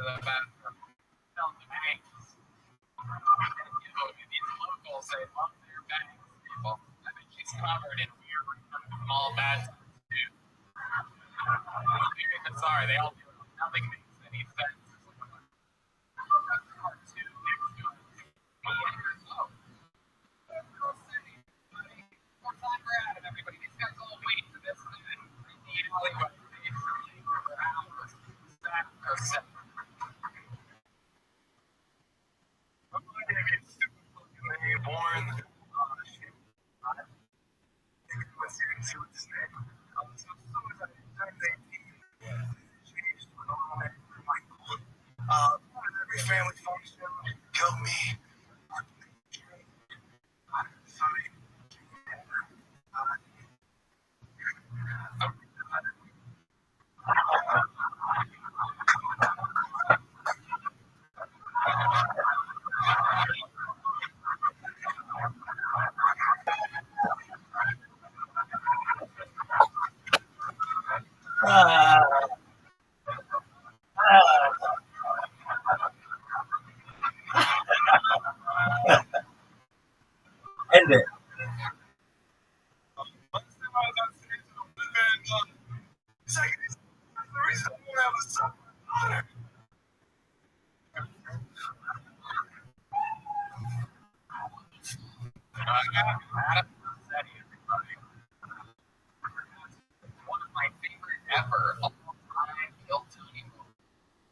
the bathroom. Tell the banks. These locals, they love their banks, people. I think she's covered in weird small bad stuff, too. Very bizarre. They all do it. Nothing makes any sense. Cartoon next to it. Oh. Girl City. What time we're at it, everybody? These guys all wait for this thing. The alleyway. For hours. That person. I'm going to get stupid fucking name born. Shit. Let's see what's his name. As soon as I turned 18, changed to an automatic Michael. Every family function, killed me. Sorry. End it. One of my favorite ever all-time Hilltony movies.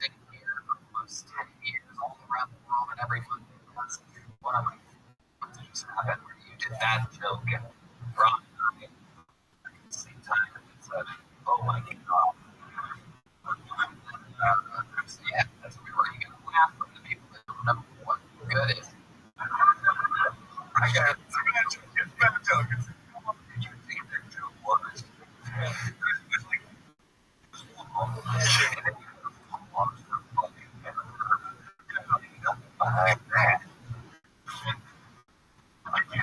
Been here for almost 10 years, all around the world, and every Monday. That's one of my favorites happened where you did that joke and brought it at the same time. It's oh my god. So yeah, that's where you get a laugh from the people that don't remember what good is. I got it. It's better joke. It's you think that joke was. Behind that.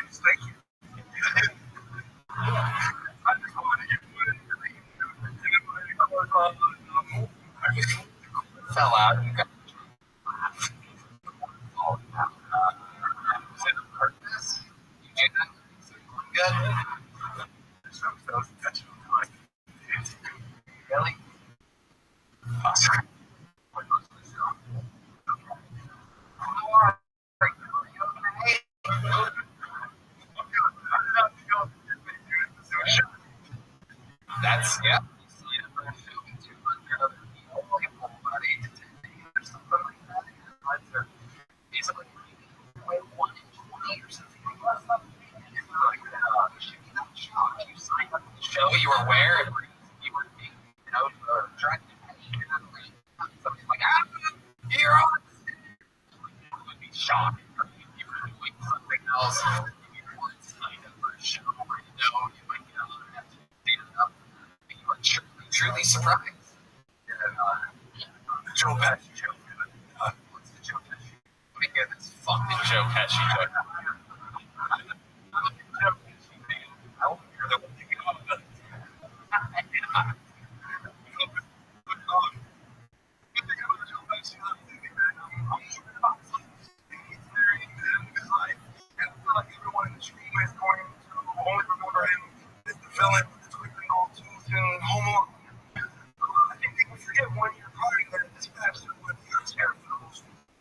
Thank you. I just want to get fell out. You got all out. Is it a purpose? You did that? Good. That was intentional. Really? Awesome. That's yeah. Show you were where you were being, trying to something like, you're on. You would be shocked if you were doing something else. You weren't signed up for a show where you might get on and have to stand up. You were truly surprised. The Joe Pesci joke. What's the Joe Pesci? Let me hear this fucking Joe Pesci joke. I want to hear the one you get on the.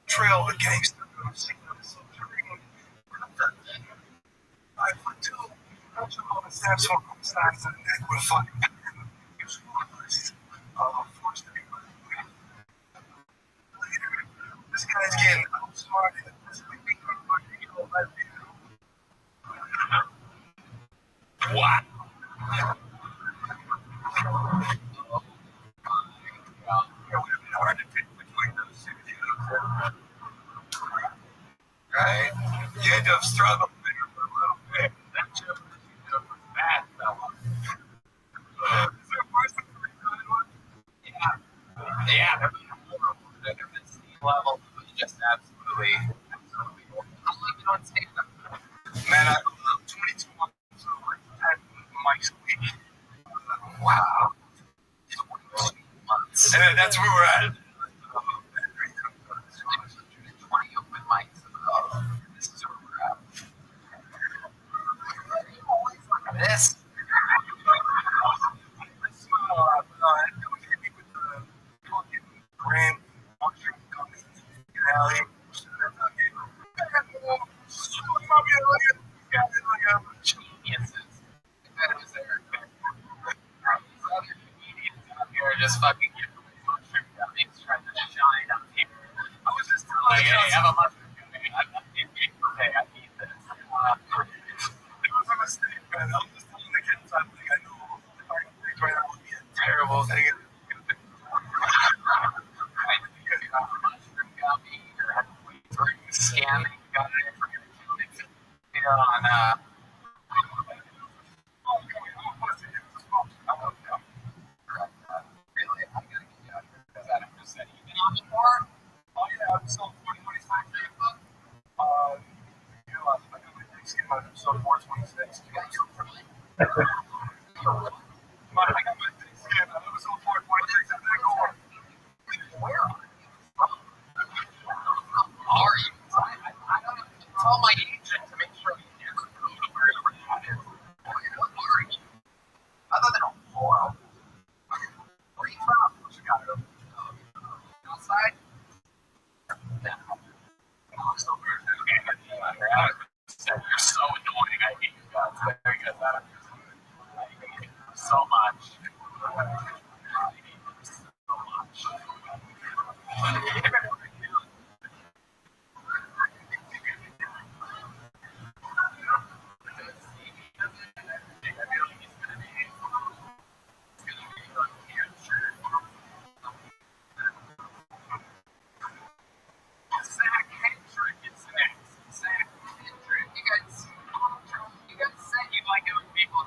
Trail the gangster. I put two. Snaps on both sides of the neck with a fucking this guy's getting outsmarted. What? Hard to pick between those two. Right? You end up struggling there for a little bit. That joke was bad, fella. Is there worse than the recorded one? Yeah. Yeah, they're horrible. They're at sea level. Just absolutely. How long have you been on stage now? Man, I 22 months. So like 10 mics a week. Wow. 22 months. And that's where we're at. Valley. Geniuses. That was their these other comedians out here are just fucking giving away mushroom gummies trying to shine up here. I was just telling hey, have a mushroom gummy. I'm okay, I need this. It was a mistake, man. I'm just telling the kids something I know if I can think right now would be a terrible thing. Mushroom gummy or scamming guy for your on really, I gotta get you out here because Adam just said you've been on before. Oh yeah, episode 426 Facebook. You know, I got my next game on episode 426. You got your really? I got my next game on episode 426. I'm gonna go on. Where are you? I gotta tell my agent to make sure you never go to wherever that is. What are you? Other than a whore. Where are you from? Chicago. Outside? No. You're so annoying. I hate you guys. Very good. I hate you so much. I hate you so much. Zach Hendrick is next. Zach Hendrick. You guys said you'd like it when people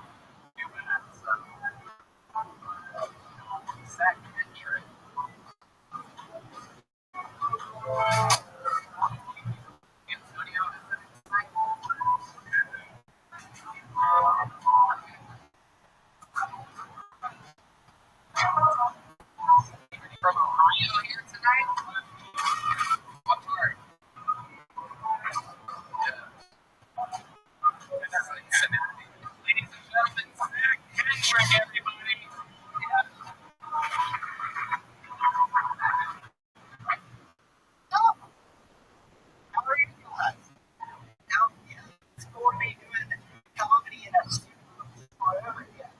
do that. So. Zach Hendrick. Antonio is the next thing. From Ohio here tonight? What part? Ladies and gentlemen, Zach Hendrick, everybody. How are you guys? It's for me doing comedy in a studio forever again.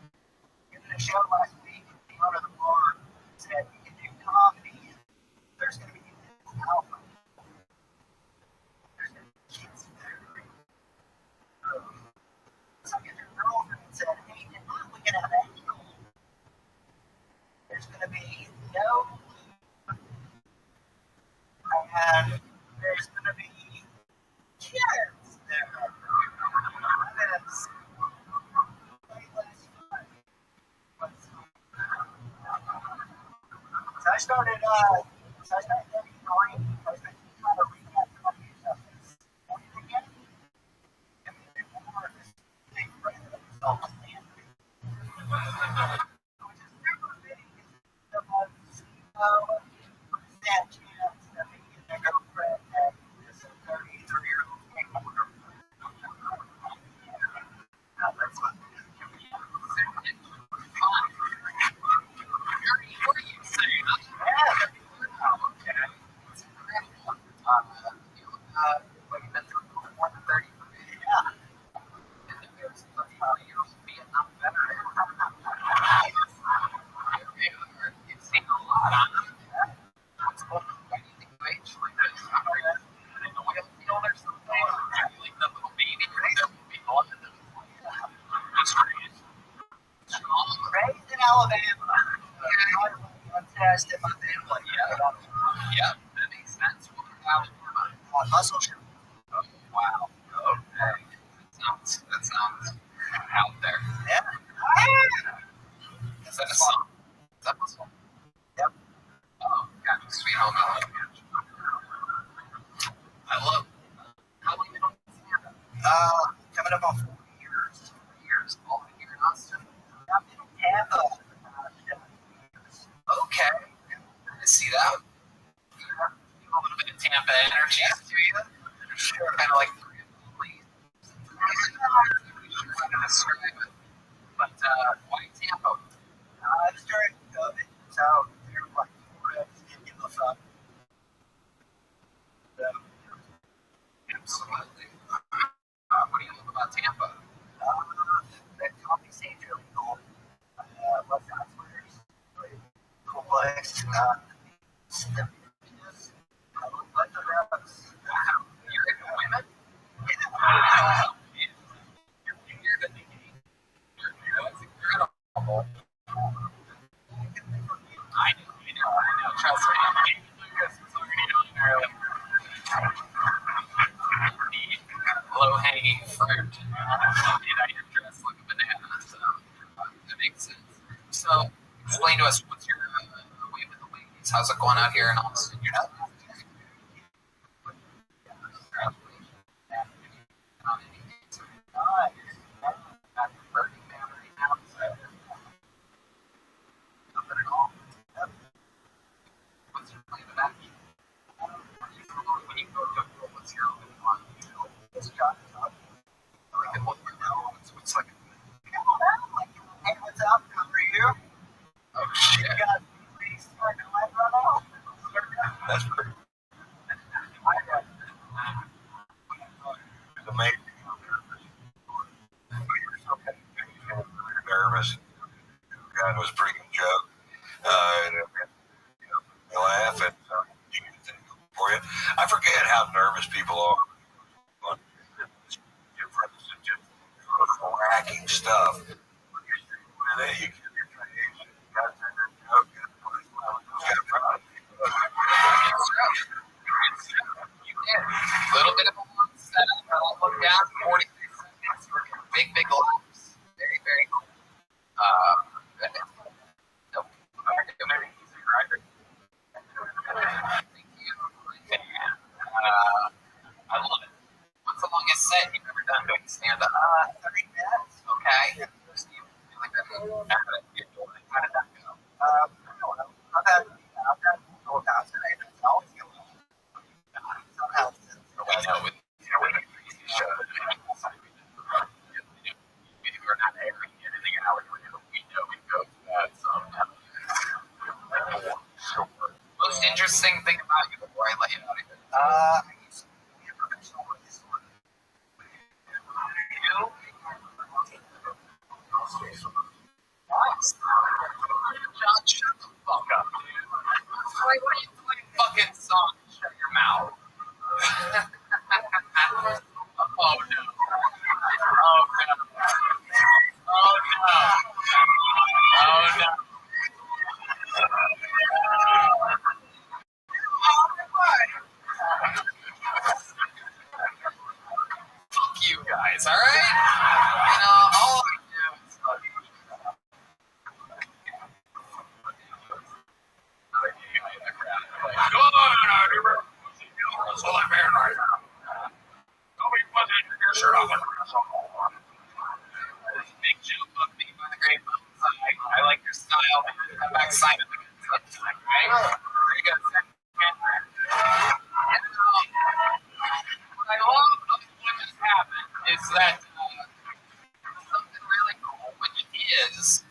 In the show last week, the owner of the bar said we can do comedy. There's going to be an album. There's going to be kids there. So I get their girlfriend and said, hey, we can have that. There's going to be no and there's going to be kids there. That's way less fun. So I started getting going. I started trying to recap some of these stuff. And again, and then more of this big brand of self-standing. Which is never big. The most, sad chance that me and my girlfriend had this 33-year-old skateboarder. Now that's what what are you saying? Yeah, okay. It's incredible. What you've been through more than 30 years. Yeah. And then there's 30-year-old Vietnam veteran. You've seen a lot on them. Yeah. Why do you think you age like this? In the oil field or something? Are you like the little baby that will be on the That's great. Raised in Alabama. I'm tested my family. Yeah, that makes sense. What about Alabama? Muscle shirt. Oh, wow. Okay. That sounds out there. Yeah. Is that a song? Is that muscle? Yep. Oh, gotcha. Sweet home Alabama. I love how long you been on coming up on 4 years. 4 years. All here in Austin. I've been in Tampa. Okay. I see that. Yeah. A little bit of Tampa energy to you. Sure. Kind of like but why Tampa? It was during COVID, so they're like, didn't give a fuck. That's pretty. It's amazing. You're so nervous. That was a pretty good joke. And you laugh and you get things for you. I forget how nervous people are. Just cracking stuff. You get a little bit of a long setup. I'll look down 40 seconds for big laughs. Very, very cool. Nope. Thank you. I love it. What's the longest set you've ever done doing stand up? 30 minutes. Okay. How did that go? I don't know. I've had people past it. It's always going somehow since the last time. With the crazy show. We're not airing anything out. We know it goes bad somehow. Sure. Most interesting thing about you before I let you know anything? I used to be a professional wrestler. You? Nice. John, shut the fuck up, dude. What are you playing fucking song? Shut your mouth. Oh no. Oh no. Oh no. Oh no. Fuck you guys, alright? All I do is fuck you. Your shirt off. Big joke of me by the great mountains. I like your style. I'm back Simon. Right? Pretty good. What I love of what just happened is that something really cool, which is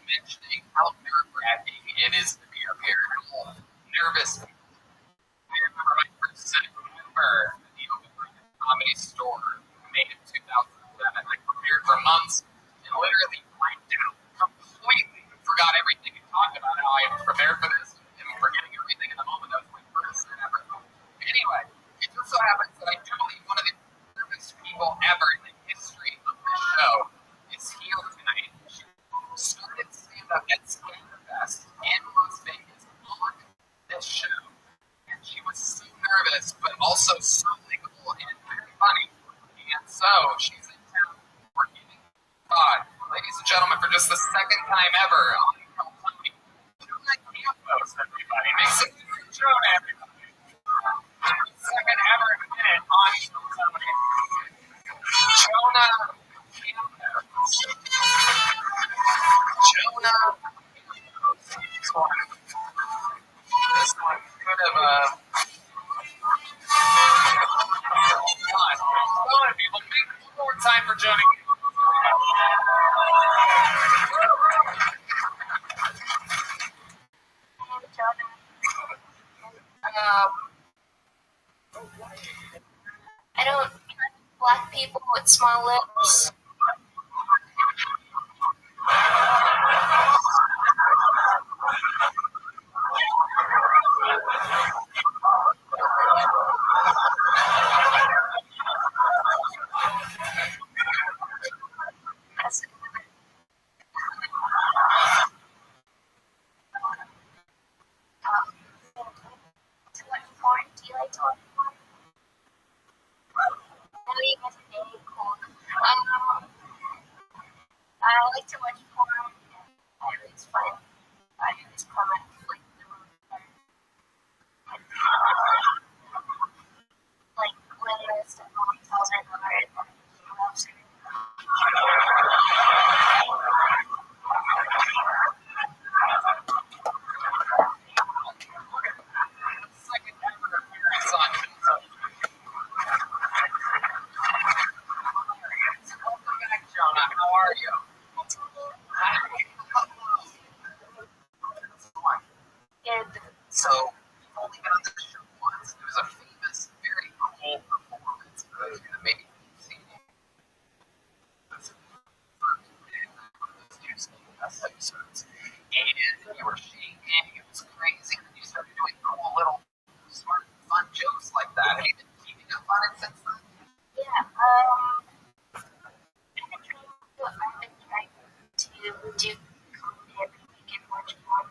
mentioning how nerve-wracking it is to be up here. Nervous. I remember my first set for the Open Comedy Store, May of 2007. I prepared for months and literally blanked out completely. Forgot everything and talked about how I had prepared for this and forgetting everything in the moment. That was my first set ever. Anyway, it just so happens that I do believe one of the nervous people ever in the history of this show is here tonight. She started stand-up at Scannerfest in Las Vegas on this show. And she was so nervous, but also so likable and very funny. And so she's in town working. God, ladies and gentlemen, for just the second time ever on Comedy, Jonah Campos, everybody. Make some noise for Jonah, everybody. Second ever in a minute on Comedy. Jonah Campos. Jonah Campos. This one could have, come on, people, make one more time for Jonah. I don't like black people with small lips. Do you like to watch porn? I know you guys are very cool. I like to watch porn. I think it's fun. I just comment like when the stepmom tells her daughter that she loves her. Second ever appearance on the show once. It was a famous, very cool performance that maybe you've seen. That's one of those new CBS episodes. And you were shaking, it was crazy, and you started doing cool little, smart, fun jokes like that. Have you been keeping up on it since then? Yeah, I've been trying to do comedy every week and watch more.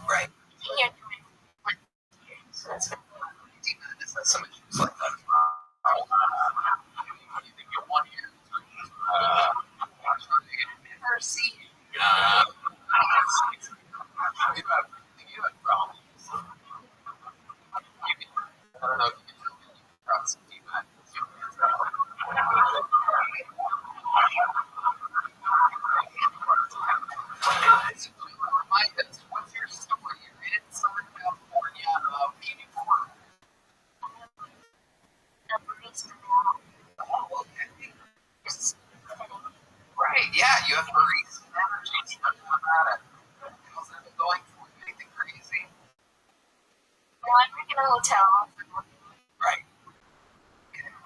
Right. Can't do it once a year, so that's been fun. This has some issues like that. You think you'll want to hear never see. You have problems. You can, I don't know if you can tell me about some feedback. Remind us, what's your story? You're in Southern California, meeting for The barista now oh, okay. is Right, yeah, you have barista energy. Tell me about it. How's that been going for you? Anything crazy? well, I work in a hotel for Right.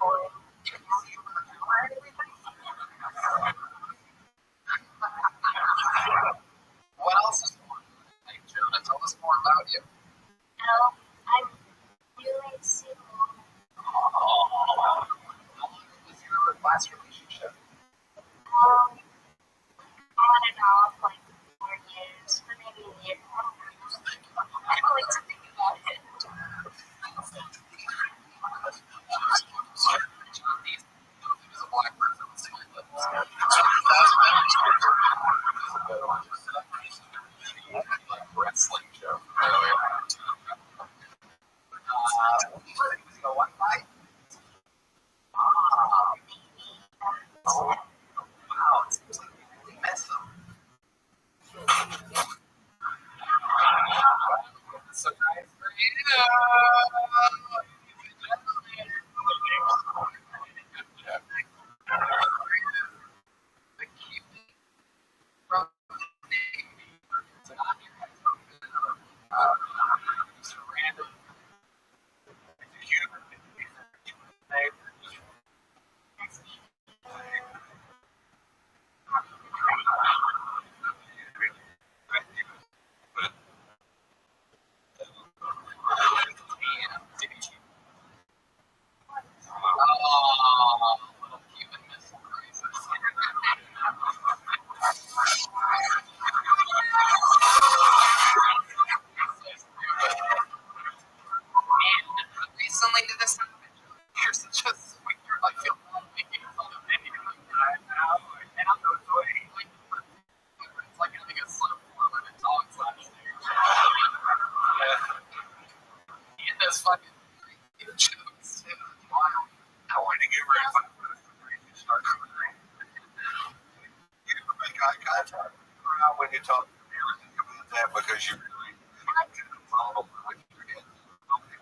boring. You can see over the counter and everything. What else is going on? Hey, Jonah, tell us more about you. Now, I'm really single. Oh, how long was your last relationship? On and off, like 4 years, or maybe a year. I don't know. I don't like to think about it. He was a black person with single lips. Wrestling show. Was he a white guy? Oh, wow, it seems like you really messed up. So nice for you. The cutie from the Navy. It's not your ex-husband. Just a random. It's a Cuban. That's me. Oh, little Cuban Missile Crisis. And recently did this happen. You're such a sweet girl. I feel bad making fun of me. I know. And I'm no joy. It's like having a slow woman and dogs on stage. Yeah. And those fucking crazy jokes too. Wow. I wanted to get rid of it. You never make eye contact when you talk. You ever think about that because you really follow what you're getting. Okay.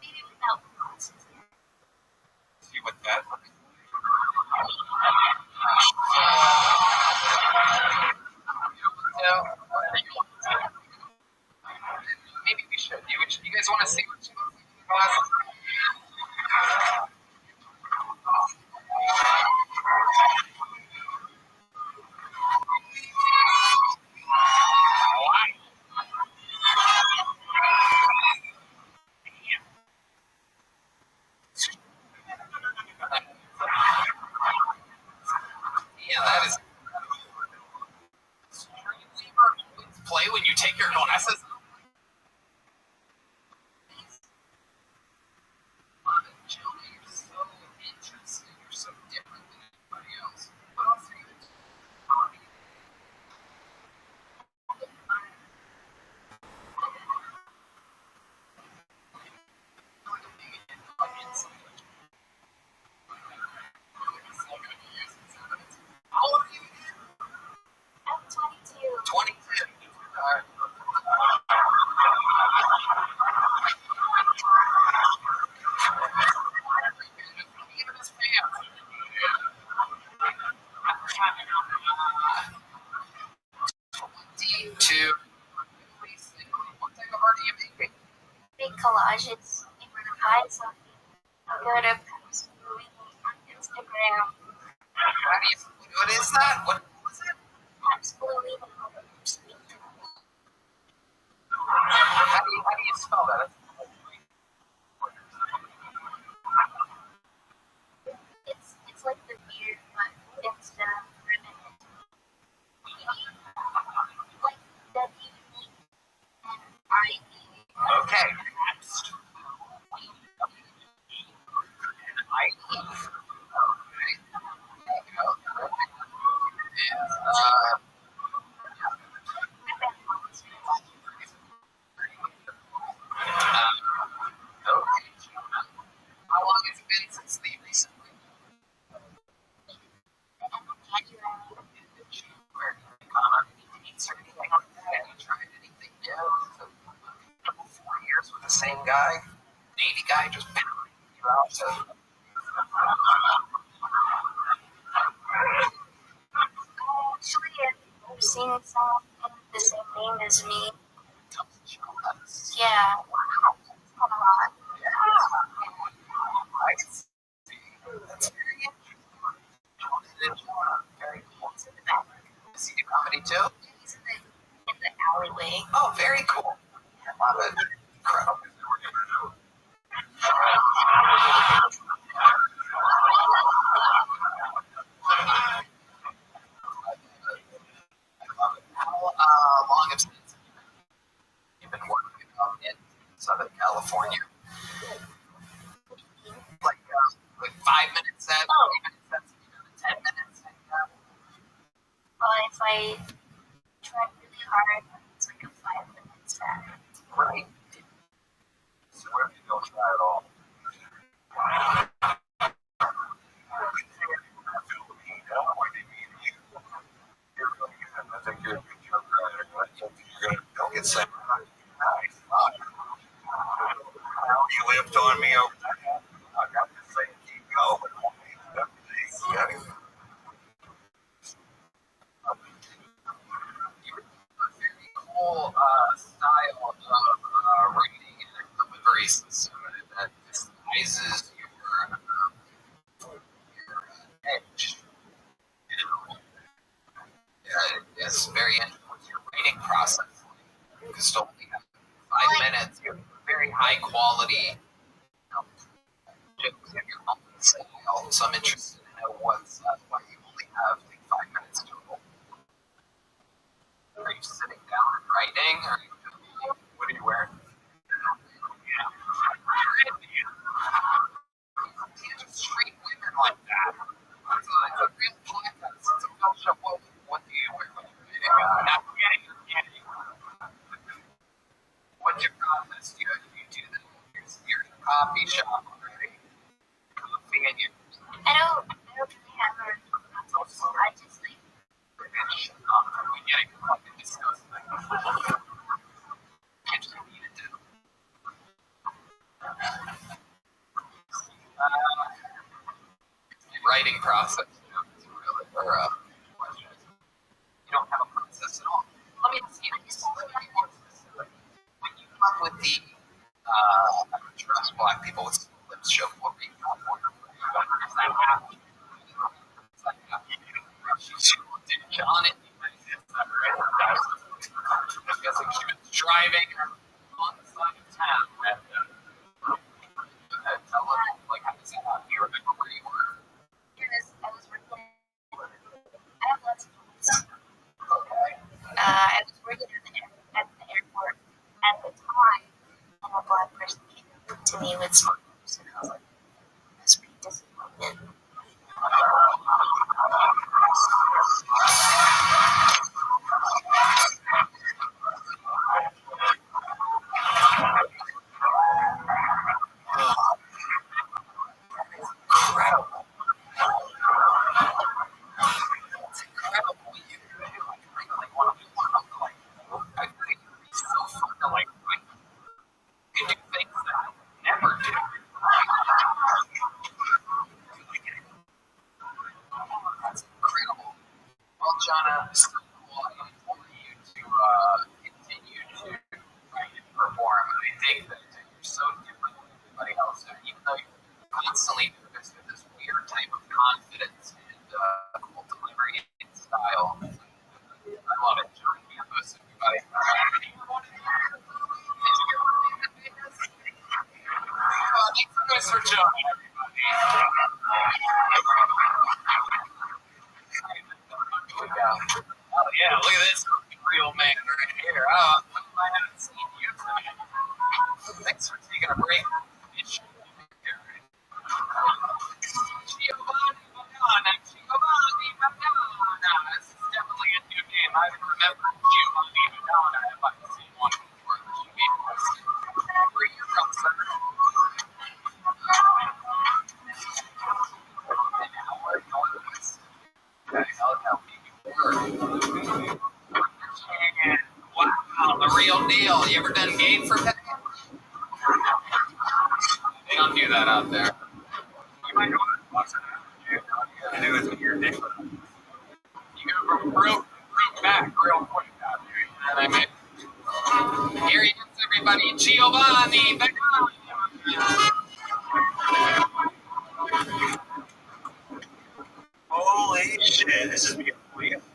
Maybe without glasses. See what that looks like. Maybe we should. You guys want to see what she looks like in the glasses? Yeah, that is extremely play when you take your glasses off. Jonah, you're so interesting. You're so different than anybody else. What else are you into? How old are you again? I'm 22. 22. to what type of art are you making? Make collages. If we're gonna find something, I'll go to Instagram. What is that? What was it? Absolutely. How do you spell that? It's like the beard, but instead of ribbon, like WENIE. Okay. How long has it been since the recently? Where have you gone on any dates or anything like that? Have you tried anything new? 4 years with the same guy? Navy guy just pounding you out to. Actually, I've seen someone with the same name as me. Yeah. A lot. I see. That's very interesting. Very cool. Does he do comedy too? He's in the alleyway. Oh, very cool. I love it. Incredible. How long have you been working in Southern California? Like 5 minutes in, 3 minutes in, 10 minutes in. Well, if I try really hard, it's like a 5 minute set. Right. So what if you don't try at all? I think you're a good joke writer. I think you're going to get sent. Nice. You lived on me over there. I got to say, keep going. You got to. Very cool style of writing and delivery system that disguises your edge. You know, it's very interesting with your writing process. Because don't only have 5 minutes, you have very high quality jokes in your own style. So I'm interested to know why you only have like 5 minutes total. Are you sitting down and writing, or what are you wearing? Street women like that. It's a real podcast. It's a film show. What do you wear when you're writing? Not getting. What's your process? You do that. You're in a coffee shop, right? Coffee and you. I don't really have a process. I just like. We're getting fucking disgusting. Can't just need it to. Writing process. Is really, or question. You don't have a process at all. Let me ask you this. When you come up with the I don't trust black people with lips show what we got for you. Does that happen? Does that happen? Did John it? I'm guessing she was driving on the side of town. Tell her, like, how does that happen? You remember where you were? I was working. I have lots of friends. Okay. I was working at the airport at the time, and a black person came to me with smokers, and I was like, that's pretty disappointed. right here. Oh, I haven't seen you tonight. Thanks for taking a break. Giovanni Madonna. This is definitely a new name. I remember Giovanni Madonna if I've seen one before. Where are you from, sir? An hour northwest. I'll help you. Wow, the real deal. You ever done game for pay? They don't do that out there. You might want to watch it. All you gotta do is get your dick. You go real back real quick out here. You know what I mean? Here he is, everybody. Giovanni Madonna. Holy shit, this is beautiful.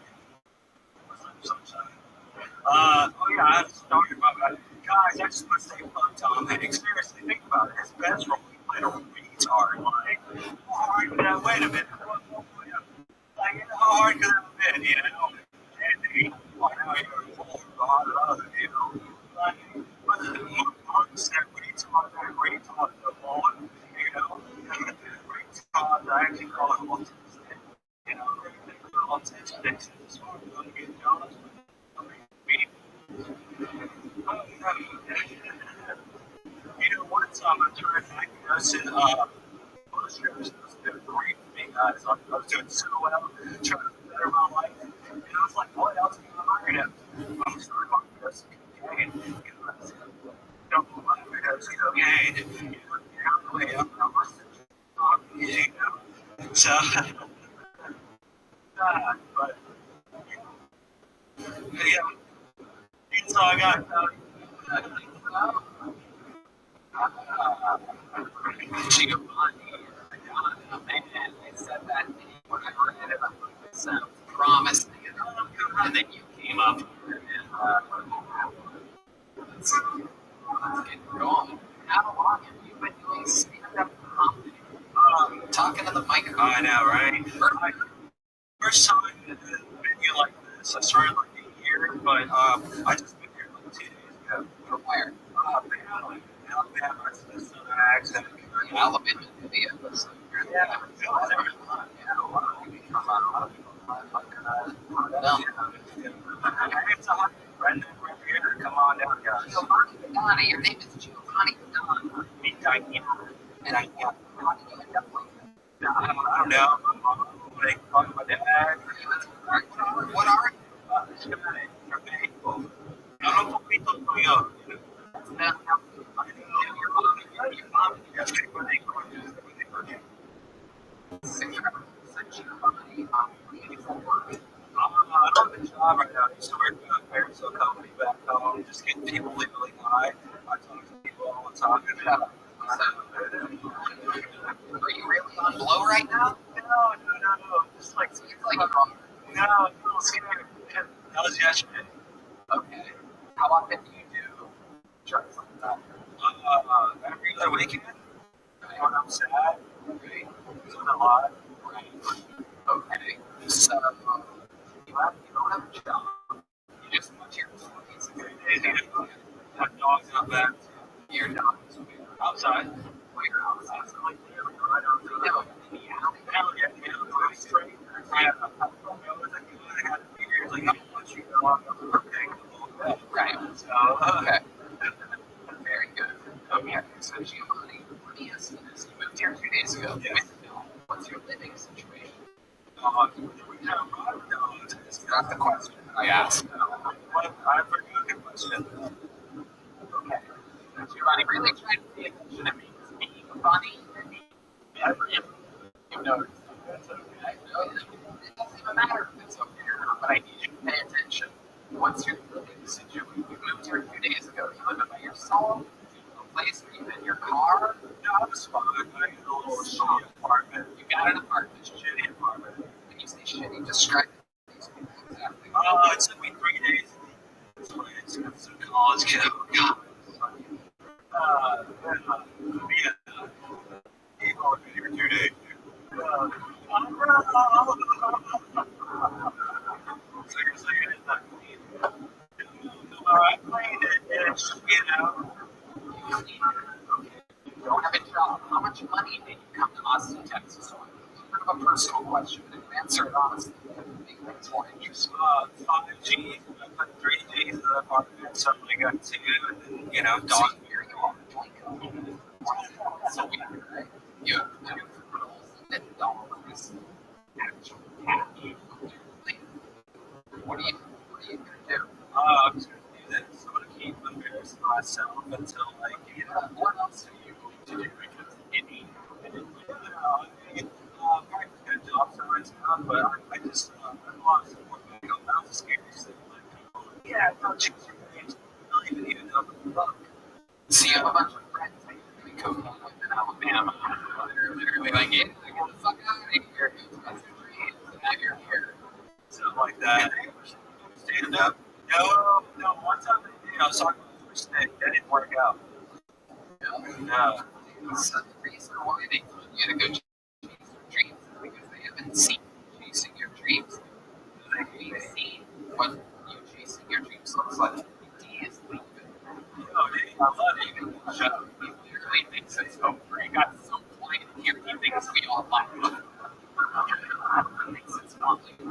Oh yeah, I was talking about that. Guys, I just want to say about Tom Hanks. Seriously, think about it. His best role, he played a retard. Like, how hard could that? Wait a minute. Like, how hard could that have been? You know? And he, well, now you're full of you know? Like, but the monk said retard, that retard, the Lord, you know? Retard, I actually call it autism. You know, autism, they said this one, going to get jobs. You know, one time I tried acting us in photo strips. It was great for me, guys. I was doing so well, trying to better my life. And I was like, what else can I learn? I'm starting my first cocaine. Don't know my first cocaine. You know, out the way up, I'm you know. So, but, yeah. That's all I got. Giovanni Madonna, man. I said that name when I read it. I thought it sounds promising. And then you came up here and let's get going. How long have you been doing stand-up comedy? Talking to the microphone. I know, right? First time in a venue like this. I started like a year, but I just moved here like 2 days ago. From where? Alabama. It's a southern accent. Alabama, India. Yeah. It's a hot redneck right here. Come on down, guys. Giovanni Madonna. Your name is Giovanni Madonna. Me, Diane. And how did you end up like that? I don't know. My mom, like, talking about dad. What are you? I'm un poquito tuyo. I'm on the job right now. I used to work for a apparel company back home, just getting people legally high. I talk to people all the time. Are you really on blow right now? No. Just like, Seems like you're on. no, that was yesterday. Okay. How often do you do drugs like that? Every other weekend, when I'm sad, doing a lot. Right. Okay. So you don't have a job. You just want your 20s. That dog's not bad. Your dog is weird. Outside. Where outside? Like, right outside. No, in the alley. Hell yeah, straight. Yeah. I had years like, I'm once you go on the birthday. Right. So, Okay. Very good. Okay. So Giovanni, let me ask you this. You moved here 2 days ago. Yes. With Bill. What's your living situation? It's Not the question I asked. I forgot the question. Okay. Giovanni, really trying to pay attention to me. It's being funny and being you noticed. That's okay. No, it doesn't even matter if it's okay or not, but I need you to pay attention. What's your living situation? You moved here 2 days ago. You live by yourself? A place where you in your car? No, I was fine. I had a little shitty apartment. You got an apartment. Shitty apartment. When you say shitty, describe these people exactly. It took me 3 days. It's a college kid. God. People have been here 2 days. Seriously, it is not clean. You know, You don't have a job. How much money did you come to Austin, Texas for? Kind of a personal question, and answer it honestly. I think that's more interesting. 5G, I put 3Gs in the apartment, suddenly got 2, and then, you know, So dog. here you are, joint. So we right? You have $2 actual cash. What are you gonna do? I'm just gonna do this. I'm gonna keep embarrassing myself until, like, you know, What else are you going to do? Because practice good job somewhere and stuff, but I just, I'm lost in what I go about the scary stuff. Like, people, yeah, no, chicks are great. I don't even know the book. so you have a bunch of friends that you're doing cocaine with in Alabama. They're literally like, yeah, get the fuck out of here. That's the dream. And now you're here. Something like that. Stand up? No, one time, you know, I was talking about the first thing, that didn't work out. No. So the reason why they told you to go chase your dreams is because they haven't seen you chasing your dreams. They've seen what you chasing your dreams looks like. He is leaving. Oh, dude, I love it. Shut up. He literally thinks it's over. He got so quiet here. He thinks we all laugh. He thinks it's funny. He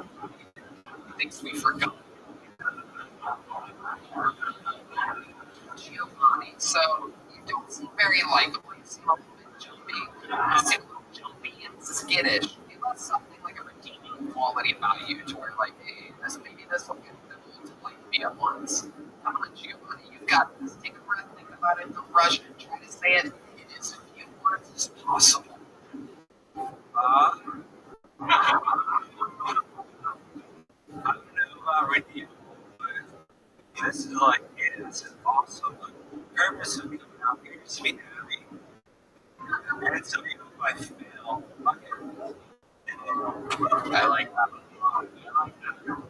thinks we forgot. Giovanni, so you don't seem very likable. You seem a little bit jumpy. You seem a little jumpy and skittish. You have something like a redeeming quality about you to where, like, hey, maybe this will get people to like me at once. Come on, Giovanni, you've got this. Take a breath, think about it, don't rush it, try to say it in as few words as possible. I don't know about radio, but this is like, yeah, this is awesome. The purpose of coming out here is to be happy. And so even if I fail, fuck it. I like that a lot. I like that. I'm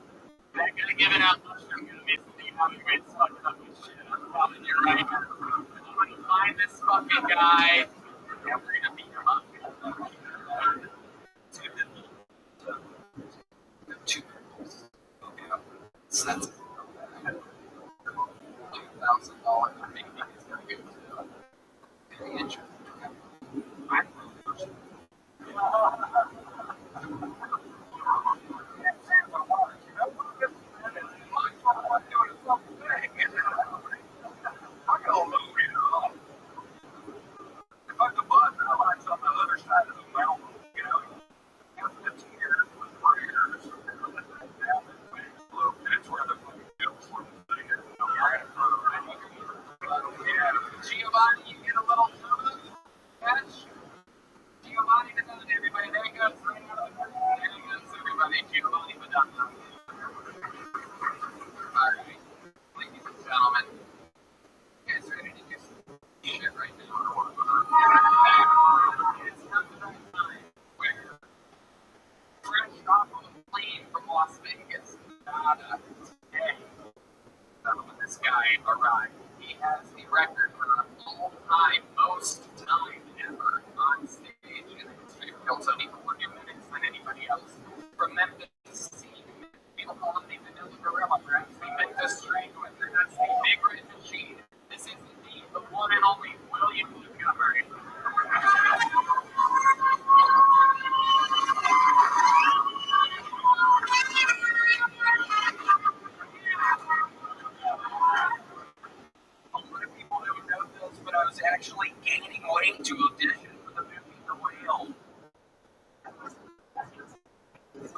gonna give it out. I'm gonna basically have you guys fucking up with shit. I'm telling you right now. I'm gonna find this fucking guy, and we're gonna beat him up. Two criminals. Okay. So that's $1,000 for making is gonna go to very interesting. I'm Giovanni, you get a little catch. Giovanni Madonna, everybody. There he goes. There he goes, everybody. Giovanni Madonna. Alright. Ladies and gentlemen, you guys ready to do some shit right now? It's not the right time. We're fresh off of a plane from Las Vegas, Nevada, today. When this guy arrived, he has the record for all-time most time ever on stage in the history of Kills only 40 minutes than anybody else. From Memphis, people call him the Vanilla Gorilla, perhaps the Memphis Strain Wizard. That's the Big Red Machine. This is indeed the one and only William Montgomery. But I was actually gaining weight to audition for the movie The Whale. The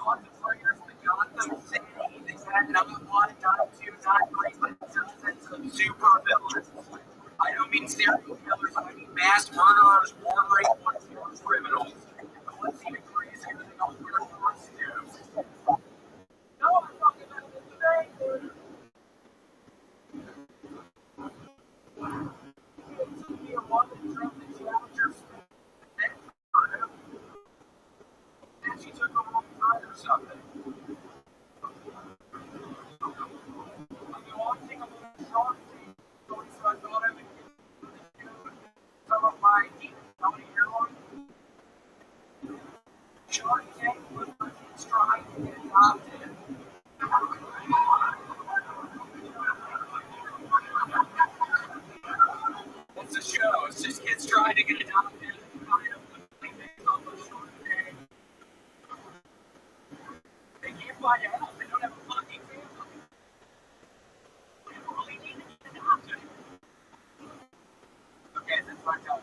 Players, the Gotham City, they had number 1, not 2, not 3, but some super villains. I don't mean serial killers, I mean mass murderers, war rape, criminals. What's even crazier than the weird costumes? No, I'm talking about this today. And she took a long time or something. I've been watching a little Shark Tank taken adopted, kind of based off of short day. They can't find a house. They don't have a fucking family. They really need to get adopted. Okay, that's my job.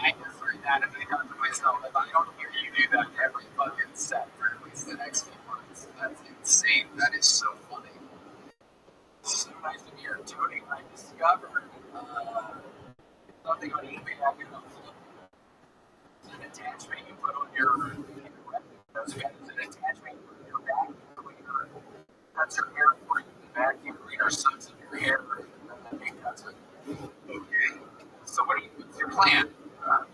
I just heard that and I thought to myself, if I don't hear you do that every fucking set for at least the next few months, that's insane. That is so funny. So nice to be here tuning. I discovered something on eBay I can upload. It's an attachment you put on your it's an attachment you put on your vacuum cleaner. Cuts your hair for you. The vacuum cleaner sucks in your hair and then it cuts it. Okay. So what's your plan?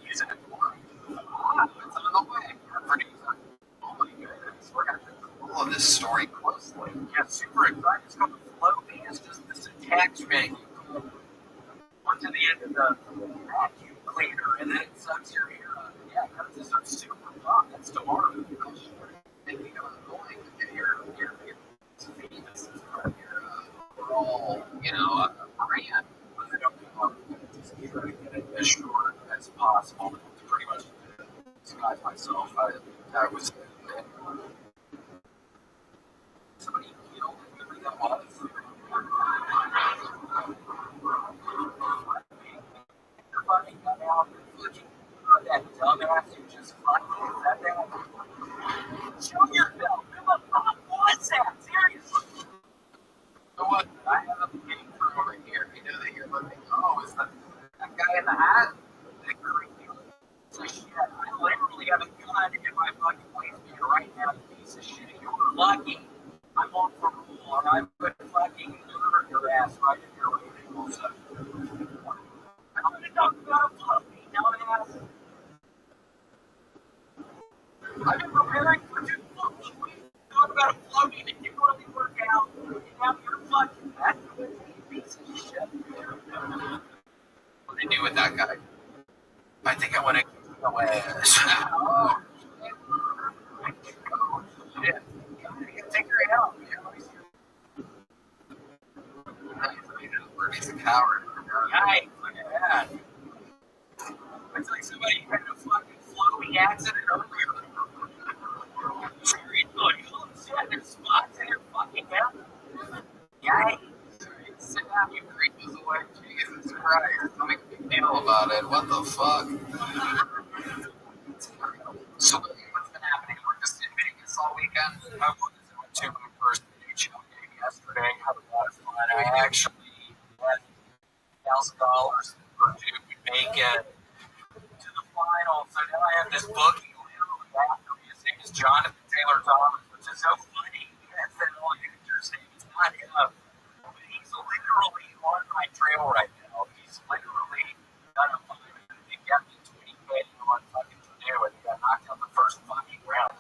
Using it for It's on the way. Pretty excited. oh my goodness. We're gonna Follow this story closely. yeah, super excited. It's called the floating. It's just this attachment you put onto the end of the vacuum cleaner and then it sucks your hair up. Yeah, cuts this up super fun. That's tomorrow. Thinking of going to get your famous overall, a brand. I don't know. Just try to get it as short as possible. Pretty much disguise myself. I was somebody killed whoever that was. You're fucking gun out. That dumbass who just fucking said that. Show yourself. Who the fuck was that? Seriously. So what? I have a game for over here. You know that you're looking. Oh, is that guy in the hat? That creepy. So shit, I literally have a gun in my fucking waistband right now, you piece of shit. You were lucky. I'm on parole, or I would fucking murder your ass right in your room. So, I'm gonna talk about a floaty, dumbass. I've been preparing for 2 fucking weeks to talk about a floaty that didn't really work out, and now you're fucking back with me, you piece of shit. What did they do with that guy? I think I want to go ass. Oh, Shit. Take her out. He's a coward. Yikes, look at that. It's like somebody had a fucking floating accident earlier. Seriously, oh shit, there's spots in your fucking mouth. Yikes. Sit down, you creep us away. Jesus Christ. Don't make a big deal about it. What the fuck? So, what's been happening? We're just in Vegas all weekend. I went to my first NHL game yesterday. Had a lot of fun. I actually had $1,000 for Duke would make it to the final. So now I have this bookie literally after me. His name is Jonathan Taylor Thomas, which is so funny. That's that all Hoosiers name. It's not him. But he's literally on my trail right now. He's literally done a fine. He got me 20K on fucking Purdue and he got knocked out the first fucking round.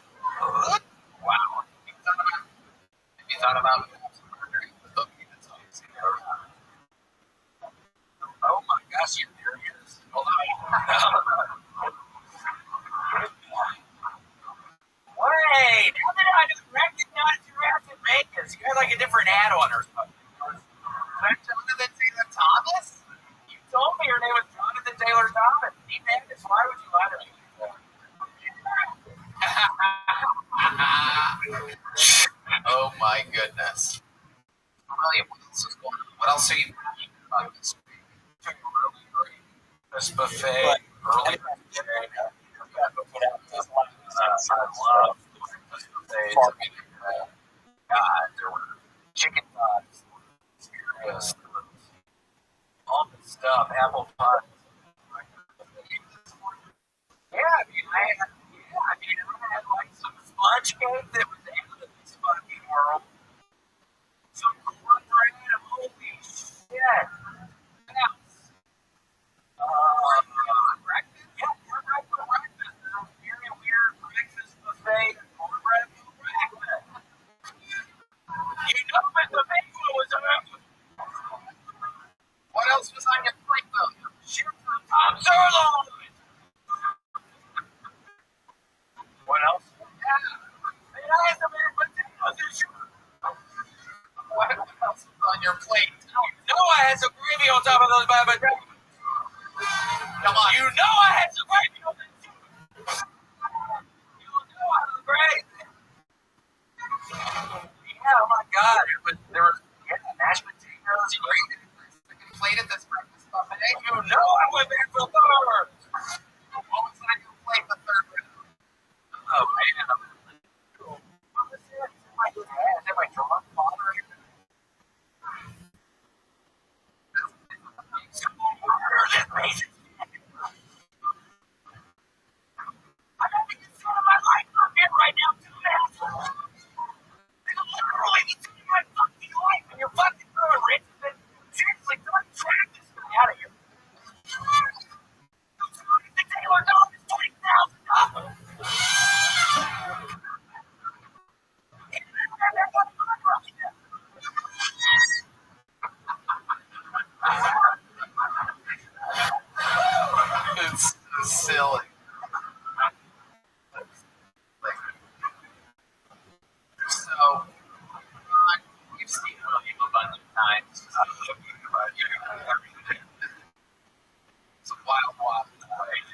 Wow. Have you thought about murdering the bookie that's obviously there? Oh my gosh, you're serious? Hold on. Wait, how did I just recognize your ass in Vegas? You had like a different hat on or something. That Jonathan Taylor Thomas? You told me your name was Jonathan Taylor Thomas. He Vegas, why would you lie to me? Oh my goodness. William, what else is going on? What else are you doing about this week? Took a really great this buffet earlier today. Got to put out this one. I love this buffet. God, there were chicken thighs, serious, all the stuff, apple pie. Yeah, dude, I had like some sponge cake that was out of this fucking world. Some cornbread, holy shit. House. Breakfast? Yeah, cornbread for breakfast. There's a very weird breakfast buffet, cornbread for breakfast. You know what the banquet was about. What else was on your plate, William? Shoot for top sirloin. What else? Yeah. Man, I those bad, but come on. You know I had some great meals. You know I was great. Yeah, oh my God. There was mashed potatoes. I completed this breakfast buffet. You know I went back for more. What was I complete the third round? Oh, man. What was it? Is it my drunk father? I got the inside of my life up here right now, too, asshole. Literally, the inside of my fucking life, and you're fucking throwing riches and seriously, don't track this guy out of here. The Taylor dog is $20,000. It's silly. So, you've seen William a bunch of times. It's a wild way.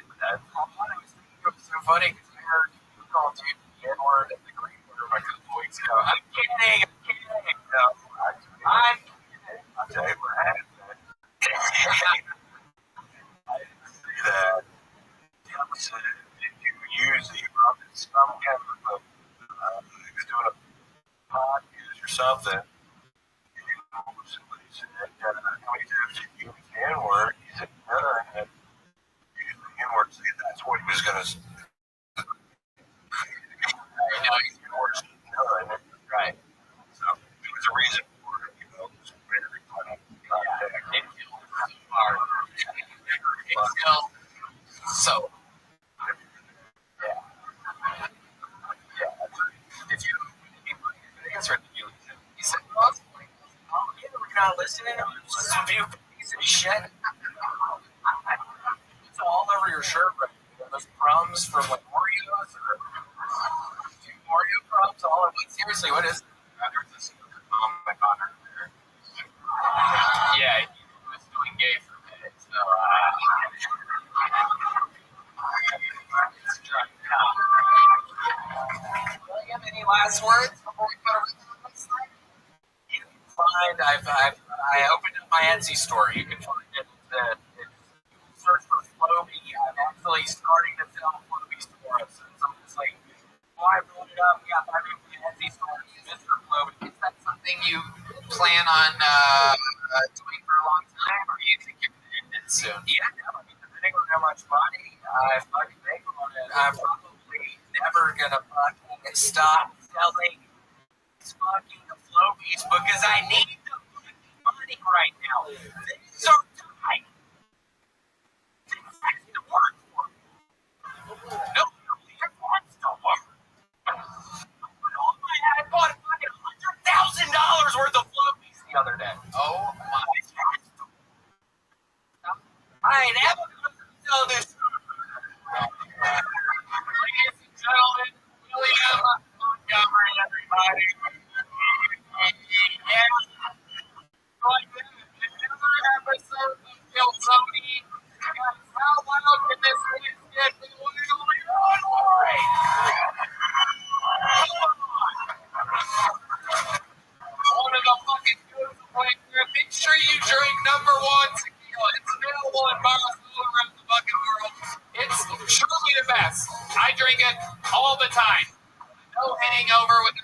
It was so funny because I heard you call Dude the N-word at the Green Room a couple weeks ago. I'm kidding. No, I'm kidding. I'll tell you what happened. I didn't see that. Tim said that you usually probably some kind of he was doing a podcast or something. And somebody said, how many times did you use the N-word? He said, none. And used the N-word, so that's what he was going to say. No, he's none. Right. So there was a reason for it, it was very funny. Yeah, it killed so hard. It's still so. Did you? I guess right. He said, "Well, we're not listening. Some piece of shit. It's all over your shirt, right? Those crumbs from like Oreos or Oreo crumbs all in one. Seriously, what is? There's this comic on her there. Yeah, he was doing gay for a minute, so it's drunk now. William, any last words before we put a you can find I opened up my Etsy store. You can find it search for Floby. I'm actually starting to sell Flobies for us. And someone's like, I rolled it up. Yeah, I made my Etsy store just for Floby. Is that something you plan on doing for a long time, or do you think you're going to end it soon? Yeah, no. I mean, depending on how much money I fucking make on it, I'm probably never going to fucking stop selling these fucking Flobies because I need the fucking money right now. Things are tight. Things have to work for me. Nobody wants to work. I bought fucking $100,000 worth of Flobies the other day. Oh my God. I ain't ever going to sell this. Ladies and gentlemen, William Montgomery, everybody. Yeah. Like another episode of Kill Tony. Guys, how loud can this thing get? We want to go on. One of the fucking beautiful points there. Make sure you drink number one tequila. It's available in bars all around the fucking world. It's truly the best. I drink it all the time. No hangover with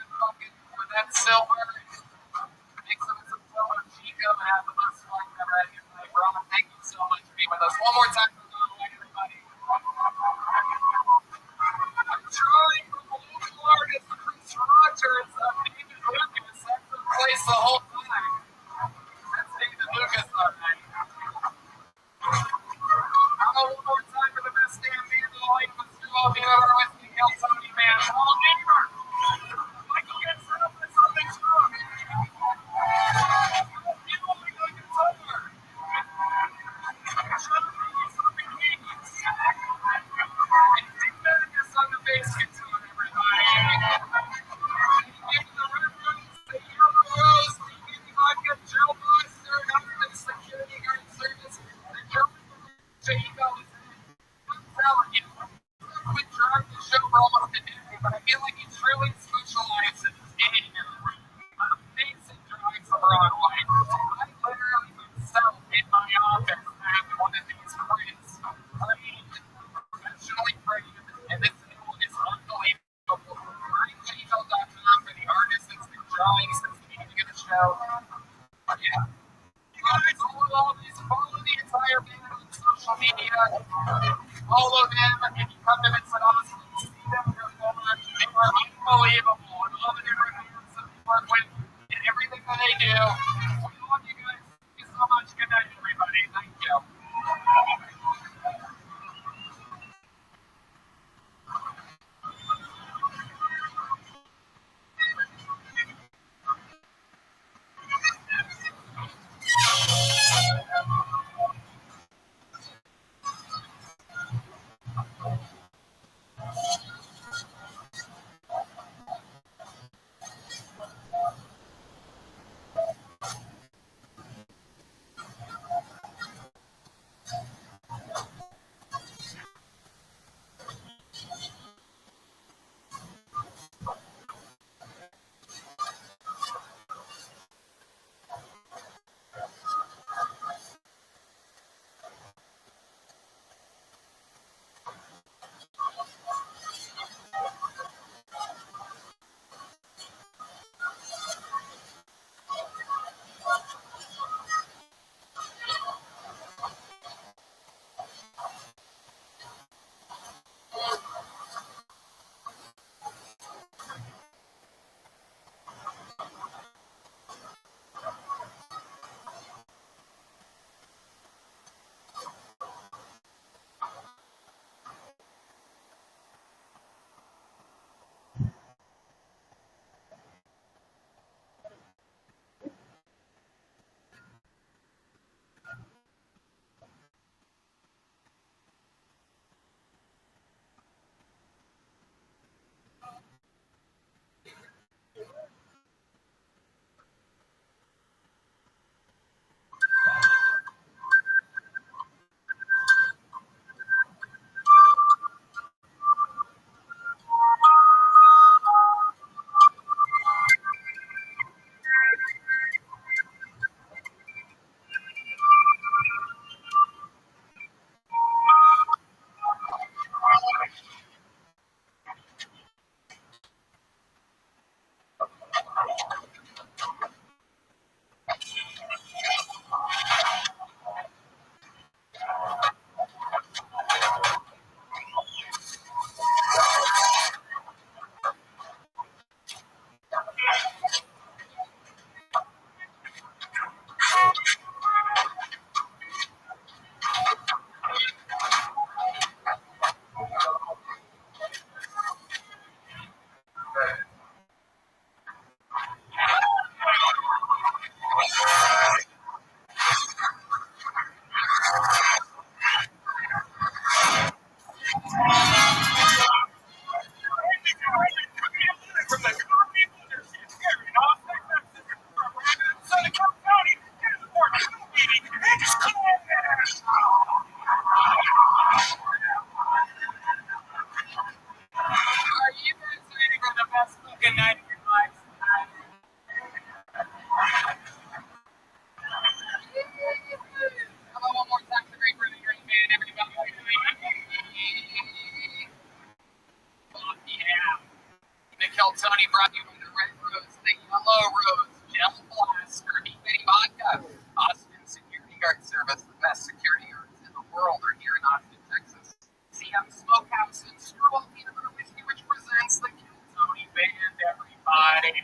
El Tony brought you the red rose, the yellow rose, gel blaster, Heat vodka. Austin Security Guard Service, the best security guards in the world, are here in Austin, Texas. CM Smokehouse and Screwball Peanut Butter Whiskey, which presents the El Tony Band, everybody.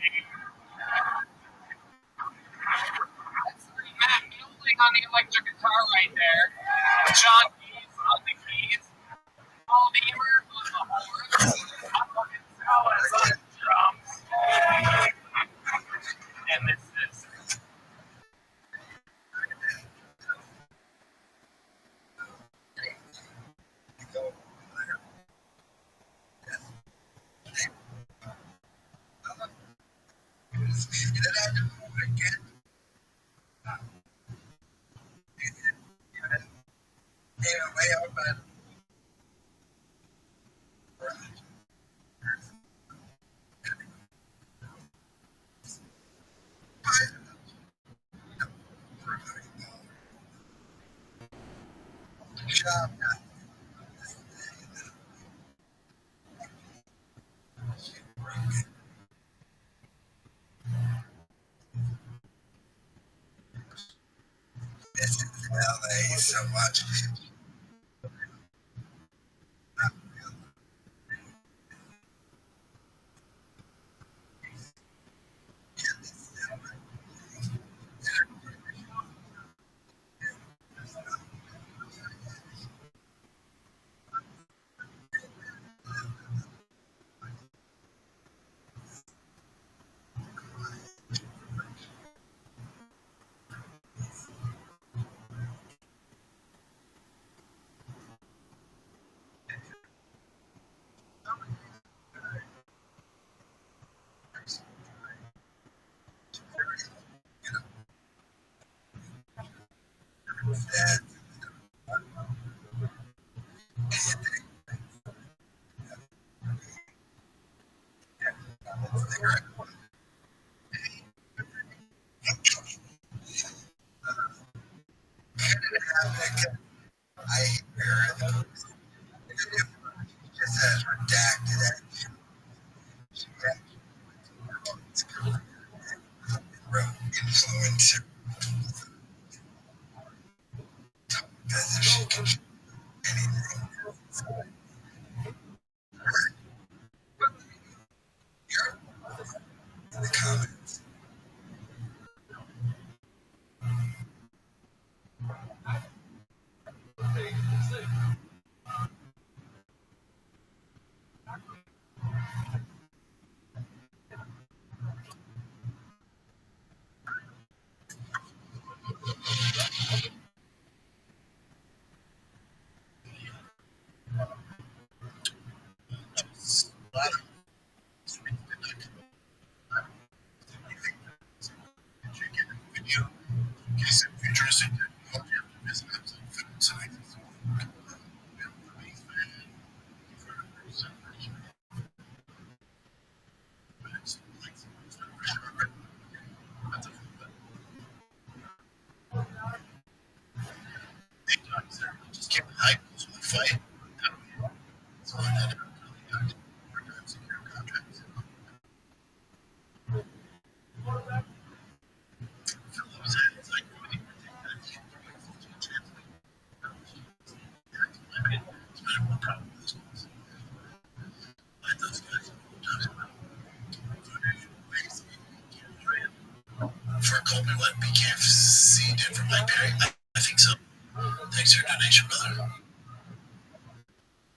That's Matt Fielding on the electric guitar right there. John Keys on the keys. Paul Deemer on the horns. I'm looking Salas on the drums. And this is LA so much. I hear just as redacted influencer because if she can anything, you're in the comments. Just keep the hype to the fight. So I had part-time secure contracts. It's like for Coleman, what BKFC did for Mike Perry? I think so. Thanks for your donation, brother.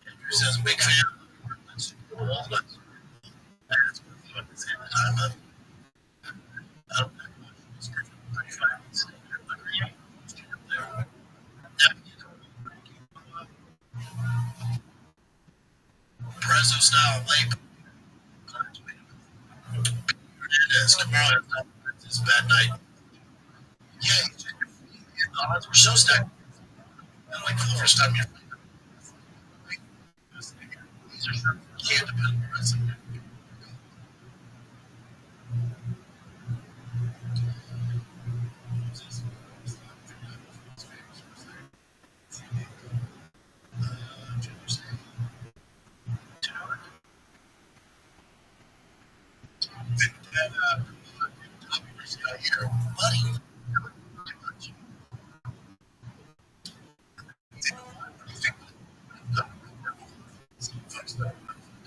Andrew says, big fan. Prezzo style label. Hernandez, Kamara, it's a bad night. Yeah, the odds were so stacked. And like for the first time, you're yeah, depending on the And Tommy was here, buddy.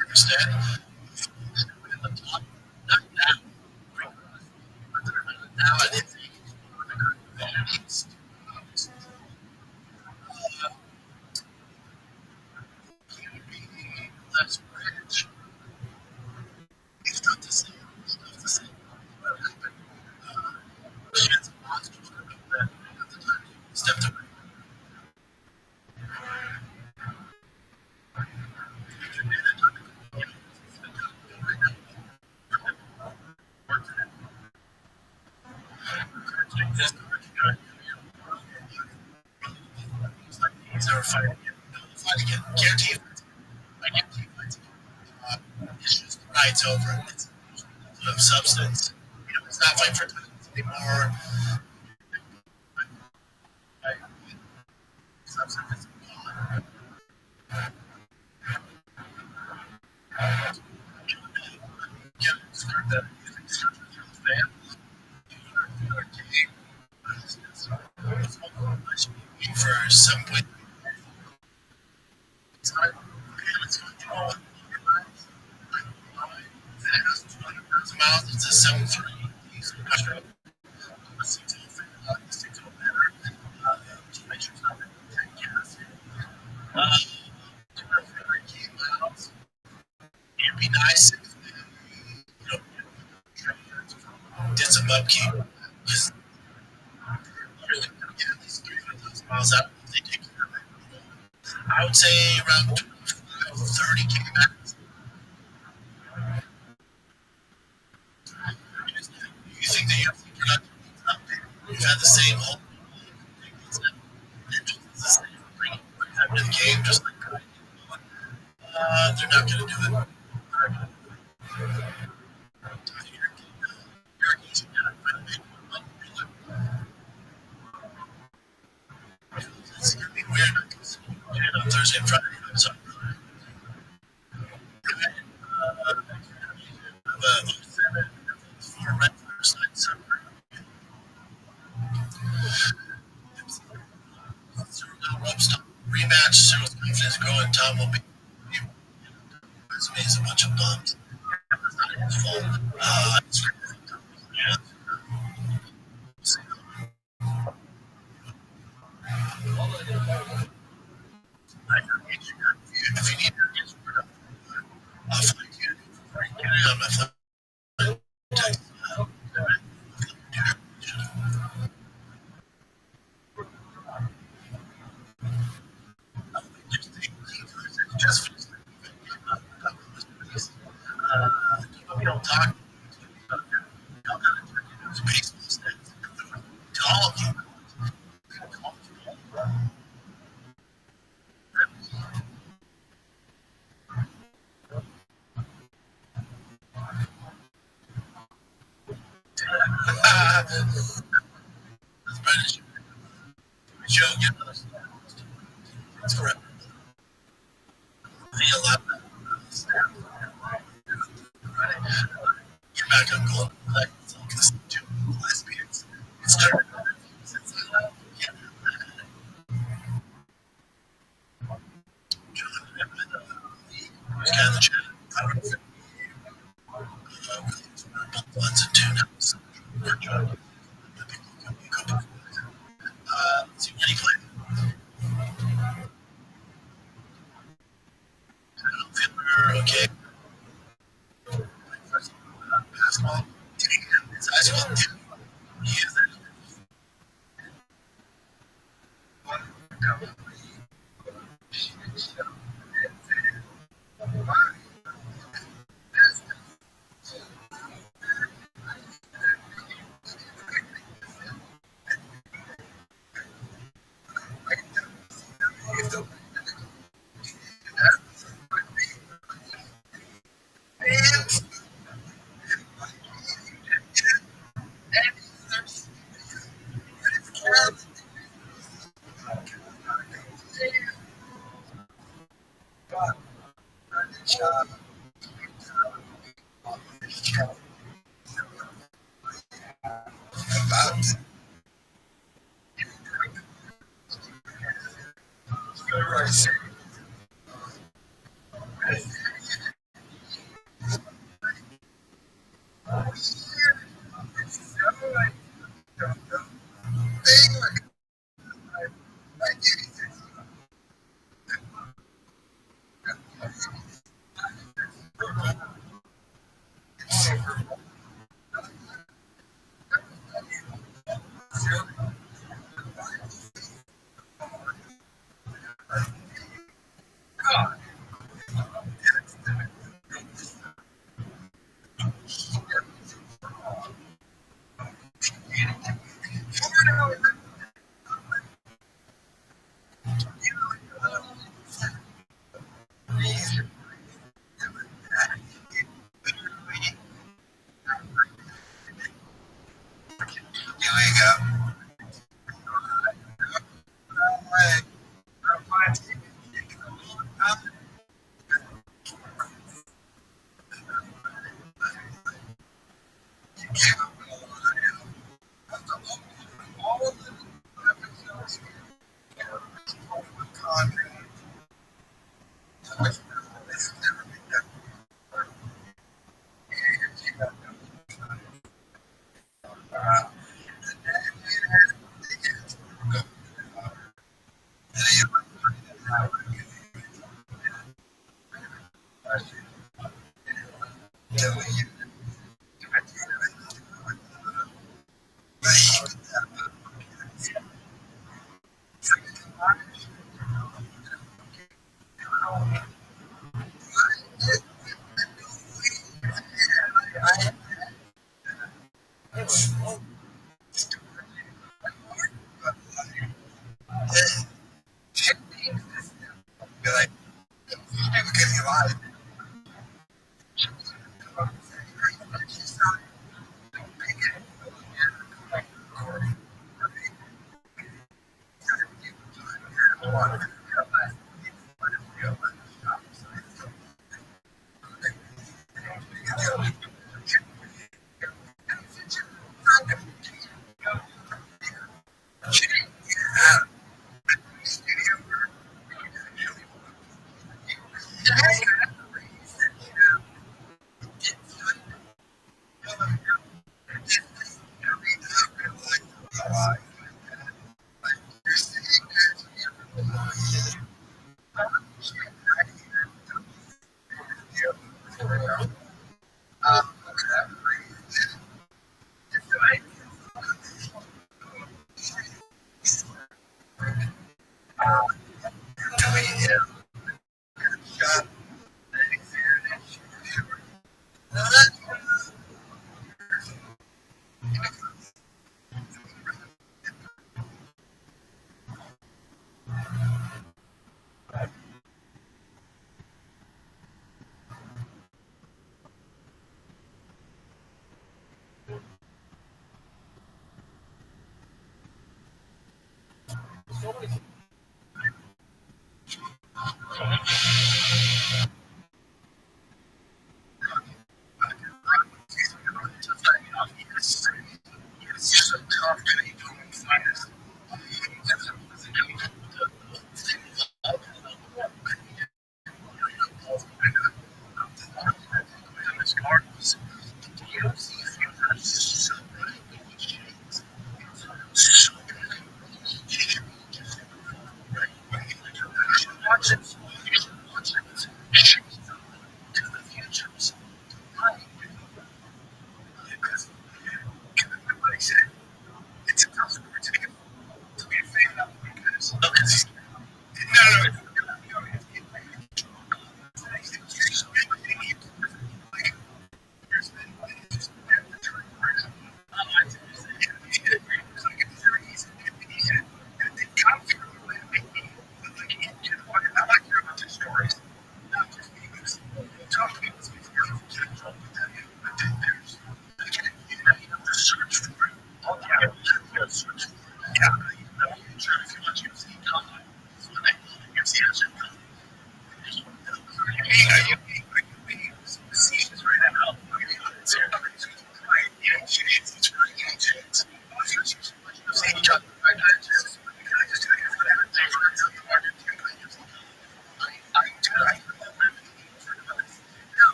Understand? Not now. Now I didn't think it's less rich. It's not the same. It's not the same. What happened? She had some monsters that at the time stepped away. Just he's never fighting again. Fight again. Guaranteed. I guarantee fights again. It's just right over. It's of substance. He's not fighting for titles anymore. Like, substance is gone. Yeah, start that. Man, for some point, time, let's go through all fast, 200,000 miles. It's a 7.3. He's let's see to better. Just make sure it's not that gas. 250 miles. It'd be nice if you know, did some upkeep. Just really get at least 300,000 miles out. They take care of it. I would say around 30 gigabytes. You think that you're not you've had the same whole the same thing happened to the game, just like they're not going to do it. It's going to be weird because on Thursday and Friday, I'm sorry. For red first night summer. Rematch, Cyril's confidence growing. Tom will be. He's a bunch of bums. It's not his fault. Yeah. If you need to, I'll find you. Get it on my phone. Text. Just we don't talk. Baseball stats. To all of you. Joe, get us. That's correct. Feel up. Get back on goal. Like, listen to lesbians. It's started. Since I left. Yeah. Who's got in the chat? I don't know. Lots of tune-ups. See when he played. Okay. Basketball. It's high school. He is there.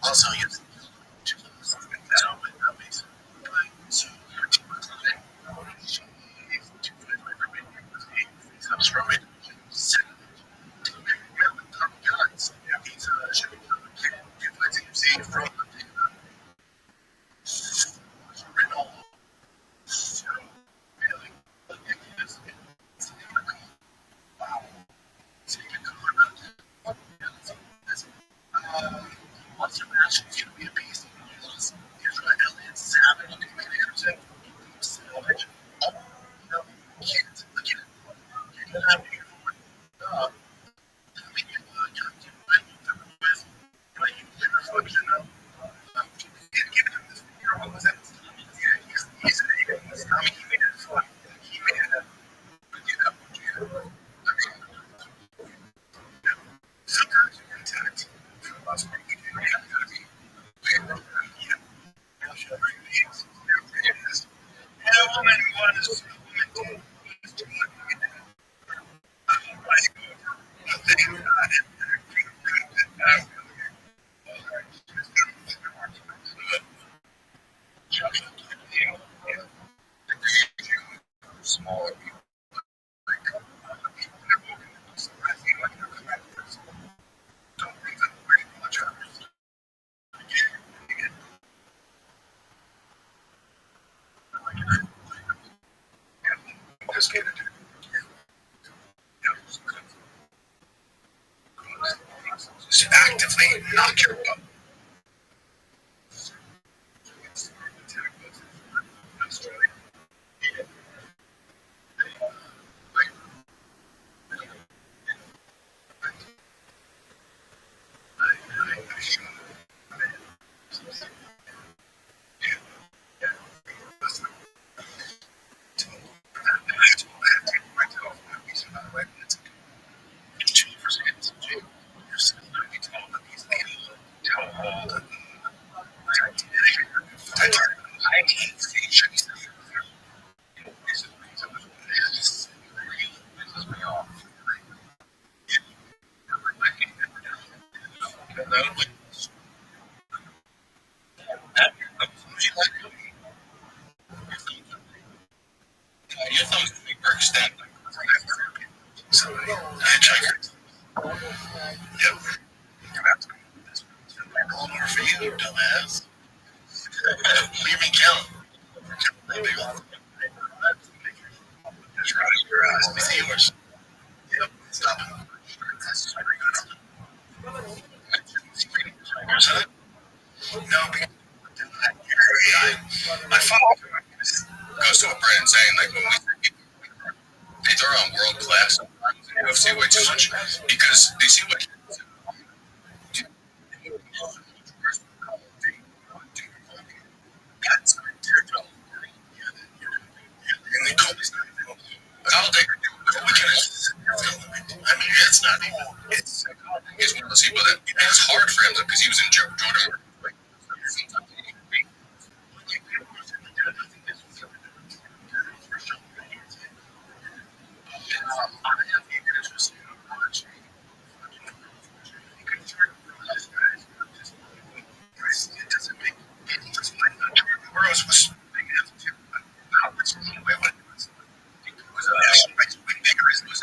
Also, you two that makes like so. She is 2 5 he's up strong. Second, guns. He's should be UFC from Renault. So really, wow. So you can call it what's your match? He's gonna be a beast. Here's what Elliot Savage committed Savage. Oh no, kids, look at it. You're gonna have to uh, I mean, you might with but you can reflection of giving him this year. What was that? Yeah, he's I mean, he made it fun. He made it sometimes you can text from us. Gotta be and a woman who wants a woman to smaller people like don't bring them away from each other. Just get it. Just actively knock your butt. Your thumb's gonna be extended. So I check. Yep. Pulling over for you, dumbass. Leave me count. Just right in your eyes. Let me see yours. Yep. Stop it. That's very good. Yours, huh? No, because my father goes to a brand saying like when we they throw on world class UFC way too much because they see what and they call me. I'll take it. I mean, it's not even. It's one of those people that it's hard for him because he was in Jordan. It doesn't make any sense. Where else was how much anyway? What was a national race way bigger? It was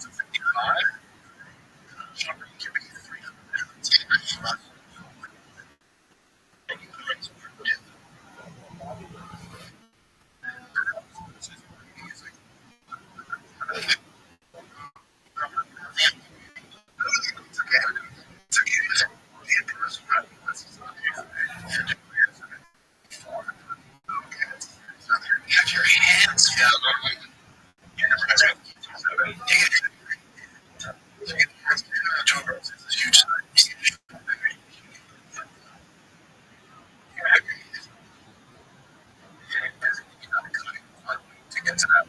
in 55. Shocker, you can make 300 pounds. Have your hands down. Huge. To get to that.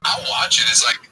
I'll watch it. It's like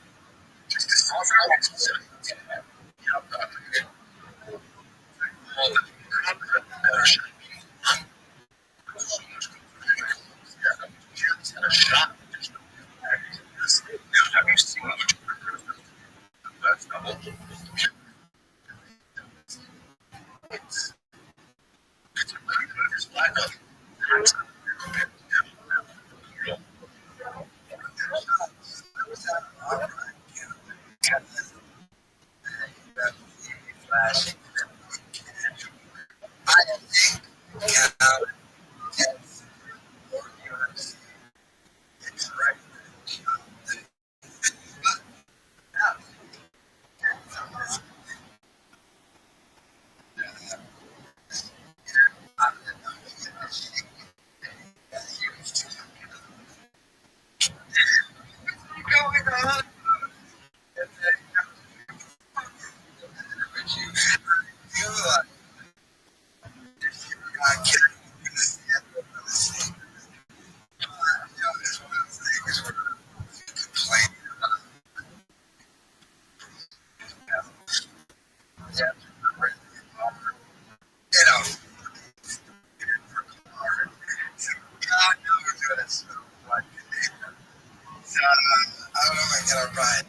gotta ride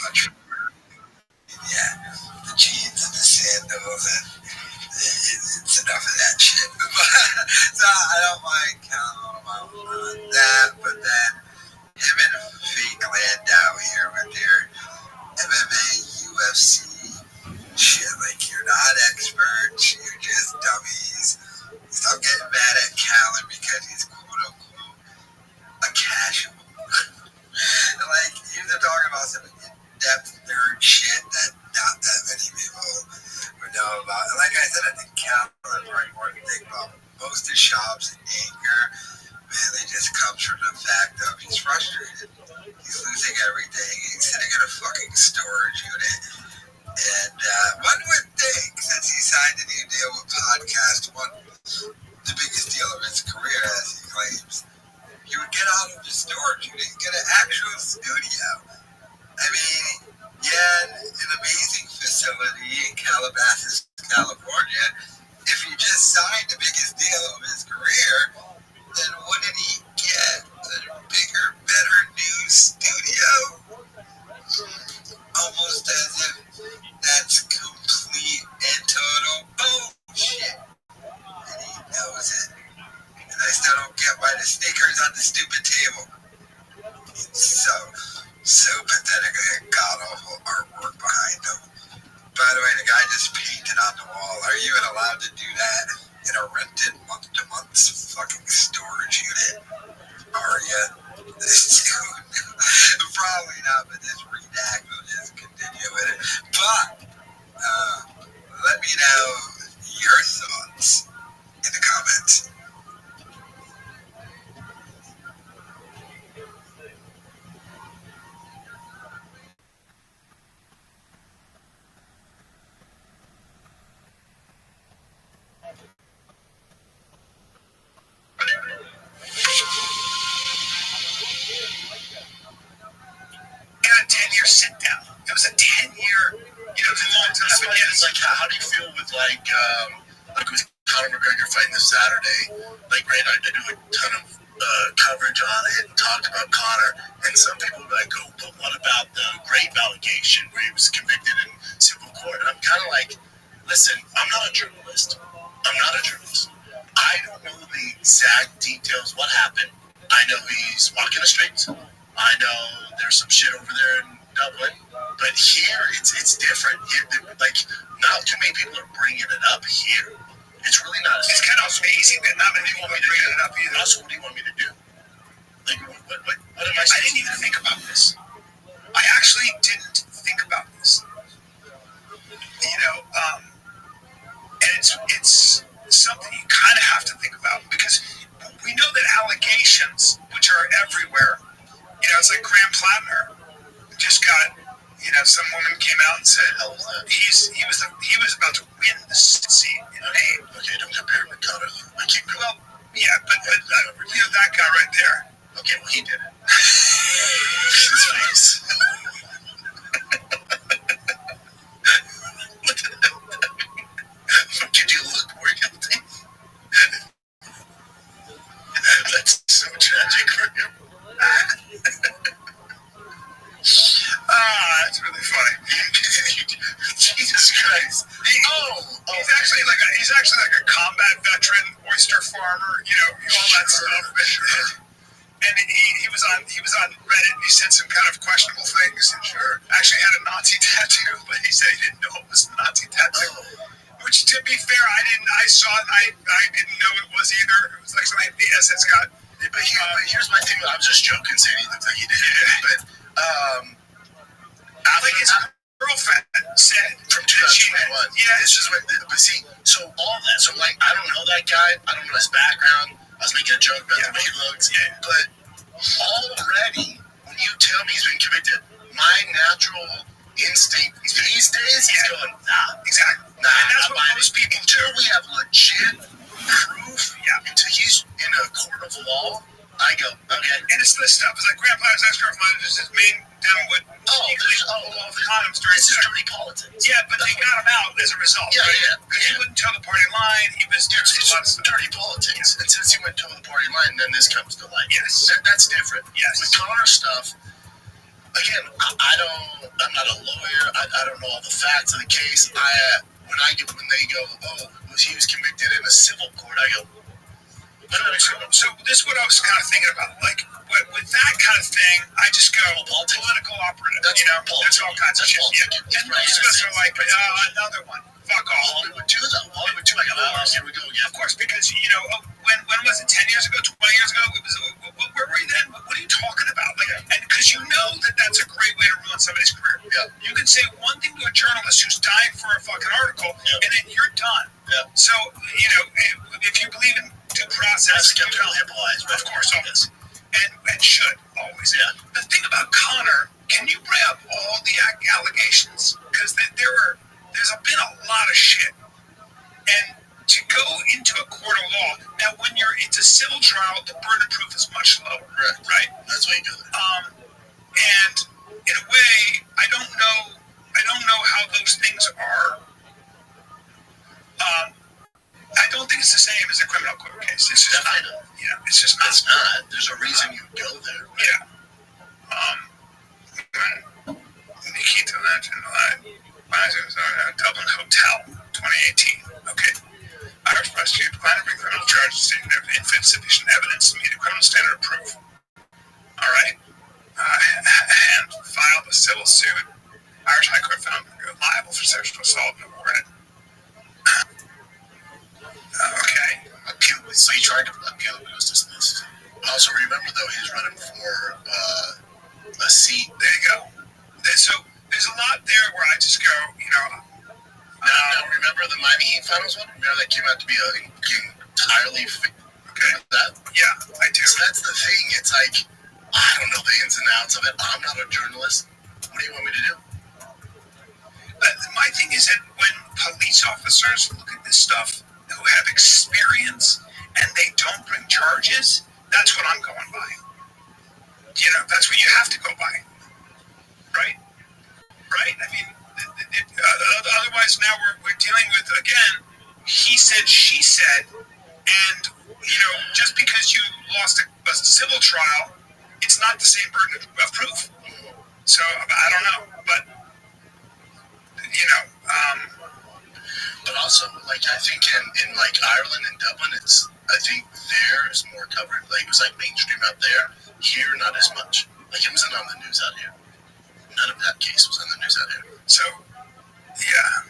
much. Yeah, the jeans and the sandals, and it's enough of that shit. So I don't mind counting them out on that, but then him and fake Landau here with their MMA, UFC shit, like you're not experts, you're just dummies. Stop getting mad at Callan because he's quote unquote a casual. Like, you're talking about some in-depth nerd shit that not that many people would know about. And like I said, I think Callan probably more to think about. Most of Schaub's anger, man, it just comes from the fact of he's frustrated. He's losing everything. He's sitting in a fucking storage unit. And one would think, since he signed a new deal with Podcast One, the biggest deal of his career, as he claims, he would get out of his storage unit and get an actual studio. I mean, yeah, an amazing facility in Calabasas, California. If he just signed the biggest deal of his career, then wouldn't he get a bigger, better new studio? Almost as if that's complete and total bullshit. And he knows it. And I still don't get why the stickers on the stupid table. It's so pathetic and god-awful artwork behind them. By the way, the guy just painted on the wall. Are you even allowed to do that in a rented month-to-month fucking storage unit? Are you? Probably not, but this redact will just continue with it. But, let me know your thoughts in the comments. A 10-year sit down. It was a 10-year, it was a long time. But yes. Like, how do you feel with with Conor McGregor fighting this Saturday? Like, right, I do a ton of coverage on it and talked about Conor, and some people are like, oh, but what about the rape allegation where he was convicted in civil court? And I'm kind of like, listen, I'm not a journalist. I don't know the exact details what happened. I know he's walking the streets. I know there's some shit over there in Dublin, but here it's different. Here, like, not too many people are bringing it up here. It's really not. It's kind of amazing that not many people are bringing it up either. Also, what do you want me to do? Like, what am I? I didn't even think about this. I actually didn't think about this. And it's something you kind of have to think about because we know that allegations, which are everywhere. It's like Graham Plattner just got, some woman came out and said, he was about to win the seat in Maine. Okay, don't compare him to Conor. Well, yeah, but that guy right there. Okay, well, he did it. His face. Did you look more guilty? That's so tragic for him. That's really funny. Jesus Christ. He's actually like a combat veteran, oyster farmer, all that stuff. Sure. And he was on Reddit and he said some kind of questionable things. And actually had a Nazi tattoo, but he said he didn't know it was a Nazi tattoo. Which, to be fair, I saw it. I didn't know it was either. It was like something the SS got. But here's my thing. I was just joking, saying he looked like he did it. But like his girlfriend said from 2021. Yeah, this is what. But see, so all that. So like, I don't know that guy. I don't know his background. I was making a joke about the way he looks. Yeah. But already, when you tell me he's been convicted, my natural instinct these days is going, nah. Exactly. Nah, and that's what most people do. We have legit proof. Yeah. Until he's in a court of law, I go, okay. And it's this stuff. It's like Grandpa's ex-girlfriend is his main down with all the condoms during this is dirty politics. Yeah, but they got him out as a result. Yeah, right? yeah. Because he wouldn't tell the party line. He was doing a lot of stuff. Dirty politics. Yeah. And since he went to the party line, then this comes to light. Yes. That's different. Yes. With Conor stuff, again, I'm not a lawyer. I don't know all the facts of the case. When they go, oh, he was convicted in a civil court, I go, so this is what I was kind of thinking about. Like, with that kind of thing, I just go, political operative. That's all kinds of shit. Yeah. And most of us are like, another one. Fuck off. Hollywood 2, though. Hollywood 2, I go, oh, here we go again. Of course, because, when was it, 10 years ago, 20 years ago? It was, where were you then? What are you talking about? Like, and because you know that's a great way to ruin somebody's career. Yeah. You can say one thing to a journalist who's dying for a fucking article, and then you're done. Yeah. So, if you believe in due process, of course, always. And should, always. Yeah. The thing about Connor, can you bring up all the allegations? Because there's been a lot of shit. And to go into a court of law, now when it's a civil trial, the burden of proof is much lower. Right? That's why you do that. And in a way, I don't know how those things are. I don't think it's the same as a criminal court case. It's just not. Yeah, it's just not. It's not. There's a reason you go there. Yeah. Nikita Legend, Dublin Hotel, 2018. Okay. Irish prosecutor plan to bring criminal charges stating there was insufficient evidence to meet a criminal standard of proof. All right. And filed a civil suit. Irish High Court found liable for sexual assault and awarded. Okay. Appeal. So he tried to appeal, but it was dismissed. Also, remember though, he's running for a seat. There you go. So there's a lot there where I just go, Now, remember the Miami Heat Finals one? Remember that came out to be entirely fake? Okay. That? Yeah, I do. So that's the thing. It's like, I don't know the ins and outs of it. I'm not a journalist. What do you want me to do? My thing is that when police officers look at this stuff who have experience and they don't bring charges, that's what I'm going by. That's what you have to go by. Right? I mean, otherwise now we're dealing with, again, he said, she said, and, just because you lost a civil trial, it's not the same burden of proof. So, I don't know, but, But also, I think in Ireland and Dublin, I think there is more covered. It was mainstream out there. Here, not as much. It wasn't on the news out here. None of that case was on the news out here. So, yeah.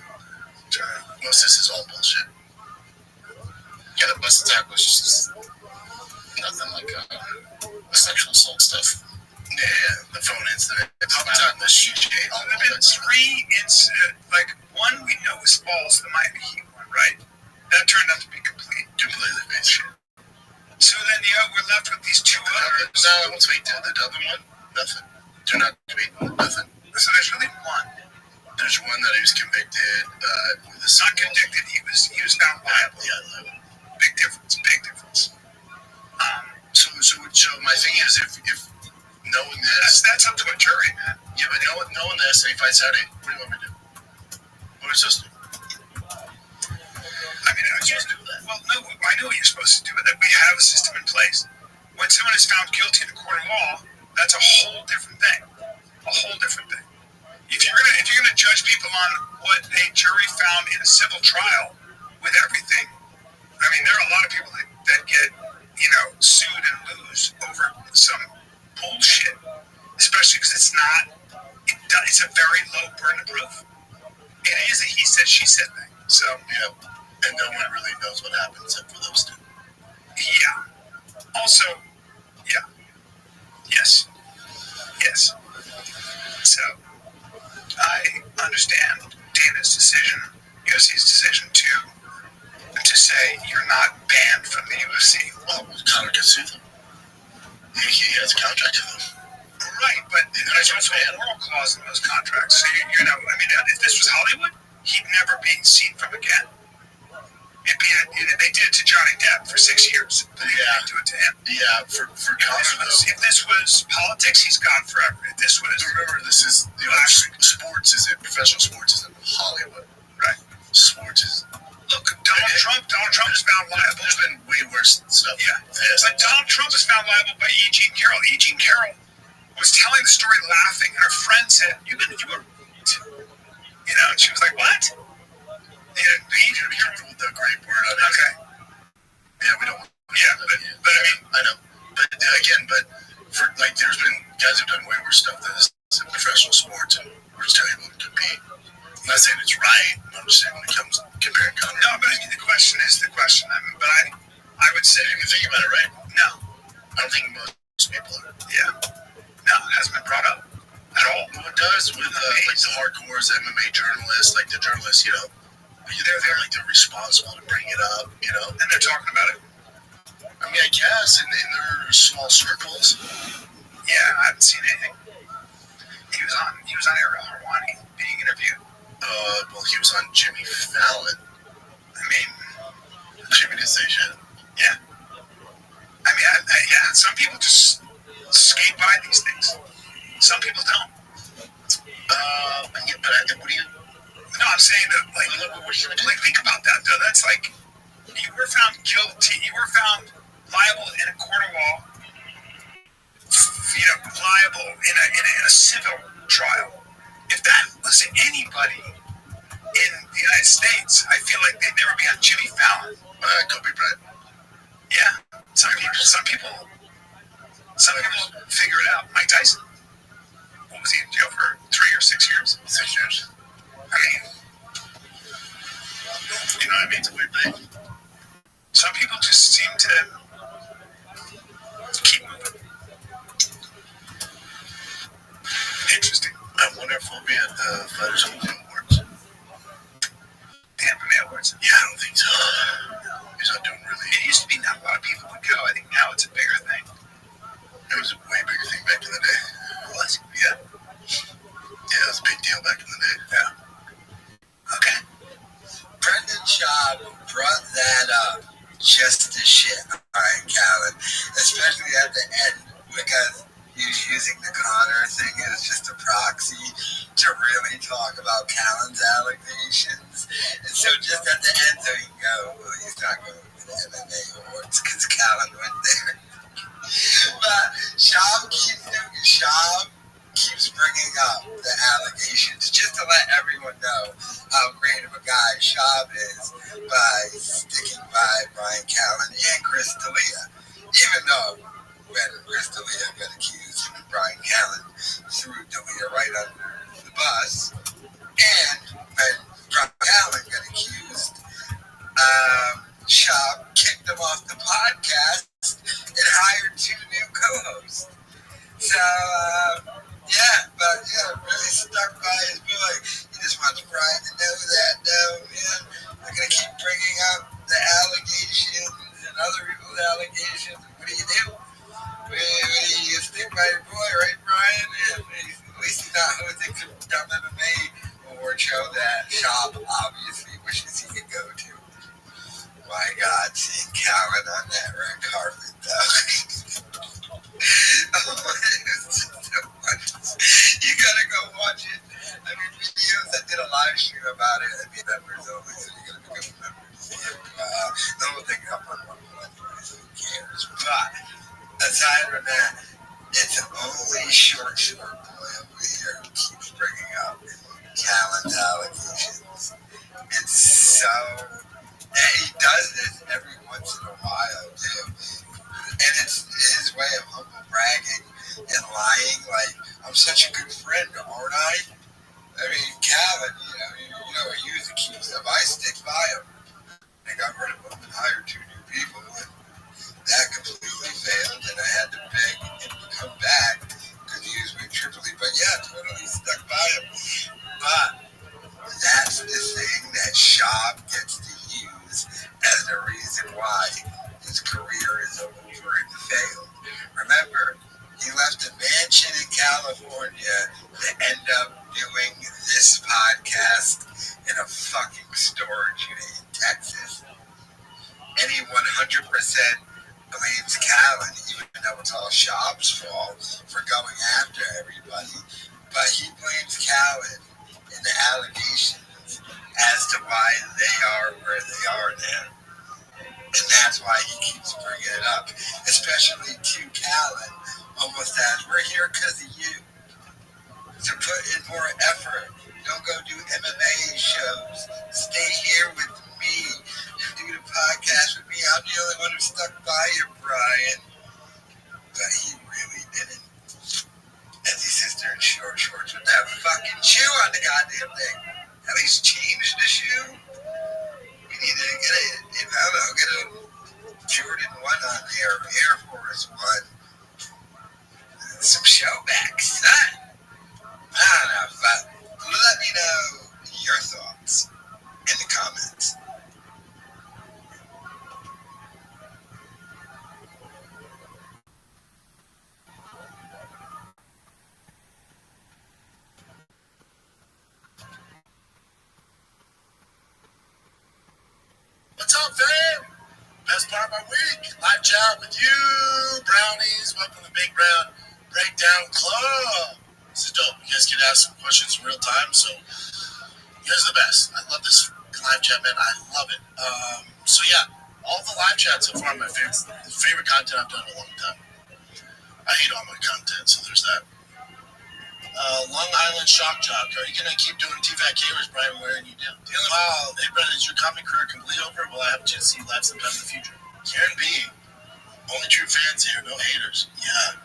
Most of this is all bullshit. Yeah, the bus attack was just nothing like the sexual assault stuff. Yeah, the phone incident. How about the CJ? There have been 3 incidents. One we know is false, the Miami Heat one, right? That turned out to be completely bullshit. So then, we're left with these 2 others. No, once we did the Dublin one, nothing. Turned out to be nothing. So there's really one. There's one that he was convicted. Not convicted. He was found liable. Yeah, Big difference. So my thing is, if knowing this, that's up to a jury, man. Yeah, but knowing this, if I said, hey, what do you want me to do? What are we supposed to do? I mean, well, no, I know what you're supposed to do. That we have a system in place. When someone is found guilty in a court of law, that's a whole different thing. If you're gonna judge people on what a jury found in a civil trial with everything, I mean, there are a lot of people that get sued and lose over some bullshit, especially because it's a very low burden of proof. It is a he said she said thing. So and no one really knows what happened except for those 2. Yeah. Also, yeah. Yes. So, I understand Dana's decision, UFC's decision to say you're not banned from the UFC. Well, Conor can sue them. He has a contract with them. Right, but there's also a moral clause in those contracts. So, if this was Hollywood, he'd never be seen from again. They did it to Johnny Depp for 6 years. But they didn't do it to him. Yeah, for Conor, if this was politics, he's gone forever. If this was... Remember, this is... sports professional sports isn't Hollywood. Right. Sports is... Look, Donald Trump is found liable. There's been way worse stuff. Yeah. But Donald Trump is found liable by E. Jean Carroll. E. Jean Carroll was telling the story laughing, and her friend said, you were, and she was like, what? Yeah, you need to be careful with the great word. Okay. Yeah, we don't. Yeah, but I mean, I know. But again, for like, there's been guys who've done way worse stuff than this in professional sports, and we're still able to compete. I'm not saying it's right. I'm just saying when it comes to comparing Conor. No, but I mean, the question is the question. I mean, but I would say, if you think about it, right? No. I don't think most people are. Yeah. No, it hasn't been brought up at all. Well, it does with like the hardcores, MMA journalists, like the journalists, they're responsible to bring it up, and they're talking about it. I mean, I guess in their small circles. Yeah, I haven't seen anything. He was on Ariel Harwani being interviewed. Well, he was on Jimmy Fallon. I mean, Jimmy didn't say shit. Yeah. I mean, yeah. Some people just skate by these things. Some people don't. Yeah, but what do you? No, I'm saying that, think about that, though. That's like, you were found guilty, you were found liable in a court of law, liable in a civil trial. If that was anybody in the United States, I feel like they'd never be on Jimmy Fallon. Kobe Bryant. Yeah. Some people figure it out. Mike Tyson. What was he in jail for? 3 or 6 years? 6 years. I mean, you know what I mean? It's a weird thing. Some people just seem to keep moving. Interesting. I wonder if we'll be at the Fighters Weekly Awards. Tampa Bay Awards? Yeah, I don't think so. He's not doing really. It used to be not a lot of people would go. I think now it's a bigger thing. It was a way bigger thing back in the day. Was it? Yeah. Yeah, it was a big deal back in the day. Yeah. Okay. Brendan Schaub brought that up just to shit on Brian Callen, especially at the end, because he was using the Conor thing as just a proxy to really talk about Callen's allegations. And so just at the end, so he can go, well, he's not going to the MMA awards because Callen went there. But Schaub keeps bringing up the allegations just to let everyone know how great of a guy Schaub is by sticking by Brian Callen and Chris D'Elia. Even though when Chris D'Elia got accused and Brian Callen threw D'Elia right under the bus, and when Brian Callen got accused, Schaub kicked him off the podcast and hired 2 new co-hosts. So, really stuck by his boy. He just wants Brian to know that, I'm going to keep bringing up the allegations and other people's allegations. What do? You stick by your boy, right, Brian? And at least he's not hosting some dumb MMA award show that Schaub obviously wishes he could go to. My God, seeing Callen on that red carpet, though. You gotta go watch it. I mean, videos, I did a live stream about it. I mean, members only, so you gotta become members. The whole thing up on one anyway, so who cares? But aside from that, it's only short boy over here who keeps bringing up Callen's allegations. It's so, and he does this every once in a while too. And it's his way of humble bragging and lying, like, I'm such a good friend, aren't I? I mean, Callen, he was accused of, I stick by him. They got rid of him and hired 2 new people, and that completely failed, and I had to beg him to come back, because he was with Tripoli, but yeah, totally stuck by him. But that's the thing that Schaub gets to use as the reason why his career is over and failed. Remember, he left a mansion in California to end up doing this podcast in a fucking storage unit in Texas. And he 100% blames Callen, even though it's all Schaub's fault for going after everybody. But he blames Callen in the allegations as to why they are where they are now. And that's why he keeps bringing it up, especially to Callen, almost as, we're here because of you. So put in more effort. Don't go do MMA shows. Stay here with me and do the podcast with me. I'm the only one who stuck by you, Brian. But he really didn't. As his sister in short shorts with that fucking shoe on the goddamn thing. At least change the shoe. We need to get a Jordan 1 on there, Air Force 1. Some showbacks, huh? I don't know, but let me know your thoughts in the comments. What's up, fam? Best part of my week. Live chat with you, brownies. Welcome to the Big Brown Breakdown Club. This is dope. You guys can ask some questions in real time, so you guys are the best. I love this live chat, man. I love it. So yeah, all the live chats so far are my favorite content I've done in a long time. I hate all my content, so there's that. Long Island Shock Jock. Are you going to keep doing T-Fat K-Wers, Brian, wearing you down? Wow. Hey, Brian, is your comic career completely over? Will I have to see you live sometime in the future? Karen B. Only true fans here, no haters. Yeah.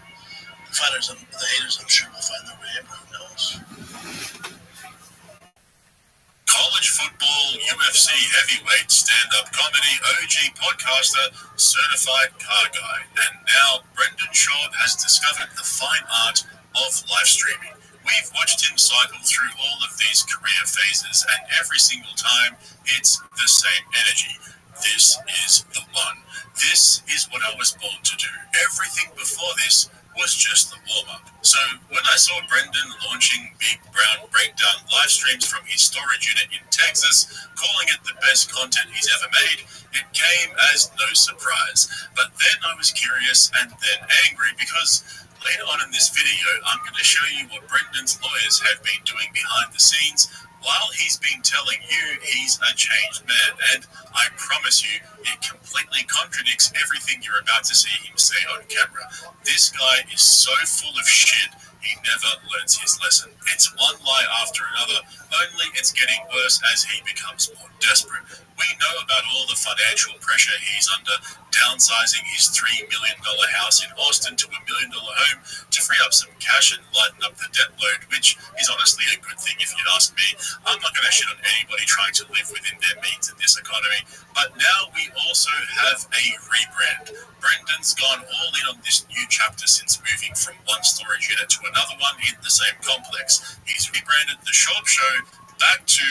The haters, I'm sure will find their way in, but who knows? College football, UFC heavyweight, stand-up comedy, OG podcaster, certified car guy. And now Brendan Schaub has discovered the fine art of live streaming. We've watched him cycle through all of these career phases, and every single time, it's the same energy. This is the one. This is what I was born to do. Everything before this was just the warm-up. So when I saw Brendan launching Big Brown Breakdown live streams from his storage unit in Texas, calling it the best content he's ever made, it came as no surprise. But then I was curious and then angry because later on in this video, I'm going to show you what Brendan's lawyers have been doing behind the scenes while he's been telling you he's a changed man. And I promise you, it completely contradicts everything you're about to see him say on camera. This guy is so full of shit, he never learns his lesson. It's one lie after another, only it's getting worse as he becomes more desperate. We know about all the financial pressure he's under, downsizing his $3 million house in Austin to $1 million home to free up some cash and lighten up the debt load, which is honestly a good thing if you'd ask me. I'm not going to shit on anybody trying to live within their means in this economy, but now we also have a rebrand. Brendan's gone all in on this new chapter since moving from one storage unit to another one in the same complex. He's rebranded the Schaub Show back to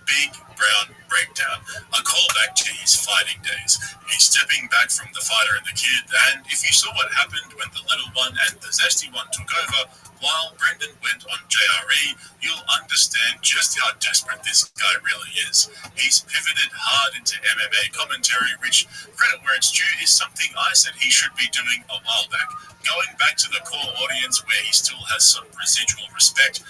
Big Brown Breakdown, a callback to his fighting days. He's stepping back from the fighter and the kid, and if you saw what happened when the little one and the zesty one took over while Brendan went on JRE, you'll understand just how desperate this guy really is. He's pivoted hard into MMA commentary, which, credit where it's due, is something I said he should be doing a while back. Going back to the core audience where he still has some residual respect,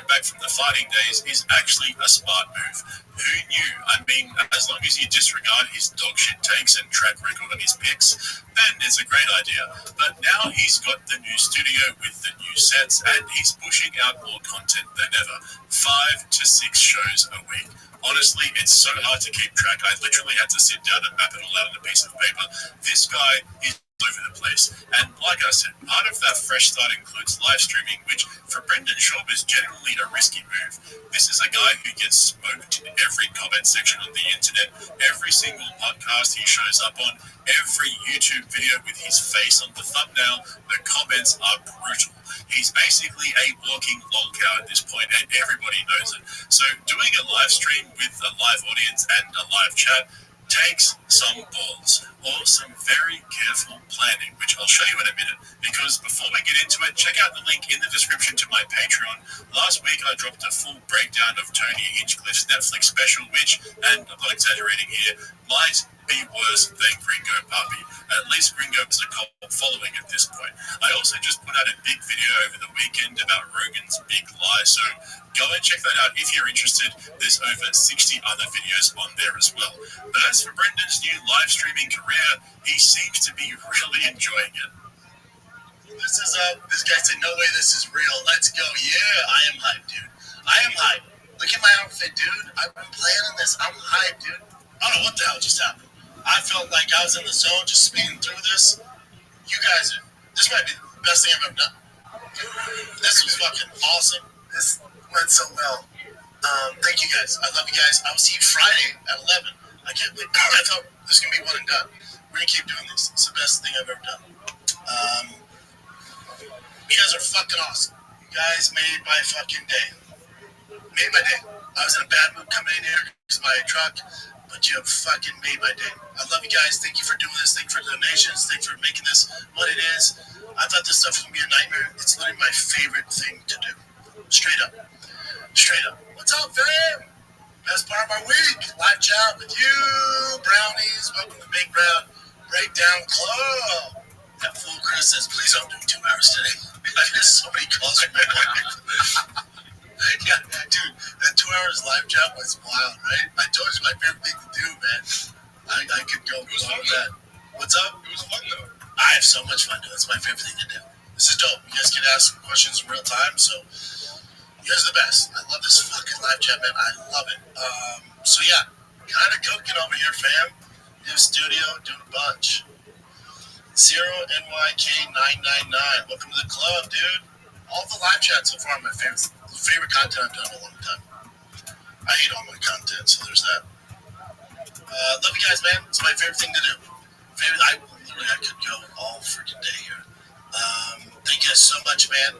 back from the fighting days, is actually a smart move. Who knew? I mean, as long as you disregard his dogshit takes and track record on his picks, then it's a great idea. But now he's got the new studio with the new sets, and he's pushing out more content than ever. 5 to 6 shows a week. Honestly, it's so hard to keep track. I literally had to sit down and map it all out on a piece of paper. This guy is over the place. And like I said, part of that fresh start includes live streaming, which for Brendan Schaub is generally a risky move. This is a guy who gets smoked in every comment section on the internet, every single podcast he shows up on, every YouTube video with his face on the thumbnail. The comments are brutal. He's basically a walking lolcow at this point, and everybody knows it. So doing a live stream with a live audience and a live chat takes some balls, or some very careful planning, which I'll show you in a minute, because before we get into it, check out the link in the description to my Patreon. Last week I dropped a full breakdown of Tony Hinchcliffe's Netflix special, which, and I'm not exaggerating here, might be worse than Gringo Puppy. At least Gringo is a cult following at this point. I also just put out a big video over the weekend about Rogan's big lie, so go and check that out if you're interested. There's over 60 other videos on there as well. But as for Brendan's new live streaming career, he seems to be really enjoying it. This is this guy said, no way this is real. Let's go. Yeah, I am hyped, dude. I am hyped. Look at my outfit, dude. I've been planning this. I'm hyped, dude. I don't know what the hell just happened. I felt like I was in the zone just speeding through this. You guys are, this might be the best thing I've ever done. This was fucking awesome. This went so well. Thank you guys. I love you guys. I will see you Friday at 11. I can't believe I thought this was going to be one and done. We're going to keep doing this. It's the best thing I've ever done. You guys are fucking awesome. You guys made my fucking day. Made my day. I was in a bad mood coming in here because of my truck, but you have fucking made my day. I love you guys. Thank you for doing this. Thank you for the donations. Thank you for making this what it is. I thought this stuff was going to be a nightmare. It's literally my favorite thing to do. Straight up. Straight up. What's up, fam? Best part of my week. Live chat with you, brownies. Welcome to Big Brown Breakdown Club. That fool Chris says, please don't do 2 hours today. I get so many calls from my wife. Yeah, dude, that 2 hours live chat was wild, right? I told you my favorite thing to do, man. I could go with that. What's up? It was fun, though. I have so much fun, dude. That's my favorite thing to do. This is dope. You guys can ask questions in real time, so you guys are the best. I love this fucking live chat, man. I love it. So yeah, kind of cooking over here, fam. New studio, doing a bunch. 0NYK999. Welcome to the club, dude. All the live chats so far are my favorite content I've done in a long time. I hate all my content, so there's that. Love you guys, man. It's my favorite thing to do. I could go all freaking day here. Thank you guys so much, man.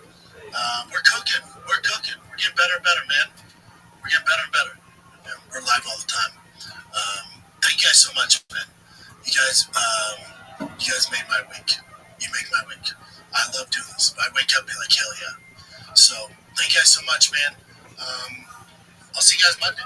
We're cooking. We're getting better and better, man. We're getting better and better. Yeah, we're live all the time. Thank you guys so much, man. You guys made my week. You make my week. I love doing this. I wake up and be like, hell yeah. So thank you guys so much, man. I'll see you guys Monday.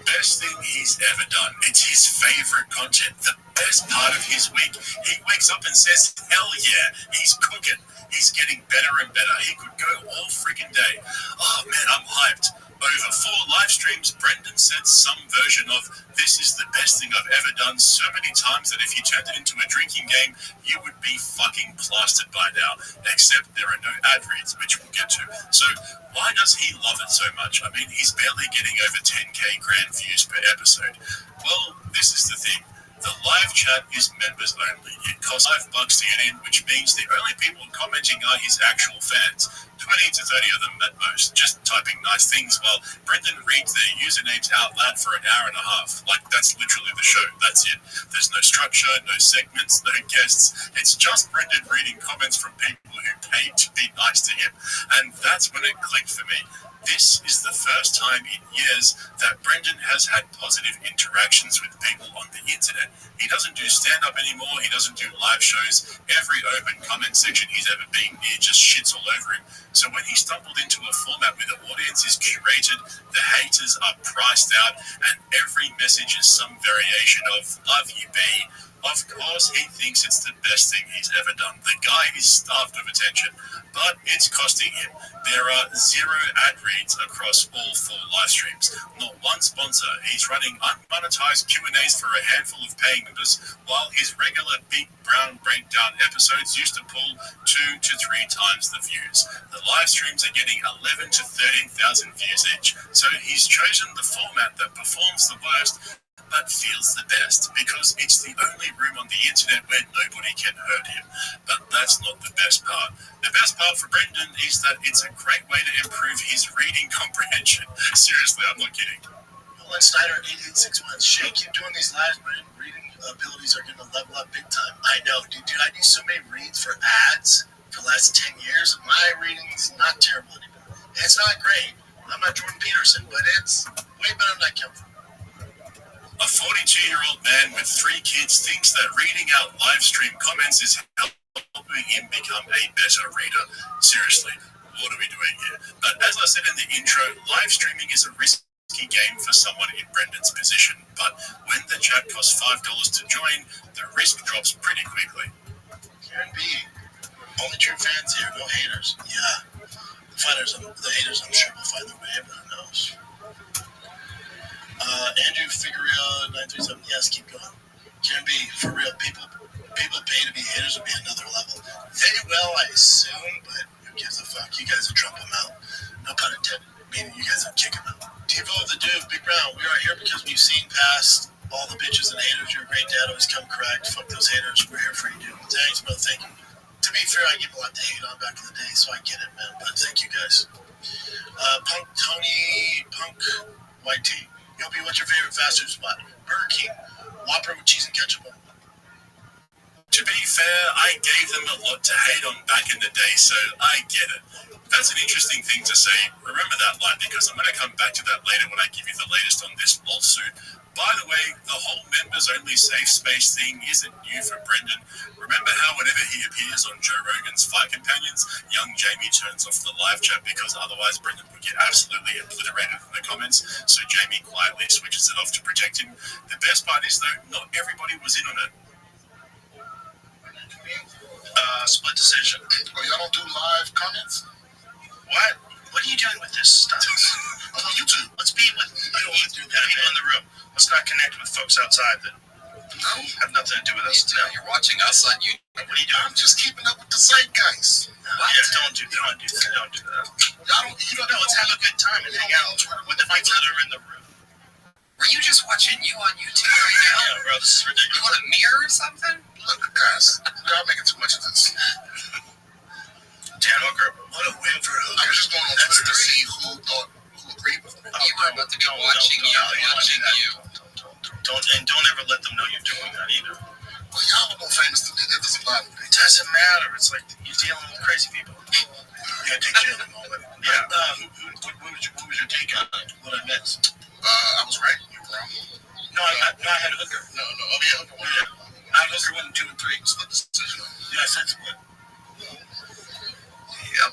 Best thing he's ever done. It's his favorite content. The best part of his week. He wakes up and says, hell yeah, he's cooking. He's getting better and better. He could go all freaking day. Oh man, I'm hyped. Over 4 live streams, Brendan said some version of, this is the best thing I've ever done, so many times that if you turned it into a drinking game, you would be fucking plastered by now. Except there are no ad reads, which we'll get to. So why does he love it so much? I mean, he's barely getting over 10k grand views per episode. Well, this is the thing. The live chat is members only. It costs $5 to get in, which means the only people commenting are his actual fans. 20 to 30 of them at most, just typing nice things while Brendan reads their usernames out loud for an hour and a half. Like, that's literally the show. That's it. There's no structure, no segments, no guests. It's just Brendan reading comments from people who paid to be nice to him. And that's when it clicked for me. This is the first time in years that Brendan has had positive interactions with people on the internet. He doesn't do stand-up anymore. He doesn't do live shows. Every open comment section he's ever been near just shits all over him. So when he stumbled into a format where the audience is curated, the haters are priced out, and every message is some variation of love you be, of course he thinks it's the best thing he's ever done. The guy is starved of attention, but it's costing him. There are 0 ad reads across all 4 live streams. Not one sponsor. He's running unmonetized Q&As for a handful of paying members, while his regular Big Brown Breakdown episodes used to pull 2 to 3 times the views. The live streams are getting 11 to 13,000 views each, so he's chosen the format that performs the worst but feels the best, because it's the only room on the internet where nobody can hurt him. But that's not the best part. The best part for Brendan is that it's a great way to improve his reading comprehension. Seriously, I'm not kidding. Nolan Snyder 8861. Shay, keep doing these lives, Brendan. Reading abilities are going to level up big time. I know, dude. I do so many reads for ads for the last 10 years. My reading is not terrible anymore. It's not great. I'm not Jordan Peterson, but it's way better than I came from. A 42-year-old man with 3 kids thinks that reading out live stream comments is helping him become a better reader. Seriously, what are we doing here? But as I said in the intro, live streaming is a risky game for someone in Brendan's position. But when the chat costs $5 to join, the risk drops pretty quickly. Karen B. Only true fans here, no haters. Yeah. The haters, I'm sure will find their way, but who knows? Andrew Figueroa 937. Yes, keep going. Karen B, for real, people pay to be haters would be another level. They will, I assume, but who gives a fuck? You guys will drop them out. No pun intended. Meaning you guys will kick them out. TiVo the Dude, Big Brown, we are here because we've seen past all the bitches and haters. You're a great dad, always come correct. Fuck those haters. We're here for you, dude. Thanks, bro. Thank you. To be fair, I give a lot to hate on back in the day, so I get it, man. But thank you guys. Punk White Tea. Yobi, what's your favorite fast food spot? Burger King. Whopper with cheese and ketchup on. To be fair, I gave them a lot to hate on back in the day, so I get it. That's an interesting thing to say. Remember that line, because I'm going to come back to that later when I give you the latest on this lawsuit. By the way, the whole members-only safe space thing isn't new for Brendan. Remember how whenever he appears on Joe Rogan's Fight Companions, young Jamie turns off the live chat because otherwise Brendan would get absolutely obliterated in the comments, so Jamie quietly switches it off to protect him. The best part is, though, not everybody was in on it. Split decision. Oh, y'all don't do live comments? What? What are you doing with this stuff? I'm on YouTube. Let's be with people in the room. Let's not connect with folks outside that have nothing to do with us. You're watching us on YouTube. What are you doing? I'm just keeping up with the zeitgeist. Yeah, don't do that. You don't know. Let's have a good time and hang out with the people that are in the room. Were you just watching you on YouTube right now? Yeah, bro, this is ridiculous. You want a mirror or something? Look, guys, y'all making too much of this. Dan Hooker, what a win for Hooker. I was just going on Twitter to see who agreed with me. You were about to be watching you. Don't ever let them know you're doing that either. Well, y'all are more famous than me. That doesn't bother me. It doesn't matter. It's like you're dealing with crazy people. Yeah, take jail in a moment. Yeah. What was your take on it? What I missed? I was right. You were wrong. No, I had Hooker. No. Oh, yeah, Hooker won. Yeah. I had Hooker 1, 2, and 3. Split decision. Yeah, I said split. Yep.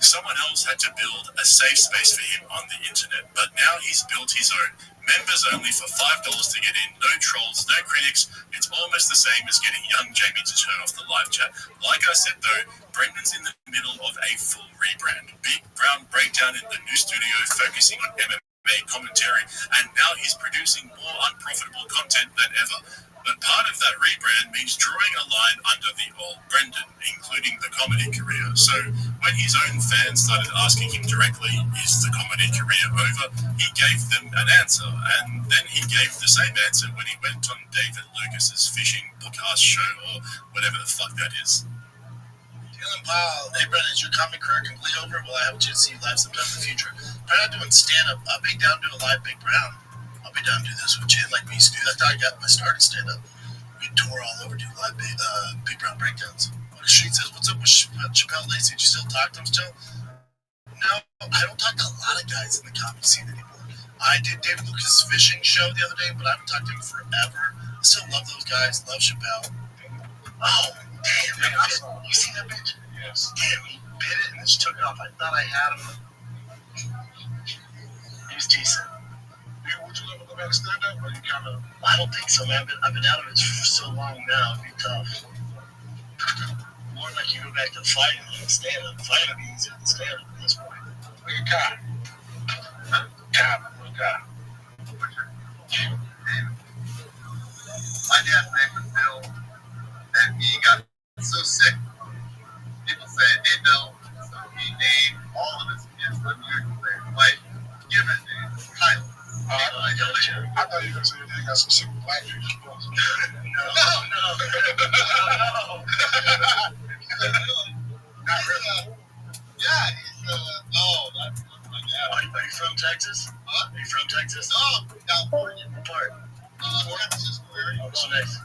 Someone else had to build a safe space for him on the internet, but now he's built his own. Members only for $5 to get in, no trolls, no critics. It's almost the same as getting young Jamie to turn off the live chat. Like I said though, Brendan's in the middle of a full rebrand. Big Brown breakdown in the new studio focusing on MMA commentary, and now he's producing more unprofitable content than ever. But part of that rebrand means drawing a line under the old Brendan, including the comedy career. So when his own fans started asking him directly, is the comedy career over, he gave them an answer. And then he gave the same answer when he went on David Lucas's fishing podcast show, or whatever the fuck that is. Dylan Powell, hey Brendan, is your comedy career completely over? Will I have a chance to see you live sometime in the future? I'm not doing stand-up. I'll be down to do a live Big Brown. I'll be down to do this with you like we used to do. That's how I got my start in stand-up. We tour all over, do live Big Brown breakdowns. The street says, what's up with Chappelle Lacey? Did you still talk to him still? No, I don't talk to a lot of guys in the comedy scene anymore. I did David Lucas' fishing show the other day, but I haven't talked to him forever. I still love those guys. Love Chappelle. Oh, damn, man. You see that bitch? Yes. Damn, he bit it and just took it off. I thought I had him. He was decent. Would you ever go back to stand-up, or you kind of... I don't think so, man. I've been out of it for so long now. It'd be tough. More like you go back to fighting than stand-up. Fighting would be easier than stand-up at this point. Look at Kai. My dad's name was Bill, and he got so sick. People said, hey, Bill. So he named all of his kids unusual names. Like, give it name, Kyle. I thought you were going to say they got some sick black people. No. Not really. Yeah, he's, that's my dad. Are you from Texas? Huh? Are you from Texas? No, California. What part? Francisco area. Oh, nice.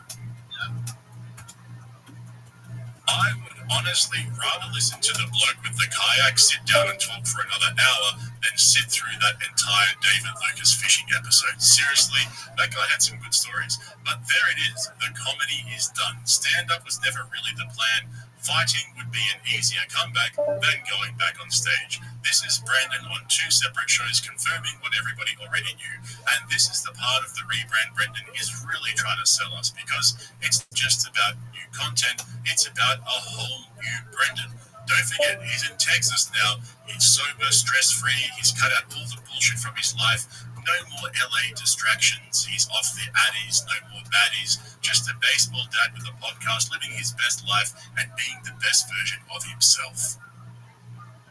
I would honestly rather listen to the bloke with the kayak sit down and talk for another hour than sit through that entire David Lucas fishing episode. Seriously, that guy had some good stories. But there it is. The comedy is done. Stand-up was never really the plan. Fighting would be an easier comeback than going back on stage. This is Brandon on 2 separate shows confirming what everybody already knew. And this is the part of the rebrand Brendan is really trying to sell us, because it's just about new content. It's about a whole new Brendan. Don't forget, he's in Texas now. He's sober, stress-free. He's cut out all the bullshit from his life. No more LA distractions. He's off the addies. No more baddies. Just a baseball dad with a podcast, living his best life and being the best version of himself.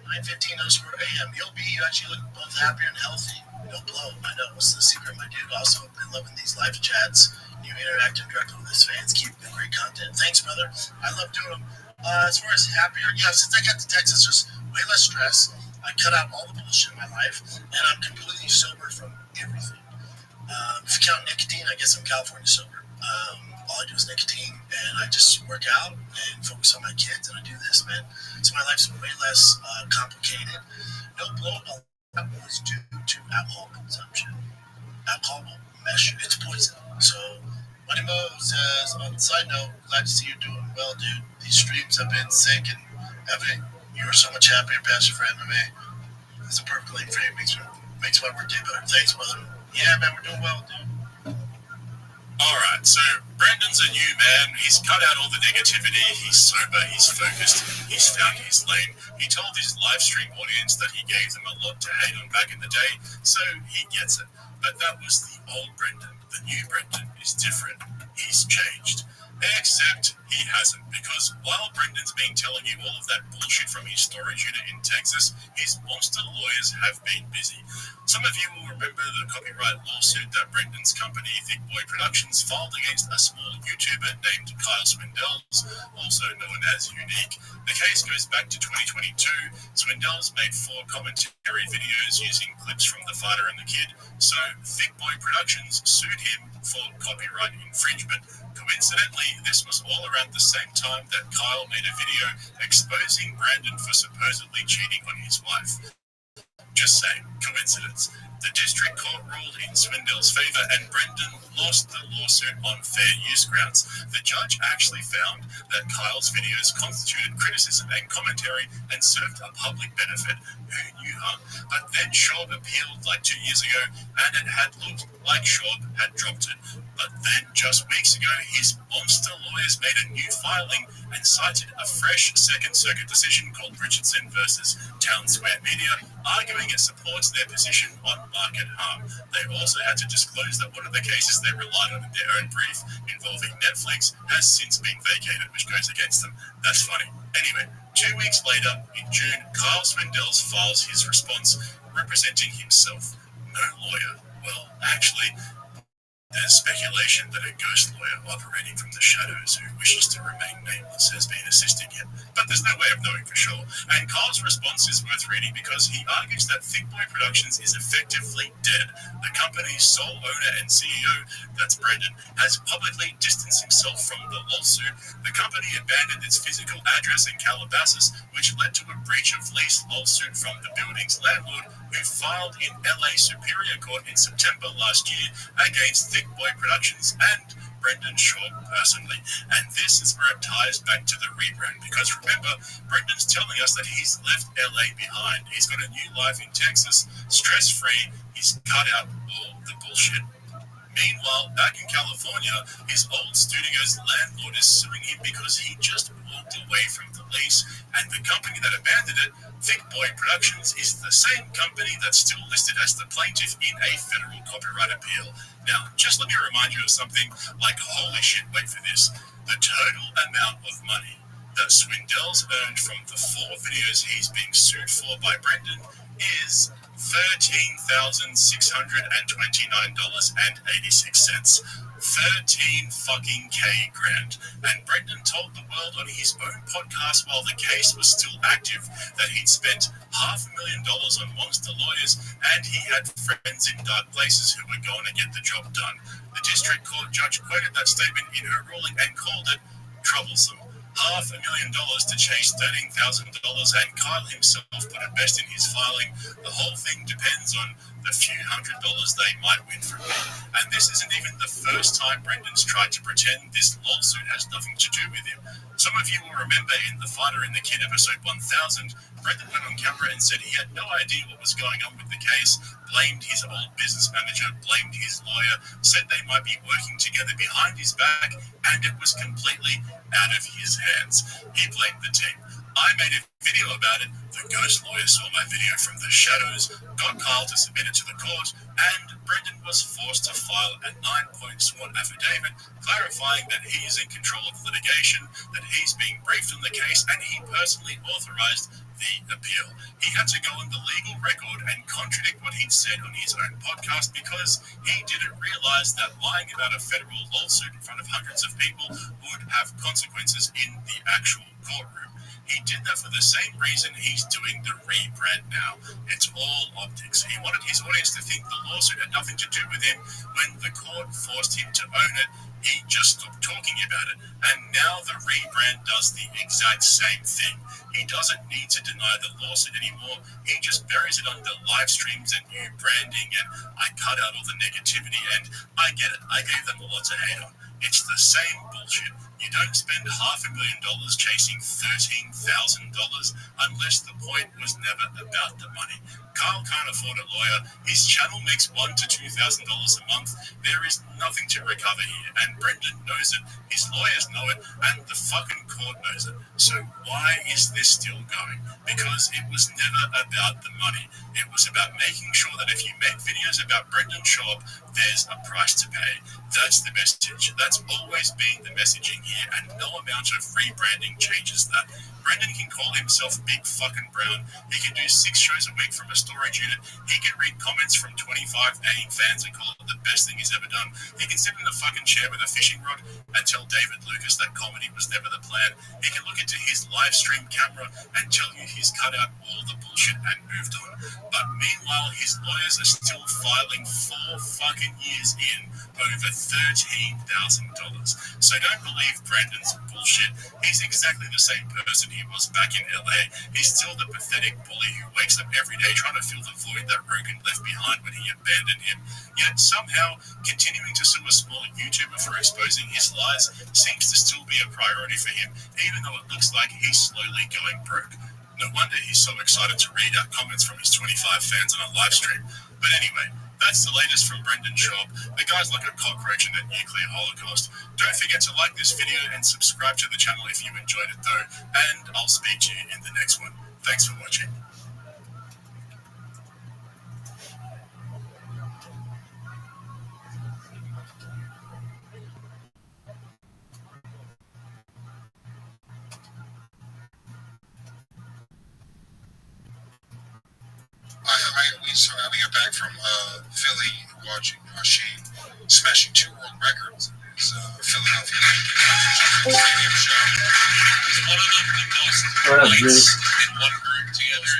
9:15 AM. You'll be. You actually look both happier and healthy. No blow. I know. What's the secret, my dude? Also, I've been loving these live chats. You interacting directly with his fans. Keep the great content. Thanks, brother. I love doing them. As far as happier, yeah, since I got to Texas, there's way less stress. I cut out all the bullshit in my life, and I'm completely sober from everything. If you count nicotine, I guess I'm California sober. All I do is nicotine, and I just work out and focus on my kids, and I do this, man. So my life's way less complicated. No blow up. That was due to alcohol consumption. Alcohol will mess you. It's poison. So, Money Mo says, on the side note, glad to see you doing well, dude. These streams have been sick and evident. You are so much happier, passion for MMA. It's a perfect link for you. Makes my workday better. Thanks, brother. Yeah, man, we're doing well, dude. Alright, so Brendan's a new man. He's cut out all the negativity. He's sober. He's focused. He's found his lane. He told his live stream audience that he gave them a lot to hate on back in the day, so he gets it. But that was the old Brendan. The new Brendan is different. He's changed. Except he hasn't, because while Brendan's been telling you all of that bullshit from his storage unit in Texas, his monster lawyers have been busy. Some of you will remember the copyright lawsuit that Brendan's company, Thick Boy Productions, filed against a small YouTuber named Kyle Swindells, also known as Unique. The case goes back to 2022. Swindells made 4 commentary videos using clips from The Fighter and the Kid, so Thick Boy Productions sued him for copyright infringement. Coincidentally, this was all around the same time that Kyle made a video exposing Brandon for supposedly cheating on his wife. Just saying, coincidence. The district court ruled in Swindells' favor, and Brendan lost the lawsuit on fair use grounds. The judge actually found that Kyle's videos constituted criticism and commentary and served a public benefit. Who knew, huh? But then Schaub appealed like 2 years ago, and it had looked like Schaub had dropped it. But then, just weeks ago, his monster lawyers made a new filing and cited a fresh Second Circuit decision called Richardson versus Town Square Media, arguing it supports their position on market harm. They also had to disclose that one of the cases they relied on in their own brief, involving Netflix, has since been vacated, which goes against them. That's funny. Anyway, 2 weeks later, in June, Kyle Swindells files his response, representing himself. No lawyer. Well, actually, there's speculation that a ghost lawyer operating from the shadows who wishes to remain nameless has been assisting him, but there's no way of knowing for sure. And Kyle's response is worth reading because he argues that Thick Boy Productions is effectively dead. The company's sole owner and CEO, that's Brendan, has publicly distanced himself from the lawsuit. The company abandoned its physical address in Calabasas, which led to a breach of lease lawsuit from the building's landlord, who filed in LA Superior Court in September last year against Thick Boy Productions and Brendan Schaub personally. And this is where it ties back to the rebrand, because remember, Brendan's telling us that he's left LA behind. He's got a new life in Texas, stress-free. He's cut out all the bullshit. Meanwhile, back in California, his old studio's landlord is suing him because he just walked away from the lease, and the company that abandoned it, Thick Boy Productions, is the same company that's still listed as the plaintiff in a federal copyright appeal. Now, just let me remind you of something, like, holy shit, wait for this. The total amount of money that Swindells earned from the 4 videos he's being sued for by Brendan is $13,629.86. 13 fucking K grand. And Brendan told the world on his own podcast while the case was still active that he'd spent $500,000 on monster lawyers and he had friends in dark places who were going to get the job done. The district court judge quoted that statement in her ruling and called it troublesome. $500,000 to chase $13,000, and Kyle himself put it best in his filing. The whole thing depends on the few $100 they might win from me. And this isn't even the first time Brendan's tried to pretend this lawsuit has nothing to do with him. Some of you will remember in The Fighter and the Kid episode 1000, Brendan went on camera and said he had no idea what was going on with the case, blamed his old business manager, blamed his lawyer, said they might be working together behind his back, and it was completely out of his hands. He blamed the team. I made a video about it. The ghost lawyer saw my video from the shadows, got Carl to submit it to the court, and Brendan was forced to file a 9-point sworn affidavit clarifying that he is in control of the litigation, that he's being briefed on the case, and he personally authorized the appeal. He had to go on the legal record and contradict what he'd said on his own podcast because he didn't realize that lying about a federal lawsuit in front of hundreds of people would have consequences in the actual courtroom. He did that for the same reason he's doing the rebrand now. It's all optics. He wanted his audience to think the lawsuit had nothing to do with him. When the court forced him to own it, he just stopped talking about it. And now the rebrand does the exact same thing. He doesn't need to deny the lawsuit anymore. He just buries it under live streams and new branding, and I cut out all the negativity, and I get it. I gave them a lot to hate on. It's the same bullshit. You don't spend $500,000 chasing $13,000 unless the point was never about the money. Carl can't afford a lawyer. His channel makes $1,000 to $2,000 a month. There is nothing to recover here, and Brendan knows it. His lawyers know it, and the fucking court knows it. So why is this still going? Because it was never about the money. It was about making sure that if you make videos about Brendan Schaub, there's a price to pay. That's the message. That's always been the messaging here, and no amount of rebranding changes that. Brendan can call himself Big Fucking Brown. He can do 6 shows a week from a storage unit. He can read comments from 25 paying fans and call it the best thing he's ever done. He can sit in a fucking chair with a fishing rod and tell David Lucas that comedy was never the plan. He can look into his live stream camera and tell you he's cut out all the bullshit and moved on. But meanwhile, his lawyers are still filing 4 fucking years in over $13,000. So don't believe Brendan's bullshit. He's exactly the same person he was back in LA. He's still the pathetic bully who wakes up every day trying to fill the void that Rogan left behind when he abandoned him. Yet somehow, continuing to sue a small YouTuber for exposing his lies seems to still be a priority for him, even though it looks like he's slowly going broke. No wonder he's so excited to read out comments from his 25 fans on a live stream. But anyway, that's the latest from Brendan Schaub. The guy's like a cockroach in a nuclear holocaust. Don't forget to like this video and subscribe to the channel if you enjoyed it though, and I'll speak to you in the next one. Thanks for watching. We got back from Philly watching Shane smashing 2 world records in his Philadelphia stadium show. He's one of the most whites in one group together,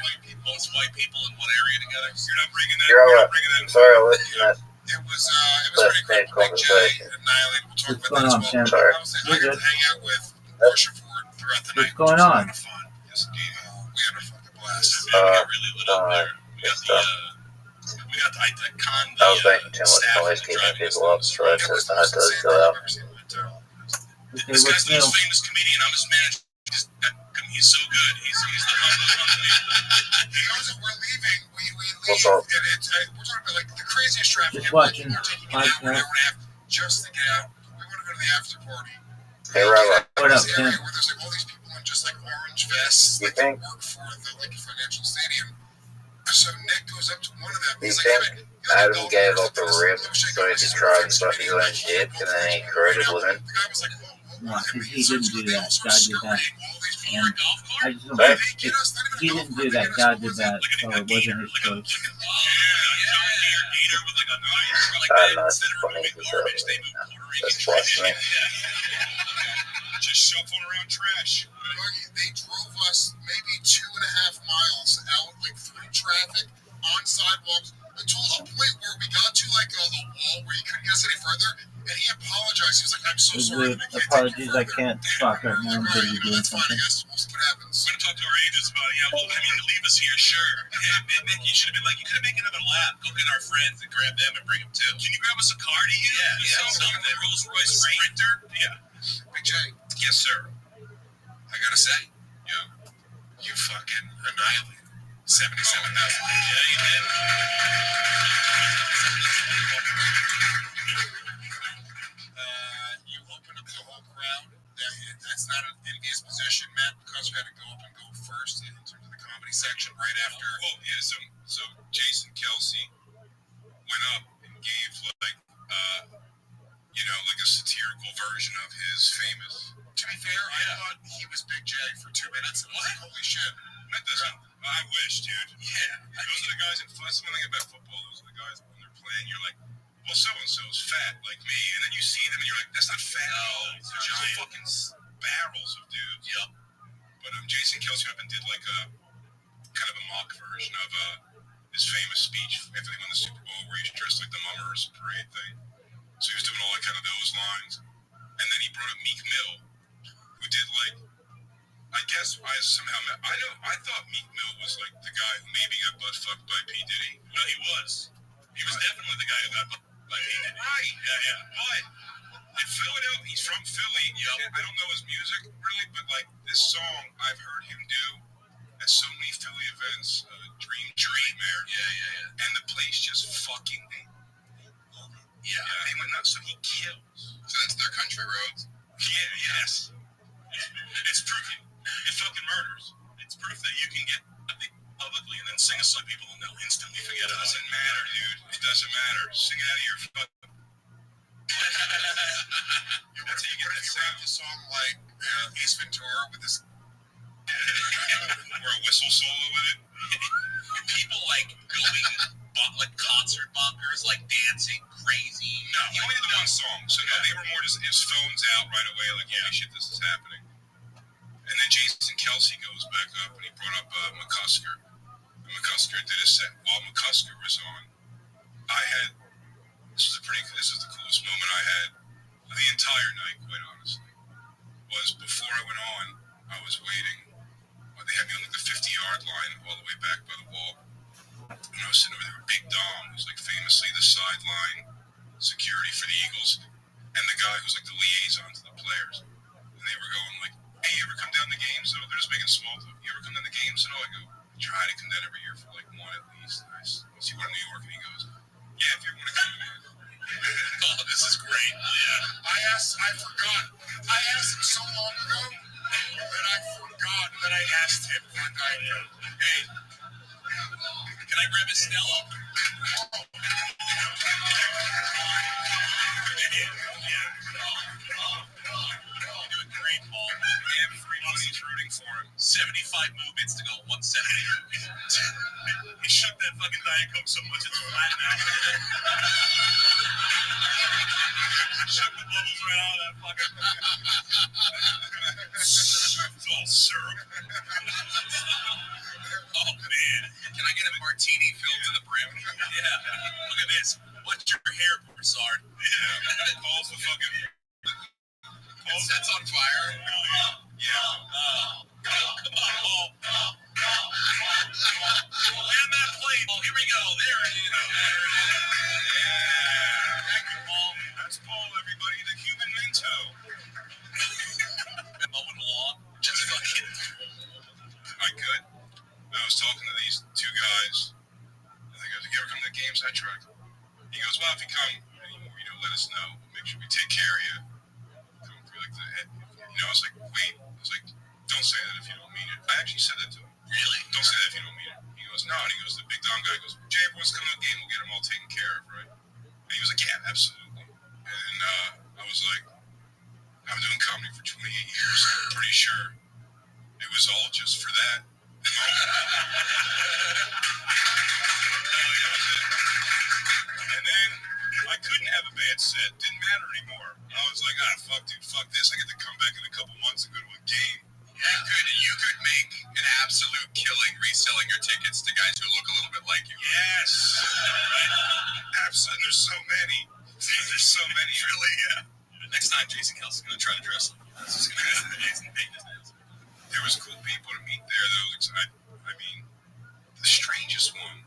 most white people in one area together. You're not bringing that. You're not bringing that. I'm sorry, I'll let you know. It was pretty cool. Big Jay and Nile, we'll talk about that as well. Sorry. I got to hang out with Worship Ford throughout the night. What's going on? Yes, indeed. We had a fucking blast. We got really lit up there. We got the con. I was making too much noise keeping people up, so I just had to go out. This guy's the most famous comedian. I'm his manager. He's so good. He's the humble. He knows that we're leaving. We leave. What's up? And we're talking about like the craziest traffic. Just watching We're taking an hour and a half just to get out. We want to go to the after party. Hey, Rabbi. What up, Tim? Tim? Where there's like all these people in just like orange vests. You Like think? they work for the like financial stadium. So Nick goes up to one of them. You He's think like, Adam gave up a rib so he could try and suck his own dick and then he created women? The guy was like, No, he didn't do that. God did that. And I just don't They think get us, not even he a didn't golf do cart, that. they get us, God what did was that, it? so it wasn't his choice. I don't know, it's funny because that's blasphemy. Just shuffling around trash. They drove us maybe 2.5 miles out, like through traffic, on sidewalks, until a point where we got to like the wall where he couldn't get us any further, and he apologized. He was like, "I'm so sorry, I can't Apologies, I take you can't talk right now until you're doing that's fine, I something. guess. We'll see what happens." I'm gonna talk to our agents about it. Yeah, well, I mean, leave us here, sure. Hey, Nick, you should have been like, you could have made another lap. Go get our friends and grab them and bring them too. Can you grab us a car to you? Yeah. Something that Rolls Royce Sprinter. Yeah. Big J, Yes, sir. I gotta say, you fucking annihilated 77,000. Yeah, you did. You opened up the whole crowd. That's it's not an envious position, Matt, because you had to go up and go first in terms of the comedy section right after. Oh yeah, so Jason Kelsey went up and gave like a satirical version of his famous. To be fair, I thought he was Big J for 2 minutes. And what? Holy shit! That doesn't. I wish, dude. Yeah. Those are the guys in that's one thing about football. Those are the guys when they're playing. You're like, well, so and so's fat like me, and then you see them and you're like, that's not fat. No, it's giant fucking barrels of dudes. Yep. But Jason Kelsey up and did like a kind of a mock version of his famous speech after they won the Super Bowl, where he's dressed like the Mummers Parade thing. So he was doing all like kind of those lines, and then he brought up Meek Mill, who did like, I guess I thought Meek Mill was like the guy who maybe got butt fucked by P. Diddy. No, he was. He was definitely the guy who got butt fucked by P. Diddy. Right. Yeah. But in Philadelphia, he's from Philly. Yep. I don't know his music really, but like this song I've heard him do at so many Philly events. Dreamer. Yeah. And the place just fucking Yeah. they went nuts. So he kills. So that's their country roads. Yeah. Yes. It's proof it fucking murders. It's proof that you can get publicly and then sing a song people and they'll instantly forget It about it. doesn't matter, dude. It doesn't matter. Sing it out of your fucking. That's how you get that sound. The song like Ace Ventura with this. Or a whistle solo with it. People like going like concert bunkers, like dancing crazy. No, he only did the one song. So no, they were more just his phones out right away, like, holy shit, this is happening. And then Jason Kelsey goes back up and he brought up McCusker. And McCusker did a set. While McCusker was on, this is the coolest moment I had the entire night, quite honestly, was before I went on, I was waiting. They had me on like the 50-yard line all the way back by the wall. And I was sitting over there with Big Dom, who's like famously the sideline security for the Eagles, and the guy who's like the liaison to the players. And they were going like, hey, you ever come down to games? They're just making small talk. You ever come down to games? And I go, I try to come down every year for like one at least. And I see one in New York, and he goes, yeah, if you ever want to come to man. Oh, this is great. Yeah. I asked him so long ago that I forgot that I asked him for a night. Hey, can I grab a Stella? You're doing great, Paul. Everybody's rooting for him. 75 movements to go 170. He shook that fucking Diet Coke so much it's flat now. Shook the bubbles right out of that fucking. It's all syrup. Oh man, can I get a martini filled to the brim? Yeah. Look at this. What's your hair, Broussard? Yeah. Paul's the fucking. It sets on fire. Yeah. Come on, Paul. Land that plane. Oh, here we go. There it is. Thank you, Paul. That's Paul, everybody. The human Minto. Mowing the lawn. Just fucking. I could. I was talking to these two guys. And they go, you ever come to the games I tried? He goes, well, if you come anymore, let us know. We'll make sure we take care of you. Come through like the head. I was like, wait. I was like, don't say that if you don't mean it. I actually said that to him. Really? Don't say that if you don't mean it. He goes, no. And he goes, the Big Dom guy goes, Jay, everyone's coming to the game. We'll get them all taken care of, right? And he was like, yeah, absolutely. And I was like, I've been doing comedy for 28 years. I'm pretty sure it was all just for that. And then I couldn't have a bad set. Didn't matter anymore. I was like, fuck, dude, fuck this. I get to come back in a couple months and go to a game. You could make an absolute killing reselling your tickets to guys who look a little bit like you. Yes. Absolutely. There's so many. There's so many. Really, yeah. Next time, Jason Kelsey's going to try to dress him. This is going to be Jason paint his nails. There was cool people to meet there, though. I mean, the strangest one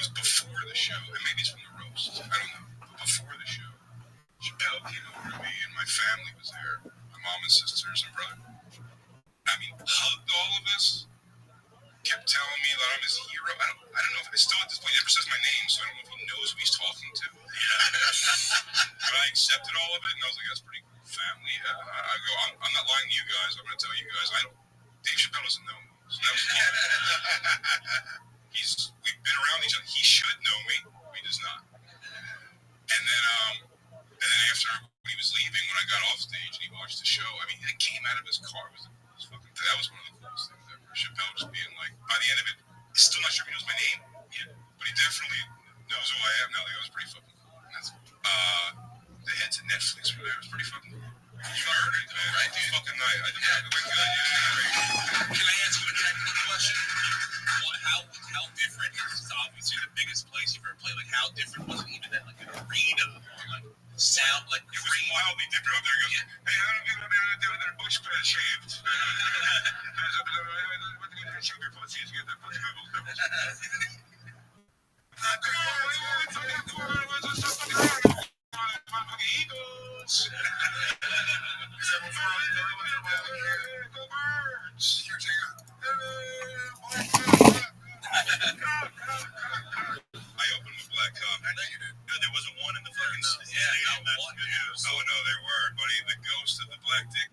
was before the show, and maybe it's from the roast. I don't know. But before the show, Chappelle came over to me, and my family was there. My mom and sisters and brother. I mean, hugged all of us. Kept telling me that I'm his hero. I don't know if I still at this point he never says my name, so I don't know if he knows who he's talking to. Yeah. But I accepted all of it, and I was like, that's pretty cool. family. I go, I'm not lying to you guys. I'm going to tell you guys. Dave Chappelle doesn't know me. So that was we've been around each other. He should know me. He does not. And then after when he was leaving, when I got off stage and he watched the show, I mean, he came out of his car. That was one of the coolest things ever. Chappelle just being like, by the end of it, he's still not sure if he knows my name, but he definitely knows who I am now. Like, that was pretty fucking cool. They head to Netflix for that. It was pretty fucking cool. You heard it, man. Right, dude. Fucking night. I did it went good. Yeah. Can I ask you a technical question? How different? This is obviously the biggest place you've ever played. Like, how different was it even than like an arena? Like, sound like it was wildly different. Up there goes, hey, how do people know how to do with their bush pad shaved? Shave your pussy to get their pussy Eagles. I opened with Black Cop. I know you did. There wasn't one in the fucking Oh no, there were, buddy. The ghost of the black dick.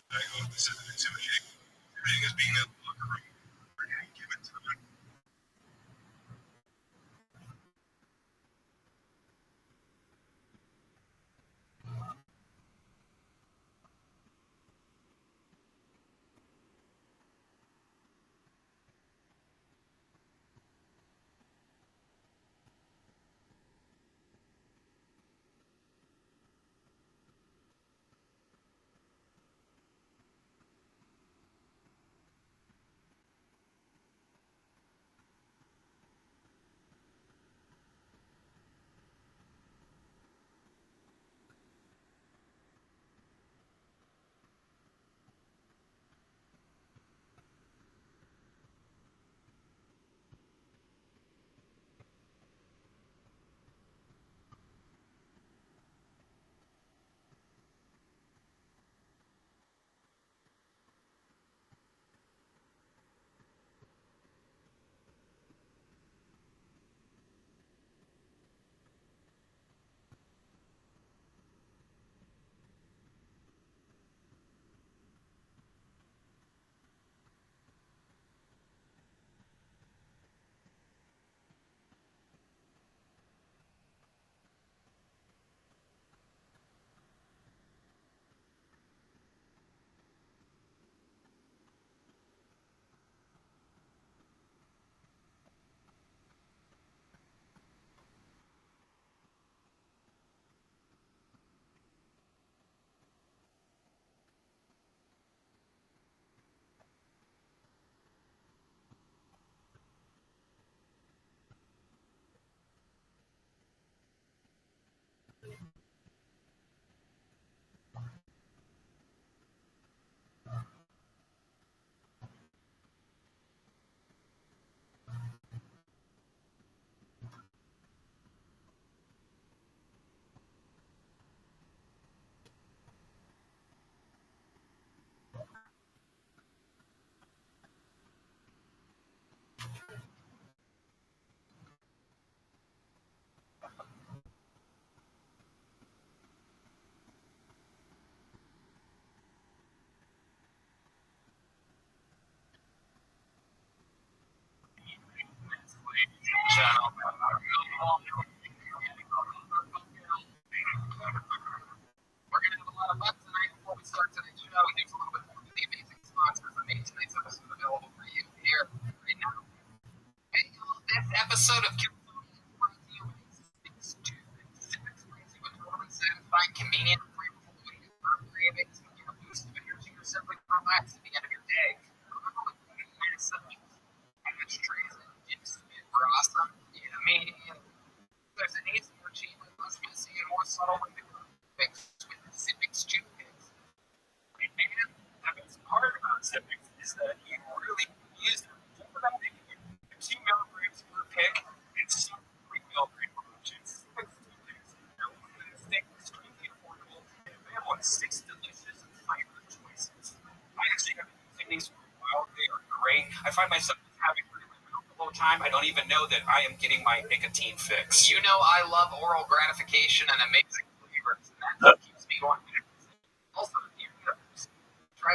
I go, this is intimidating. Intimidating as being in the locker room. We're gonna give it to them. We're gonna have a lot of fun tonight before we start tonight's show. Here's a little bit more of the amazing sponsors that made tonight's episode available for you here right now. Hey, this episode of Kill brought to you with Civics 2. Civics brings you a totally satisfying, convenient, flavorful way to burn cravings and get a boost of energy or simply relax at the end of your day. Remember when you made essentials, ashtrays, and dips were awesome? Yeah, me. There's an easier, cheaper, less messy, and more subtle way to fix with Civics toothpicks. And man, the best part about Civics is that you really use them. Think about it. 2 milligrams per pick and some 3 milligram promotions. Civics toothpicks are extremely affordable and available in 6 delicious and flavor choices. I actually have been using these for a while. They are great. I find myself having really whole time. I don't even know that I am getting my nicotine fix. You know I love oral gratification and amazing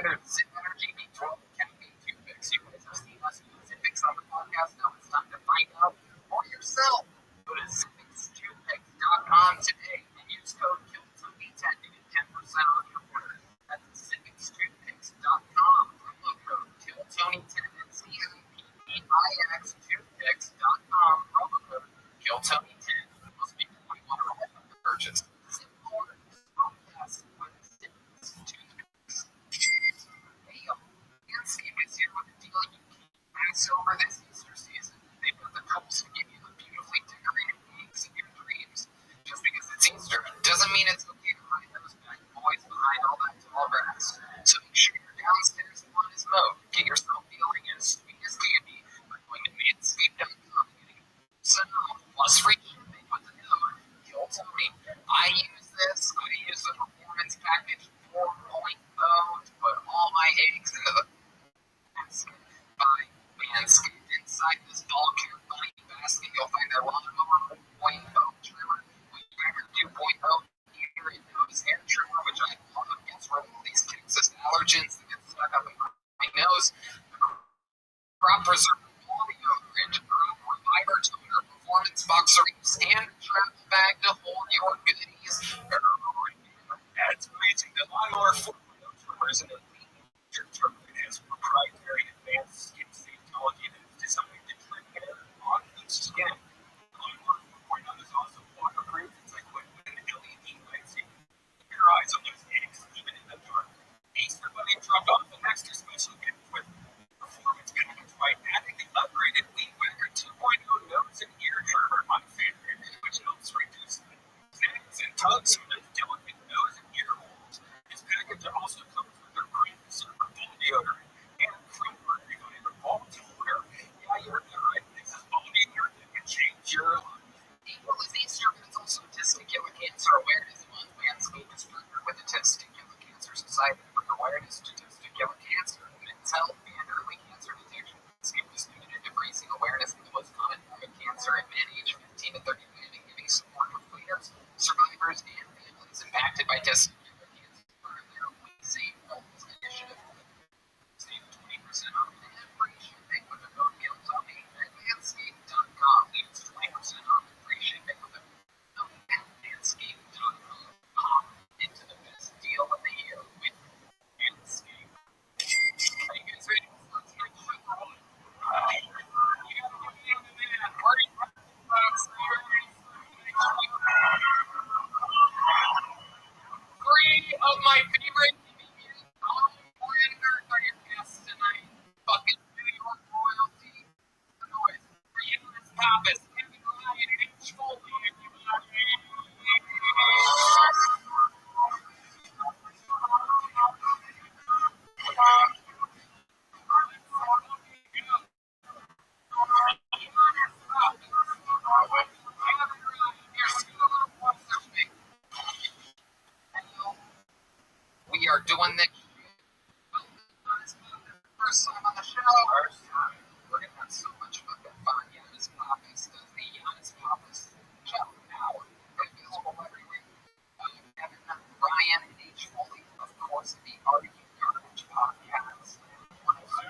Insider, Zip Energy, B12, Caffeine, Toothpicks. You guys have seen us use Zipix on the podcast. Now it's time to find out for yourself. Go to ZipixToothpicks.com today and use code KILLTONY10 to get 10% off your order. That's ZipixToothpicks.com. Promo code KILLTONY10. That's ZIPPIX Toothpicks.com. Promo code KILLTONY10. Most people might want to write on the purchase. Zip more. Podcast with Zipix Toothpicks. Hey, Manscaped is here with a deal you can't pass over this Easter season. They've got the tools to give you the beautifully decorated wigs and your dreams. Just because it's Easter doesn't mean it's okay to hide those bad boys behind all that tall grass. So make sure your downstairs lawn is mowed. Get yourself feeling as sweet as candy by going to Manscaped.com and getting plus free shipping with the code KILLTONY. I use this. I use the Performance Package 4.0 to put all my eggs into the basket by Manscaped. Inside this ball care bunny basket, you'll find their lawnmower 1.0 trimmer, Weedwhacker 2.0 ear and nose hair trimmer, which I love. Gets rid of all these Texas allergens that get stuck up in my nose. Crop preserver, quality deodorant, crop reviver toner, performance boxer briefs, and a travel bag to hold your goodies. That's amazing. The lawnmower 4.0 trimmer is an elite trimmer. It has proprietary advanced skin safe technology that is designed to trim hair on each skin. The lawnmower 4.0 is also waterproof. It's equipped with an LED light so you can keep your eyes on those eggs even in the dark. Easter Bunny dropped off an extra special gift with Performance Package by adding the upgraded Weedwhacker 2.0 nose and ear trimmer, my favorite, which helps reduce snags and tugs from those delicate nose and ear holes. This package also comes with their Crop Preserver ball deodorant and Crop Reviver ball toner. Yeah, you heard that right. This is ball deodorant that can change your life. April is Easter, but it's also Testicular Cancer Awareness Month. Manscaped is partnered with the Testicular Cancer Society to bring awareness to testicular cancer, men's health, and early cancer detection. Manscaped is committed to raising awareness of the most common form of cancer in men aged 15 to 39 and giving support to cleaners, survivors, and families impacted by testicular cancer through their We Save Homes initiative. Save 20% off and free shipping with the code KILLTONY at Manscaped.com. That's 20% off and free shipping with the code at Manscaped.com. Into the best deal of the year with Manscaped. Are you guys ready? Let's get the show rolling. You gotta give me the man. Party folks. Three of my favorite comedians, Tom Brandner, are your guests tonight. Fucking New York royalty. The noise. Rihanna's Pappas, Kevin Ryan, and H. Foley, everybody. We are doing this first time on the show. We're gonna have so much fucking fun. Giannis Pappas does the Giannis Pappas show now. Available everywhere. Kevin Ryan and H. Foley, of course, the Are You Garbage podcast. One of my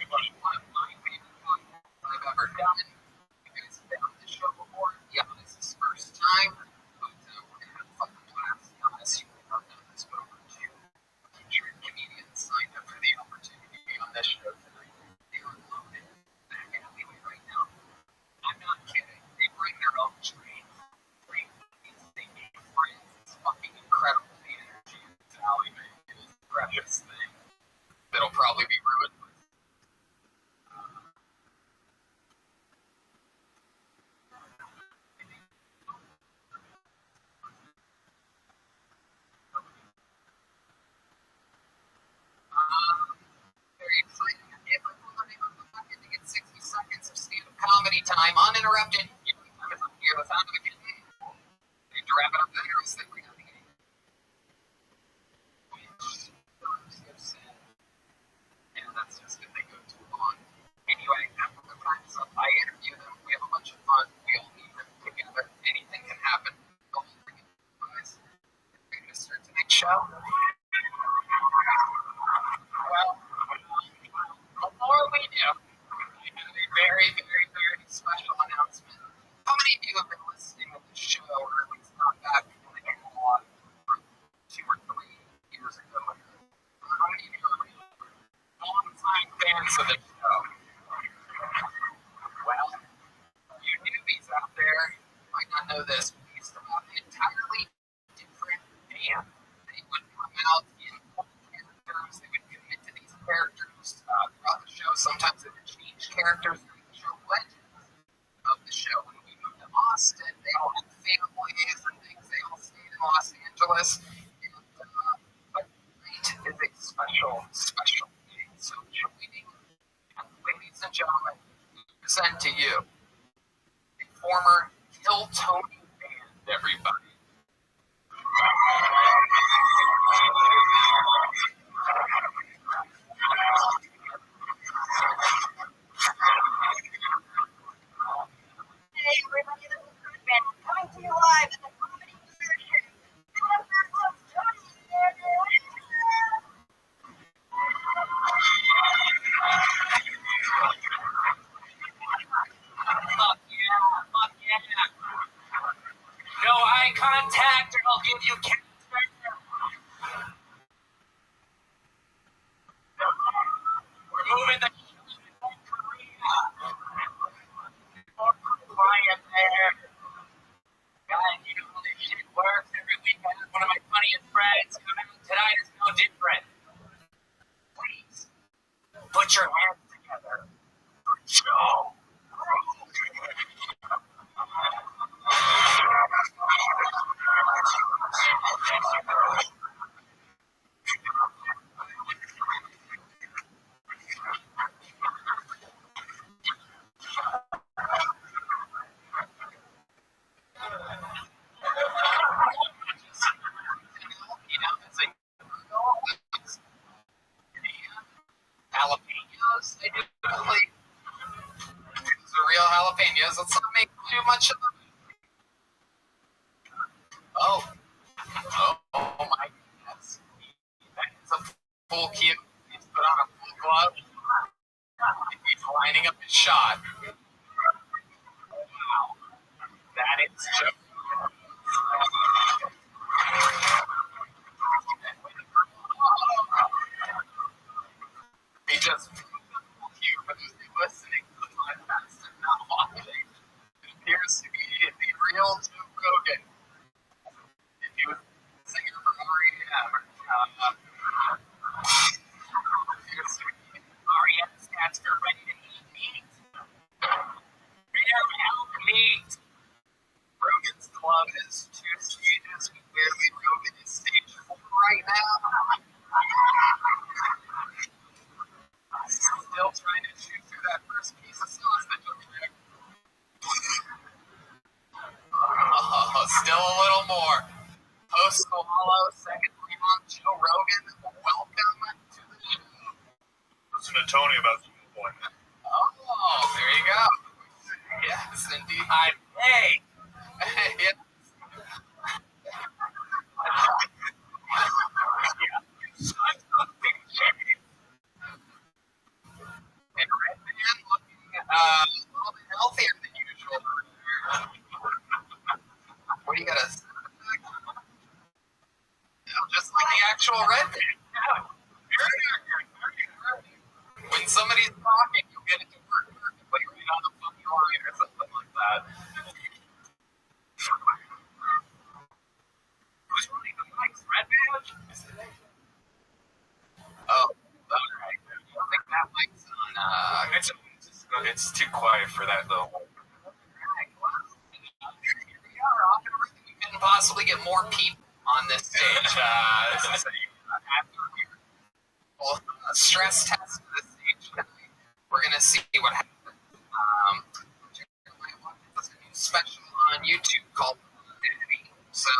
favorite podcasts I've ever done. You guys have been on the show before. Giannis' first time. But we're gonna have a fucking blast. Giannis, you have done this for over 2 featured comedians signed up for the opportunity to be on this show tonight. They are loaded back alleyway right now. importance of the show. Well, you newbies out there might not know this, but we used to have an entirely different band. They would come out in characters, they would commit to these characters throughout the show. Sometimes they would change characters during the show. Legends of the show. When we moved to Austin, they all had families and things. They all stayed in Los Angeles. But tonight is a special day. So joining, ladies and gentlemen, present to you a former Kill Tony band, everybody. Hey everybody, this is Cruise Band coming to you live in the comedy version. Jennifer loves Tony. Fuck yeah. No eye contact or I'll give you cancer. We're moving the North Korea. Quiet there. God, you know this shit works every week. I have one of my funniest friends come out tonight is no different. Please, put your hands together. Joe. Jalapenos, they do like the real jalapenos. Let's not make too much of them. Oh my goodness. That is a full cue. He's put on a full glove. He's lining up his shot. Wow. That is just. He just cue for those listening to the podcast and not watching. It appears to be the real Joe Rogan. If he was a singer for R.E.M. Appears to be R.E.M. stands for ready to eat meat. Rare help meat. Rogan's club has 2 stages. Clearly, Rogan is stage 4 right now. Still trying to chew through that first piece of sausage over there. Still a little more. Post swallow, second round, Joe Rogan. Welcome to the show. Listen to Tony about the point. Oh, there you go. Yes, indeed. Hey. Yes. And Red Man looking a little bit healthier than usual. What do you got to say? Just like the actual Red Man. When somebody's talking, you get it to work perfectly right on the fucking line or something like that. Who's running the mics? Red Man? Oh, alright. I don't think that mic's on. It's too quiet for that, though. Alright, well, here we are, off and everything. We couldn't possibly get more people on this stage. This is after we'll stress test the stage tonight. We're going to see what happens. There's a new special on YouTube called Identity. So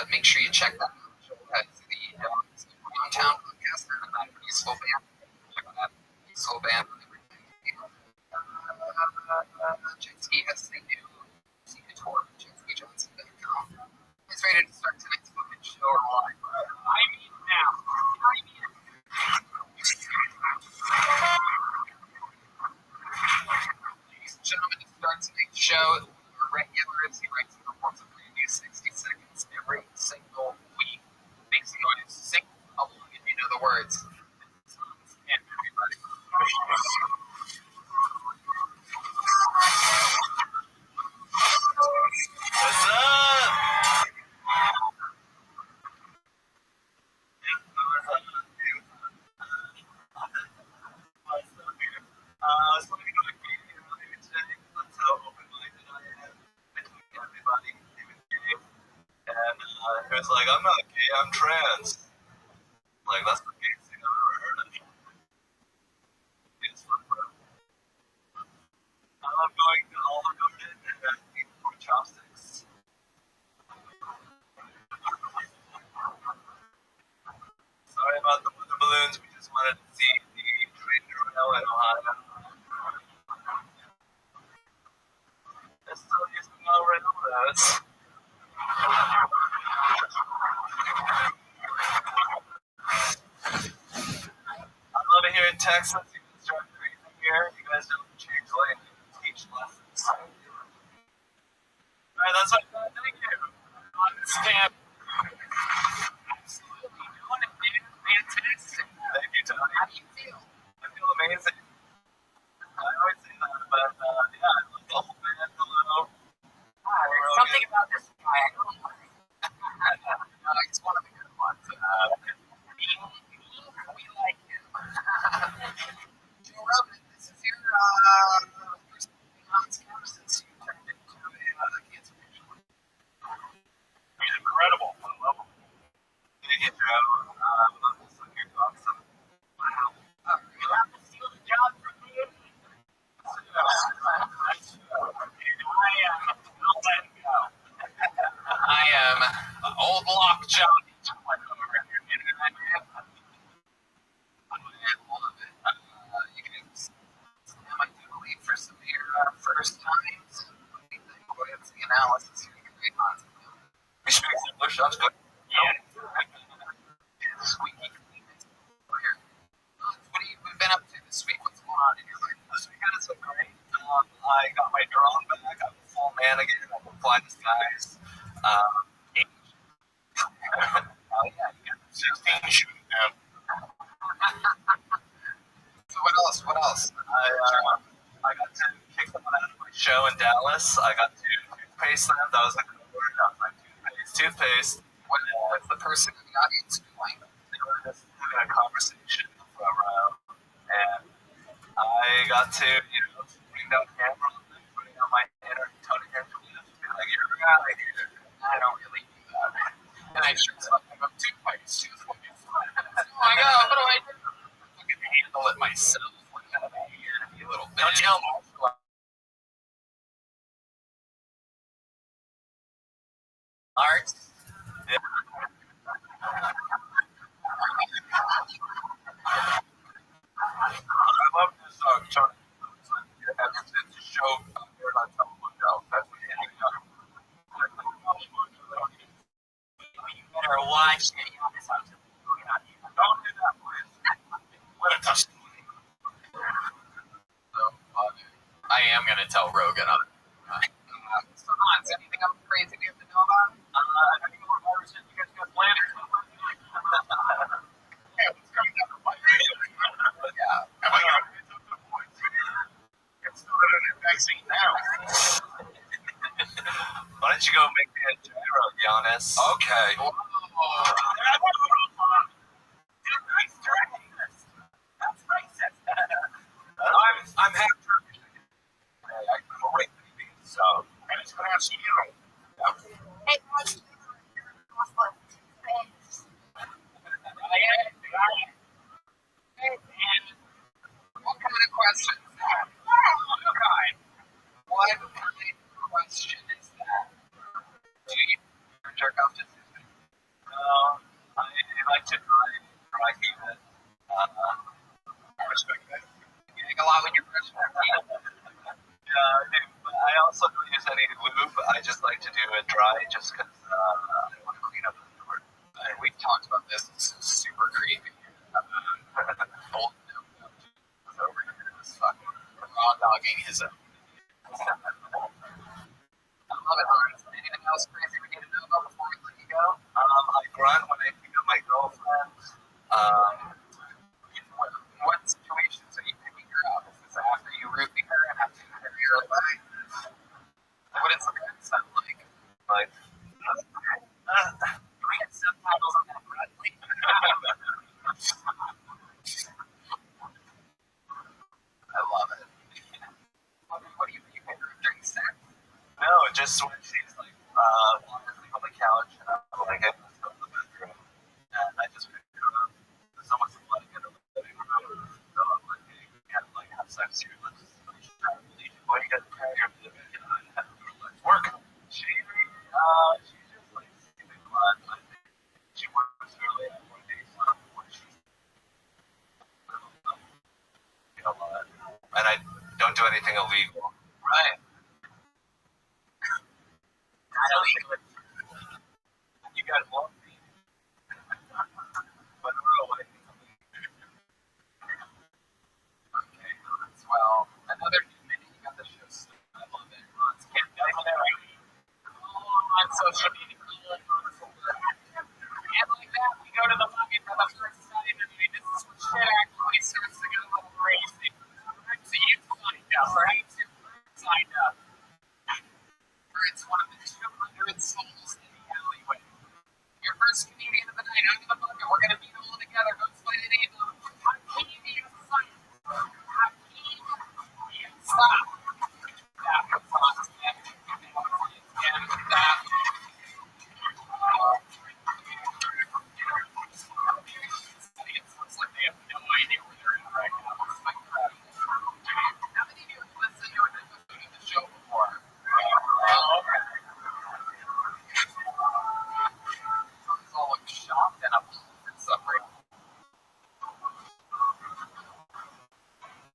make sure you check that out. That's the Downtown podcast. They're a peaceful band. Check out that peaceful band. Jet Ski has a new tour. JetSkiJohnson.com. He's ready to start tonight's fucking show live. I mean now. Ladies and gentlemen, to start tonight's show, our regulars, he writes and performs a brand new 60 seconds every single week. Makes the audience sing along if you know the words. And everybody. What's up? I was looking at a game earlier today. That's how open-minded I am. I tweet everybody, even gay. And he was like, I'm not gay, I'm trans. Like, that's the gayest thing I've ever heard of. It's fun, bro. I'm going to Olive Garden and eat more chopsticks. Sorry about the weather balloons. We just wanted to see the train trail in Ohio. They're still using no railroads. I love it here in Texas. You can start breathing here. You guys don't change lane. You can teach lessons. Alright, that's what I thought. Thank you. Stamp. Absolutely. Doing it, dude. Fantastic. Thank you, Tony. How do you feel? I feel amazing. I always say that, but yeah, I love the whole band. Hello. There's something about this guy I don't like. He's one of the good ones. We like him. Joe Rogan, this is your first thing on camera since you turned into a cancer patient. He's incredible. I love him. Thank you, Joe. Love this one. You're awesome. Wow. You have to steal the job from me. I am old lock Johnny. You guys, I do believe for some of your first times, go ahead and see analysis. You can read lots of them. He speaks English. That's good. Yeah. Squeaky clean. What have you been up to this week? What's going on in your life? This weekend is so great. I got my drone back. I'm a full man again. I can fly the skies. Yeah, you get 16 shooting down. So what else? What else? I got to kick someone out of my show in Dallas. I got to toothpaste them. That was a good word. That was my toothpaste. What's the person in the audience doing? They were just having a conversation in the front row. And I got to, bring down camera and putting on my inner Tony Angelina to be like, you're a guy here. I don't really do that. And I sure something about toothpaste. Oh my god, what do I do? I can handle it myself. You little bitch. Don't tell me. Art? Yeah. I love this Tony. It's a show here on television. That's what you better watch it. Don't do that, please. What a testimony. So, I am going to tell Rogan. So, Hans, anything else crazy we have to know about? Any more viruses you guys got planned? Yeah, what's coming down the pipe? Yeah. Oh my God. It's not a vaccine now. Why don't you go make me a gyro, Giannis? Okay. That's racist. I'm half Turkish. I'm a rape baby, so I just pronounce you. Hey, guys, What kind of question is that? What kind of question is that? Do you jerk off to Susan? I like to dry heat it. I respect that. You think a lot when you're fresh. Yeah, I do, but I also don't use any lube. I just like to do it dry just because I want to clean up afterward. We've talked about this. This is super creepy. Over here is fucking raw dogging his own. I love it, Hans. Anything else crazy we need to know about before we let you go? I grunt when I pick up my girlfriend. What situations are you picking just when she's like wanting to sleep on the couch, and I'm like, I just go to the bedroom, and I just pick her up. Someone's like in the living room, so I'm like, hey, we can't like have sex here. Let's just leave. Why you gotta carry her to the bed? And I have to go to work. She's just like sleeping a lot. I think she works early at one day, so when she's a lot, and I don't do anything illegal. Right. Illegal. You guys love me, but in real life, okay. Well, another minute you got the show. I love it. It's can't guys on social media. And like that, we go to the movie for the first time, and this is when shit actually starts to get a little crazy. So you signed up, right? You signed up. It's one of the 200 souls in the alleyway. Your first comedian of the night, under the bucket. We're gonna meet them all together. Go explain the name of Hakeem Yasai. Hakeem Yasai. Looks like they have no idea where they're at right now. It's like, how many of you have listened to an episode of the show before? Okay. It's all like shocked and appalled for some reason.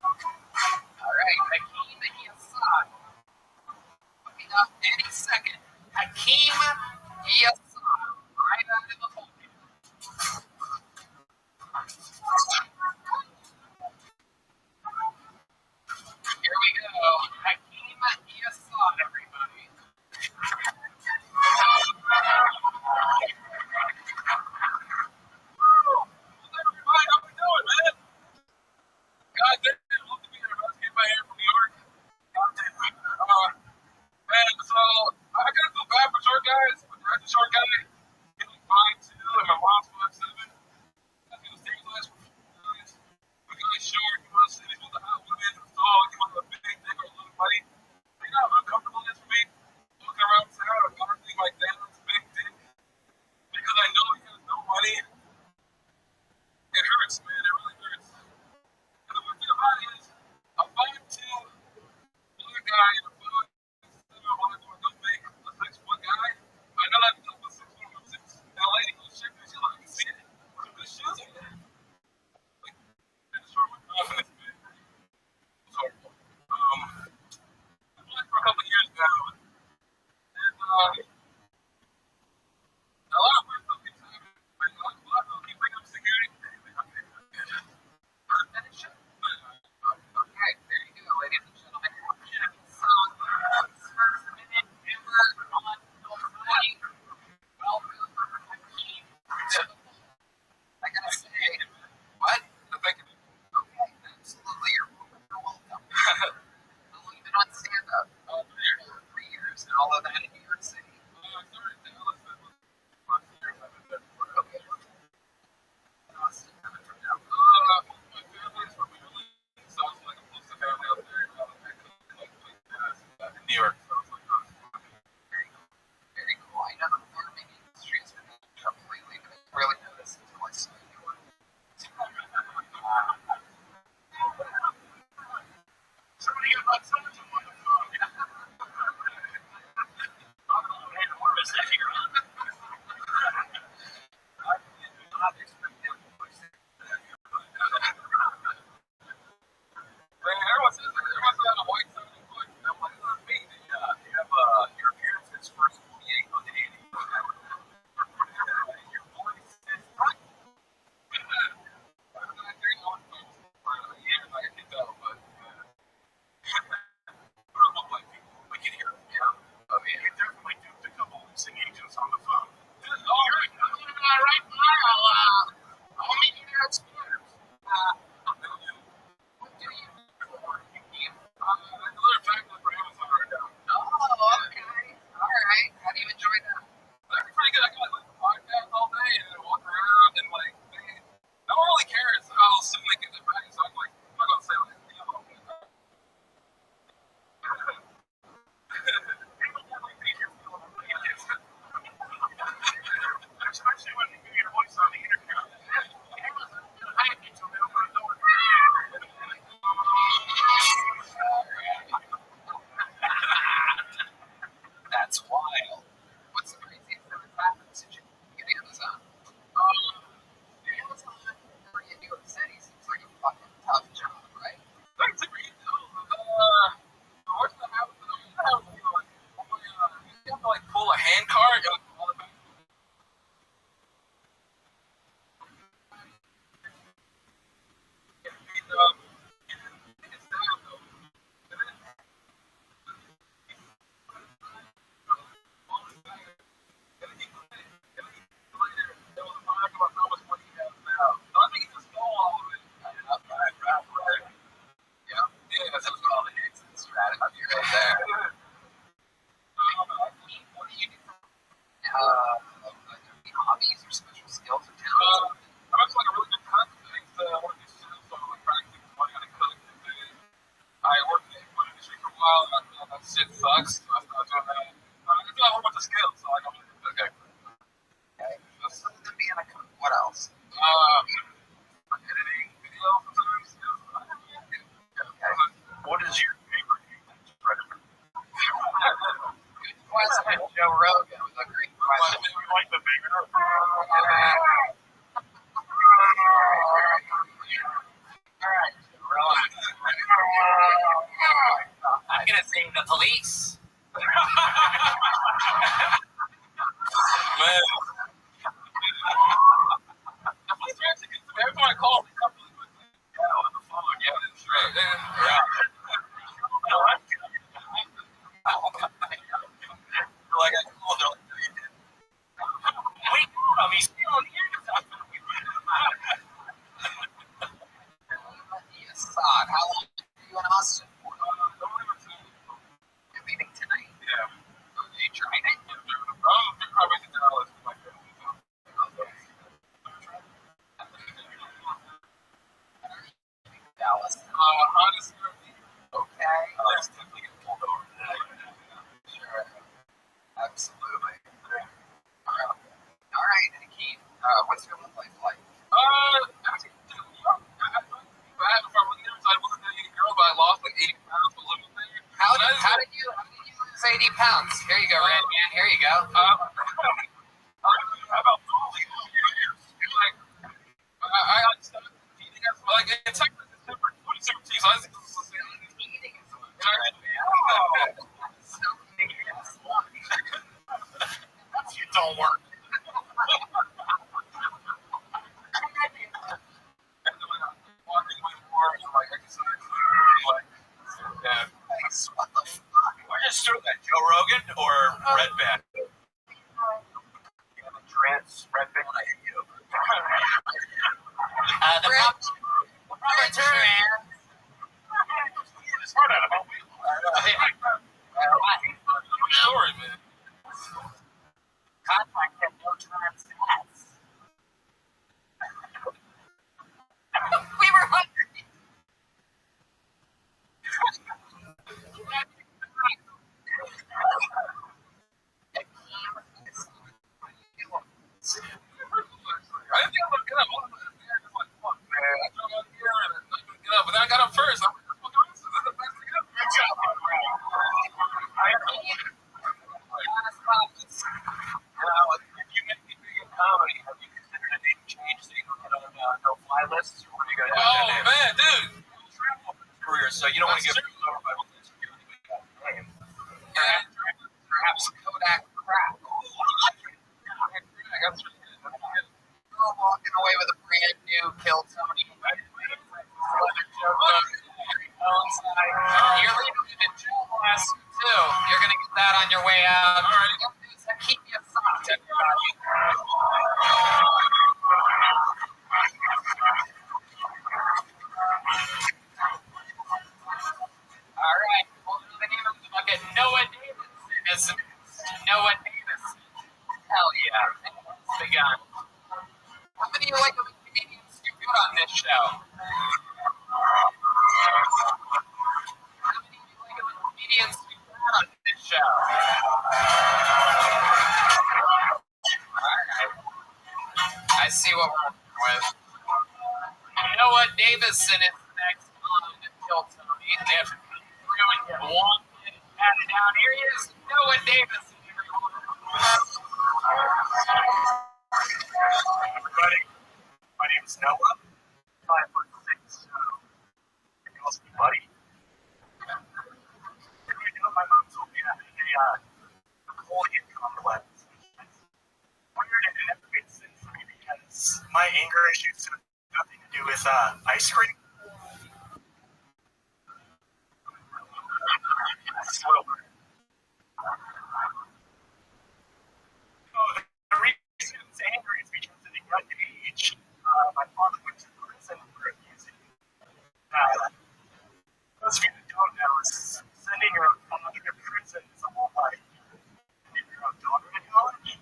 All right, Hakeem Yasai. Coming up any second. Hakeem Yasai. Right out of the pulpit. Here we go. Hakeem Yasai, everybody. Everybody, how we doing, man? God damn, love to be here. Let's get my hair from New York. God damn. Man, so I gotta feel bad for short guys. But the short guy, he's like 5'2", and my mom's 5'7". I think it was taking last 4 guys. The guy's short, he wants to with the hot women, who's tall, he wants a big dick or a little money. You know how uncomfortable it is for me walking around town or everything like that. It's a big dick. Because I know he has no money. It hurts, man. It really hurts. And the one thing about it is, a 5'2" black guy and a 5'7" black boy don't make a 6-foot guy. I know that was 6'1", 6. That lady goes check me. She's like, I can see it. Some good shoes on there. Like, I just hurt my confidence, man. It's horrible. I've been for a couple of years now, and a lot of people keep saying, a lot of people keep bringing up security. Okay, there you go, ladies and gentlemen. So, first minute ever on the fight. Welcome, Hakeem. I gotta say, what? Thank you. Okay, absolutely, you're welcome. How long you been on stand-up? 3 years, and all of that in New York City. I started in Dallas, but last year I've been there for a couple of years. Austin, coming from now. My family's from Philly, so it's like a close to family out there. In New York, so it's like, very cool. Very cool. I know the farming industry has been in trouble lately, but I really noticed it's quite slow. Somebody got about someone on the phone. What is that here? I did not expect that voice. Everyone says that a white sounding voice. That wasn't me. You have your appearance is first 48 on the 80. Your voice is right. I'm not doing one folks for years. I can tell, but we don't look like people. We can hear them. Yeah. I mean, you definitely duped a couple of leasing agents on the phone. All right. Right now, I'll meet you there upstairs. What do you do for Hakeem? I deliver packages for Amazon right now. Oh, okay. All right. How do you enjoy that? That's pretty good. I got like a podcast all day and I walk around and like, no one really cares how soon they get their back. So I'm like, I'm not gonna say like, you know, people definitely pay sucks. So I started doing that. I do have a whole bunch of skills, so I don't really okay. Okay. So then being a cook, what else? Editing videos sometimes. Okay. What is your favorite YouTube predator? Good question. Joe Rogan was a great question. You like the bigger? Alright, I'm gonna say the police. Man. Every time I call, they come on the phone. Yeah, that's right. Yeah. Like I called her. Wait, no, he's still on the inside. Assad, how long are you in Austin for? You're leaving tonight? Yeah. You tried it? Probably to Dallas with my family. Dallas. Honestly, Okay. let's definitely get pulled over. Sure. Absolutely. All right, Keith. What's your love life like? Actually, I had a problem with I wasn't dating a girl, but I lost like 80 pounds while living there. How did you lose 80 pounds? Here you go, Red Man. Here you go. How about fully years? Like, I started eating as like in Texas, it's different. When it's super cheese, I was Eating is what You don't work. walking away from bars and like exercise. Like, yeah. What the fuck? We're just doing that. Joe Rogan or Red Band? Trans Red Band. I hit you. The proper term. It's hard out of my way. Story, man. Contact at no trans hats. We were hungry. I didn't think I was gonna get up. I was like, fuck, man. I drove out here and I couldn't get up. But then I got up first. I'm like, fuck, this is the best to get up. Good job. Now, if you make me big in comedy, have you considered a name change so you can get on no-fly lists? Or are you going to do that name? Man, dude. Career, so you don't want to get That's pulled over by homeland security when you got a name. Perhaps Kodak crap. Girl walking away with a brand new killed somebody. You're leaving it in jail last too. You're gonna get that on your way out. All right. Keep you soft, everybody. All right. Well, the name of the bucket, Noah Davidson, is Noah Davidson. Hell yeah. It's the gun. How many of you like the comedians do good on this show? How many of you like the comedians do bad on this show? Alright. I see what we're working with. Noah Davison is next on Kill Tony. They have to come through and get one added down. Here he is, Noah Davison, everyone. Everybody, my name is Noah. 5'6". He calls me Buddy. My mom told me I had a Napoleon complex. Weird, and it never made sense to me because my anger issues have nothing to do with ice cream. The reason it's angry is because at a young age, my father went to prison for abusing me. Those of you that don't know, sending your own father to prison is a whole lot easier than if your own daughter to college.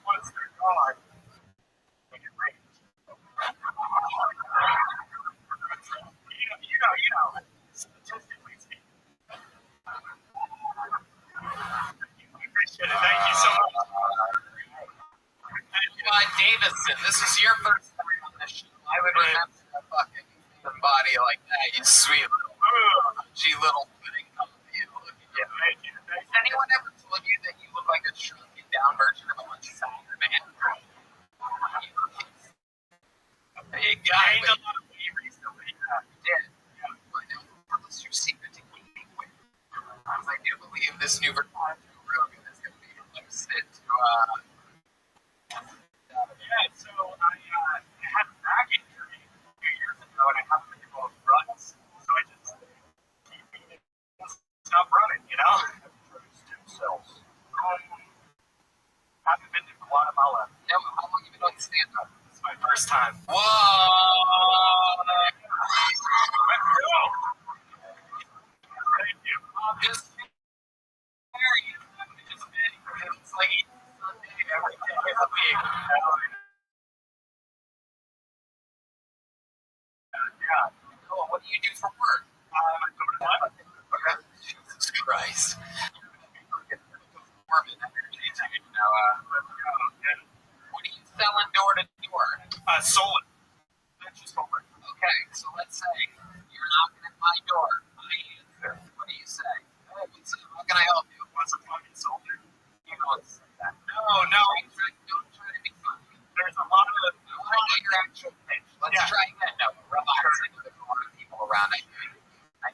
Once they're gone, they Listen, this is your first time on the show. I would remember a fucking human body like that, you sweet little, little pudding coffee. Has anyone ever told you that you look like a shrunken down version of a much fatter man? Big guy. Gained a lot of weight recently. You did. Tell us your secret to keeping weight. I do believe this new version of Rogan is going to be limited to, Yeah, so I had a back injury a few years ago, and I haven't been able to run. So I just keep eating, stop running, you know? Stem cells. Haven't been to Guatemala. how long have you been doing stand-up? It's my first time. Whoa! Let's go! Thank you. Just it's like eating Sunday every day of the week. Yeah. Cool. What do you do for work? I go to London. Okay. Jesus Christ. What are you selling door to door? Solar. That's just solar. Okay, so let's say you're knocking at my door. I answer. What do you say? Hey, how can I help you? Want some fucking solar? You don't say that. No. Don't try to be funny. There's a lot of. I want to get your actual pitch. Let's try again. No, relax. There's a lot of people around. I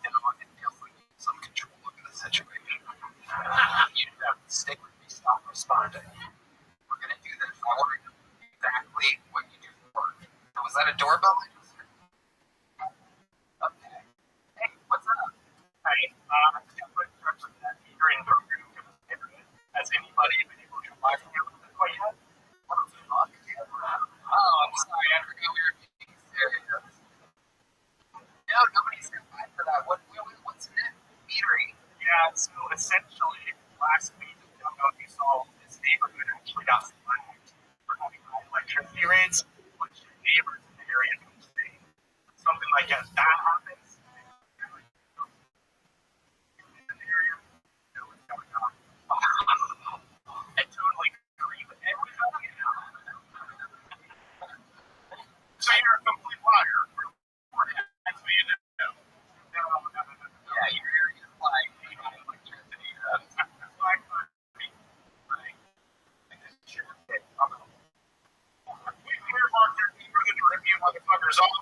know it feels like you have some control over the situation. You have to stick with me. Stop responding. We're going to do this. I want to know exactly what you do for work. Now, was that a doorbell? Okay. Hey, what's up? Hey, I just got put in touch with that catering program in the neighborhood. Has anybody been able to apply for it quite yet? What the fuck? Oh, I'm sorry. I forgot we were being serious. No, nobody's applied for that. What's net metering? Yeah, so essentially, last week, I don't know if you saw, this neighborhood actually got flagged for having high electricity rates, which neighbors in the area don't say. Something like that happens. In the area, you know what's going on. I totally agree with everybody. So you're a complete liar. That's what you know. No. Yeah, your area applied high electricity. We're marked your neighborhood to review motherfuckers off.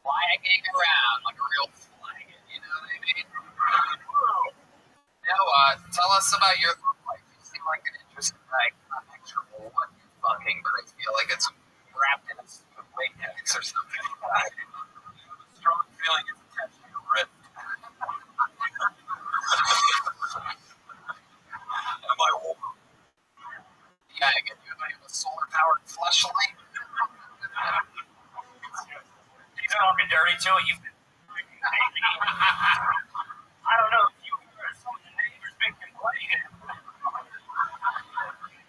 Flagging around like a real flag, you know what I mean? Now, tell us about your life. You seem like an interesting guy. I'm not sure what you're fucking, but I feel like it's wrapped in a suit of latex or something. Strong feeling it's attached to your wrist. Am I old? Yeah, I get you. I have a solar-powered fleshlight. He's talking dirty too. You've been. I don't know if you heard some of the neighbors been complaining.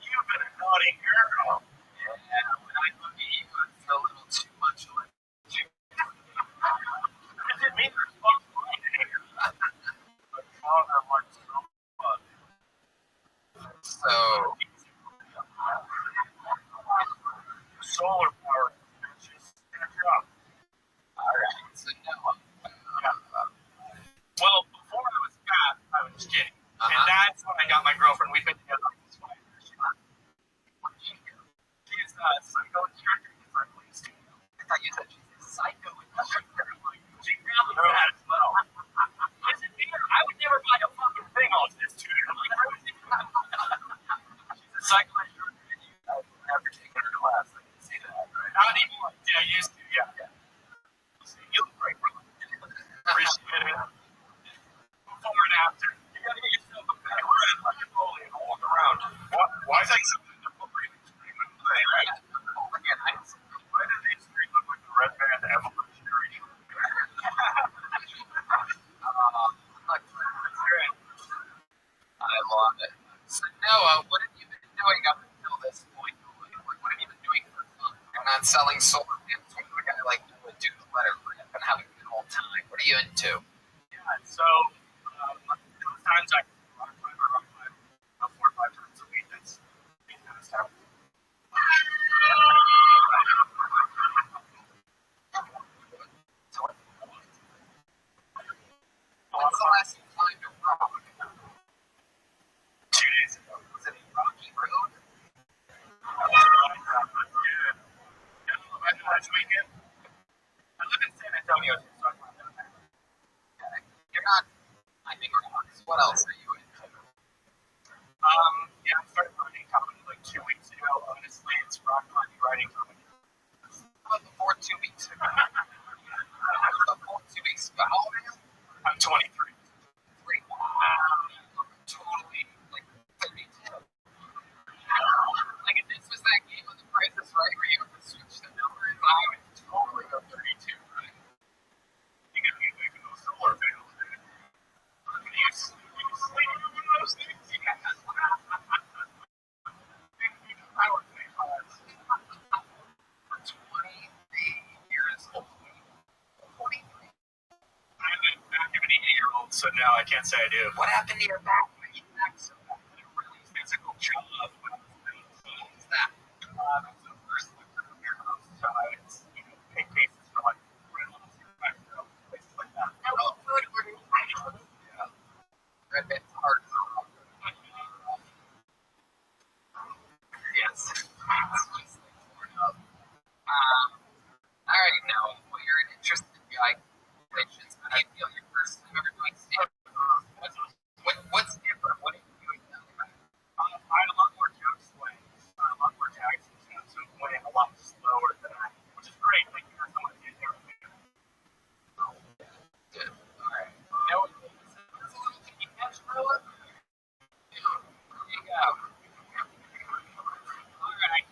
You've been a naughty girl. Yeah, when I look at you, I feel a little too much like you. It didn't mean there's fucking fine in here. But father likes so much. So, Solar power. Just gonna drop. alright, so Noah. Well, before I was fat, I was skinny. And that's when I got my girlfriend. We've been together like this 5 years. What did you do? She's a psycho instructor in the psychology studio. I thought you said she's a psycho instructor. She probably knows that as well. Is it weird? I would never buy a fucking thing on this tutor. Like, I would think about it. She's a psycho instructor and I've never taken her class. I can see that, right? not anymore. Yeah, I used to, yeah. You look great, bro. Appreciate it. Before and after. You gotta get yourself a bag of red like a bully and walk around. Why is that something to put right in screen with the thing, right? Why does the screen look like the red band evolutionary? I love it. So Noah, what have you been doing up until this point? Like, what have you been doing for fun? You're not selling solar panels. What do a guy like Noah do to let it rip and have a good old time? What are you into? Yeah, so those times I rock climb 4 or 5 times a week. That's kind of stuff. What else are you into? Yeah, I started writing comedy like 2 weeks ago. Honestly, it's rock climbing writing comedy. Before 2 weeks ago. Before 2 weeks ago. How old are you? I'm 23. Great. Wow. Totally like 32. Like if this was that game of The Price is Right where you have to switch the numbers, I would totally go 32, right? You can be like those solar panels, dude. You sleep with those things? Yeah. Power thing. 23 years old. 23. I'm an 80-year-old, so no, I can't say I do. What happened to your back? Why you back so bad? A really physical job when I was 19. What was that? It's the first career house, so I was, pay cases for like Reynolds, Metro, places like that. No, we food ordering actually. Yeah. Red Bit's hard. Yes. It's just like torn up. I already know well, you're an interesting guy. Congratulations. How do you feel your first time ever doing stand-up? What's different? What are you doing now? I had a lot more joke swings, a lot more tags and stuff, so it went a lot slower than I, which is great. Like, you heard someone get everything. Good. Alright. Now, there's a little tiki catch gorilla. There you go. Alright.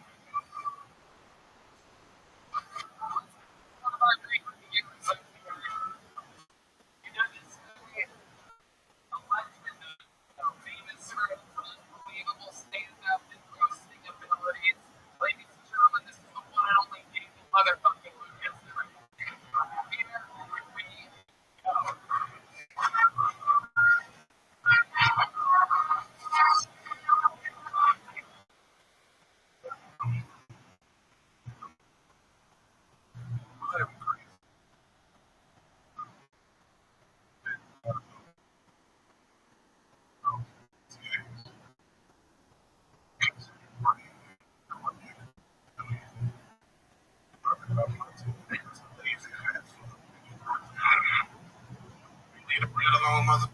One of our great reviews. You know this guy, a legend of famous sort of unbelievable stand-up and roasting abilities. Ladies and gentlemen, this is the one and only David motherfucking Lucas. Here we go. Leave the bread alone, mother.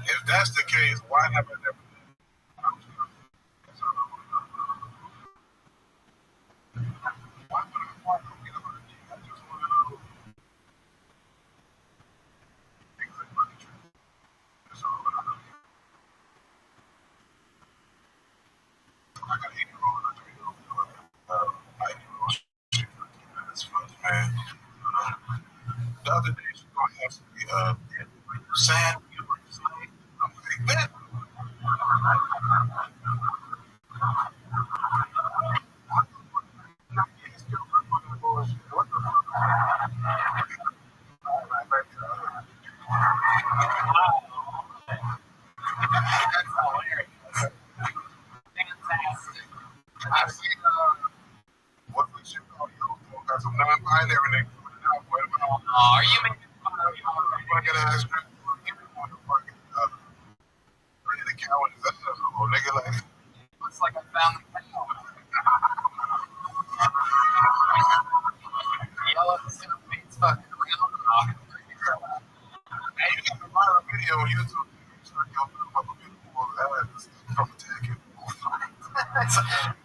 If that's the case, why have I never? Why would I want to get on a I just want to know things like money tree. That's all I know. I got 80-year-old and I tell you, 90-year-old shit. That's funny, man. The other day, she's going to ask me, sad, I'm like, man. What the That's hilarious. Fantastic. I've seen, what we should call you? Got some non-binary niggas with it out, boy. are you making fun of me already? Fucking ass nigga, every motherfucking ready to cow in his asshole, nigga. Like, Looks like I found the cow. Yellow Cinnamon fucking real rock. hey, you got a viral video on YouTube. It's like y'all put up a beautiful ass from attacking. It's like,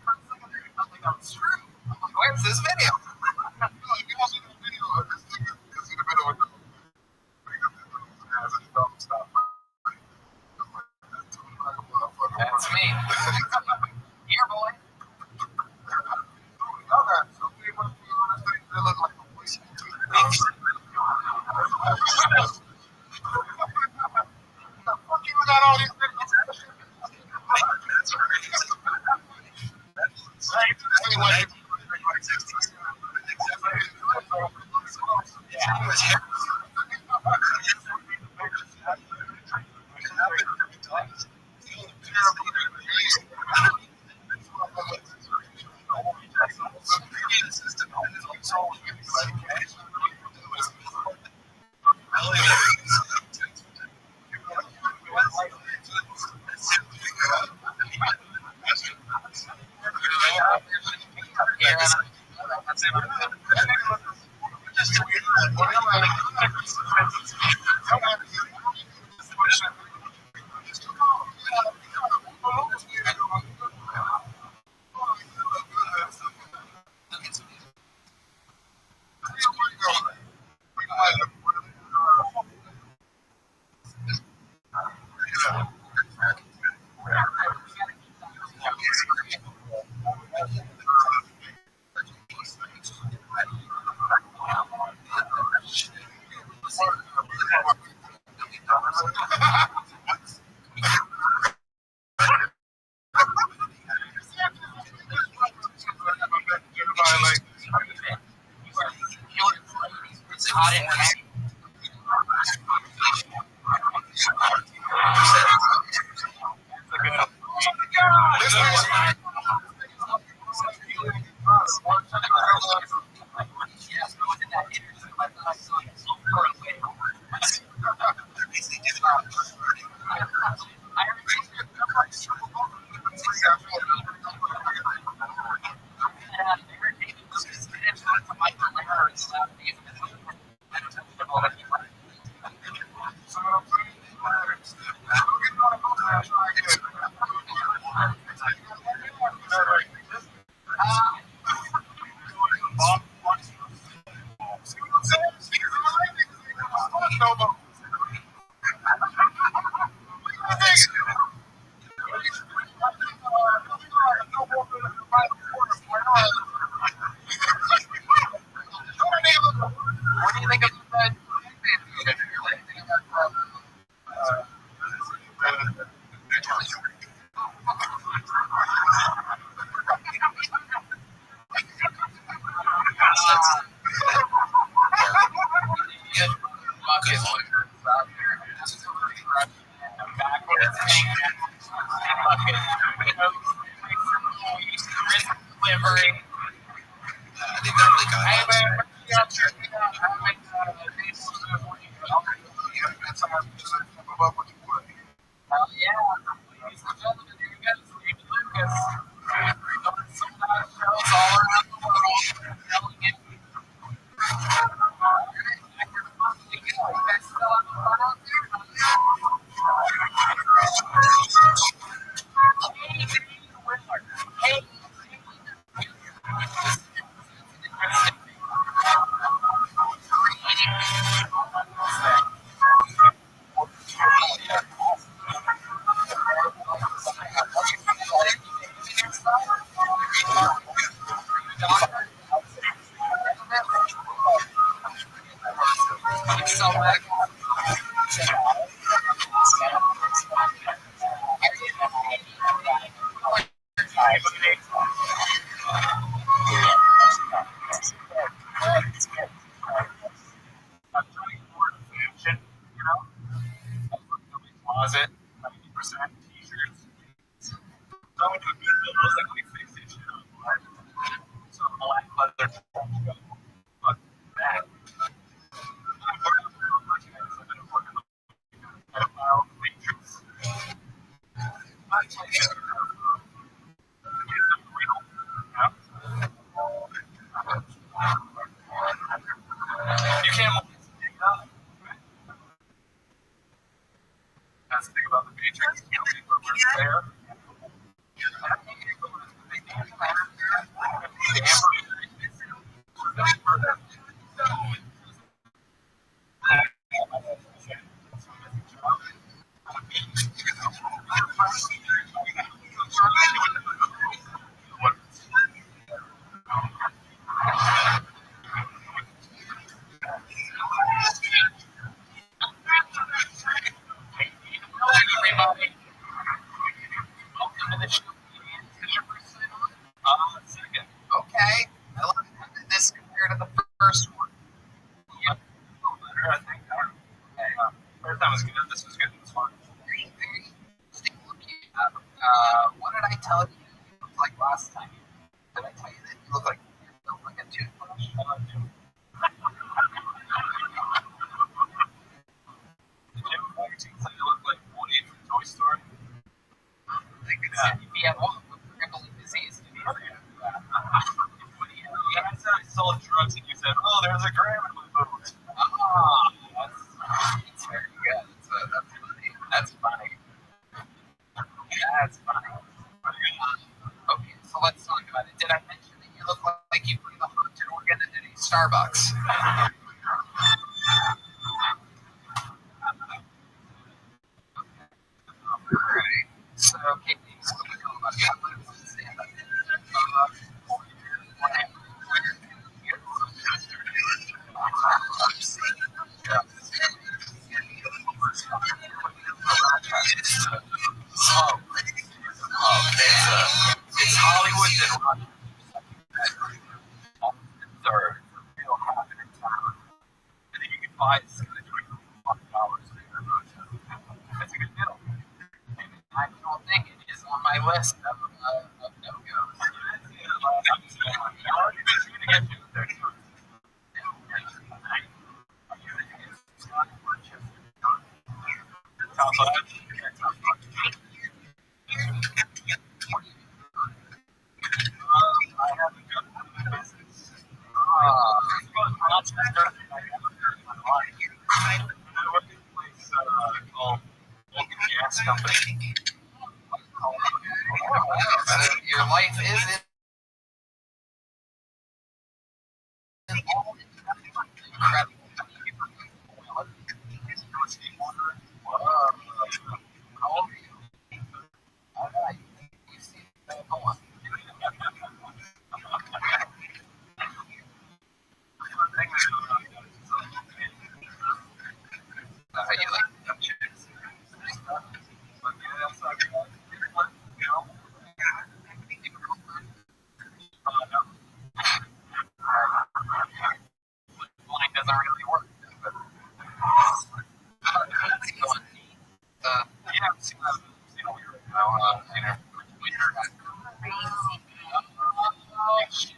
that was true. I'm like, where's this video? You also see the video of this nigga. You see the video with the nigga ass and the dog stop. That's me. Here, boy. Okay, so they want to be honest, they look like a voice. The fuck you got all these niggas? That's right. Anyway, Toy Story. If he had one crippling disease, to be fair. Yeah, I said I sold drugs, and you said, "Oh, there's a gram in my boot." That's very good. That's funny. That's funny. That's funny. Okay, so let's talk about it. Did I mention that you look like you breathe a haunted organ at any Starbucks? Alright. So, okay, so we go about stand up. It's Hollywood and Rochester third. Real happen in town. And then you can buy this $20 there. That's a good deal. I don't think it is on my list of no-goes. Company. Your life is incredible. How old are you? All right. You see that going. You like chicks? Line doesn't really work. But, yeah, I've seen that. Seen it weird. Seen her Twitter. Oh, shit.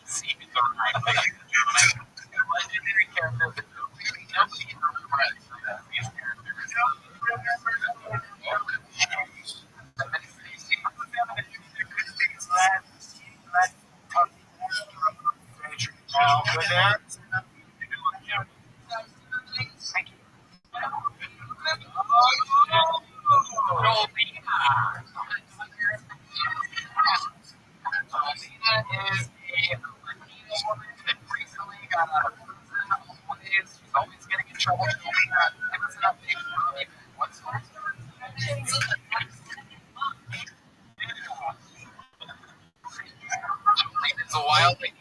Seems alright. Legendary character. Nobody can remember these characters. She's always getting in trouble. Give us an update. What's going on? It's a wild thing.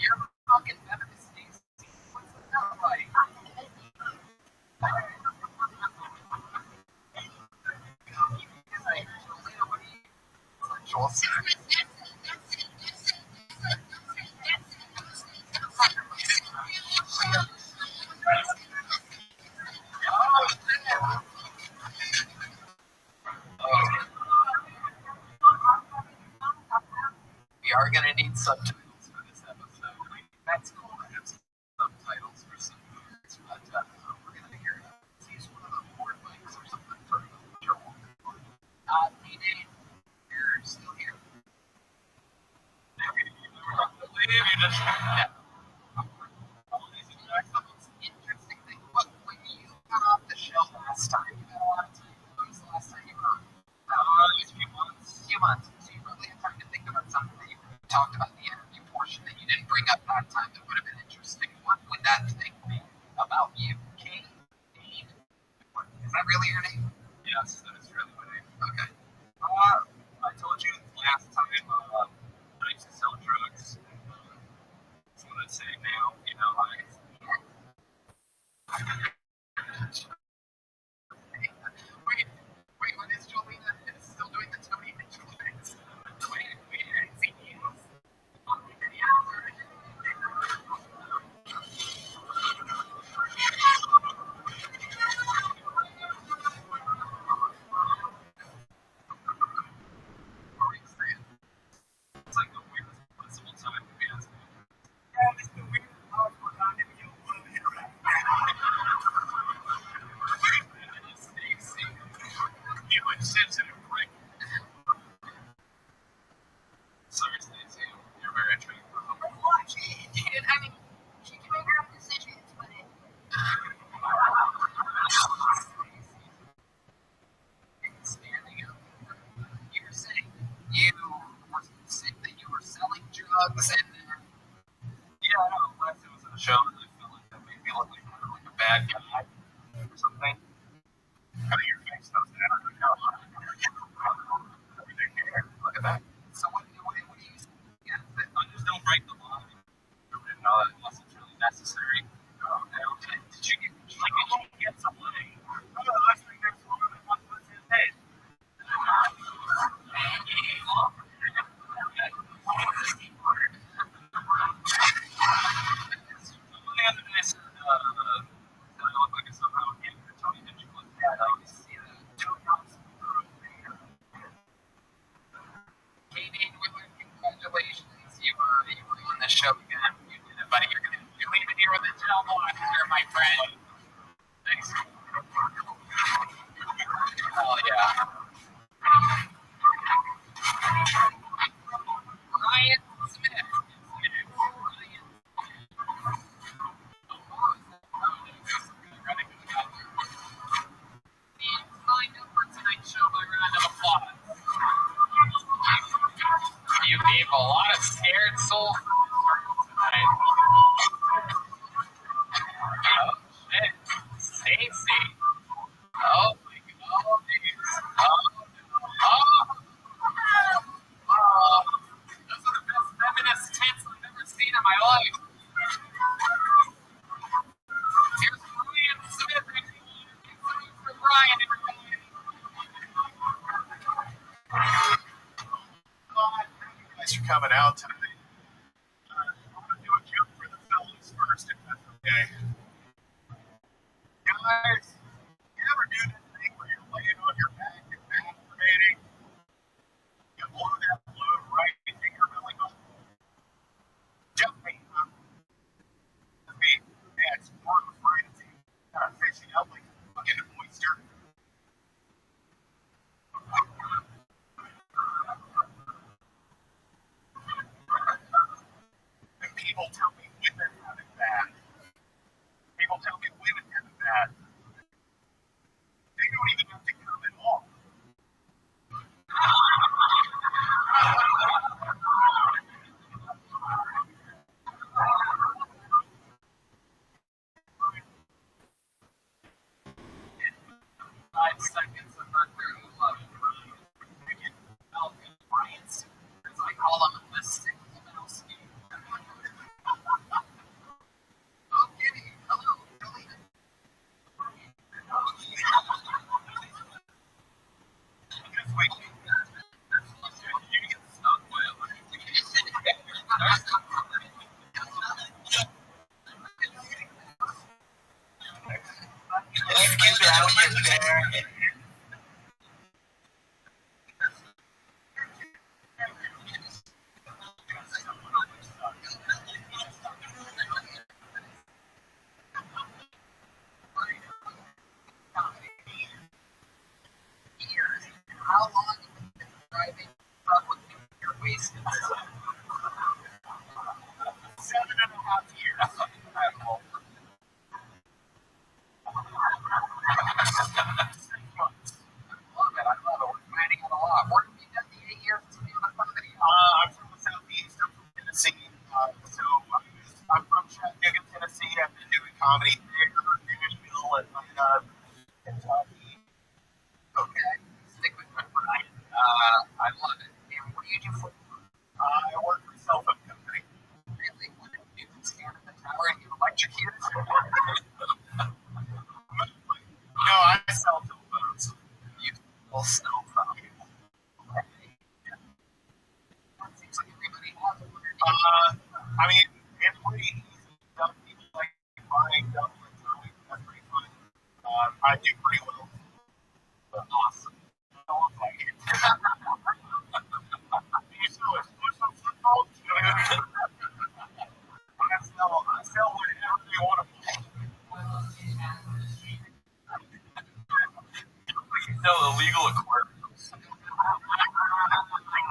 You're fucking better than Stacey. What's that like? We are going to need subtitles for this episode. That's cool to have subtitles for some movies, but we're going to figure it out. Use one of the board mics or something for your one. Hey, you're still here. You just interesting thing. What, when you got off the show last time, you had a lot of time. When was the last time you were on? A few months. So you probably had time to think about something that you talked about in the interview portion that you didn't bring up that time that would have been interesting. What would that thing be about you? Kate? Is that really your name? Yeah. Yes, that is really my name. Okay. I told you last time I used to sell drugs. That's what I'd say now. You know, Wait, when is Jolena still doing the Tony Mitchell things? We didn't see news. it's like the weirdest possible time to be honest. Yeah, it's the weird possible time to be a little bit Stacy, you insensitive prick. Sorry, Stacy, you're very attractive. What? She did. I mean, She can make her own decisions, but standing up. You were saying you were sick that you were selling drugs and. Yeah, I know. Last time I was in a show, and I felt like that made me look like a bad guy or something. I think your face knows that. Everything here. Look at that. So what do you yeah, I just don't break the law. I didn't know that unless it's really necessary. Oh, okay. Did you get some money? I'm not listening next to one that wants to listen to his congratulations. You were on the show again. You did it, buddy. You're leaving here with a gel box here, my friend. Thanks. Oh, yeah. Ryan Smith. Signed up for tonight's show by round of applause. You gave a lot of scared souls tonight. Oh, shit. Stacy. Oh, my God. Those are the best feminist tits I've ever seen in my life. Here's Ryan Smith. For Ryan, everybody. Thanks for coming out tonight. I'm going to do a joke for the fellas first, if that's okay. Guys, you ever do that thing where you're laying on your back and masturbating? You blow that load right into your belly button. Just me, huh? Me, yeah, it's more of a frenzy. Fishing up like fucking oyster. And people tell me women have it bad. People tell me women have it bad. They don't even have to come at all. Five seconds of thunder who love Falcon Bryant, as I call him, the sick Lemanowski. Oh, Kitty, hello, Jolene. This week, you get stuck by a Excuse me, I don't get there. How long have you been driving truck with your waist? 7.5 years. I love it. We're finding out a lot. Where have you done the 8 years to be on the company? I'm from the Southeast. I'm from Tennessee. I'm from Chattanooga, Tennessee. I've been doing comedy there, Nashville, Atlanta, Kentucky. Oh, I love it. And what do you do for I work for a cell phone company. really? What do you do? Stand at the tower and you electrocute? No, I sell cell phones. You will sell from. Seems like everybody has one. I mean, it's pretty easy. Some people like buying double and throwing. That's pretty fun. I do pretty well. Awesome. I look like it. You sell exclusive football? I sell whatever they want to buy. You sell illegal aquariums.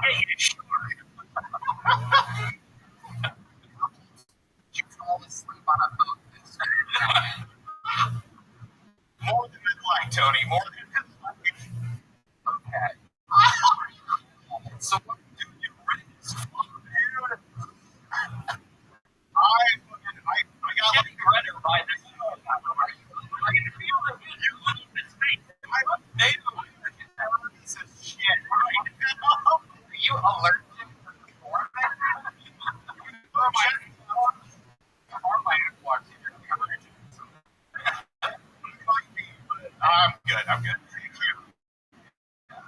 Hey, sure. You fall asleep on a boat this More than I'd like, Tony. More than I'd like. Okay. So what do you rent this for? Dude, I got Get like the renter by this. Are you feeling it? You live in this space. They don't piece of shit right now. Are you allergic to the format? Or my Xbox here. I'm good. I'm good. Thank you. I'm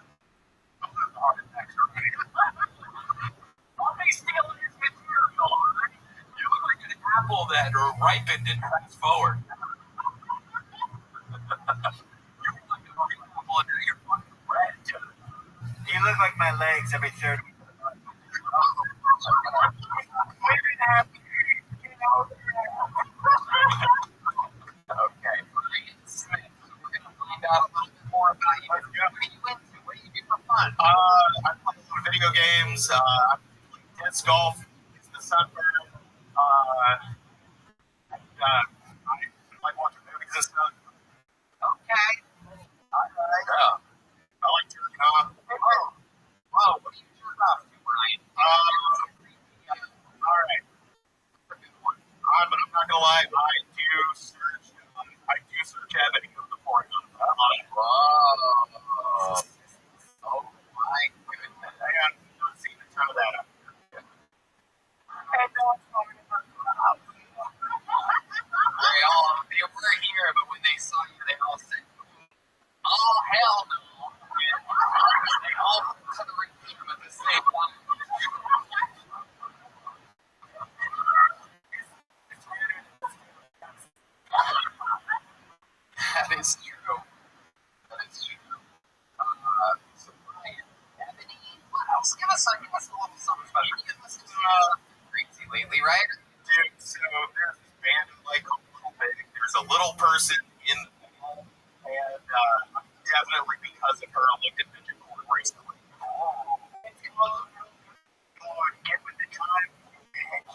not the heart attack already. Don't be stealing his material, alright? You look like an apple that ripened and fast forward. You look like an apple under your fucking bread. You look like my legs every third week. Okay, Brian Smith. We're going to find out a little bit more about you. What are you into? What do you do for fun? I play some video games. I play disc golf. It's the sunburn. I like watching movies and stuff. Okay. Alright. Yeah. I like jerking off. Whoa, what do you jerk off to, Brian? All right. I'm not gonna lie. I do search Ebony before I go to bed. Whoa. Oh my goodness. I have not seen a ton of that up here. And no one's going to hurt you out. They were here, but when they saw you, they all said, oh, hell no. They all to the room at the same time. That is true. That is true. So Brian, Ebony, what else? Give us a little something special. You listen to crazy lately, right? Dude, so there's this band who like a little bit. There's a little person in the band, and definitely because of her, I looked at Ninja Core recently. Get with the time.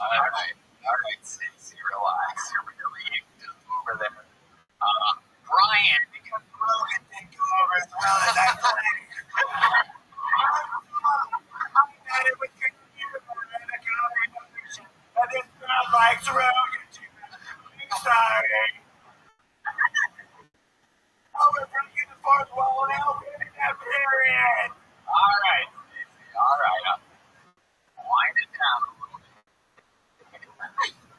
Alright, Stacey, relax. You're really just over there. Brian, because Rogan didn't go over as well as I planned. I'm at it with your and this guy likes Rogan too much. I'm sorry. We're breaking the fourth wall now. Period. Alright, Stacey, alright. Wind it down a little bit.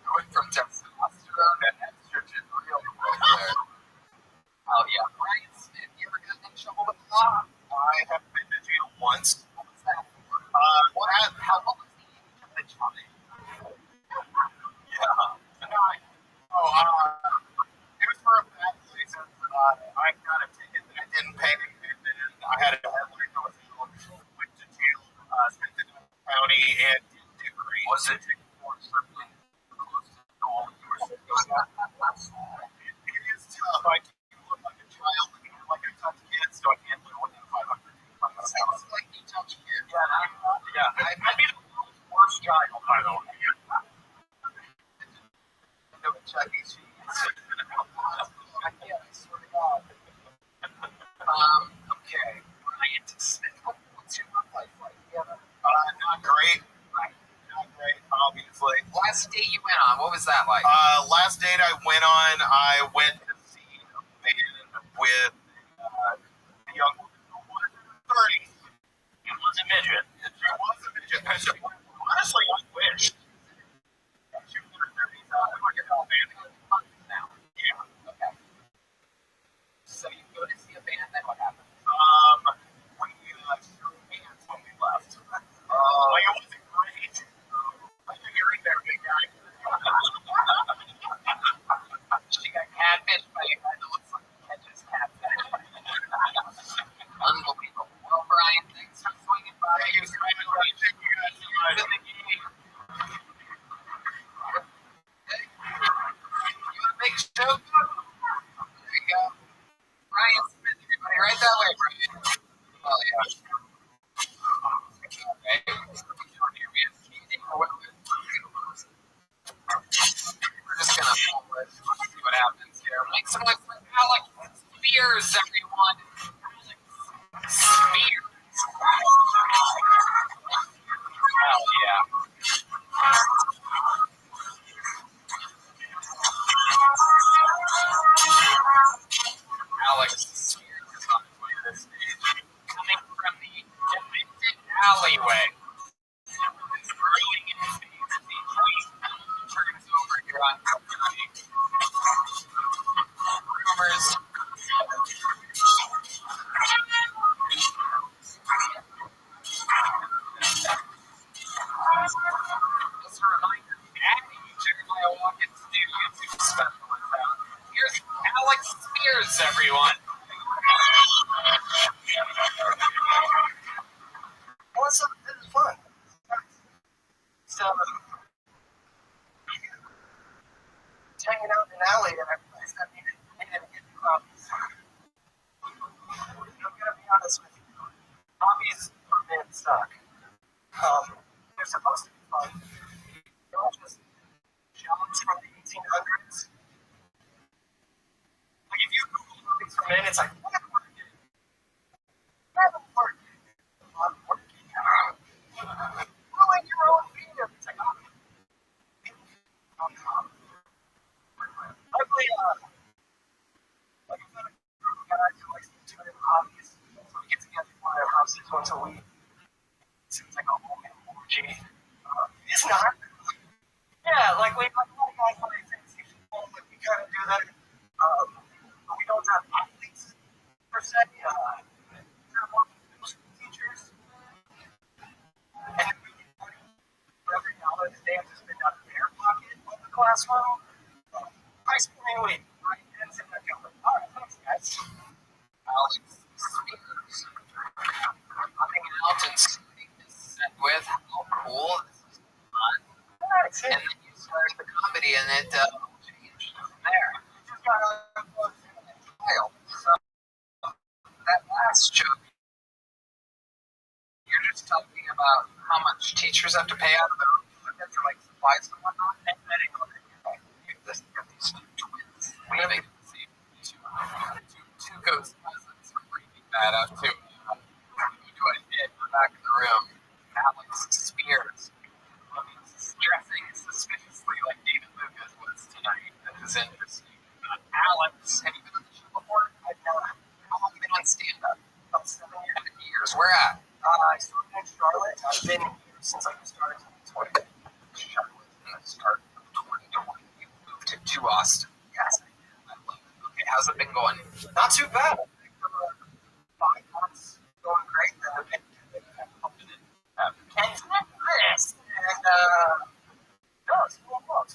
Going from testosterone to estrogen real quick there. Oh yeah, Brian Smith, you ever gotten in trouble with the law? I have been to jail once. What was that for? What was the age of the child? Yeah. It was for a bad license. I got a ticket that I didn't pay, and then I had a headline that was went to jail, spent it in the county, and didn't agree. Was it for something close to the goal? It is tough. I can't look like a child, like I touch kids, so I can't live within 500 feet of my house. Sounds like you touch kids. Yeah. I'd be the worst child, by the way. No Chuck E. Cheese. I swear to God. Okay, Brian Smith, what's your life like? Not great. Not great, obviously. Last date you went on, what was that like? Last date I went to see a band with a young woman who was in her 30s. It was a midget. that way, Brian. Oh, yeah. Okay. Here we have cheating or what? We're just gonna pull it. See what happens here. Make some noise for Alex Spears, everyone. Alex Spears. Hell yeah. Alex Spears is on his way to this stage. Coming from the demented alleyway. It's growing in his face as he turns over here on County. Rumors. Just a reminder, Daddy Jeremiah Watkins' new YouTube special is out. Here's Alex Spears, everyone. What's up? This is fun. So, hanging out in an alley and I realized I needed to get new hobbies. I'm gonna be honest with you. Hobbies for men suck. They're supposed to be fun. They're all just jobs from the 1800s. Like if you Google hobbies for men, it's like, what am I working? What am I working? I'm working out. Growing your own penis. It's like, oh. Luckily, like I've got a group of guys who likes to do different hobbies. So we get together in one of their houses once a week. Seems like a whole orgy. It's not. Yeah, like we like a lot of guys play fantasy football, like we kind of do that. But we don't have athletes per se. We have more middle school teachers. And if we get money for every dollar that they have to spend out of their pocket on the classroom, ice cream week, right? Ends in that company. All right, thanks, guys. Alex Spears. Coming out and starting this set with how cool. This is fun. That's it. And then you started the comedy and it changed from there. Just got a Trial. So that last joke, you're just talking about how much teachers have to pay out of their own pocket for like supplies and whatnot. And medical. These two twins living in the same two ghost cousins are bringing that up to a hit in the back of the room. Alex Spears. Dressing suspiciously like David Lucas was tonight. That is interesting. Alex, have you been on the show before? I've not. How long have you been on stand-up? About 7 years. 7 years. Where at? I started in Charlotte. I've been here since I started in 2020. Charlotte. In the start of 2020. You moved to Austin. Yes. I love it. Okay, how's it been going? Not too bad. 5 months going great. And the pandemic pumped it. Yes. And, no, it's going well.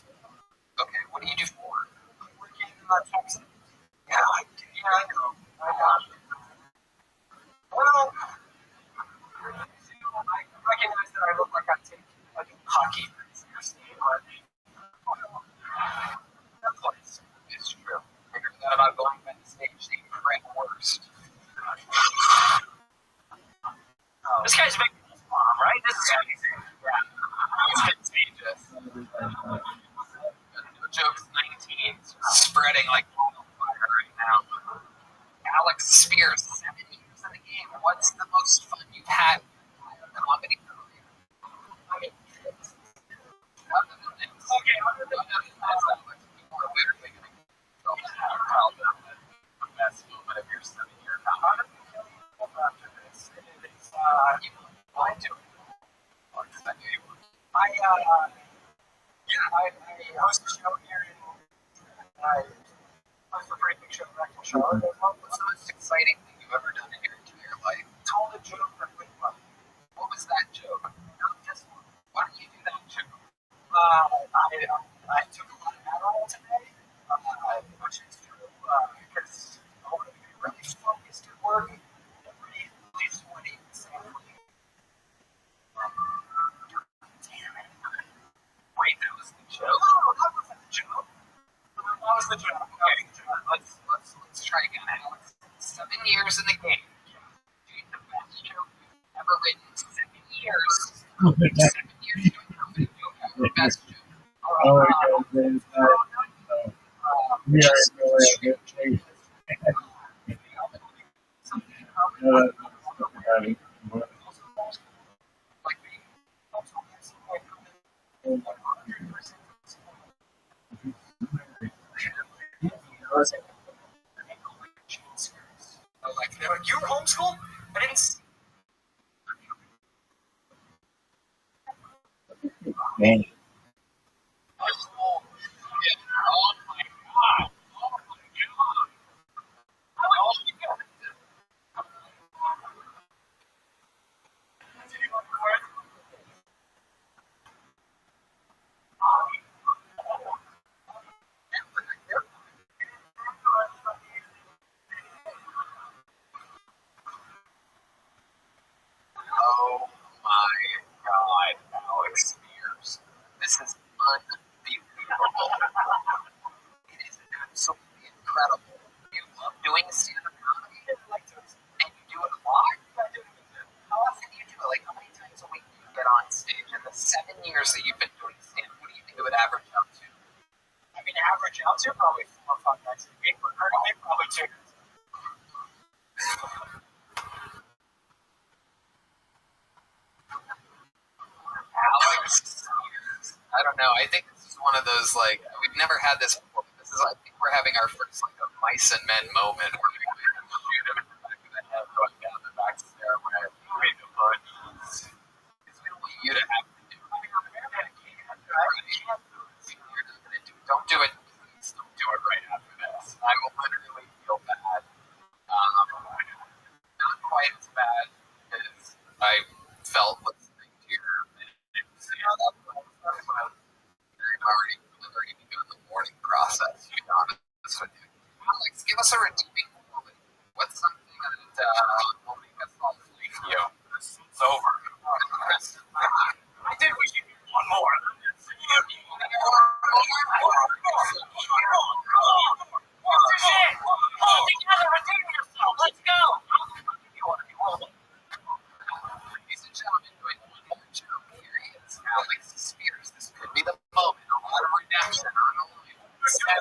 Okay, what do you do for work? I'm working in Texas. Yeah, I do. Yeah, I know. Well, I recognize that I look like I take hockey pretty seriously, but that place It's true. I heard that about going back to stage. They rank worst. this guy's a big mom, right? This is crazy. Yeah. It's contagious. No jokes 19 spreading like wildfire right now. Alex Spears, 7 years in the game. What's the most fun you've had in a comedy career? I mean, Okay, people are literally going to tell them that the best moment of your 7-year comedy. after this, it's, You lied to it. Or does that do you? I host a show here in, I host a pretty big show back in Charlotte. What's the most exciting thing you've ever done in your entire life? Told a joke for quick money. What was that joke? Not this one. Why don't you do that joke? I took a lot of Adderall today, which is true, because I want to be really focused at work and really sweaty at the same time. Damn it. Wait, that was the joke? No, that wasn't the joke. That was the joke. Okay, let's try again. years doing comedy. Best joke. Oh my God, man, it's not, we are in no way a good place. Like, you were homeschooled? I didn't see. Man. Oh my God. Oh my God. Oh my God. Oh my God, Alex Spears. This is unbelievable. It is absolutely incredible. You love doing stand-up comedy, and you do it a lot. How often do you do it? Like, how many times a week do you get on stage? In the 7 years that you've been doing stand-up, what do you think it would average out to? I mean, average out to probably 4 or 5 nights a week. For maybe probably 2. Alex, I don't know. I think this is one of those, like, we've never had this before. This is, I think we're having our first, like, a mice and men moment where we shoot him in the back of the head going down the back stairway. Wait, the bunnies. Because we don't want you to have to do it. I mean, I can't, right? Don't do it. Please don't do it right after this. I will literally feel bad. Not quite as bad as I felt listening to your I've already begun the mourning process, to be honest with you. Alex, give us a redeeming quality. What's something that will make us all like you? It's over. I did wish you did one more. Together, redeem yourself. Let's go. Ladies and gentlemen, doing one more joke. Here he is, Alex Spears. This could be the moment. A lot of redemption on the line. 7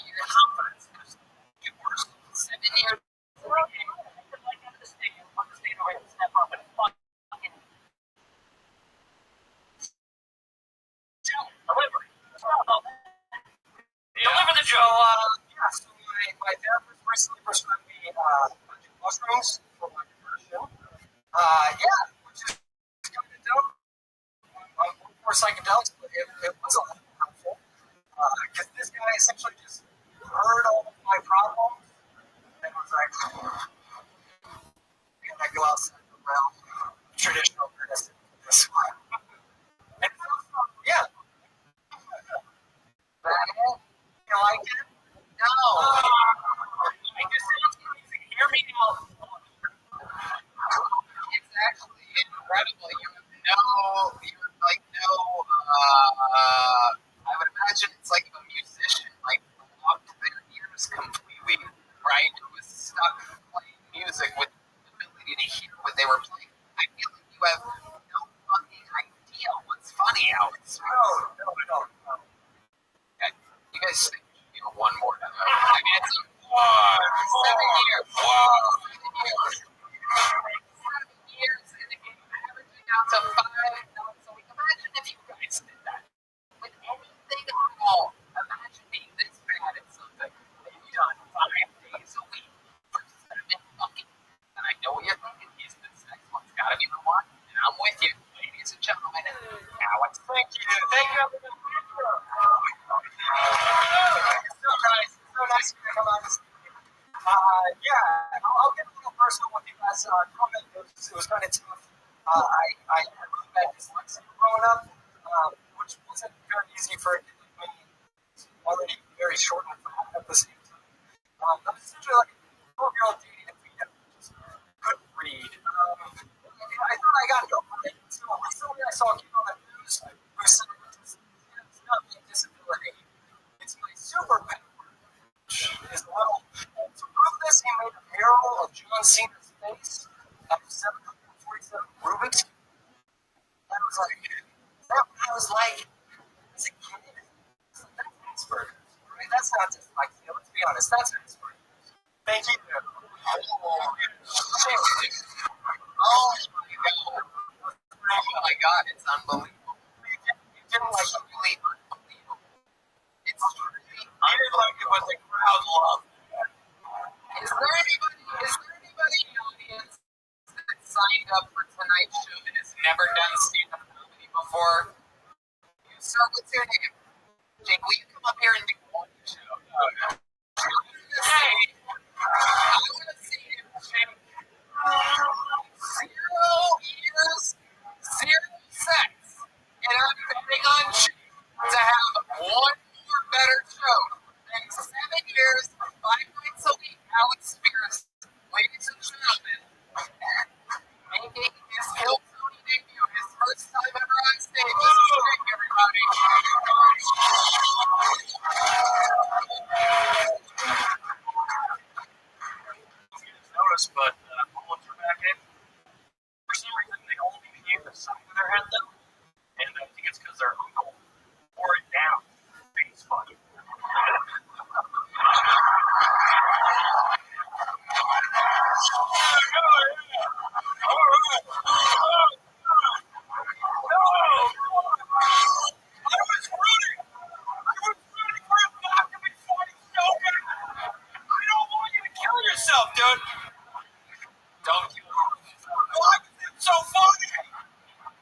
years confidence. You were 7 years. Deliver the joke. Yeah, so my therapist recently prescribed me mushrooms for my depression. Yeah, which is kind of dope. For psychedelics, but it was a little helpful. Because this guy essentially just heard all of my problems and was like, and I go outside the realm of traditional medicine. And yeah. You like it? No. I just hear me out. It's actually incredible. You would like no, I would imagine it's like a musician, like, blocked their ears completely, right? It was stuck playing music with the ability to hear what they were playing. I feel like you have no fucking idea what's funny, Alex. No. Okay. You guys think you know one more time. I mean, it's 7 years. 7 years. 7 years in the game, averaging out to 5 notes a week. Imagine if you guys did that with anything at all. Imagine being this bad at something that you've done 5 days a week for 7 fucking. And I know what you're thinking. Is this next one's got to be the one? And I'm with you, ladies and gentlemen. Alex, thank you. Thank you, everyone. So nice to come on. Yeah, I'll get a little personal with you guys. It was kind of tough. I had really bad dyslexia growing up, which wasn't very easy for me. Already very short at the same time. I was essentially like a 12-year-old dating a female who just couldn't read. I thought I got over it. So recently I saw a kid on the news who said it's not a disability. It's my superpower. Is little. To prove this, he made a mural of John Cena's face out of 747 Rubik's. I was like, as a kid, that's Asperger's, right? That's not dyslexia. Let's be honest, that's Asperger's. Thank you. Oh my God, it's unbelievable. You didn't like really unbelievable. It's truly I didn't like it, but the crowd loved it. Is there anybody in the audience that signed up for tonight's show that has never done stand-up comedy before? You start with your name. Jake, will you come up here and do one show? Hey, I want to see him, Jake. 0 years, 0 sex. And I'm betting on Jake to have one more better show than 7 years, 5 nights a week, Alex Spears. Ladies and gentlemen, making his Hilltony debut, his first time ever on stage. This is Jake, everybody. Notice, but bullets are back in. For some reason, they only gave the side of their head though, and I think it's because their uncle wore it down. It's funny. Dude, don't kill yourself. Why is it so funny?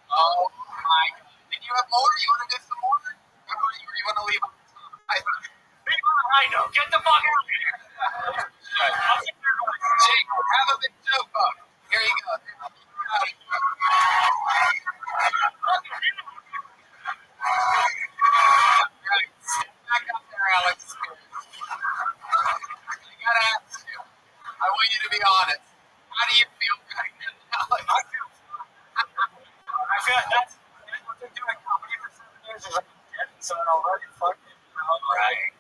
Oh my God. Did you have more? You want to get some more? Or you want to leave on the top? Leave on the high note. Get the fuck out of here. Jake, have a big joke book. Here you go. Right. Sit back up there, Alex. I gotta ask you. I want you to be honest. How do you feel right now, Alex? I feel like that's what they're doing comedy for 7 years. Is like getting someone already fucking. Right.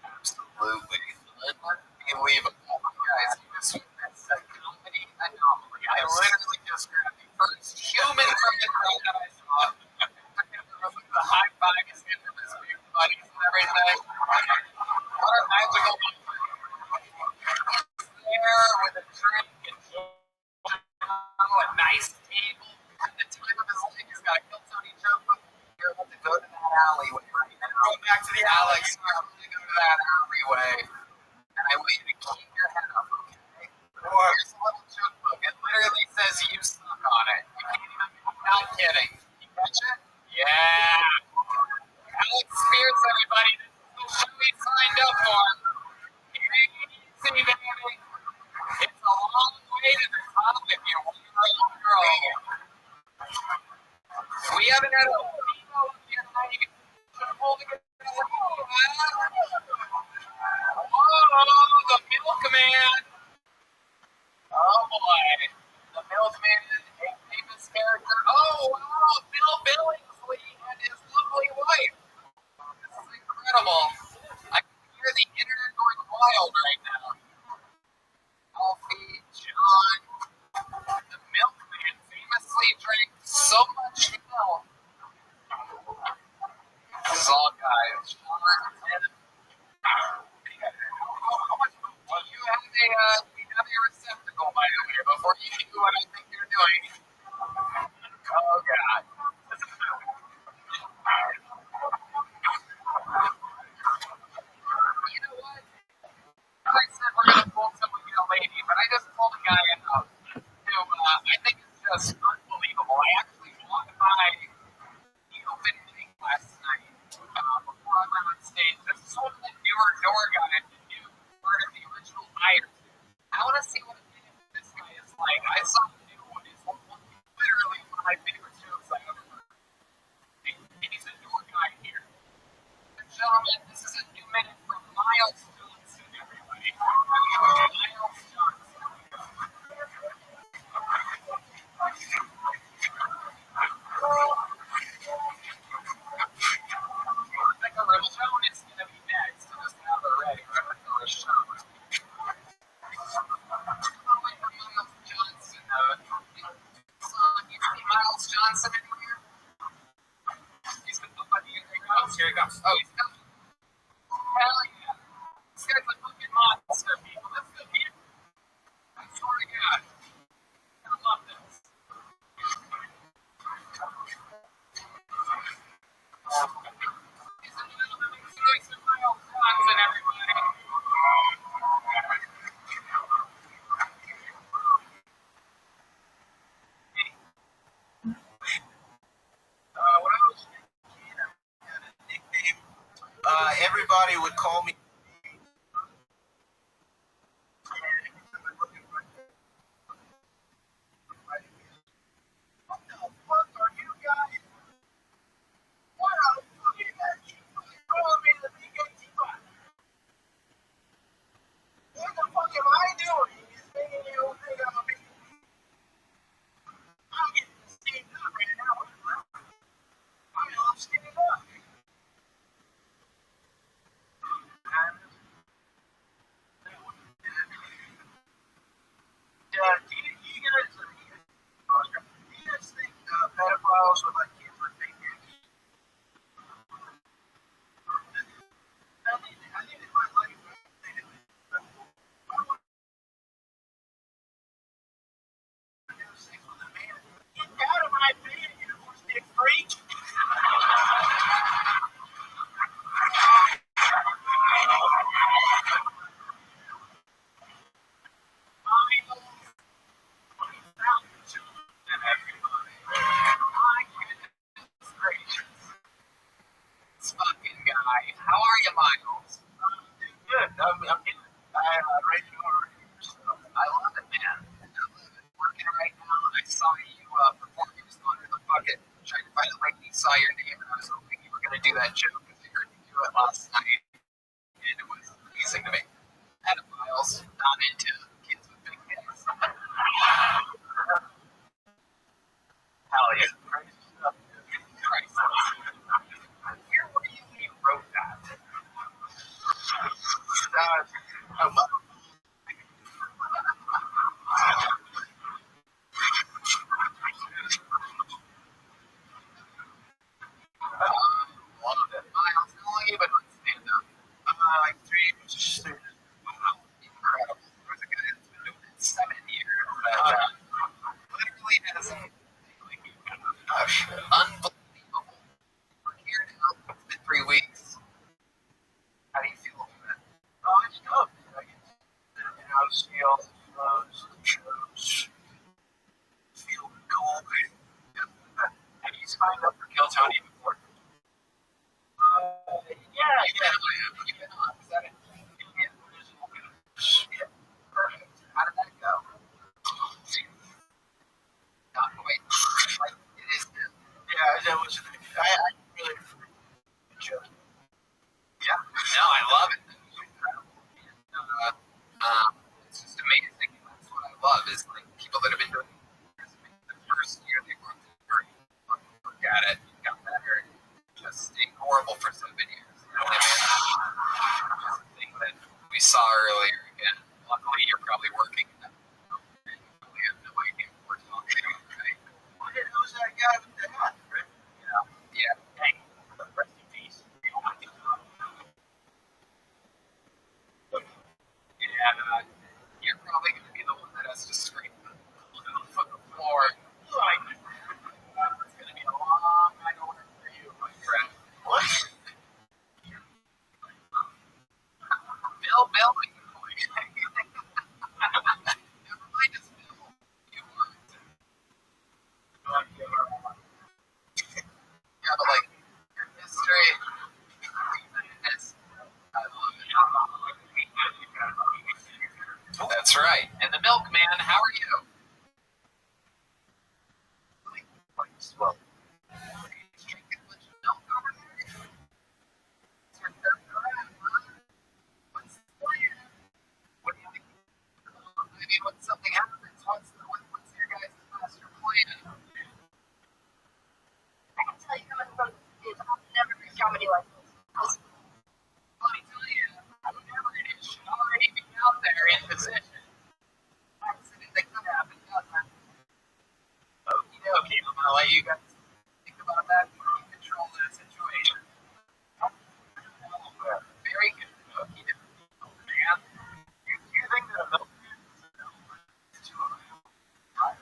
Absolutely. Unbelievable. Guys, this is a comedy anomaly. I literally just grabbed the first human from the crowd that I saw. The high five is in from his big buddies and everything. What a magical moment. There with a drink and a nice table. At the time of his life, he's got a Hilltony joke book. You're about to go to that alleyway right now. Go back to the Alex. You're going to go to that alleyway. And I want you to keep your head up, okay? Here's a little joke book. It literally says you suck on it. You can't even, I'm not kidding. You catch it? Yeah. Alex Spears, everybody. This is the show he signed up for. Easy, baby. It's a long way to the top if you want your own girl. We haven't had a female up here tonight. Just holding it. Whoa, the milkman. Oh boy. The milkman, a famous character. Oh wow, Bill Billingsley and his lovely wife. This is incredible. I can hear the internet going wild right now. Alfie, John, the milkman famously drank so much milk. This is all guys. John and how much do you have a receptacle by the way before you do what I think you're doing? Oh God. You know what? I said we're gonna pull someone get a lady, but I just pulled a guy out who I think is just unbelievable. I actually walked by the open mic last night before I went on stage. This is one of the newer door guys, the new part of the original hires. I want to see what this guy is like. I saw the new one. It's literally one of my favorite shows I've ever heard. And he's a door guy here. Ladies and gentlemen, this is a new minute from Miles Johnson, everybody. Miles Johnson. everybody would call me. What the fuck are you guys? What are you guys calling me the BKT? What the fuck am I doing? He's making you think I'm a big. I'm getting steamed up right now. I'm all steamed up. Do you guys think pedophiles would like kids with big dicks? I think they might like it. Get out of my bed, you horse dick freak! This fucking guy. How are you, Michaels? Good. I'm getting ready to order here, so I love it, man. I love it. Working right now. I saw you perform. You just going through the bucket, trying to find a lady. Saw your name, and I was hoping you were going to do that joke because I heard you do it last night, and it was amazing to me. Pedophiles, not into kids with big dicks. Hell yeah. Crazy stuff. Christ. Where were you when you wrote that? Loved it. Miles, how long have you been on stand-up? Like 3 years. Wow, incredible. There's a guy that's been doing it 7 years. Literally has unbelievable. We're here now. It's been 3 weeks. How do you feel about that? Oh, it's tough. I get to see all the flows, the shows, feel cool. Have you signed up for Kill Tony before? Yeah. You've been on. Is that it? Yeah. Perfect. How did that go? Not quite. Like, it is. Yeah, that was. I really enjoyed it. Yeah. No, I love it. It was incredible. It's just amazing. That's what I love is like people that have been doing it. The first year they worked at it, got better, just stayed horrible for 7 years. You know what I mean? Just a thing that we saw earlier. And luckily, you're probably working in that. And you probably have no idea what we're talking about, right? Well, who's that guy with the hat, right? Yeah. Hey, rest in peace. Yeah, you're probably going to be the one that has to scream from the floor. Like, it's going to be a long night of work for you, my friend. What? Bill. Never mind, it's Bill. You weren't. Yeah, but like, your history. I love it. That's right. And the milkman, how are you? Well, drinking a bunch of milk over there? What's the plan? What do you think? Maybe when something happens, what's your guys' master plan? I can tell you coming from I've never heard comedy like this. Let me tell you, whatever it is should already be out there in position. Accident that could happen, doesn't it? Okie dokie, I'm gonna let you guys think about that and control that situation. Very good. Okie dokie. Man, you think that a milkman is too I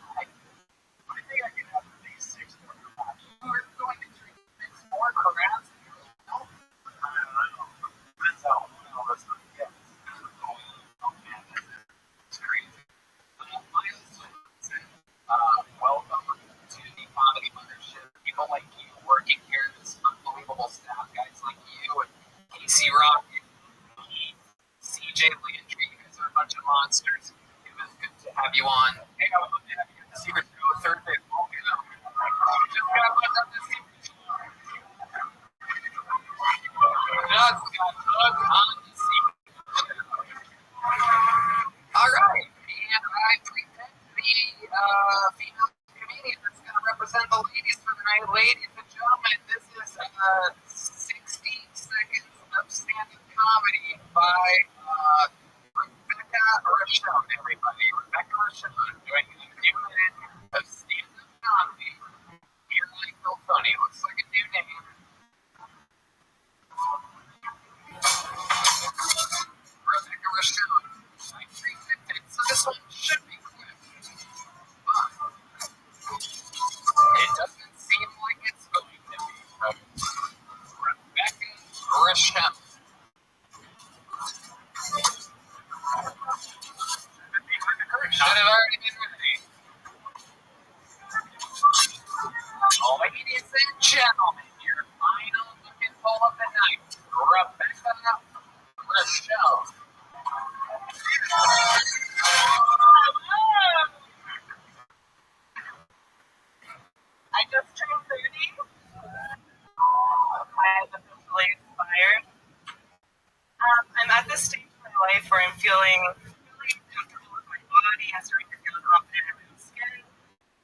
think I could have at least 6 more crabs. We're going to drink 6 more crabs? No. I don't know. That's all. That's not yet. Oh man, that's crazy. Miles, welcome to the Comedy Mother would love to have you at the Secret Show Thursday. Just got buzzed up this Secret Show. Just got buzzed on the Secret Show. All right, and I present the female comedian that's going to represent the ladies for the night. Ladies and gentlemen, this is 60 seconds of stand-up comedy by Rebecca Rothschild, everybody. Rebecca Rothschild doing a new minute of stand-up comedy. Here I go funny. Looks like a new name. Rebecca Rothschild. I present it, so this one should be quick. But it doesn't seem like it's going to be. Rebecca Rothschild. Should have already been ready. Ladies and gentlemen, your final looking poll of the night, Rebecca Rothschild. I just turned 30. I am officially expired. I'm at this stage in my life where I'm feeling really comfortable with my body and starting to feel confident in my skin,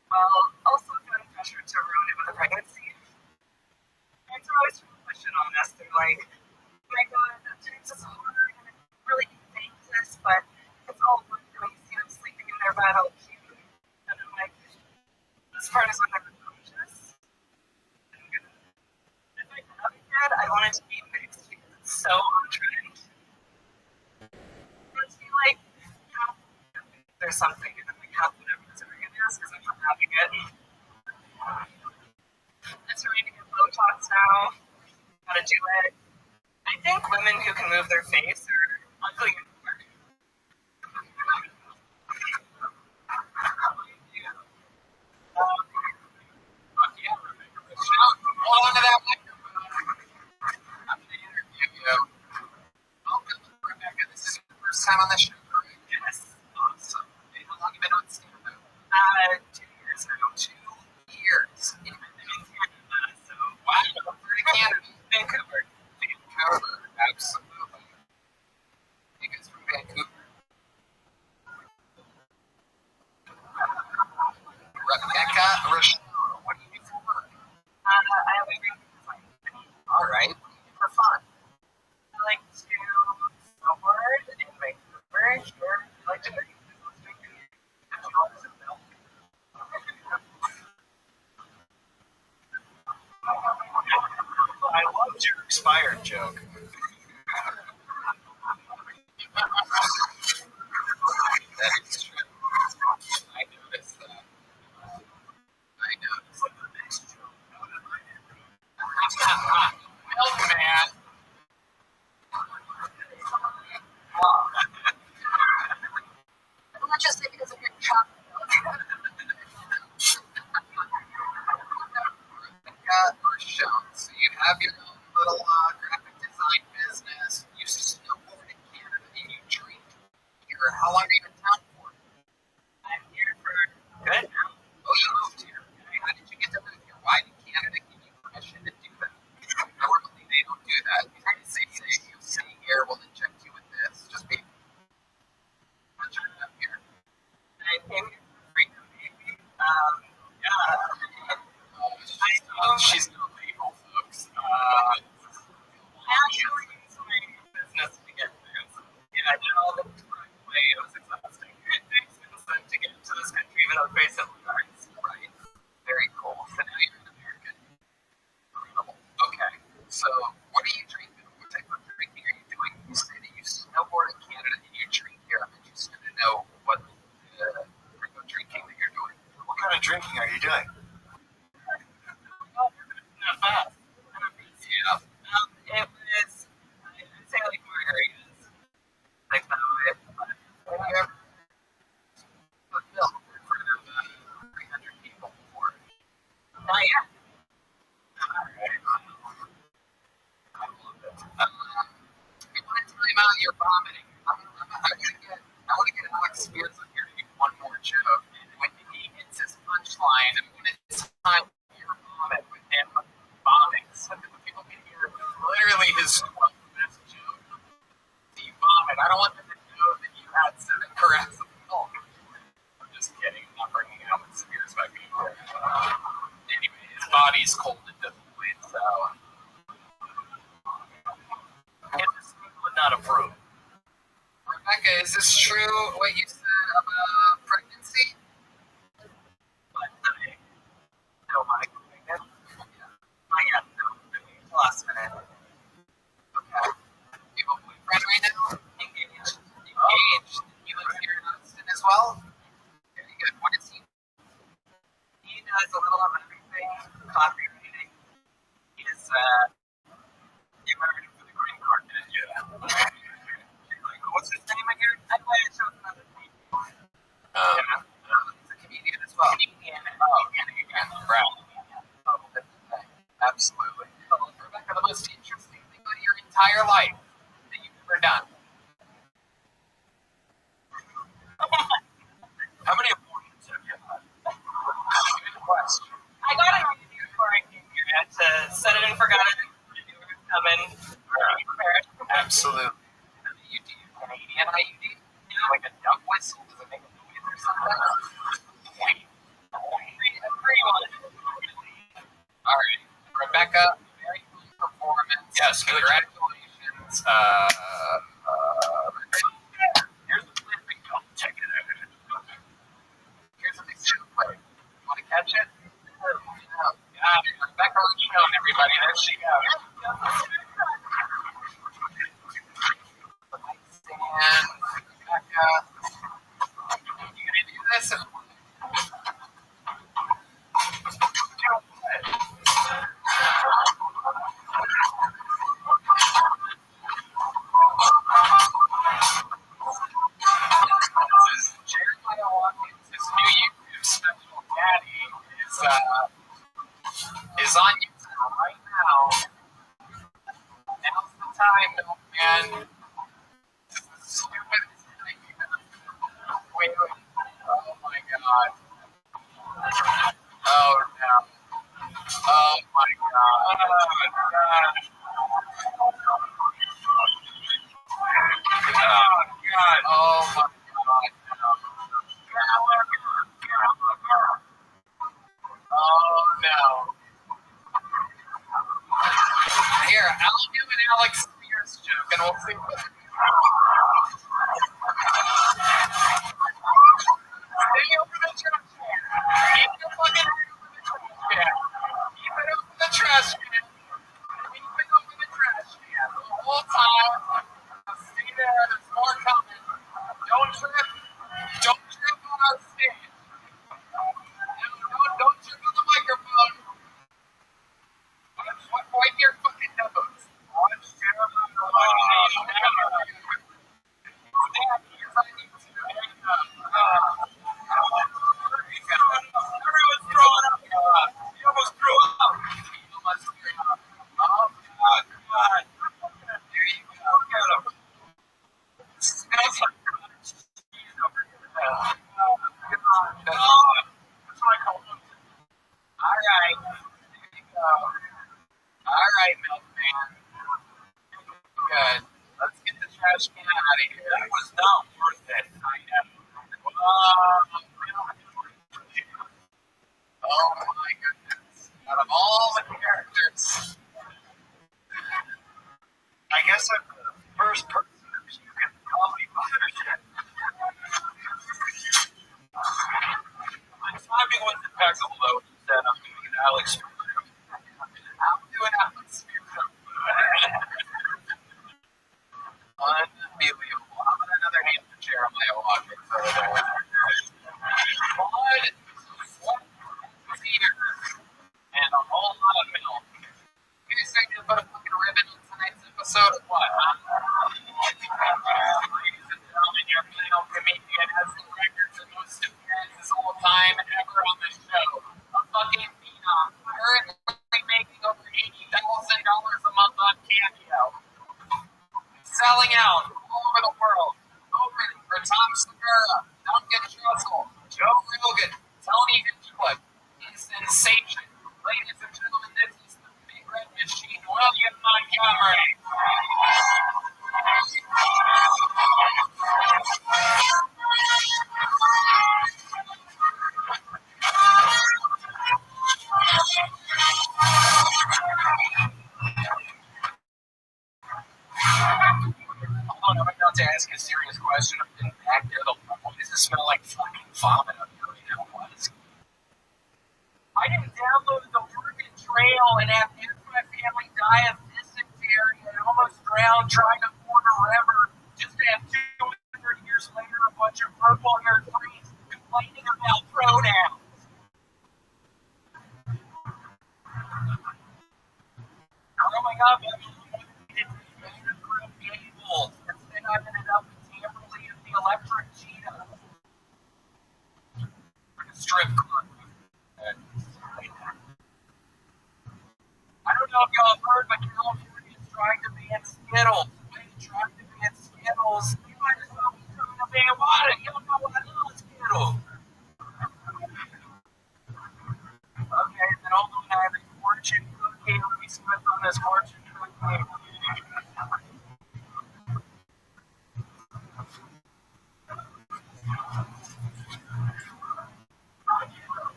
while also feeling pressure to ruin it with a pregnancy. And so I always feel a question on this. They're like, oh my god, it's so hard, and I really hate this, but it's all worth it when you see them sleeping in their bed all cute. And I'm like, this part is when they're conscious. If I have a kid, I want it to be mixed because it's so on trend. Let's be like, half there's something, and then like half whatever this organ is, because I'm not having it. I'm trying to get Botox now. Gotta do it. I think women who can move their face are ugly anymore. Fuck yeah, Rebecca Rothschild. Hold on to that microphone. I'm gonna interview you. Welcome, Rebecca. This is your first time on the show, correct? Yes. Awesome. Hey, how long have you been on stand-up? 2 years now. 2 years. In Canada. So, wow. Where in Canada? Vancouver. Vancouver. Absolutely. You guys from Vancouver? Rebecca Rothschild. What do you do for work? I have a green design. All right. What do you do for fun? I like to snowboard in Vancouver. Sure. I like to drink. I loved your expired joke. That is true. I noticed that. I noticed the next joke. Milkman. Let's just say because of your chocolate. So you have your own little graphic design business. You snowboard in Canada and you drink here. How long have you been in town for? I'm here for good now. Oh, you moved here. Okay. How did you get to move here? Why did Canada give you permission to do that? Normally they don't do that. They say you stay here, we'll inject you with this. Just be much up here. I came here for freedom, maybe. She's no label, folks. Actually, it's my business to get through. So, yeah, I did all the right way. It was exhausting. It makes no sense to get into this country, even though it's very similar. Right? Very cool. So now you're an American. Incredible. Okay. So, what are you drinking? What type of drinking are you doing? You say that you snowboard in Canada and you drink here. I'm interested to know what type of drinking that you're doing. What kind of drinking are you doing? Not fast. Yeah. It was, I'd say like margaritas. Like that way. Have you ever put milk in front of 300 people before? Not yet. Alright. I love it. You want to tell me about your vomiting? I want to get Alex Spears on here to do one more joke. And when ice cold at this point, so if the state would not approve. Rebecca, is this true what you said about pregnancy? But I don't want to get pregnant. I got no. Last minute. Okay. You have a boyfriend right now? Engaged. Engaged. He lives here in Austin as well? Very good. What is he? He does a little of everything. Copywriting. He's you married him for the green card, didn't you? Yeah. What's his name again? I might have shown another name. He's a comedian as well. Canadian. Oh, Canadian. Right. Oh, that's okay. Absolutely. Oh, Rebecca, the most interesting thing about your entire life that you've ever done. How many abortions have you had? Good question. I got an idea before I came here. I had to set it and forgot it. I knew it was coming. Be prepared. Absolutely. And the UD, Canadian IUD? Like a duck whistle? Does it make a noise or something? Free one. All right. Rebecca, very cool performance. Yes, congratulations. Here's the plan. Check it out. Here's a big shoe play. You want to catch it? Yeah, Rebecca Rothschild, everybody. There she goes. The mic stand. Rebecca. You gonna do this? Jeremiah Watkins, his new YouTube special, Daddy, is on YouTube right now. Now's the time, man. This is stupid. Wait. Oh my god. Oh no. Oh my god. Oh god. Oh my god. Oh no. Here, I'll do an Alex Spears joke and we'll see. Stay over the trash can. Keep your fucking keep it over the trash can. Keep it over the trash can. The whole time. Stay there. There's more coming. Don't trip. Don't trip on our stage. Don't trip on the microphone. Wipe your fucking nose. Watch everyone's throwing up. You almost threw up. You almost threw up. Oh, God. There you go. Look at him. Smells like cheese over here. That's what I call him. All right. There you go. All right, milkman. Good. Let's get the trash can out of here. That was not worth it. I know. Oh my goodness. Out of all the characters. I guess I'm the first person to puke in the comedy mothership. The timing was impeccable, though. He said, I'm doing an Alex Spears. I'm doing Alex Spears. Unbelievable. How about another hand for Jeremiah Watkins over there? Blood, sweat, tears, and a whole lot of milk. You guys think to put a fucking ribbon on tonight's episode or what, huh? Ladies and gentlemen, your male comedian has the record for most appearances all time ever on the show. A fucking phenom, currently making over $80,000 a month on Cameo. Selling out all over the world. Opening for Tom Segura, Duncan Trussell, Joe Rogan, Tony Hinchcliffe. Sensation. Ladies and gentlemen, this is the Big Red Machine, William Montgomery. I didn't download the Oregon Trail and have half my family die of dysentery and almost drown trying to ford a river just to have 200 years later a bunch of purple-haired priests complaining about pronouns. Growing up, I needed to be made of Green Gables. Instead, I ended up with Tamberly and the Electric Cheetah. Like a strip club. I don't know if y'all have heard, but California is trying to ban Skittles. When you try to ban Skittles, you might as well be trying to ban water. You don't know what I love Skittles. Okay, then hold on, I have a fortune cookie. Let me see what's on this fortune cookie.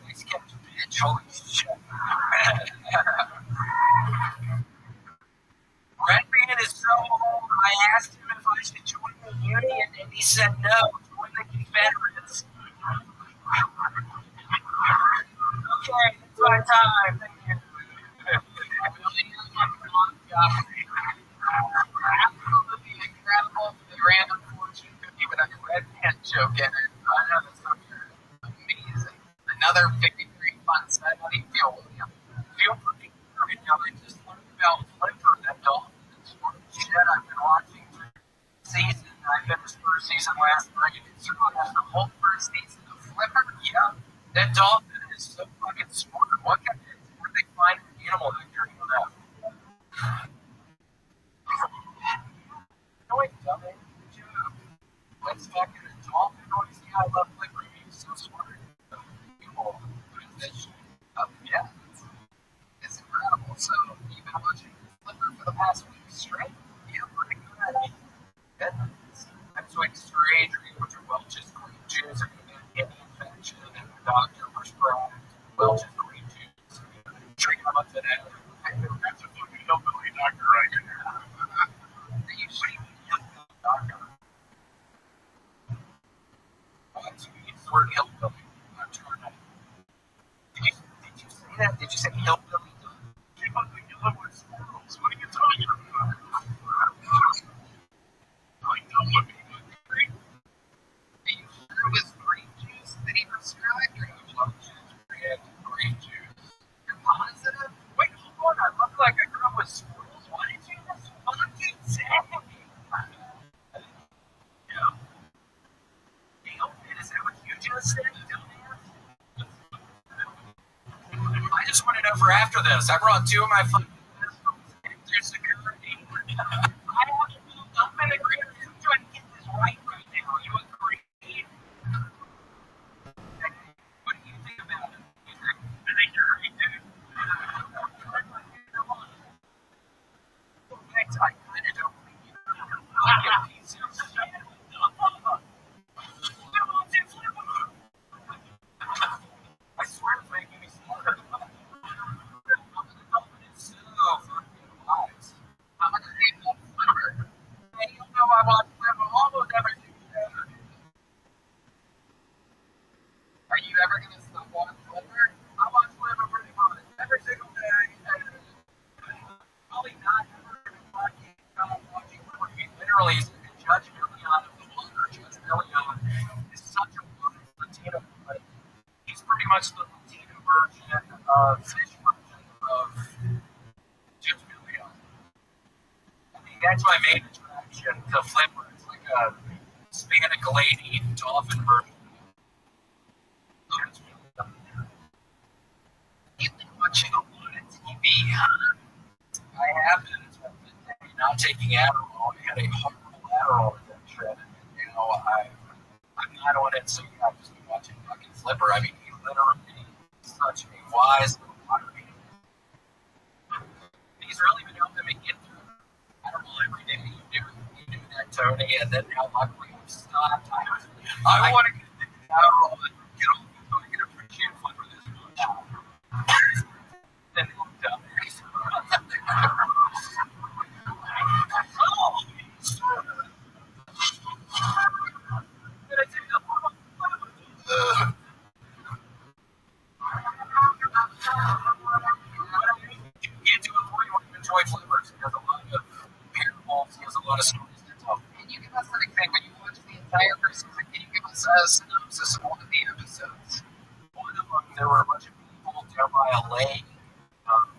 Please catch a bitch. Holy shit. Red Band is so old, I asked him if I should join the Union, and he said no, join the Confederates. Okay, it's my time. Thank you. Absolutely incredible for the random fortune cookie with a Red Band joke in it. I know that's so amazing. Another 53 fun set. How do you feel, William? Feel pretty good. You know, I just learned about Flipper, that dolphin. Shit, I've been watching through the season. I finished first season last night. You know, that's the whole first season of Flipper. Yeah, that dolphin is so fucking smart. Where they find an animal actor for that? No, wait, dummy. Good job. Let's fucking a dolphin. Oh, you see, I love Flipper. He's so smart. People, yeah, it's incredible. So, you've been watching Flipper for the past week straight? Yeah, pretty good. Next week's surgery, which are Welch's green juice, and an infection, and the doctor prescribed Welch's green juice. Drink how much of that? That's a fucking hillbilly doctor right there. You should even hillbilly doctor. What? You use the word hillbilly. I'm trying to. Did you say that? Did you say hillbilly doctor? You must think you live with squirrels. What are you talking about? I don't look at you. Are you sure it was green juice that he prescribed, or you love green juice? You're positive? Wait, hold on. I look like I grew up with squirrels. What did you just fucking say? Yeah. Is that what you just said, dumbass? I just want to know for after this. I brought two of my fucking pistols through security. I have to move up in the green. I'm trying to get this right now. You agree? What do you think about it? I think you're right, dude. Thanks, I kind of don't think you. Like a piece of shit. I swear it's making me smarter. So fucking wise. I'm gonna name that Flipper. Hey, you know I watch Flipper almost everything. Are you ever gonna stop watching Flipper? I watch Flipper pretty much every single day. Probably not ever gonna watching Flipper. He literally is Judge Million of the water. Judge Million is such a wonderful Latino play. He's pretty much the Latino version of fish version of Judge Million. I mean, that's my main attraction to Flipper. It's like a Hispanic lady dolphin version. You've been watching a lot of TV, huh? I have been. It's been not taking Adderall. I had a horrible Adderall addiction. You know, I'm not on it, so yeah, I've just been watching fucking Flipper. I mean, he literally is such a wise little water. He's really been helping me get through Adderall every day. You do that, Tony, and then how luckily I've stopped. I want to get Adderall and get off so I can appreciate Flipper this much. Then I'm done. leg,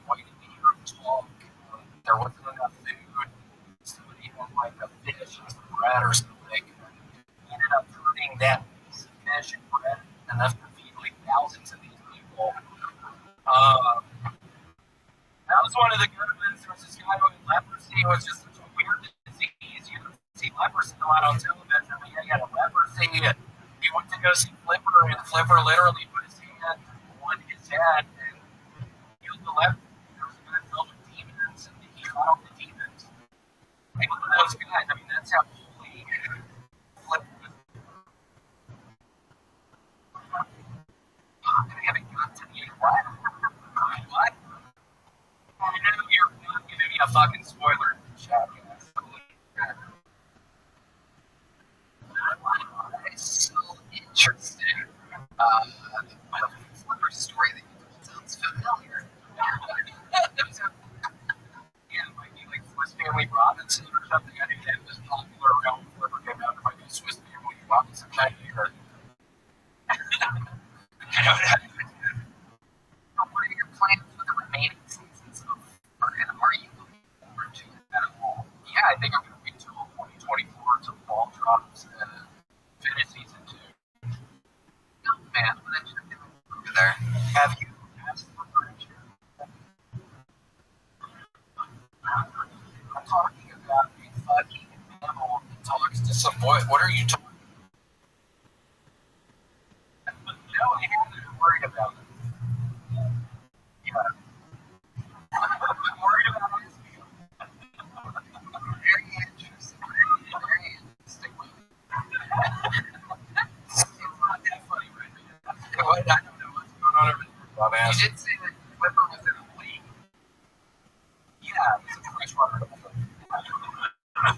waiting to hear him talk. There wasn't enough food. Somebody had like a fish and some bread or something. He ended up turning that piece of fish and bread enough to feed like thousands of these people. That was one of the good ones. There was this guy with leprosy. It was just such a weird disease. You don't see leprosy a lot on television, but yeah, he had a leprosy. He went to go see Flipper, and Flipper literally put his hand on his head and healed the leprosy. There was a guy filled with demons, and he fought off the demons. Like, that was good. I mean, that's how holy Flipper was. I haven't got to the what? What? I know you're not giving me a fucking spoiler in the chat, guys. It's so interesting. The Flipper story that you told sounds familiar. Yeah, it might be like Swiss Family Robinson or something. I think that was popular around when Flipper came out. It might be Swiss Family Robinson kind of year. I don't know. What are your plans for the remaining seasons of Flipper, and are you looking forward to it at all? Yeah, I think I'm going to wait until 2024 until fall drops and finish season 2. No, man, but I should do it over there. Have you asked for furniture? I'm talking about a fucking mammal that talks to some boy. What are you talking about? No, I'm worried about it. Yeah. I'm worried about his view. Very interesting. Very interesting. It's not that funny, right? I don't know what's going on over there. Dumbass. You did say that Flipper was in a lake. Yeah, it's a freshwater dolphin. I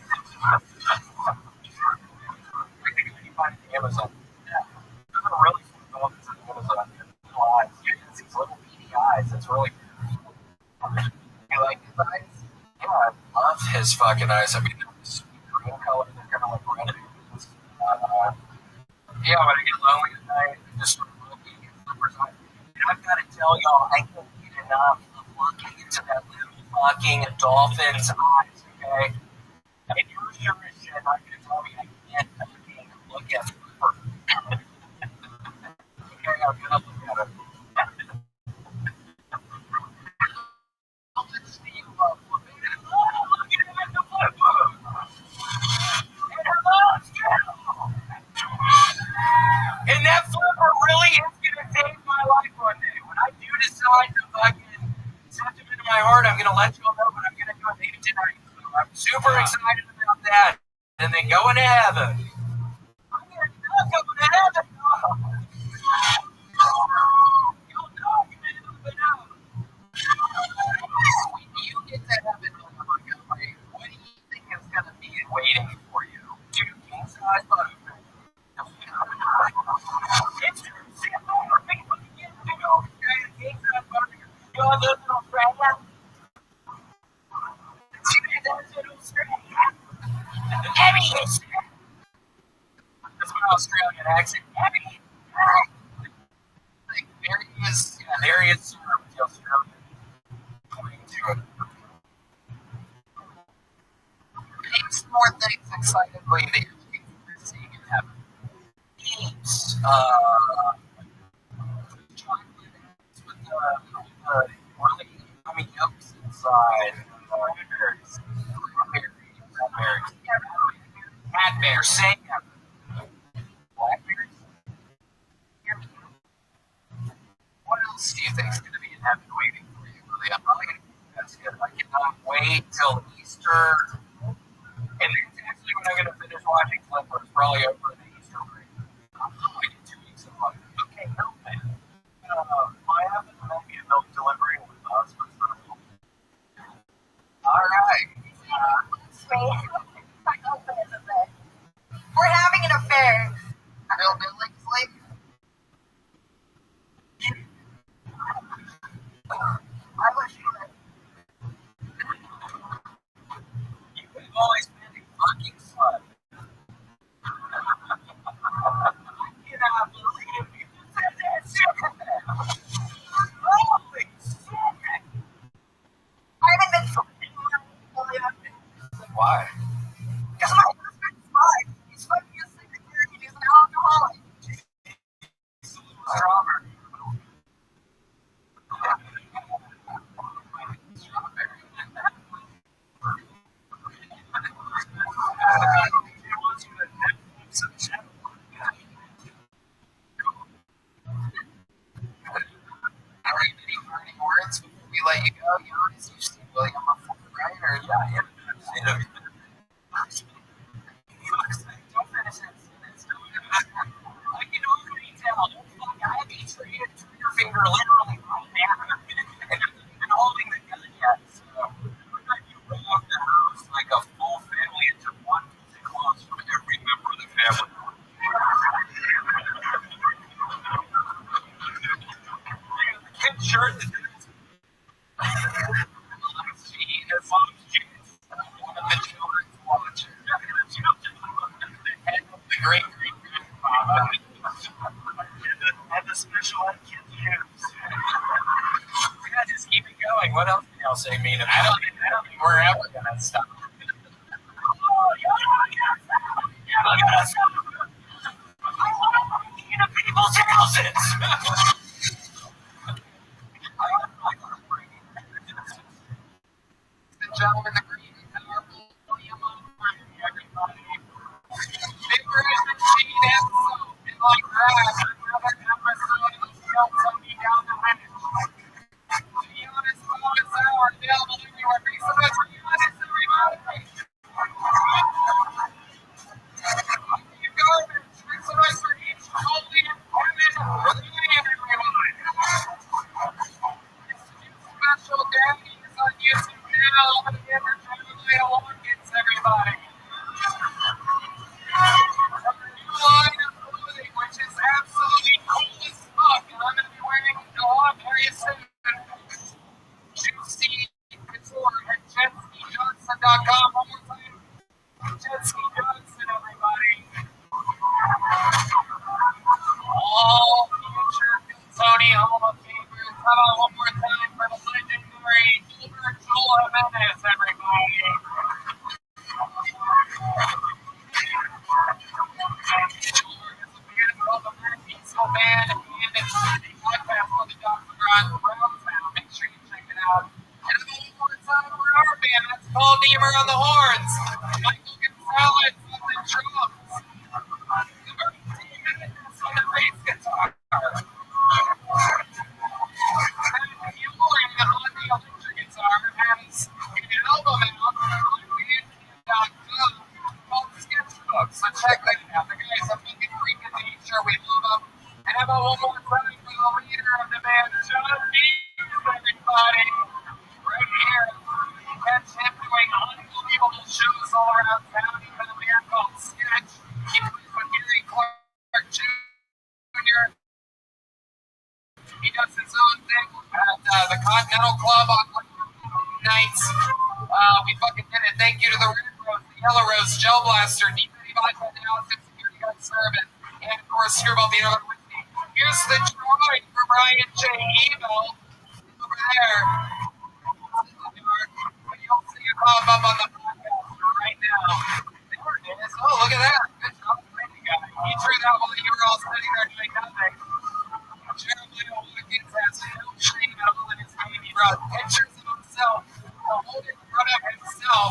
think you can find it in Amazon. Yeah. Those are really cool dolphins in Amazon. Little eyes. Yeah, it's these little beady eyes. It's really weird. You like his eyes? Yeah, I love his fucking eyes. I mean, they're sweet green color. They're kind of like red. Yeah, when I get lonely at night, I just start looking at Flipper's eyes. And I've got to tell y'all, I can't get enough of looking into that little fucking dolphin's eyes, okay? And you're sure as shit not going to tell me I can't fucking look at Flipper. Okay, I'm going to look at him. Let's see you love Flipper. Oh, look at the Flipper! And her mom's down! And that Flipper really is going to save my life one day. When I do decide to fucking accept him into my heart, I'm going to let y'all know what I'm going to do maybe tonight. So I'm super excited about that. And then going to heaven. I'm going to go to heaven. You'll know, man. But you get to heaven on the way. What do you think is going to be waiting for you? 2 king size butterflies. It's simple for people to get to know. King size butterflies. Your little friend. That's my Australian accent. Like, there he is, with the Australian cling to it. Name some more things excitedly that you're looking forward to seeing in heaven. Heaps. Chocolate eggs with the really yummy yolks inside. Raspberries. Cadberries. Saying blackberries. What else do you think is going to be in heaven waiting for you? Really, I'm probably going to keep that's good. I cannot wait till Easter. And that's actually when I'm going to finish watching Flipper. It's probably over the Easter break. I get 2 weeks of life. Okay, milk man. I have a milk delivery with us, but it's not a milk. All right. We're having an affair. Hillbilly. I wish you had. You've always been a fucking slut. we let you go, Giannis, you've seen William before, right? Or Yeah, I've seen him. he looks like don't finish it. I can already tell. I have each trigger finger literally right now. And I'm not even holding the gun yet. So we're going to roll off the house like a full family into one piece of clothes from every member of the family. Kid shirt that as long as one of the children's watch. The great grandfather. And the special ed kids use. Yeah, just keep it going. What else can y'all say mean? I don't think we're ever gonna stop. Look at us. Into people's houses. The gentleman, the green and powerful William O'Brien, everybody. Fingers and cheat and soap, and like that, another episode of Guilt Tony down the limit. To be honest, bonus hour available everywhere. Make some noise for Giannis, everybody. Steve Garbage, make some noise for each holy and Kevin, everyone. Special daddies on YouTube now. I'm gonna give her Julia Watkins, everybody. From her new line of clothing, which is absolutely cool as fuck, and I'm gonna be wearing it on very soon. Juicy Couture at JetSkiJohnson.com. One more time. Jetski Johnson, everybody. All future Tony Hall of Famers. How about one more time for the legendary Gilbert Joel Jimenez, everybody? Gilbert is a band called the Black Peaceful Band, and it's a podcast called the Dr. Brown Sound. Make sure you check it out. And then one more time for our band. That's Paul Deemer on the horns, Michael Gonzalez on the drums, on the bass guitar. Mueller on the electric guitar has an album out on Bandcamp.com called Sketchbook. So check that out. The guy's a fucking freak of nature. We love him. And how about one more time for the leader of the band, John Dees, everybody. Right here. Catch him doing unbelievable shows all around town. He's in a band called Sketch. He plays with Gary Clark Jr. He does his own thing at the Continental Club on nights. We fucking did it. Thank you to the Red Rose, the Yellow Rose, Gel Blaster, D35 Analysis, Security Guard Service, and of course, Screwball Theater on Wednesday. Here's the drawing for Ryan J. Ebel over there. But you'll see it pop up on the podcast right now. There it is. Oh, look at that. Good job, Randy guy. He drew that while you were all sitting there doing nothing. Jeremiah Watkins has no shame at all in his game. He brought pictures of himself to hold in front of himself,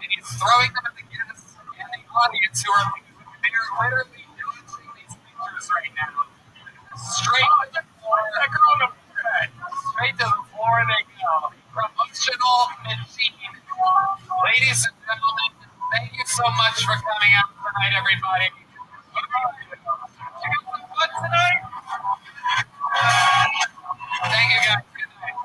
and he's throwing them at the guests and the audience who are literally dodging these pictures right now. Straight to the floor. Straight to the floor they go. Promotional machine. Ladies and gentlemen, thank you so much for coming out tonight, everybody. You got some fun tonight? Thank you, guys. Good night.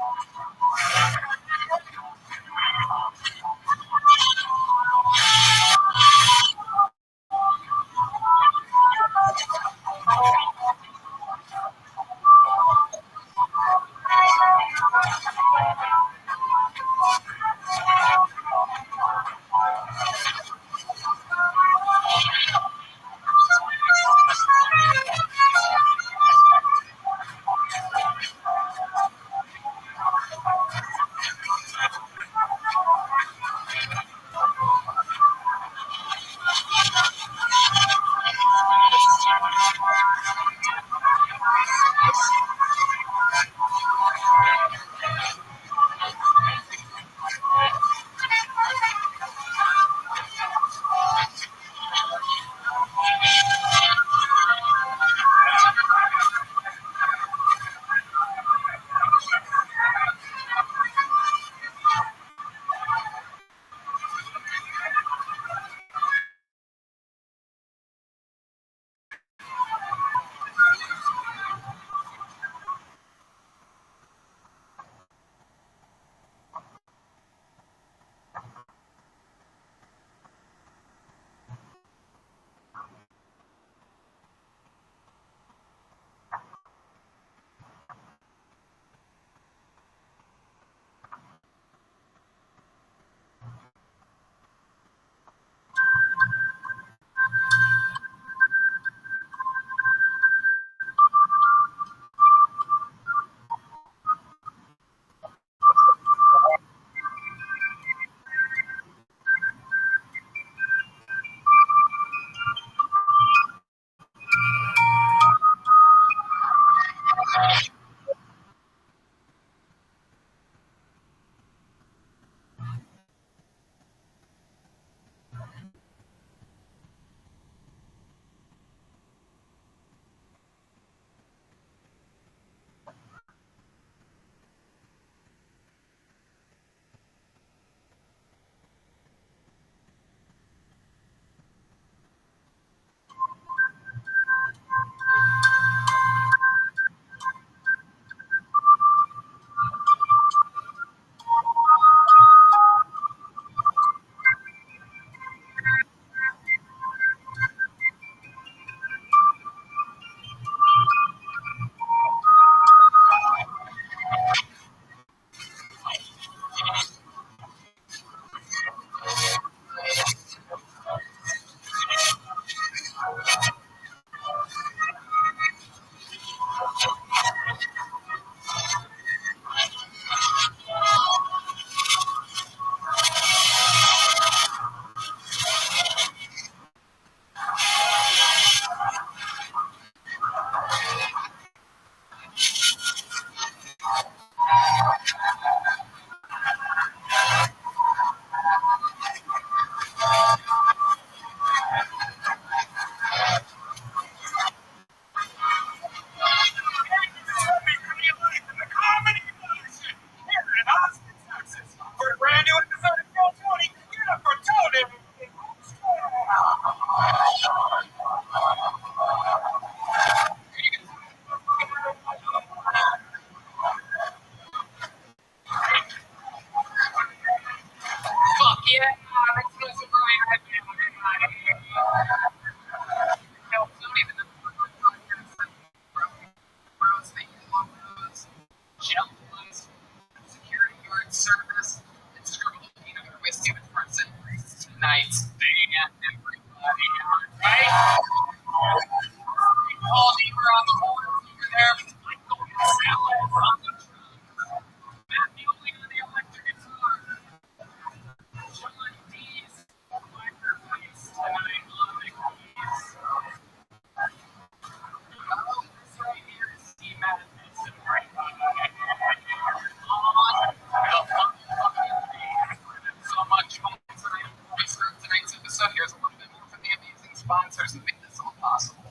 Here's a little bit more from the amazing sponsors that make this all possible.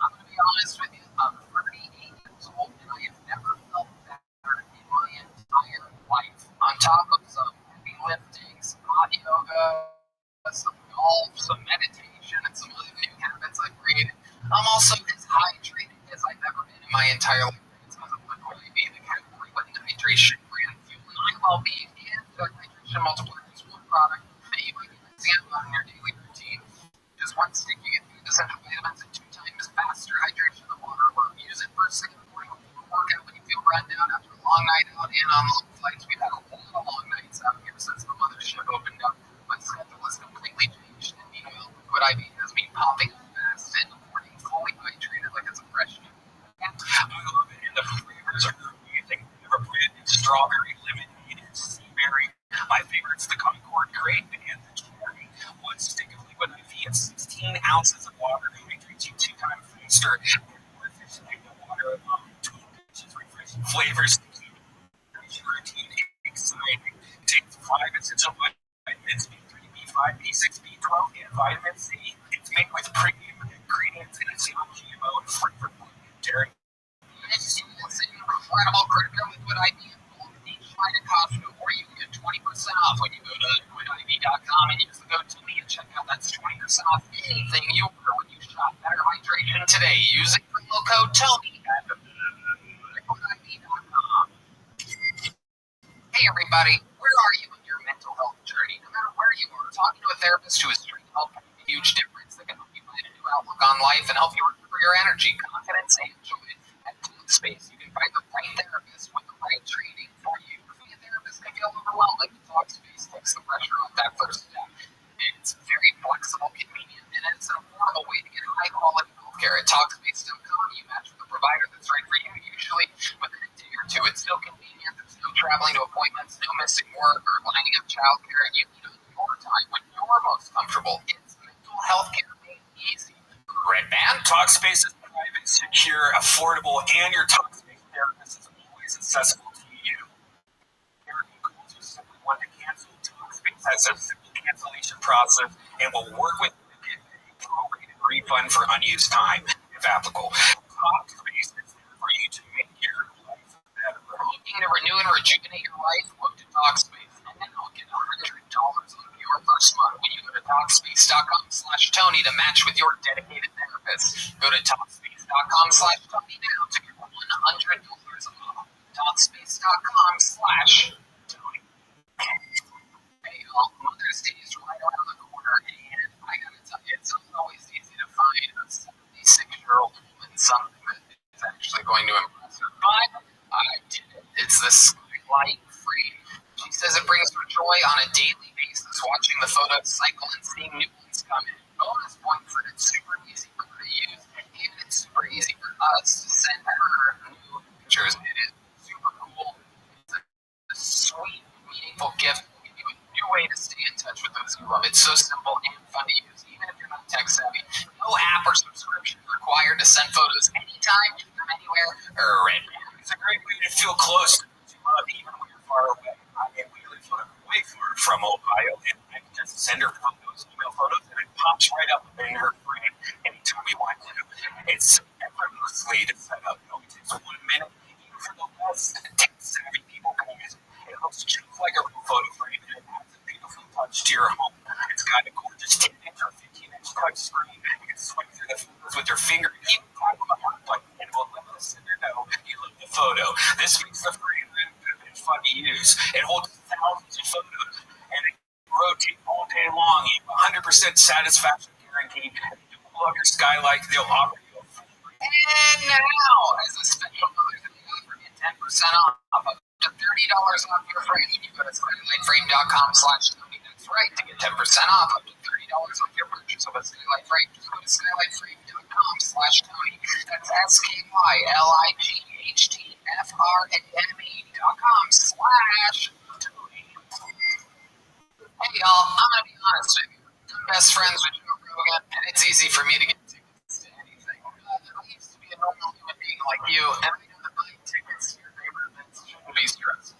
I'm going to be honest with you. I'm 38 years old, and I have never felt better in my entire life. On top of some heavy lifting, some hot yoga, some golf, some meditation, and some other new habits I've created, I'm also as hydrated as I've ever been in my entire life. It's because of Liquid IV, the category with hydration brand fuel my well-being, and the hydration multiplier is one product that you might be missing out on in your daily routine. Just one stick, you get through the essential vitamins and 2 times faster hydration than water, or use it first thing in the morning before workout when you feel run down after a long night out and on long flights. We've had a lot of long nights out here since the mothership opened up. My schedule has completely changed, and meanwhile, Liquid IV has me popping fast in the morning, fully hydrated like it's a fresh new. I love it, and the flavors are amazing. Peppermint, strawberry, lemonade, and sea berry. My favorite's the Concord Grape and the cherry. One stick of Liquid IV and 16 ounces of water hydrates you 2 times faster. More efficiently than water alone. 12 inches refreshing flavors. Your routine exciting. It takes 5 essential vitamins: B3, B5, B6, B12, and vitamin C. It's made with premium ingredients and it's non-GMO and free from gluten and dairy. It's an incredible critical Liquid IV nationwide at Costco, or you can get 20% off when you go to liquidiv.com and use the code Tony and check out. That's 20% off anything you order when you shop Better Hydration today. Using promo code Tony at liquidiv.com. Hey everybody, where are you in your mental health journey? No matter where you are, talking to a therapist who is trained to help make a huge difference that can help you find a new outlook on life and help you recover your energy, confidence, and joy. At Talkspace, you can find the right therapist with the right training for you. Being a therapist can feel overwhelming. Talkspace takes the pressure off that first step. It's very flexible, convenient, and it's an affordable way to get high-quality healthcare. At Talkspace.com, you match with a provider that's right for you, usually within a day or two. It's still convenient. There's no traveling to appointments, no missing work, or lining up childcare. You can do it your time when you're most comfortable. It's mental health care made easy. Red Band. Talkspace is private, secure, affordable, and your Talkspace therapist is always accessible to you. Therapy calls you simply want to cancel. Talkspace has a simple cancellation process and will work with you to get a prorated refund for unused time, if applicable. Talkspace is there for you to make your life better. Looking to renew and rejuvenate your life? Look to Talkspace, and then I'll get $100 on your first month when you go to Talkspace.com/Tony to match with your dedicated therapist. Go to Talkspace.com/Tony now to get $100 off. Talkspace.com/Tony. Hey, y'all, Mother's Day is right around the corner, and I gotta tell you, it's not always easy to find a 76-year-old woman something that is actually going to impress her. But I did it. It's the Skylight Free. She says it brings her joy on a daily basis, watching the photos cycle and seeing new ones come in. Bonus points that it's super easy for her to use, and it's super easy for us to send her new pictures. It is super cool. It's a sweet, meaningful gift. It'll give you a new way to stay in touch with those you love. It's so simple and fun to use, even if you're not tech savvy. No app or subscription required to send photos anytime, from anywhere, or Red Band. It's a great way to feel close to those you love, even when you're far away. We live way far from Ohio, and I can just send her photos, email photos, and it pops right up in her frame anytime we want to. It's effortlessly to set up. It only takes 1 minute, even for the less tech-savvy people can use it. It looks just like a real photo frame, and it adds a beautiful touch to your home. It's got a gorgeous 10-inch or 15-inch touch screen. You can swipe through the photos with your finger, even tap on the heart button, and it will let the sender know you love the photo. This makes the frame fun to use. It holds thousands of photos, and it can rotate all day long. You have 100% satisfaction guaranteed. If you love your Skylight, they'll offer you a full refund. And now, as a special Mother's Day offer, get 10% off, up to $30 off your frame when you go to skylightframe.com/Tony. That's right, to get 10% off, up to $30 off your purchase of a Skylight Frame. Just go to skylightframe.com/Tony. That's SKYLIGHTFRAME.com/Tony. Well, I'm gonna be honest with you. I'm best friends with Joe Rogan, and it's easy for me to get tickets to anything. I used to be a normal human being like you, and I know that buying tickets to your favorite events shouldn't be stressful.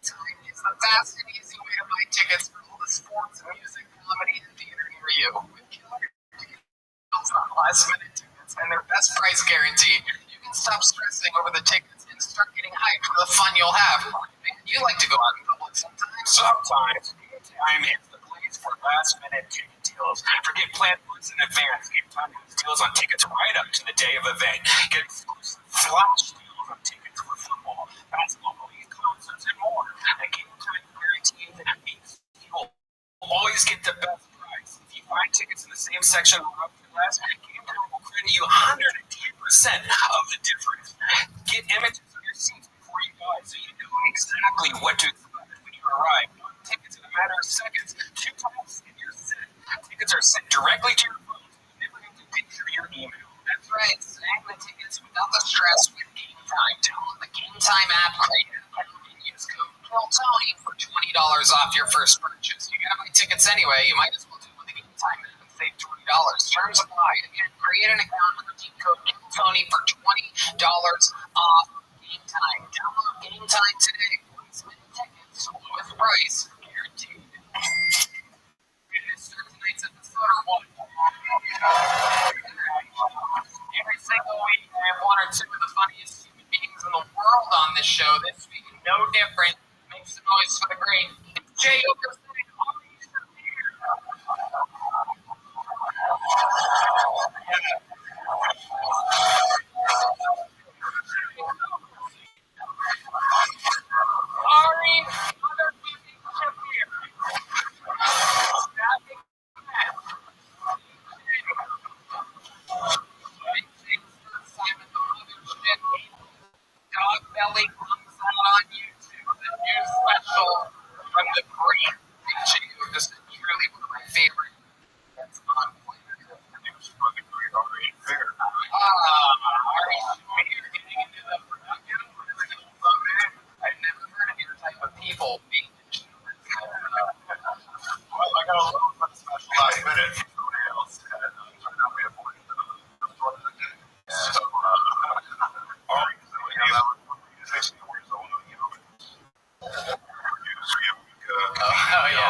Time is the fast and easy way to buy tickets for all the sports, music, comedy, and theater near you. With killer deals on last-minute tickets and their best price guarantee, you can stop stressing over the tickets and start getting hyped for the fun you'll have. You like to go out in public sometimes. Sometimes. Game Time is the place for last-minute ticket deals. Forget planned months in advance. Game Time has deals on tickets right up to the day of event. Get exclusive flash deals on tickets for football, basketball, league concerts, and more. The Game Time guarantee means you will always get the best price. If you find tickets in the same section or up to less, Game Time will credit you 110% of the difference. Get images of your seats before you buy so you know exactly what to expect when you arrive. Tickets in a matter of seconds, 2 taps and you're set. Tickets are sent directly to your phone. You never have to picture your email. That's right. Snag the tickets without the stress with Game Time. Download the Game Time app, create an account, and use code KILLTONY for $20 off your first purchase. You gotta buy tickets anyway. You might as well do it with the Game Time app and save $20. Terms apply. Again, create an account and redeem code KILLTONY for $20 off Game Time. Download Game Time today. Spend tickets with price guaranteed. Ready to start tonight's episode or what? Every single week, I have one or two of the funniest human beings in the world on this show. This week, no different. Make some noise for the great Jay Okerson. Ari, motherfucking Shafir. Simon the Mothership. Dog Belly comes out on YouTube. The new special from the great Jay Okerson. Truly one of my favorite. That's on planet Earth. Produced by the great Ari Fair. Ari Shafir getting into the production. I've never heard of your type of people being mentioned. Well, I got a little bit special last minute from somebody else, and turned out we have more than the story of the day. So, Ari, that was musician, we're so you know, producer, Oh, yeah.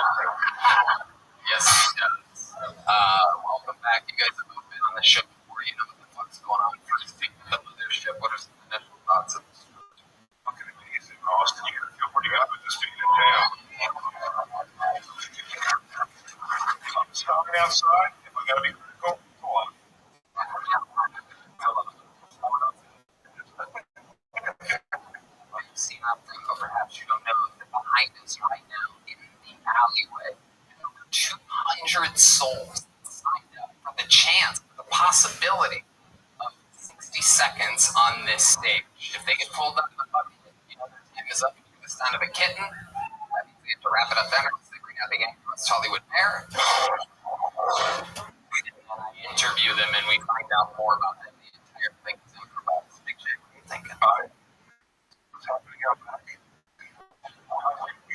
Yes, he does. Welcome back. You guys have both been on the show before. You know what the fuck's going on. First thing, the Mothership. What are some initial thoughts of this? fucking amazing. Austin, you gotta feel pretty happy this being in town. I'm stopping outside. If I gotta be critical, go on. You've seen that thing, but perhaps you don't know that behind us right now in the alleyway, over 200 souls signed up for the chance, the possibility of 60 seconds on this stage. If they get pulled up in the bucket, you know their time is up. You do the sound of a kitten. That means they have to wrap it up then, or they bring out the Yankees Hollywood Bear. And I interview them, and we find out more about them. The entire thing is improvised. Big Jay, what are you thinking? What's happening out back? We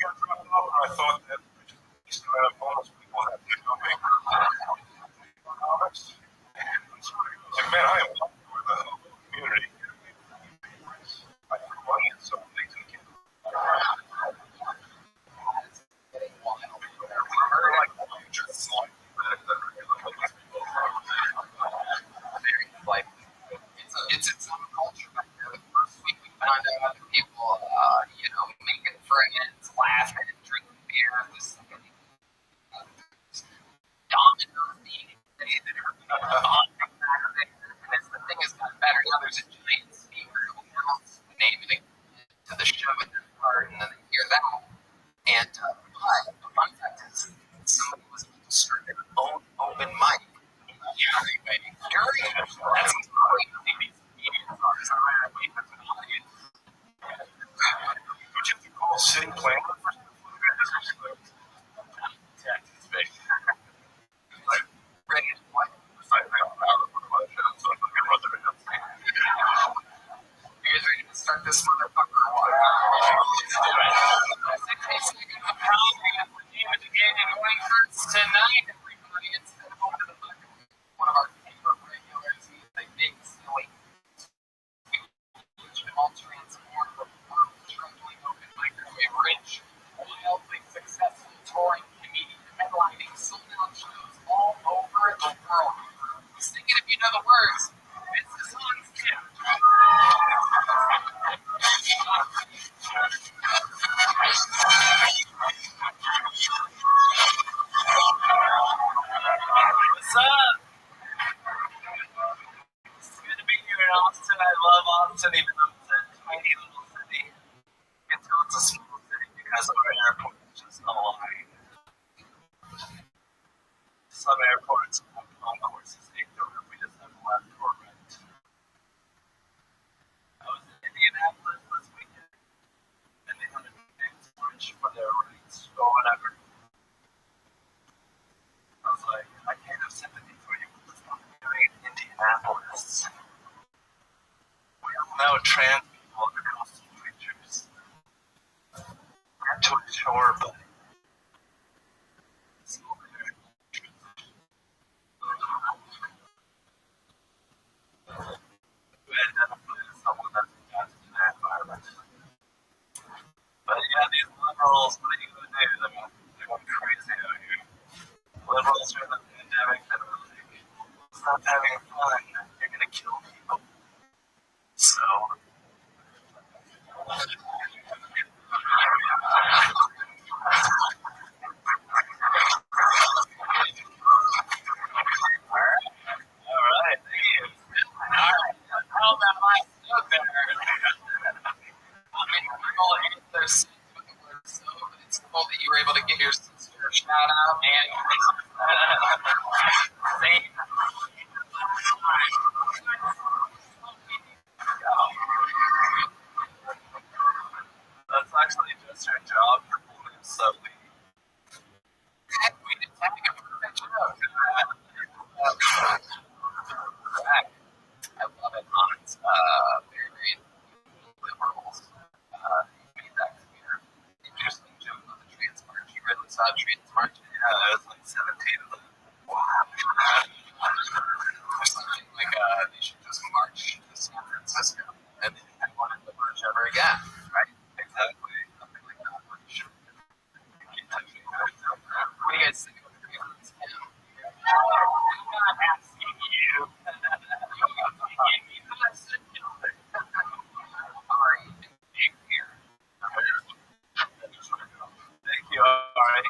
got dropped off, and I thought that just the least amount of bonus people have to go make comics. And I was like, man, I am looking for the community. I threw money at some things and kids. Getting wild. We heard like just slightly like it's its own culture back there. The first week we found out other people, making friends, laughing, drinking beer. The second Domino's being invaded or on Saturday, and as the thing has gotten better, now there's a giant speaker who announces the name of to the show in their part, and then they hear that. And but the fun fact is, somebody was able to start their own open mic in the alleyway during the show. That's great. These comedians are sorry, that's an audience. Would you have to call city planner for Texas, baby. Ready to what? I don't know. So I can run the video. You guys ready to start this motherfucker or what? 60 seconds of comedy at the name of the game and going Tonight, everybody, instead of going to the fucking one of our favorite regulars, he's a big silly. Which can all transform from struggling open microwave rich, wildly successful touring comedian headlining sold-out shows all over the world. Sing it if you know the words. It's the song's tip. What's up? It's good to be here in Austin. I love Austin, even though it's a tiny little city. Until it's a small city because our airport is just a lie. Some airports have concourses they don't if we just have left or right. I was in Indianapolis this weekend and they had a big switch for their rights or whatever. I was like, I can't have sympathy for you with what's doing in Indianapolis. We all know trans people are costume creatures. Not too sure, but it's over there. Who identify as someone that's adapted to their environment. But yeah, these liberals, what are you gonna do? They're going crazy out here. Liberals are in the pandemic that are like, stop having fun, you're gonna kill people. So, alright, thank you. Alright, how about my stuff there? I mean, people hate their sin with the word so, but it's cool that you were able to give your sister a shout out and same. That's actually just her job performance, so we did tag a perfect joke. I love it on very liberals. Made that clear. Interesting joke on the trans march. You really saw trans march? Yeah, it was like 17 of them. Wow. Or something like they should just march to San Francisco and then I wanted to march ever again, right? Exactly. Something like that. What do you guys think of the grievances? I'm not asking you. Sorry, being here. Thank you. All right.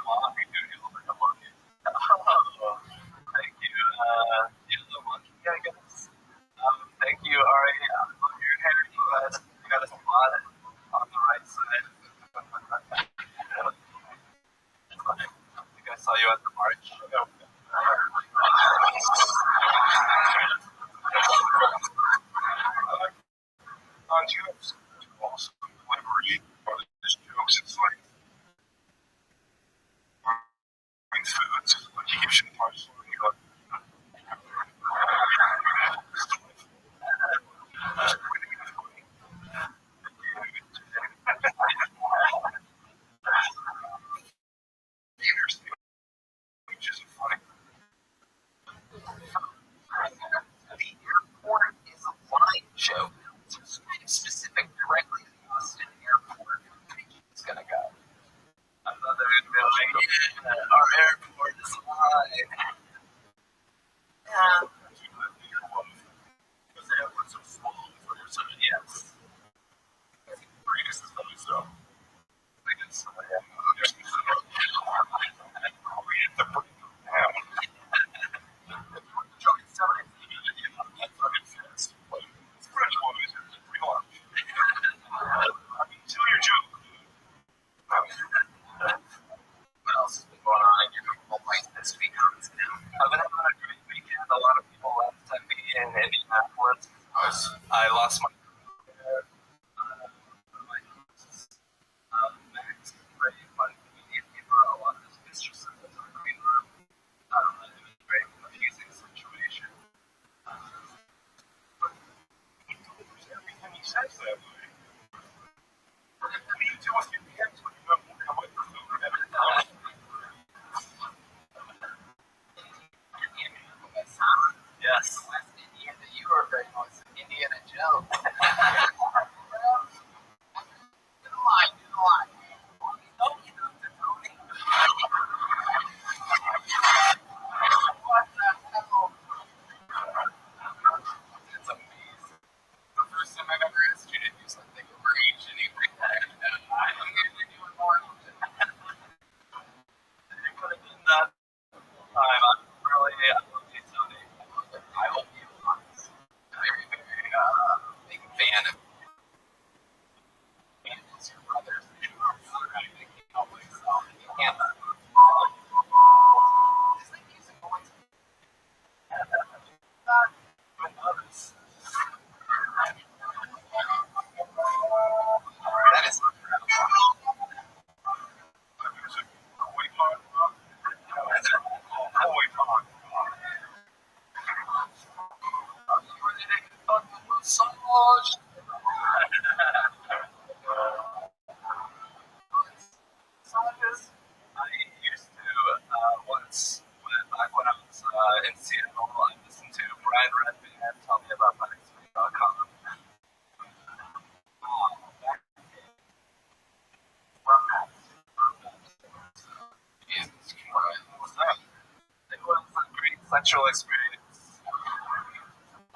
actual experience.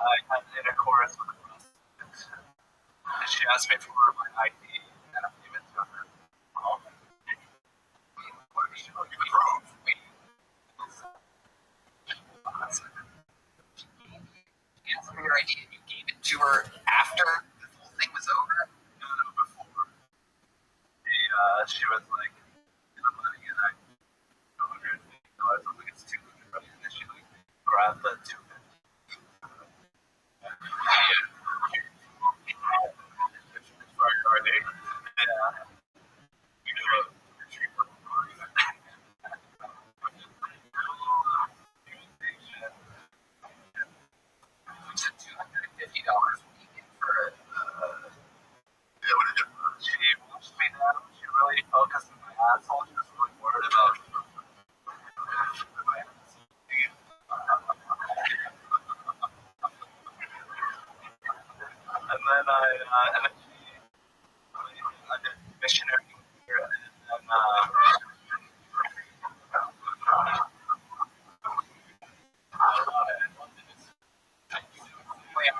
I had intercourse with a prostitute. And she asked me for my ID, and I gave it to her. Oh. What did you prove? You asked for your ID and you gave it to her after the whole thing was over? No, before. She was like, the money, and I $250. I was like, it's $200, right? And then she like grabbed the $250. For your ID? Yeah. $250 for it. Yeah, what did you do? She pushed me down. She really focused on my asshole. She was really worried about my asshole. And then I did missionary here, and then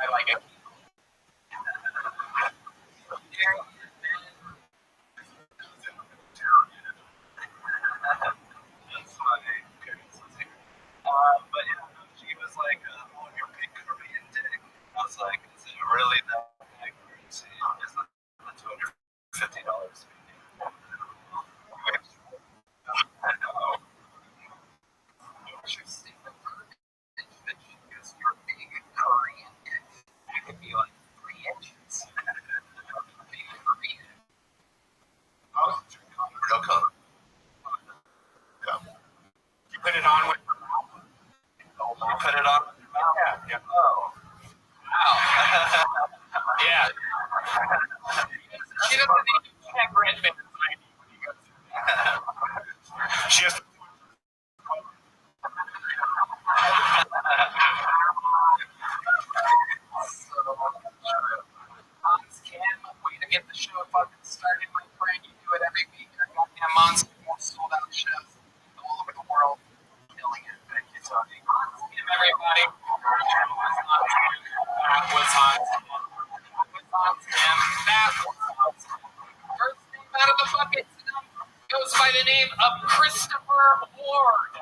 I like it. that's my parents was here. But yeah, no, she was like, "Oh, you're big Korean dick." I was like, "Is it really that big?" Is it the $250? I know. Interesting. Because you're big Korean. That could be like 3 inches. Big Korean. Real color. Yeah. You put it on with your mouth? You put it on with your mouth? Yeah. Oh. Wow. Yeah. She doesn't need to check red bands when you go through that. She has to. Cam, way to get the show fucking started, my friend. You do it every week. You're a goddamn monster. You have sold out shows all over the world. Killing it. Thank you, Tony. Cam, everybody. That was hot. Cam. That was hot. First name out of the bucket tonight goes by the name of Christopher Ward.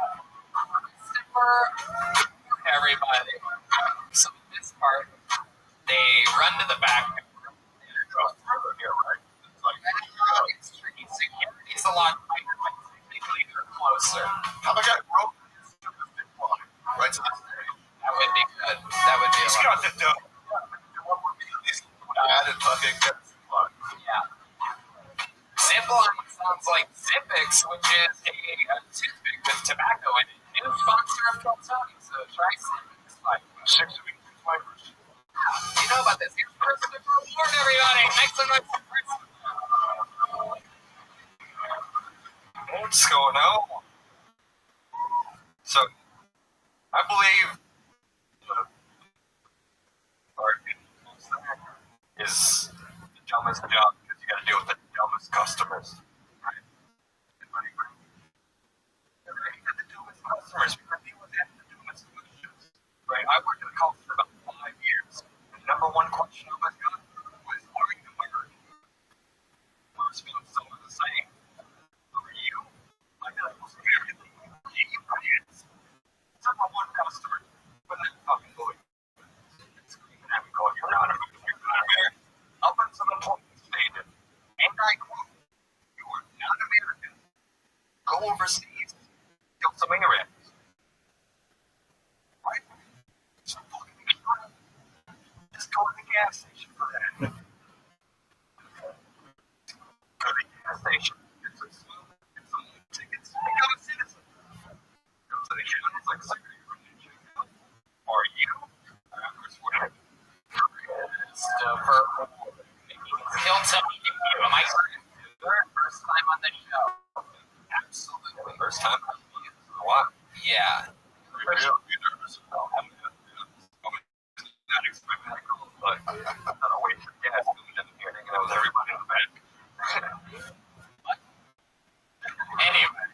Christopher Ward, everybody. So this part, they run to the back. Here, right? It's like, It's tricky. Security's a lot tighter, but technically they're closer. how about that rope? Right to this day. That would be good. That would be a He's lot. got the dough. What would be at least added fucking get fun. Yeah. Zipline sounds like Zippix, which is a toothpick with tobacco in it. New sponsor of Keltoni, so try Zippix. Like, 6 weeks flavors. you know about this. Here's Christopher Ward, everybody. Make some noise for Christopher. What's going on? So, I believe is the dumbest job because you got to deal with the dumbest customers. Right? You got the dumbest customers. You got to deal with the dumbest questions. Right? I worked in a call for about 5 years. The number one question I always got was, are you married? My response is always the same. Are you? I got most married. Yes. Number one customer. When that fucking boy screaming at me, going, you're not American. Up until the point stated, and I quote, you are not American. Go overseas, kill some Arabs. Right? Just fucking just go to the gas station for that. Go to the gas station, get some smoke, get some tickets, become a citizen. Go to the counter, it's like, sir, are you? Of course, we're Christopher Ward. Keltoni, am I correct? First time on the show. Absolutely. first time. A lot. Yeah. Be nervous. I'm not expecting that call, but I'm not wait for gas coming in here, hanging out with everybody in the back. Anyway,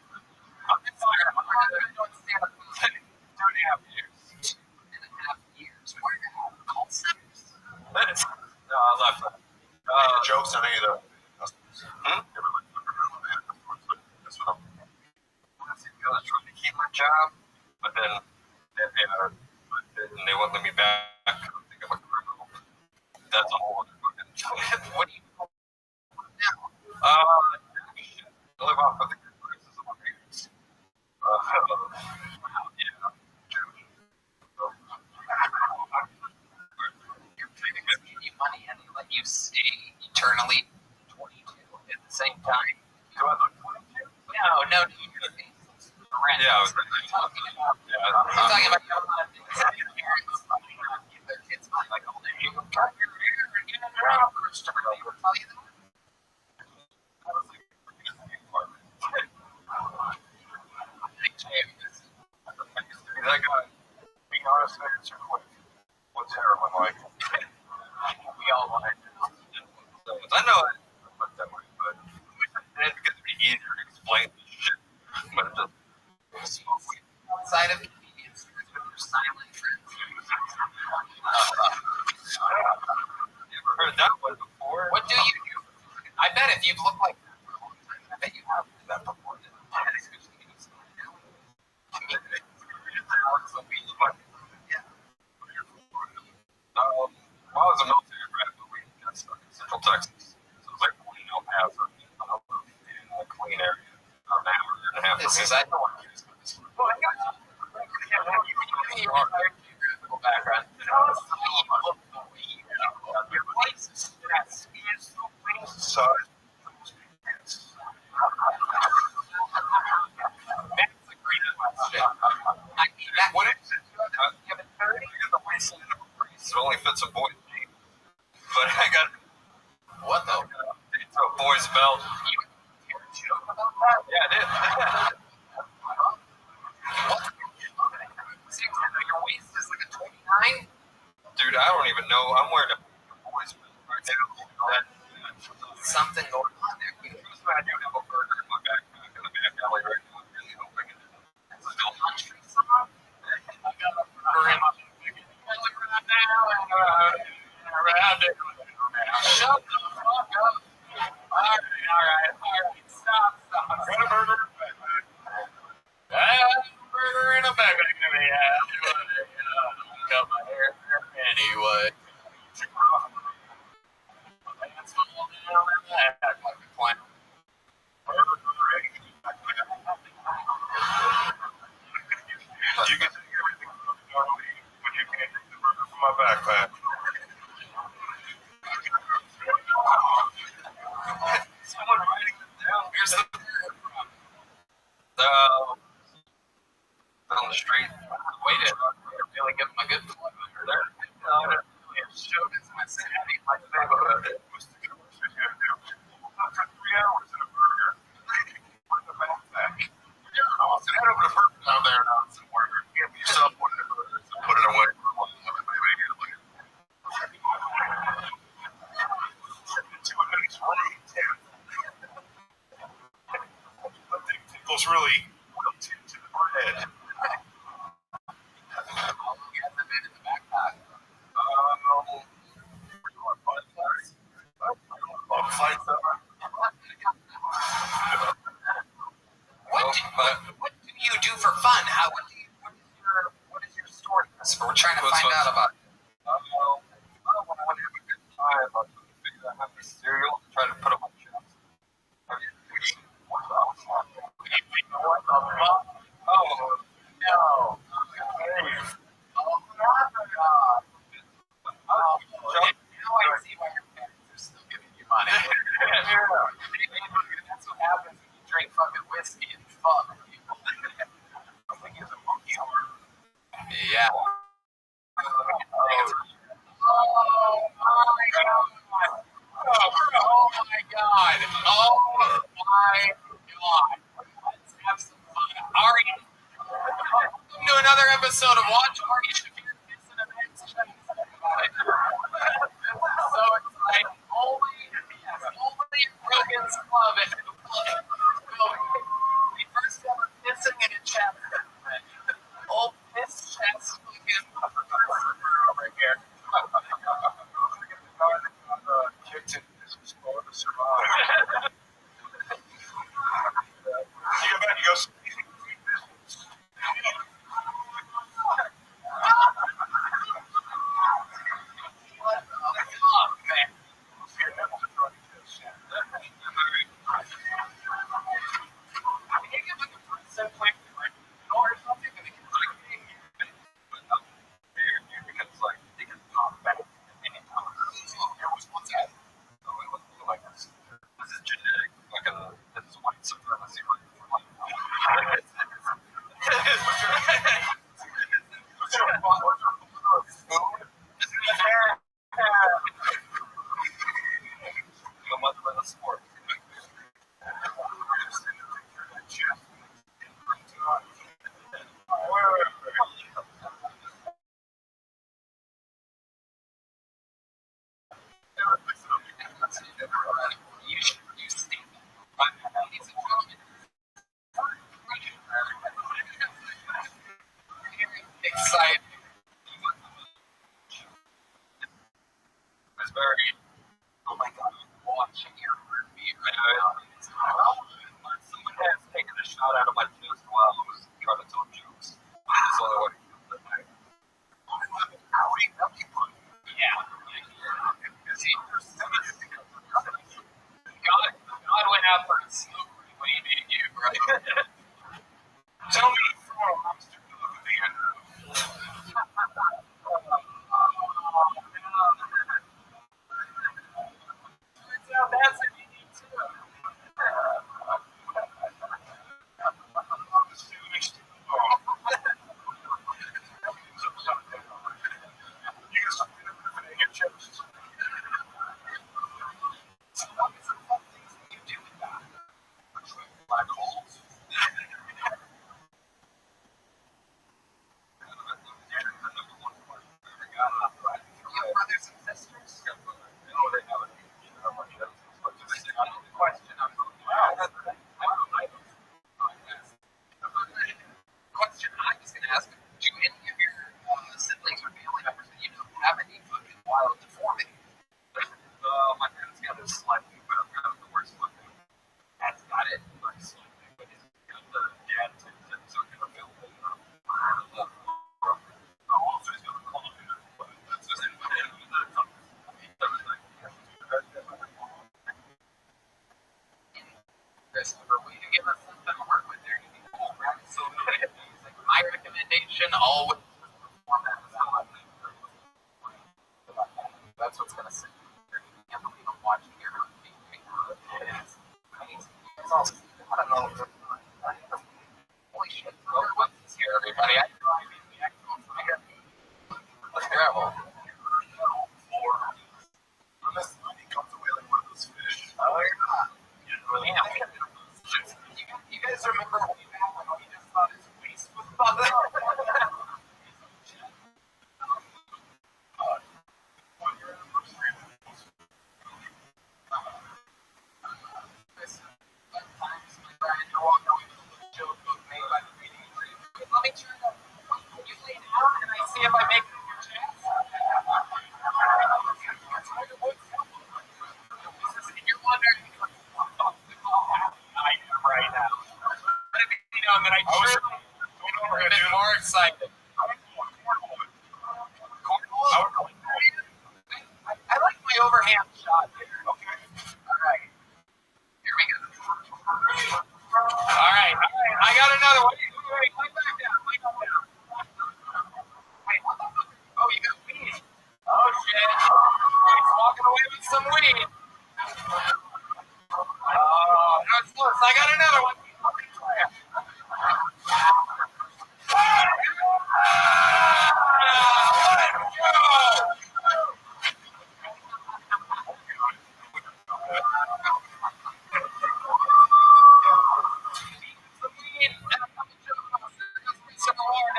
I'm just sorry. I'm going to stand up for 2.5 years. That's what I'm trying to keep my job, but then they won't let me back. I think I'm a criminal. That's a whole other fucking. What do you do now? I live off of the good prices of my parents. Yeah. You're trying to give you money and they let you stay eternally 22 at the same time. Do I look 22? No. Rent. Yeah, I was talking about. I'm talking about parents give their kids money like all day. Cut your hair and get a job, Christopher. They would tell you that. That guy, being honest, it's quick. What's heroin like? We all want it. I know it look that way, but it's going to be easier to explain this shit. But it just outside of convenience with your silent friends. You ever heard that one before? What do you do? I bet if you've looked like that for a long time, I bet you have that before. I was a military brat, but we got stuck in Central Texas. So it was like El Paso, in a clean area, about an hour and a half. This is, I don't want to use this. Well, I got you. Geographical background. Your place is stressed. Size. That's a great question. I mean, that what is it? You have a 30? I got the waist in a brace. It only fits a boy's jeans. But I got what though? It's a boy's belt. You joke about that? Yeah, I did. What? Your waist is like a 29? Dude, I don't even know. I'm wearing a boy's belt right now. Something going on there. I do have a burger in my backpack in the back alley right now. I'm really hoping it's still country song. I got a burger in my backpack now and around it. Shut the fuck up. Alright. Stop. I got a burger in my backpack. I have a burger in a backpack. Cut my hair anyway. That's all down in that like a clown. You can take everything normally when you can't take the burger from my backpack. Someone writing this down. Here's the on the street. Waited. Really give him a good plug under there. No, I didn't really showed it to my city. My neighborhood. What's the good shit you gotta do? For 3 hours in a burger. With a backpack. Yeah, I'll head over to Burger down there and have some burger. Give yourself one of the burgers and put it away for a while. Maybe get it later. To a nice room, too. But the tickles really wilt into the bread. What do you do for fun? What is your story? We're trying to find out about it. When I want to have a good time, I'll figure out how to make cereal and try to put them on shelves. Have you eaten? What the fuck? Oh, no. Oh, my God. Oh, now I see why your parents are still giving you money. That's what happens when you drink fucking whiskey and fuck people. I think he's a monkey horn. Yeah. Oh my God. Oh my God. Let's have some fun. Ari, welcome to another episode of Watch Ari Shafir Kiss in a Man's Chest. So exciting. Only Rogan's Club and the first ever kissing in a chest. Old piss chest fucking over here. Kicked in his spot to survive. go back, you go. Excited. It's very, oh my god, watching your heartbeat right now. Someone has taken a shot out of my chest while I was trying to tell jokes. That's the only way to do it. Yeah. See, God went out for a smoke when he needed you, right? Tell me from a monster dog at the end. That's what you need too. You can stop in your chest. Black holes. Your brothers and sisters? No, they haven't. Question. Question I'm just gonna ask: do any of your siblings or family members that you know have any fucking wild deformity? My parents got a slightly, but I'm kind of the worst one. That's got it. Like slightly, but it's got the dad to so kind of feel Also, he's got a call in it, but that's just give us something to work with there. So my recommendation always that's what's gonna sit. Can't believe I'm watching your I don't know. Holy shit! What's this here, everybody? Let's travel. he comes away like one of those fish. You guys remember way back when we just thought his waist was buzzing? Let me turn up. You lay down and I see if I make your chest. You're wondering what I am right now. But if you know that I truly have been more excited. I like my overhand shot here. Okay. All right. Here we go. All right. I got another one. Wait, back down. Wait, what the fuck? Oh, you got weed. Oh, shit. He's walking away with some weed. Oh, that's close. I got another one.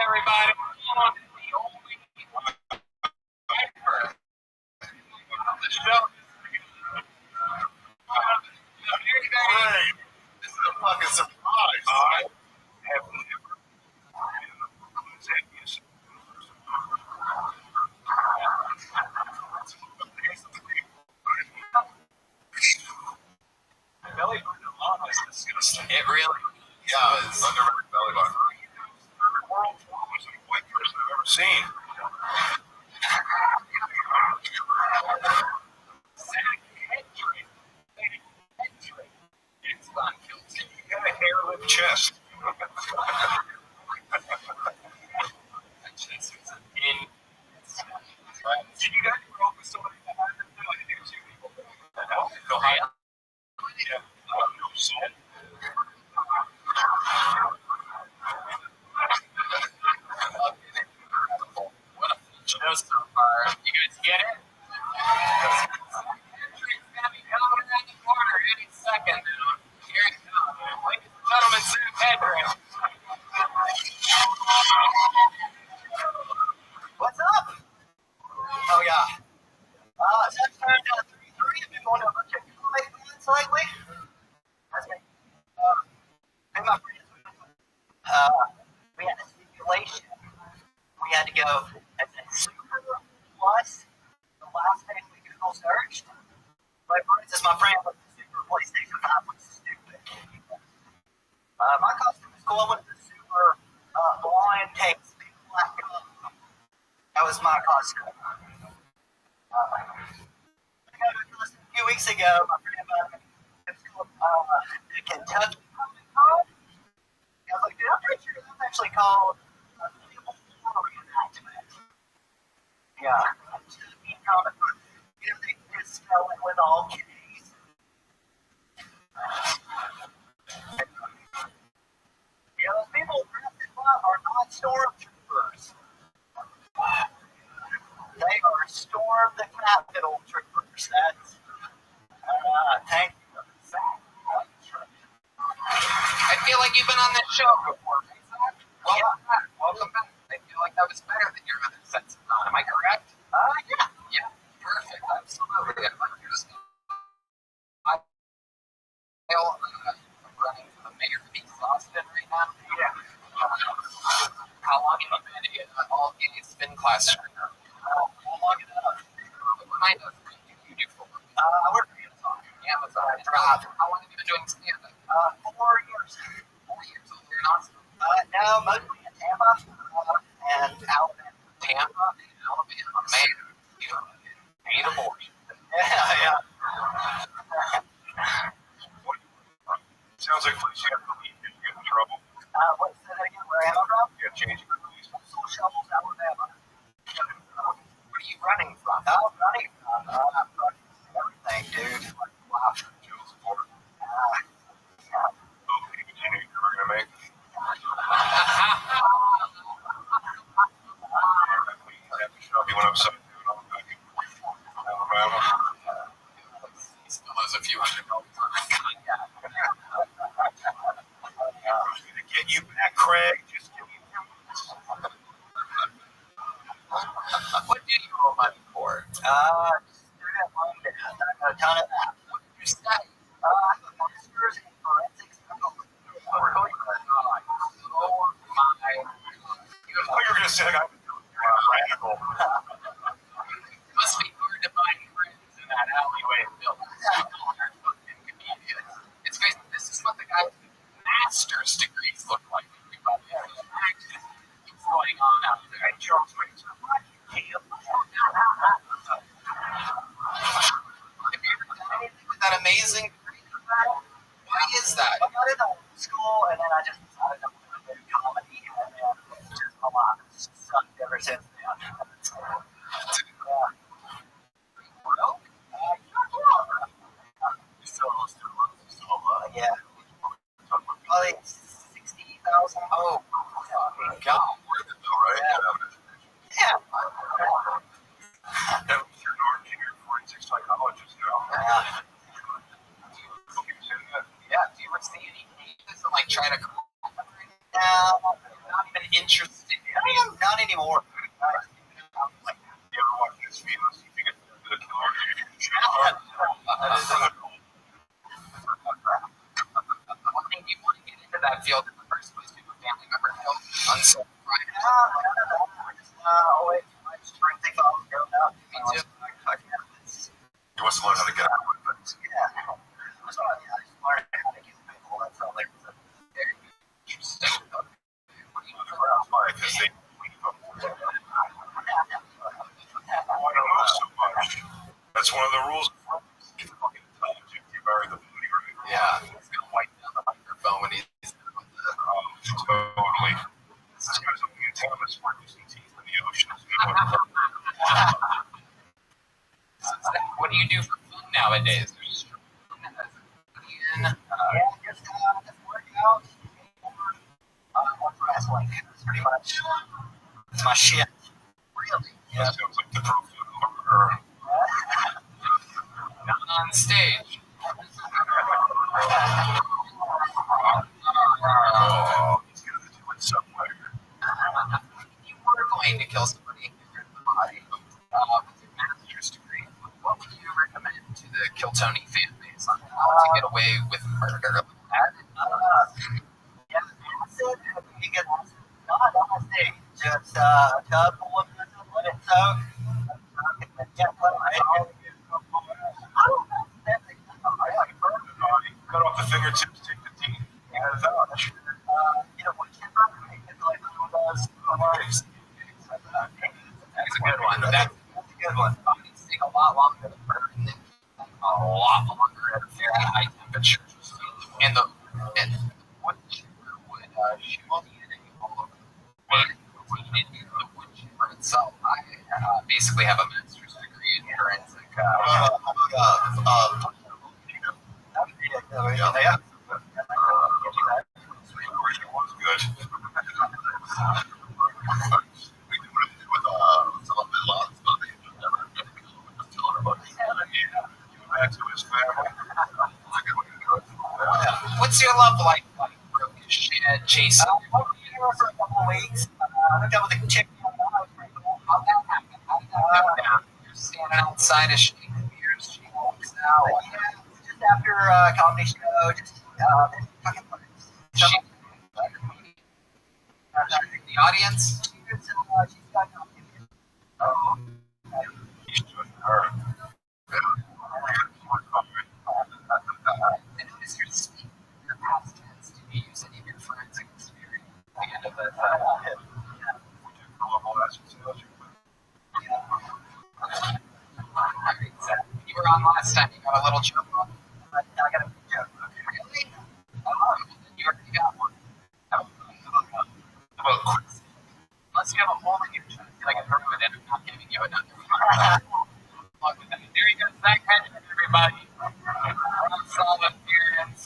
Everybody. This is a fucking surprise. belly button alone is disgusting. It really Yeah, was. underrated belly button. World Was a white person I've ever seen. It's fun. Kills you. You got a hair-lip chest. That chest was in. Did you guys grow up with somebody that had it? No, I didn't see people that had it. Go high. Yeah. No soul. What a show so far. You guys get it? It's gonna be coming around the corner any second. Here it comes. Ladies and gentlemen, Sam Pedro. What's up? Oh, yeah. Since turned 3-3, I've been going to a bunch of giveaway events lately. That's me. And my friends, we had a stipulation. We had to go as a super plus the last thing we Google searched. Like, for instance, my friend with the super PlayStation 5 was stupid. My costume was cool. I went to the super blonde takes big black up. That was my costume. A few weeks ago, my friend it's called the Kentucky Comic Con. I was like, dude, I'm pretty sure that's actually called a medieval war reenactment. Yeah, Kentucky Comic Con. You know, they just spell it with all K's. Yeah, those people dressed in black are not stormtroopers. They are storm the Capitol troopers. That's thank you. I feel like you've been on this show before. Welcome back. Welcome back. I feel like that was better than your other sets of time. Am I correct? Yeah. Yeah. Perfect. Absolutely. I'm running for the mayor of East Austin right now. Yeah. How long have you been in all gay spin class? Long enough. Remind us what you do for work. I work for Amazon. Amazon. How long have you been doing stand-up? 4 years. 4 years. So you're in Austin. No, mostly in Tampa and Alabama. Tampa and Alabama. Man, you need a abortion. Yeah. Sounds like police have to leave if you get in trouble. What, say that again? Where am I from? You got to change your police. Soul Shovels, Alabama. What are you running from? I'm running from everything, dude. Like, wow. Child support. Yeah. Oh, you knew you were going to make. Have to shove you one upside down on the back of Alabama. He still has a few $100 on my contact. Who's going to get you back, Craig? Just give me a few minutes. What do you owe money for? Student loan debt. I got a ton of that. What did you say? I have a master's in forensics. Oh my. I thought you were going to say, like, I'm radical. It must be hard to find friends in that alleyway of buildings. It's crazy. This is what the guys with master's degrees look like. What's going on out there? Hey, Charles Manson. Have you ever done anything with that amazing degree? Why is that? I got into school and then I just decided I wanted to do comedy and then just my life has sucked ever since then. Yeah. Probably 60,000. Oh, God. Worth it, though, right? Yeah. That was your junior forensic psychologist now. Yeah. Okay, say that. Yeah, do you ever see any cases and like try to come up with it? Now, Not even interested. not anymore. You ever watch this video? See if you get the killer. What made you want to get into that field in the first place? Did a family member help unsolved crime? Always trying to think about growing up. Me too. He wants to learn how to get out of it. Yeah. So, yeah, I just learned pretty much it's my shit. Really? Yeah. That sounds like the pro food Not on stage. Oh, he's gonna do it somewhere. If you were going to kill somebody in your body with your master's degree, what would you recommend to the Kill Tony fan base on how to get away with murder? Yeah, acid. You get acid. Not on stage. Just a tub full of acid, let it soak. I don't know. Cut off the fingertips, take the teeth. That's a good one. That's a good one. Bodies take a lot longer to burn, a lot longer at a very high temperature. And the wood chipper would shield the enemy all over. And the wood chipper itself, I basically have a master's degree in forensic. What's your love like? Broke his shit, Jason. For a couple of weeks. Hooked up with a chick. How'd that happen? How'd that go down? You're standing outside of Shane Beers, she walks out. Just after a comedy show, just fucking She, the audience? she's got And is your speaking in the past tense? Do you use any of your forensic experience at the end of it? You were on last time. You got a little joke on. I got a joke. Really? Oh, you already got one. How about quick? Unless you have a hole in your chest, like a throw it in, I'm not giving you another one. There you go, Zach Hedges, everybody. Solid appearance.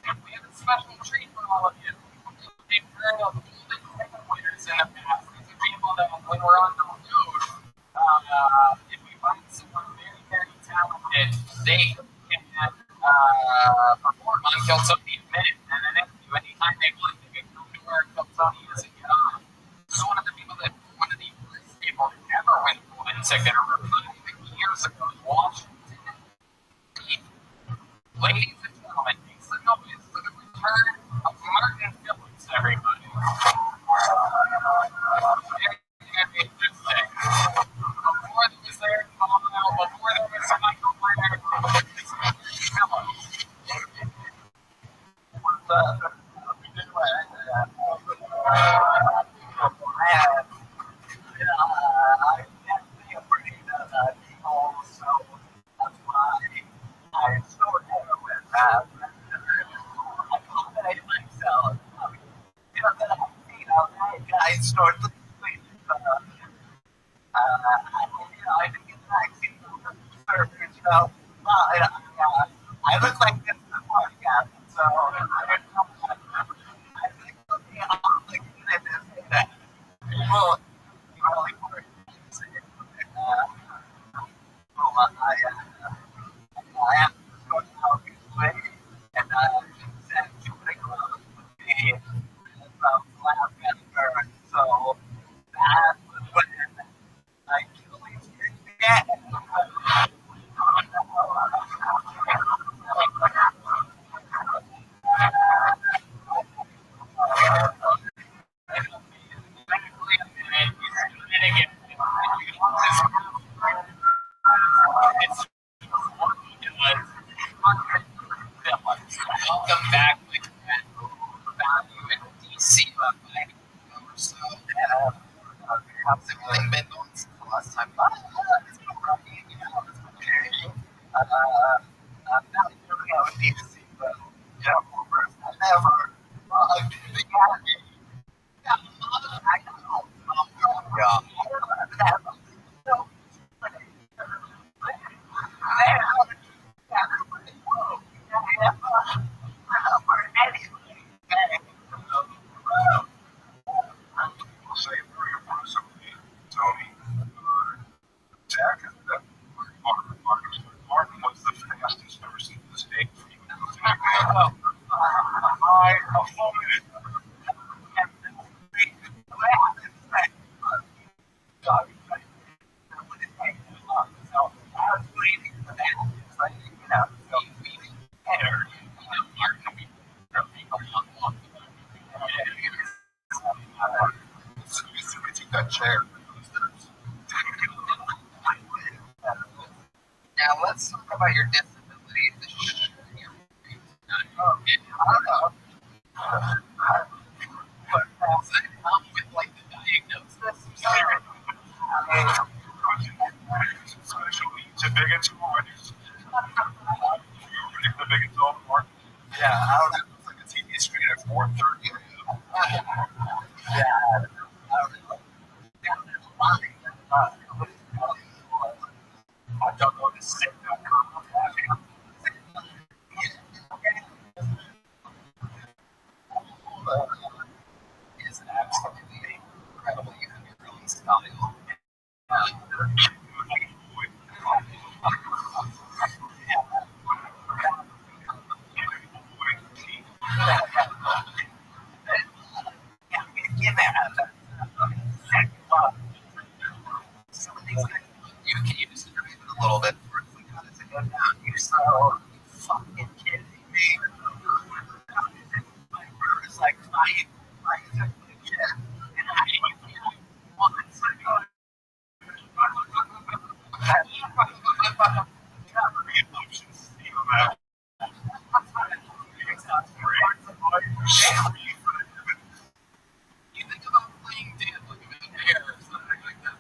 We have a special treat for all of you. We've heard of golden ticket winners in the past. These are people that, when we're on the road, if we find someone very, very talented, they can perform on Kill Tony in a minute. And then anytime they want, they can come to where Kill Tony doesn't get on. This is one of the people that, one of the first people to ever win a golden ticket over 5 years ago in Washington. Ladies and gentlemen, make some noise for the return of Martin Phillips, everybody. Very interesting. Before there was Eric Palmer, before there was Michael Leonard, this is Martin Phillips. I snort the I think it's vaccine surfers, I look like this in the podcast, so I think I'm like that. Well, really important. I have to go out this way, and send to me lab burn. So that was what I killed again. Welcome back, my friend. Value in DC about 5 or so. How's everything been going since the last time? It's been rocky, you know, it's been okay. I'm not really out in DC, but yeah, first I never the academy. Yeah, I know. Yeah. a full minute. That chair. Now let's talk about your disability. I don't know. Does that come with like the diagnosis or something? Special needs and big and small. The big and tall part. Yeah, I don't know. It's like a TV screen at 4:30 a.m. Yeah, I don't know. I don't know this sick. Is absolutely incredible. You have your own style. Can you describe it a little bit? You're so fucking kidding me. It's like fighting. You think about playing dead like a millionaire or something like that.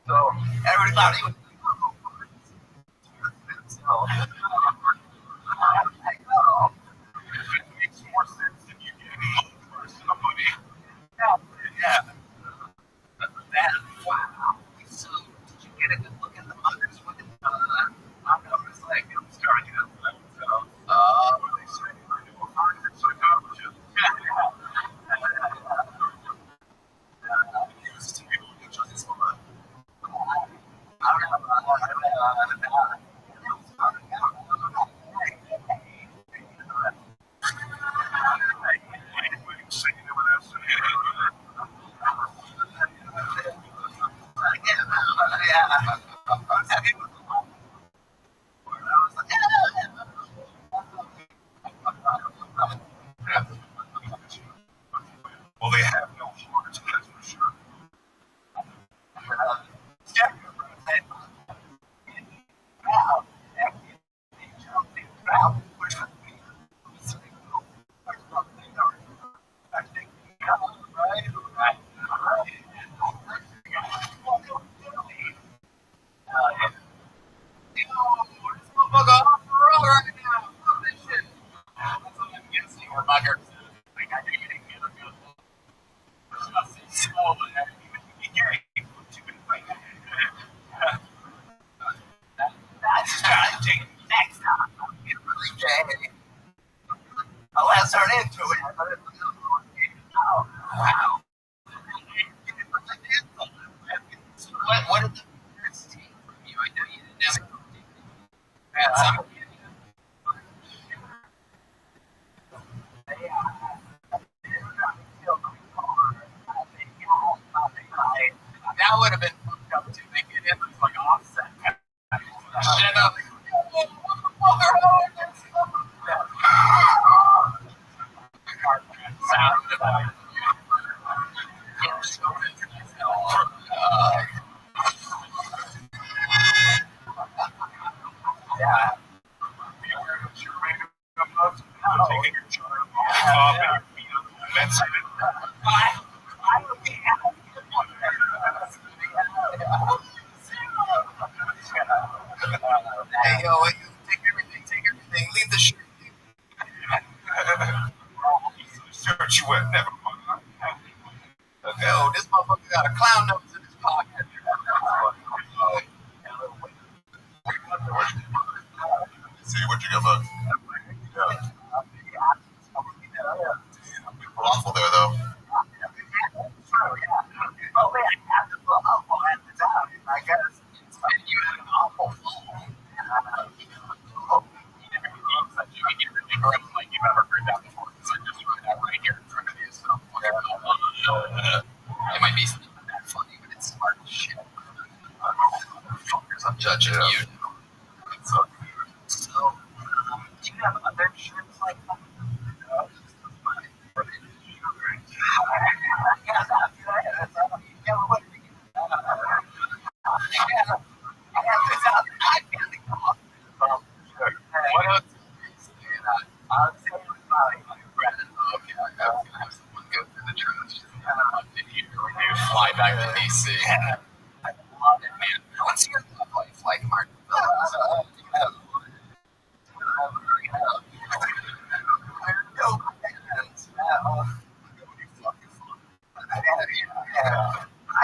So everybody was It makes more sense than you get somebody. yeah. Wow. So did you get a good look at the mothers with it? I was like, I'm starting to What they say, I do a forensic psychologist. Uses to people who judge this woman. Well, they have no heart, that's for sure. That's strategy. Next time, I'm getting really jaded. Oh, let's turn into it. Oh, wow. What did the parents take from you? I know you didn't have some. That would have been fucked up too. They get in with like offset. Shut up. Yeah. Taking your child off the top and your feet on the fence. I would be happy. touching you. So, do you have other shirts like that? What else? I was gonna have someone go through the trash. When you fly back to DC. I love it, man. What's your love life like, Mark? I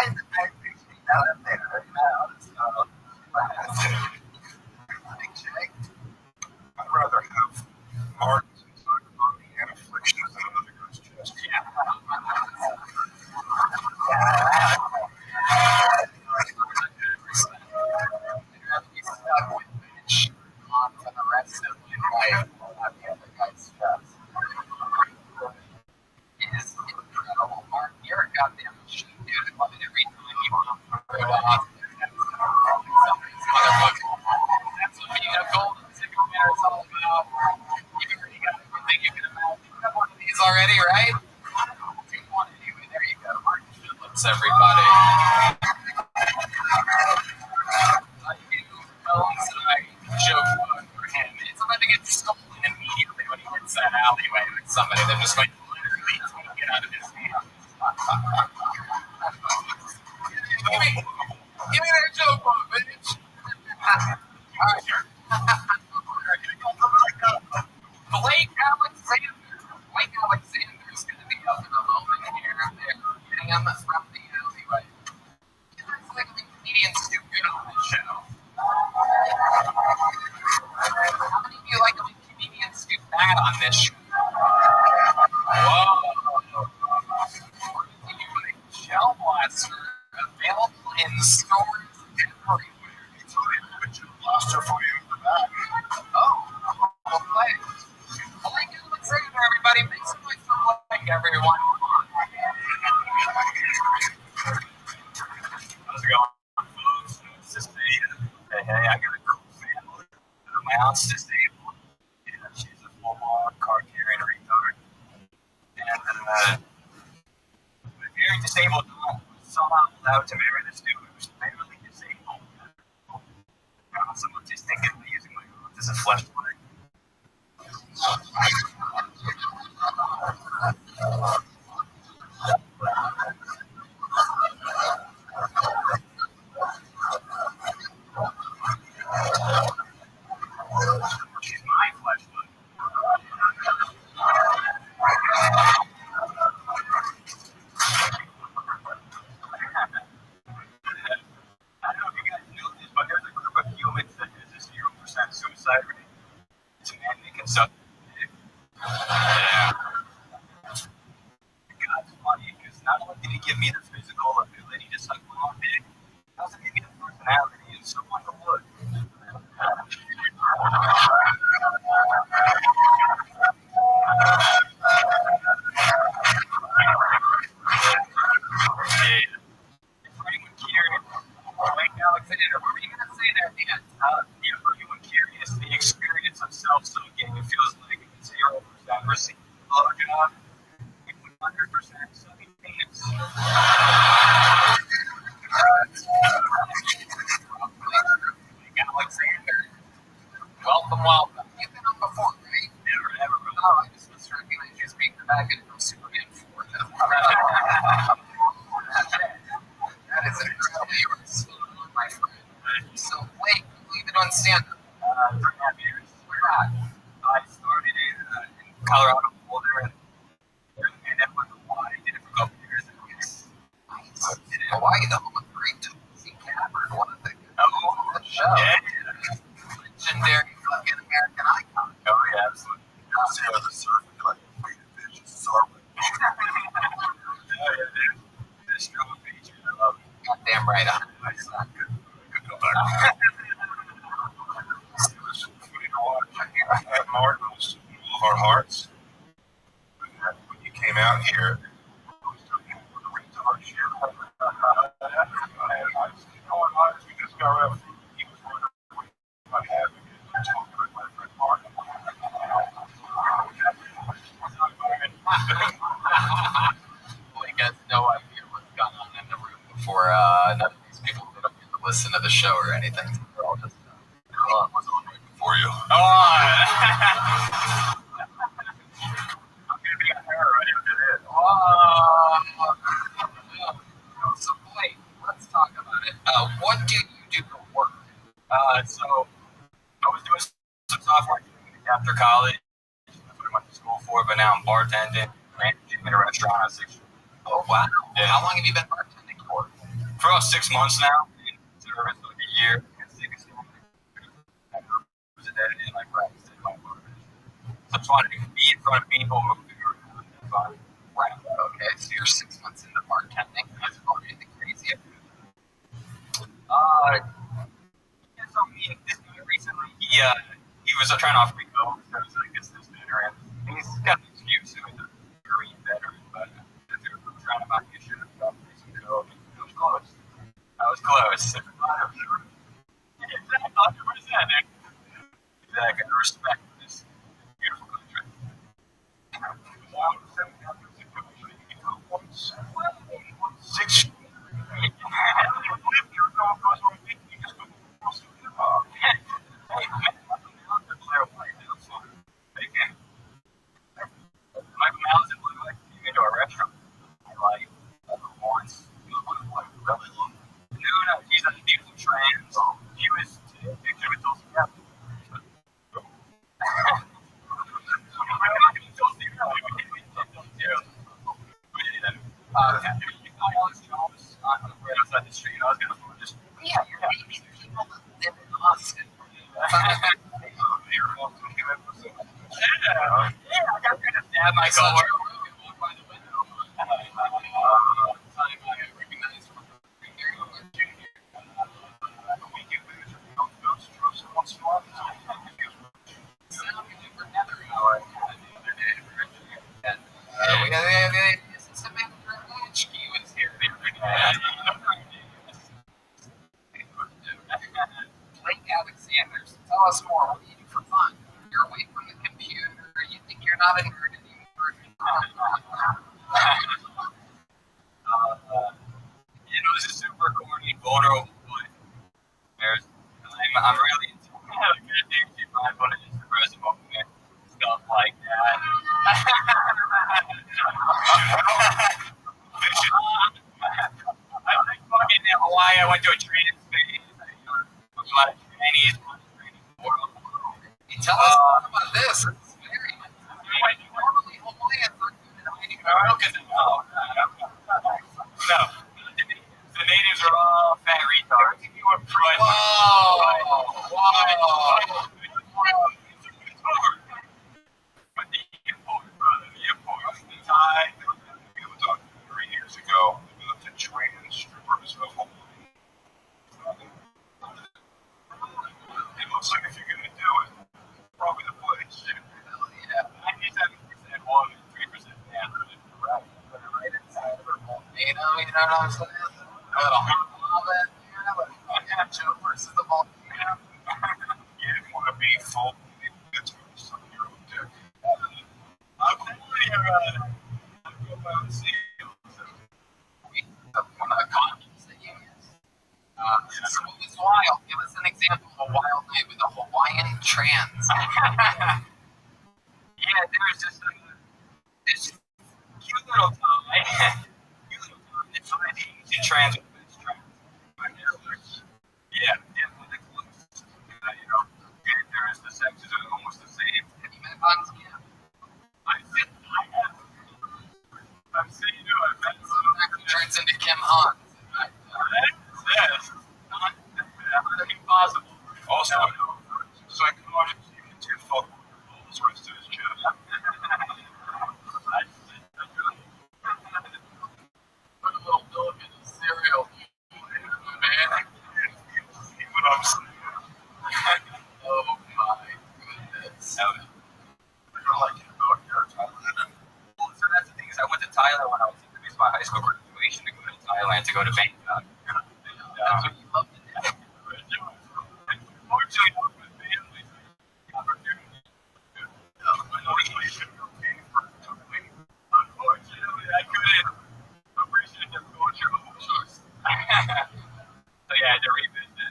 appreciate that up there. I'd rather have marks inside the body and afflictions than another guy's chest. For the rest of my life, have the other guy's stress. It is incredible, Mark. You're a goddamn machine, dude. I love it every time you go to the hospital. That's what being a golden ticket winner is all about. You've already got everything you can imagine. You have one of these already, right? Take one anyway. There you go. Mark Phillips, everybody. Joke for him. It's about to get stolen immediately when he hits that alleyway with somebody. They're just like literally trying to get out of his hands. Give me that joke book, bitch. Alright, sure. Blake Alexander's gonna be up in a moment here. They're getting him from the alleyway. It's like the comedians do good on this show. How many of you like when comedians do bad on this show? Whoa. We're doing a gel blaster available in stores everywhere. It's a gel blaster for you in the back. Oh, okay. Blake Alexander, everybody. Make some noise for Blake, everyone. How's it going, folks? It's just me. Hey, I got a cool family. My aunt's disabled. Yeah, she's a full-on card-carrying retard. And a very disabled aunt was somehow allowed to marry this dude who's barely disabled. I'm just thinking of using my aunt as a flashlight. She's my flashlight. I don't know if you guys know this, but there's a group of humans that has a 0% suicide rate. It's a man that can suck dick. Yeah. God's funny, because not only did he give me the physical ability to suck my own dick, he also gave me the personality of someone who would. For anyone curious, Blake Alexander, what were you going to say there, Dan? For anyone curious, the experience of self-sucking, it feels like 0% receiving a blowjob and 100% sucking penis. Blake Alexander, welcome. You've been on before, right? Never. Oh, I just was recognized you speaking back in from Superman 4. That is incredible. You were so on, my friend. So, Blake, you've been on stand-up. 3.5 years. Where at? I started in Colorado, Boulder, and during the pandemic went to Hawaii. Did it for a couple years. Nice. Hawaii, the home of great Sea Capper, one of the show. Yeah. Legendary fucking American icon. Oh, yeah, absolutely. See how the surf is like weighted fish. It's hard. Yeah, dude. This strong feature, I love it. Goddamn right. Nice. Good go back. It was funny to watch. Martin was full of our hearts. When you came out here, I was doing the retard shit. We just got around. He was one of none of these people that don't get to listen to the show or anything. They're all just what's on right before you? Oh, I'm gonna be on her right after this. So Blake, let's talk about it. What do you do for work? So I was doing some software after college. That's what I went to school for, but now I'm bartending, managing in a restaurant. I was 6 years. Oh wow! Yeah. How long have you been bartending for? For about 6 months now. In service, like a year. And my friends did my work. So I just wanted to be in front of people moving around. Wow. Okay, so you're 6 months into bartending. That's probably anything crazy. Yeah, so me and this guy recently, he was trying to offer me coke, so I was like, this dinner, and he's got an excuse, so he's a green veteran, but if he was trying to buy me a shit, I got me some coke, and it was close. I was close. Yeah, exactly, 100%, dude. Exactly, I respect this beautiful country. Six. My mouth is like into a restaurant. Like once, like really long. No, he's a beautiful trans. He was picture with those. Yeah. Right outside the street. I was gonna just Yeah, you're meeting people that live in Austin. I got to stab my coworker. Blake Alexander, tell us more. What do you do for fun? You're away from the computer. You think you're not a nerd anymore. This is super corny and vulnerable, but I'm really into meditation, mindfulness, the present moment, stuff like that. I like fucking in Hawaii. I went to a training space. A lot of trainees. Tell us more about this. It's very normally Hawaiians are good at hiding No. The natives are all fat retards. But the import, brother, the import, the Thai. We were talking 3 years ago about the training strippers of Hawaii. It looks like if you're going to do it, probably the place. Yeah. 97% woman, 3% man. Right inside of her home. You know what I'm saying? A little hot in there, like Joe versus the volcano. You didn't want to be full. That's something you're own dick. I'm telling you, I'm going to see you. One of the condoms that you use. So what was wild? Give us an example of a wild night with a Hawaiian trans. Yeah, there was just this cute little Thai. It's like Asian trans with this trans. Yeah, the closest. There is the sexes are almost the same. Have you met on Skin? I've seen I've met some. Turns into Kim Hans. Yes. Not impossible. Also, psychologists, you can too fuck all the rest of his chest. Put a little milk in his cereal. So yeah, I had to revisit.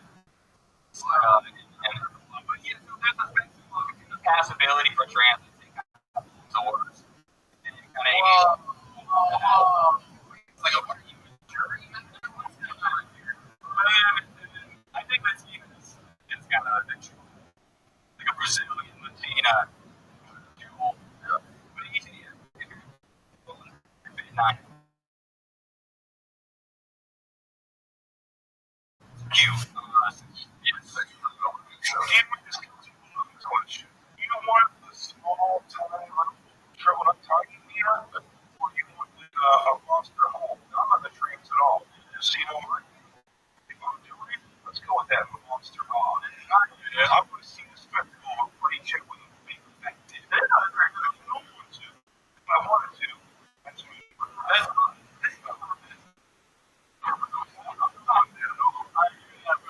But yeah, so there's a passability for transit doors. And you kind of it's like, what are you, a jury? I think that's because it's got a like a Brazilian Latina dual. But easy. Not cute. Yes. Again, with this question, you don't want the small time travel up target here, or you want a monster home. Not on the trains at all. Casino money. If I'm doing it, let's go with that monster home. I want to see the spectacle of a pretty chick with a big fat dick. They're not very good. I don't want to. If I wanted to, that's me. That's not.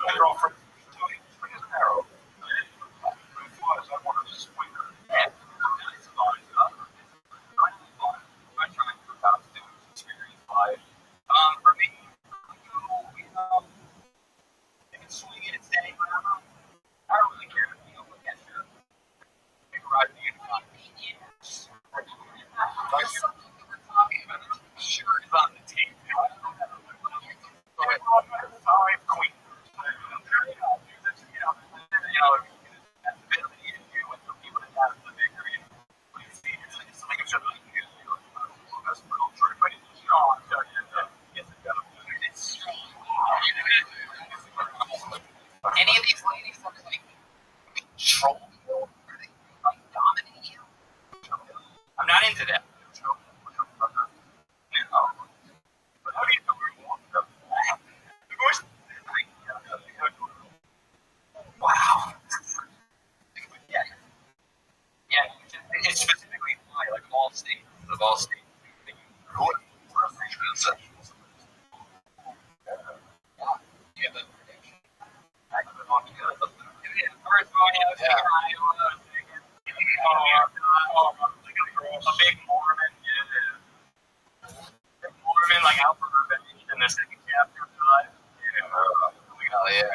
My girlfriend tell me pretty narrow. I want to swing her. Yeah, it's fun. I try to do about to experience life. For me, if it's swinging and standing around, I don't really care. Yeah, sure. Maybe ride the inconvenience. Like something that we're talking about, sure is on the table. Five queens. Any of these ladies that are like control you, or they like dominate you? I'm not into that. Wow. Yeah. It's specifically like all states of all states. Yeah, the prediction. First one, Iowa. A big Mormon. Big Mormon, like out for revenge in the second chapter of life. Oh yeah.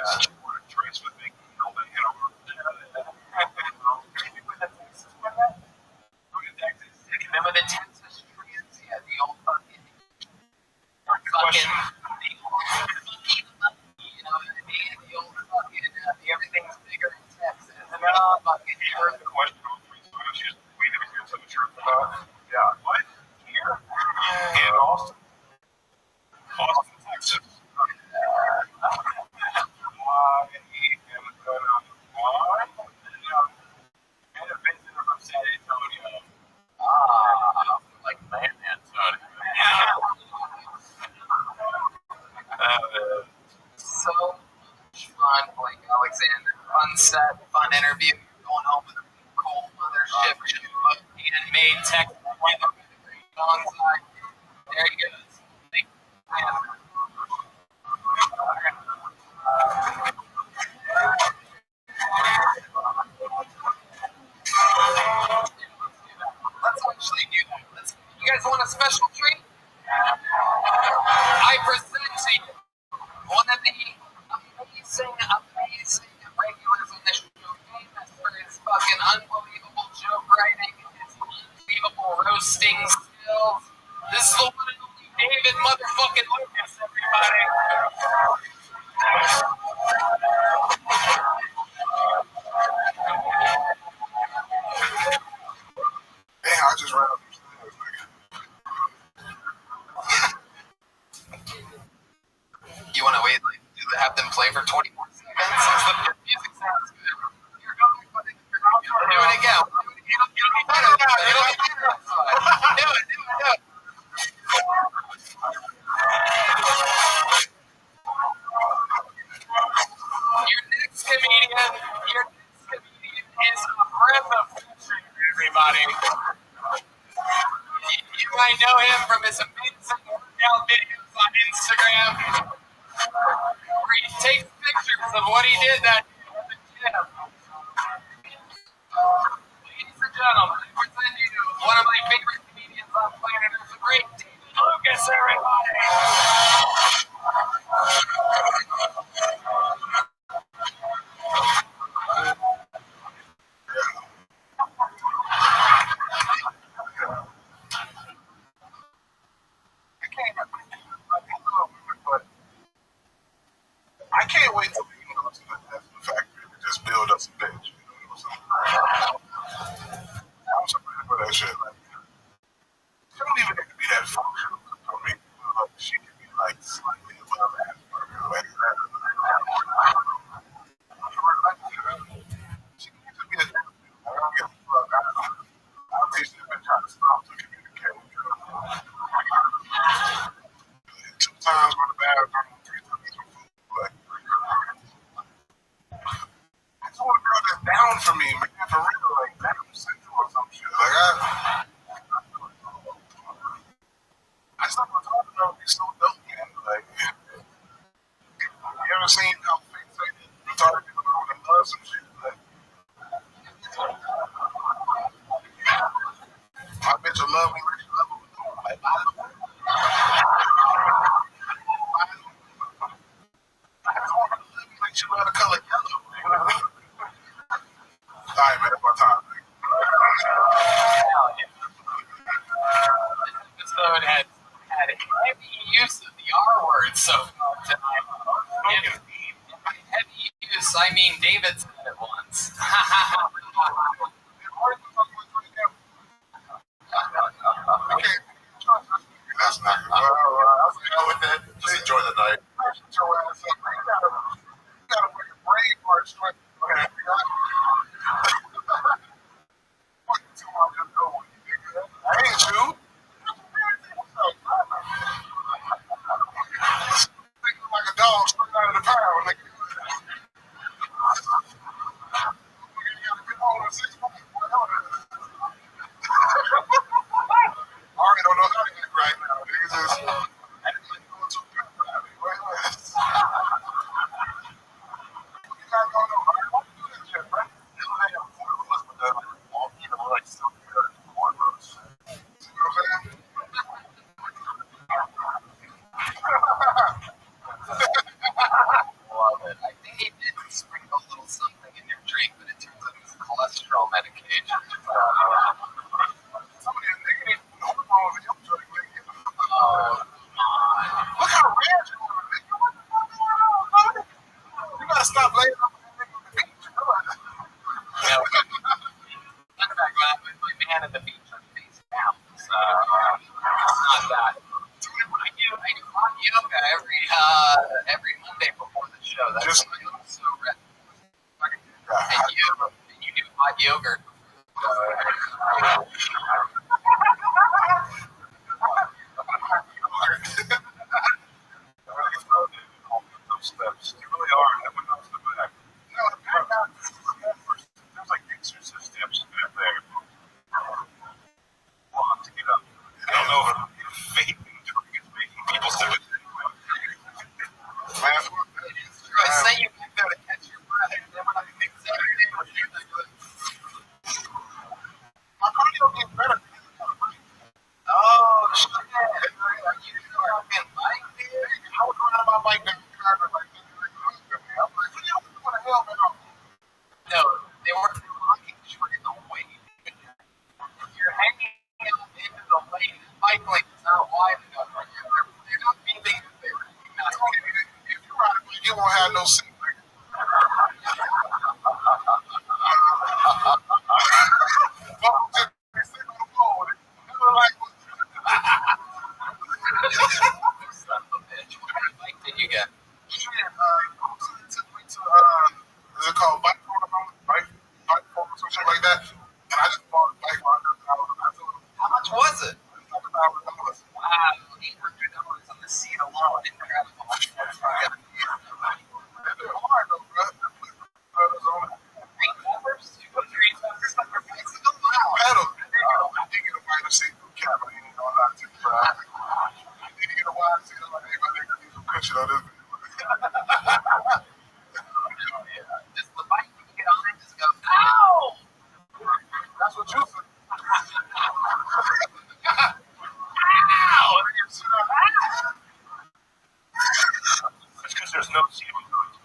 Remember the Texas trans? Yeah, the old fucking, you know what I mean? The old fucking, everything's bigger in Texas. And then all fucking, Here's the question on three times. She's wait, let me get some truth about. Yeah, what? Here? In Austin. Austin, Texas. like San Antonio. So much fun, Blake Alexander. Fun set, fun interview. Going home with a cold mothership, handmade tech. Alongside. There he goes. Let's actually do that. You guys want a special treat? I present to you one of the amazing regulars on this show, famous for his fucking unbelievable joke writing, his unbelievable roasting skills. This is the one and only David motherfucking Lucas, everybody. Man, I just ran up these stairs. You want to wait? Like, have them play for 24 seconds? Since the music sounds good. You're going to do it again. It'll be better. It'll be better. Do it. Your next comedian is a breath of fresh air, everybody. You might know him from his amazing workout videos on Instagram, where he takes pictures of what he did that day at the gym. Ladies and gentlemen, I present you one of my favorite comedians on planet Earth, the great David Lucas, everybody. wait till you know to the factory to just build us a bench. You know what I'm saying? I'm so ready for that shit. Like, she don't even need to be that functional for me. Like, she can be like slightly above Asperger. Like, she needs to be a therapist. I don't give a fuck. I'll teach them and try to stop to communicate. Two times on the bathroom, three times on food. Like, I just want a girl that's down for me, man, for real. Like, damn, central or some shit. Like, I just like my talking about be so dope, man. Like, you ever seen how fixated retarded people are when they love some shit? Like, my bitch will love me like she love me. Like, I just want her to love me like she love the color yellow. You know what I mean? All right, man, that's my time. This episode had heavy use of the R word so far tonight. And by heavy use, I mean David said it once. That's not good. I'll with that. Just enjoy the night. You gotta put your brain part straight. I ain't you. Thinking like a dog straight out of the pound. Like, you gotta get on in 6 months. I already don't know how to get right now. Niggas just going too good for that. You gotta go no hard. Why you do that shit, man? All people like stuff here. See what I'm saying? Love it. I think he did sprinkle a little something in your drink, but it turns out it was cholesterol medication. Somebody is negative hormones in your drink, nigga. Oh, Look how red you are, nigga. What the fuck going on, brother? You gotta stop laying up on the nigga on the beach. You know that? yeah. Matter of fact, my man at the beach on face down. So it's not that. I do hot yoga every Monday before the show. That's Just- why I'm so ready. Yeah, And you do hot yogurt. Steps. You really are. That one goes to the back. No, the back out. There's like exercise steps back there. Long to get up. I don't know if vaping drink is making people do it. Man, I say you back there to catch your breath, and then when I think my cardio gets better. oh shit, are you fucking bike, dude? I was riding my bike down the driveway like this. I'm like, what y'all doing a helmet on? No, they weren't honking, you were in the lane. You're hanging out into the lane. The bike lane is not wide enough for you. They're not beeping if they were. If you ride a bike, you won't have no seat. Son of a bitch. What kind of bike did you get? Is it called bike forum? Bike forum, some shit like that. And I just bought a bike for $100. How much was it? It's like $1,000. Wow, $800 on the seat alone. Incredible. It's hard though, bro. Three numbers? 2 or 3 numbers on your bicycle? Wow. Pedal. I did get a wider seat for the cabin. You know, not too bad. I did get a wider seat. I'm like, hey, my nigga, need some cushion on this. Just the bike you get on and just go, ow! That's what you said. Ow! That's because there's no seat on the bike.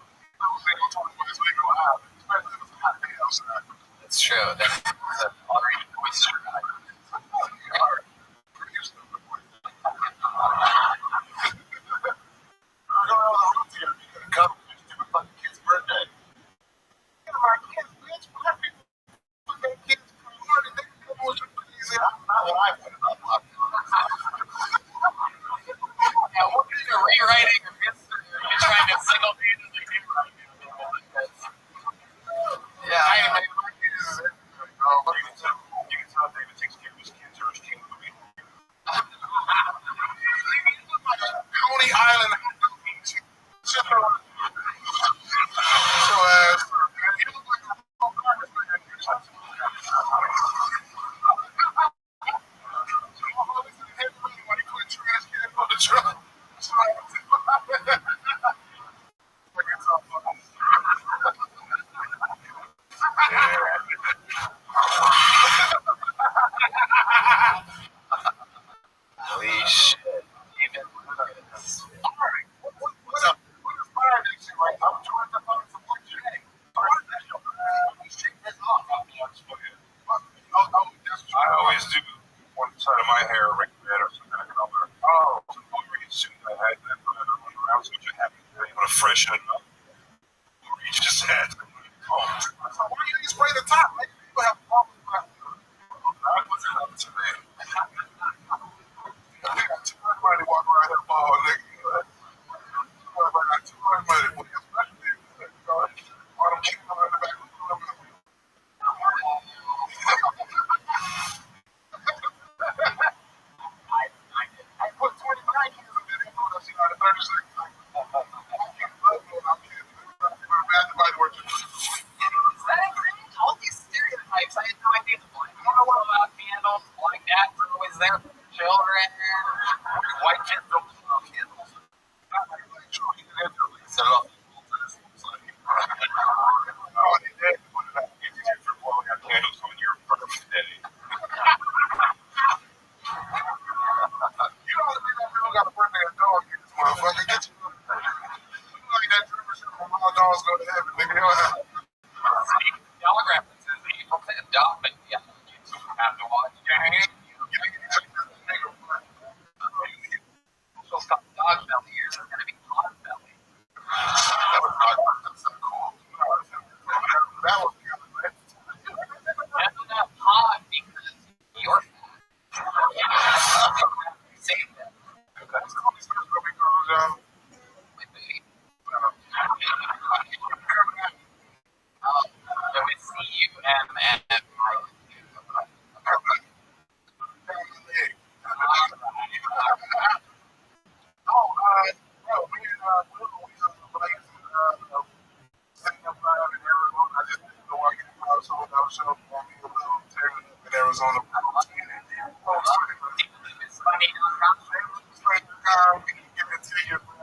That's true. That's already moisture. Join the fucking support today. We shake this off. I always do one side of my hair ring red or some kind of color. Oh, so soon I had that around, so I had to freshen it up. You just had to. Oh, so why do you spray the top? Like, people have problems with that. What's that up to me? I got too much money to walk around here bald, nigga. I got too much money, especially all them kids in the back. I put 29 years of video on us, 36. All these stereotypes, I had no idea. I don't know about candles, like dads are always there for the children, white kids don't blow candles. Y'all are references that you don't say a dog, but yeah, you have to watch. She'll stop dog belly, yours is going to be hot belly. That's not hot because you're say that. WCUMF. Arizona. It's funny.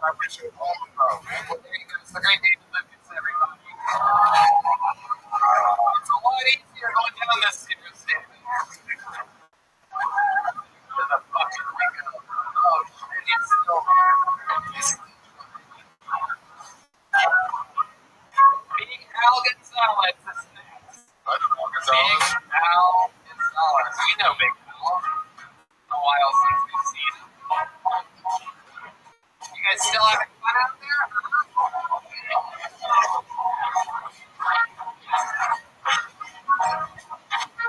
I appreciate all of them, man. It's a great day to live. It's everybody. It's a lot easier going down this interstate. With a fucking window. Oh shit, it's still. Big Al Gonzalez is next. I don't know, Gonzalez. Big Al Gonzalez. We know Big Al. A while since we've seen him. You guys still having fun out there?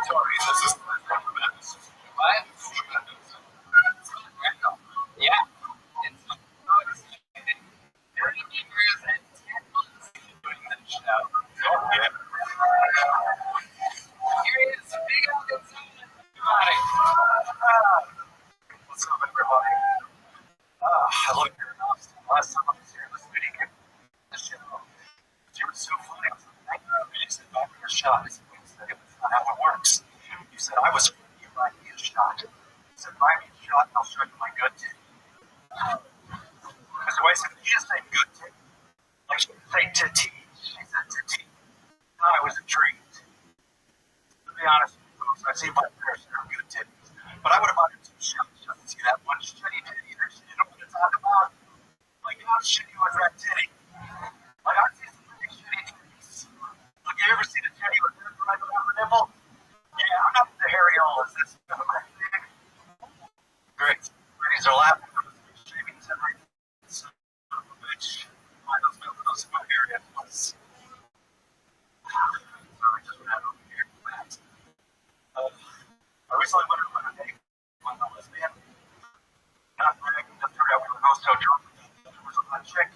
Sorry, this is What? Yeah. It's 30 years and 10 months doing this show. yeah. Here he is, Big Al Gonzalez. Everybody. What's up, everybody? I love your Austin. Last time I was here this week, the show, you were so funny. I was like, thank you. You said, buy me a shot. I said, wait a second, that's not how it works. You said, I was you buy me a shot. You said, buy me a shot and I'll show you my good titty. Because the way I said, you just say good titty. Like she didn't say titty. She said titty. I was intrigued. To be honest with you folks, I see my fair share of good titties. But I would have bought her 2 shots just to see that one shitty titty that you don't want to talk about. Like, how shitty was that titty? Like, I've seen some pretty shitty titties. Like, you ever seen a titty with hair right around the nipple? Yeah, I'm not the areolas. That's great. Ladies are laughing. Shavings every son of a bitch. Why those my area was. Sorry, just ran over here. I recently went on a date with a lesbian. Not bragging, just turned out we were both so drunk. There was a hot chick.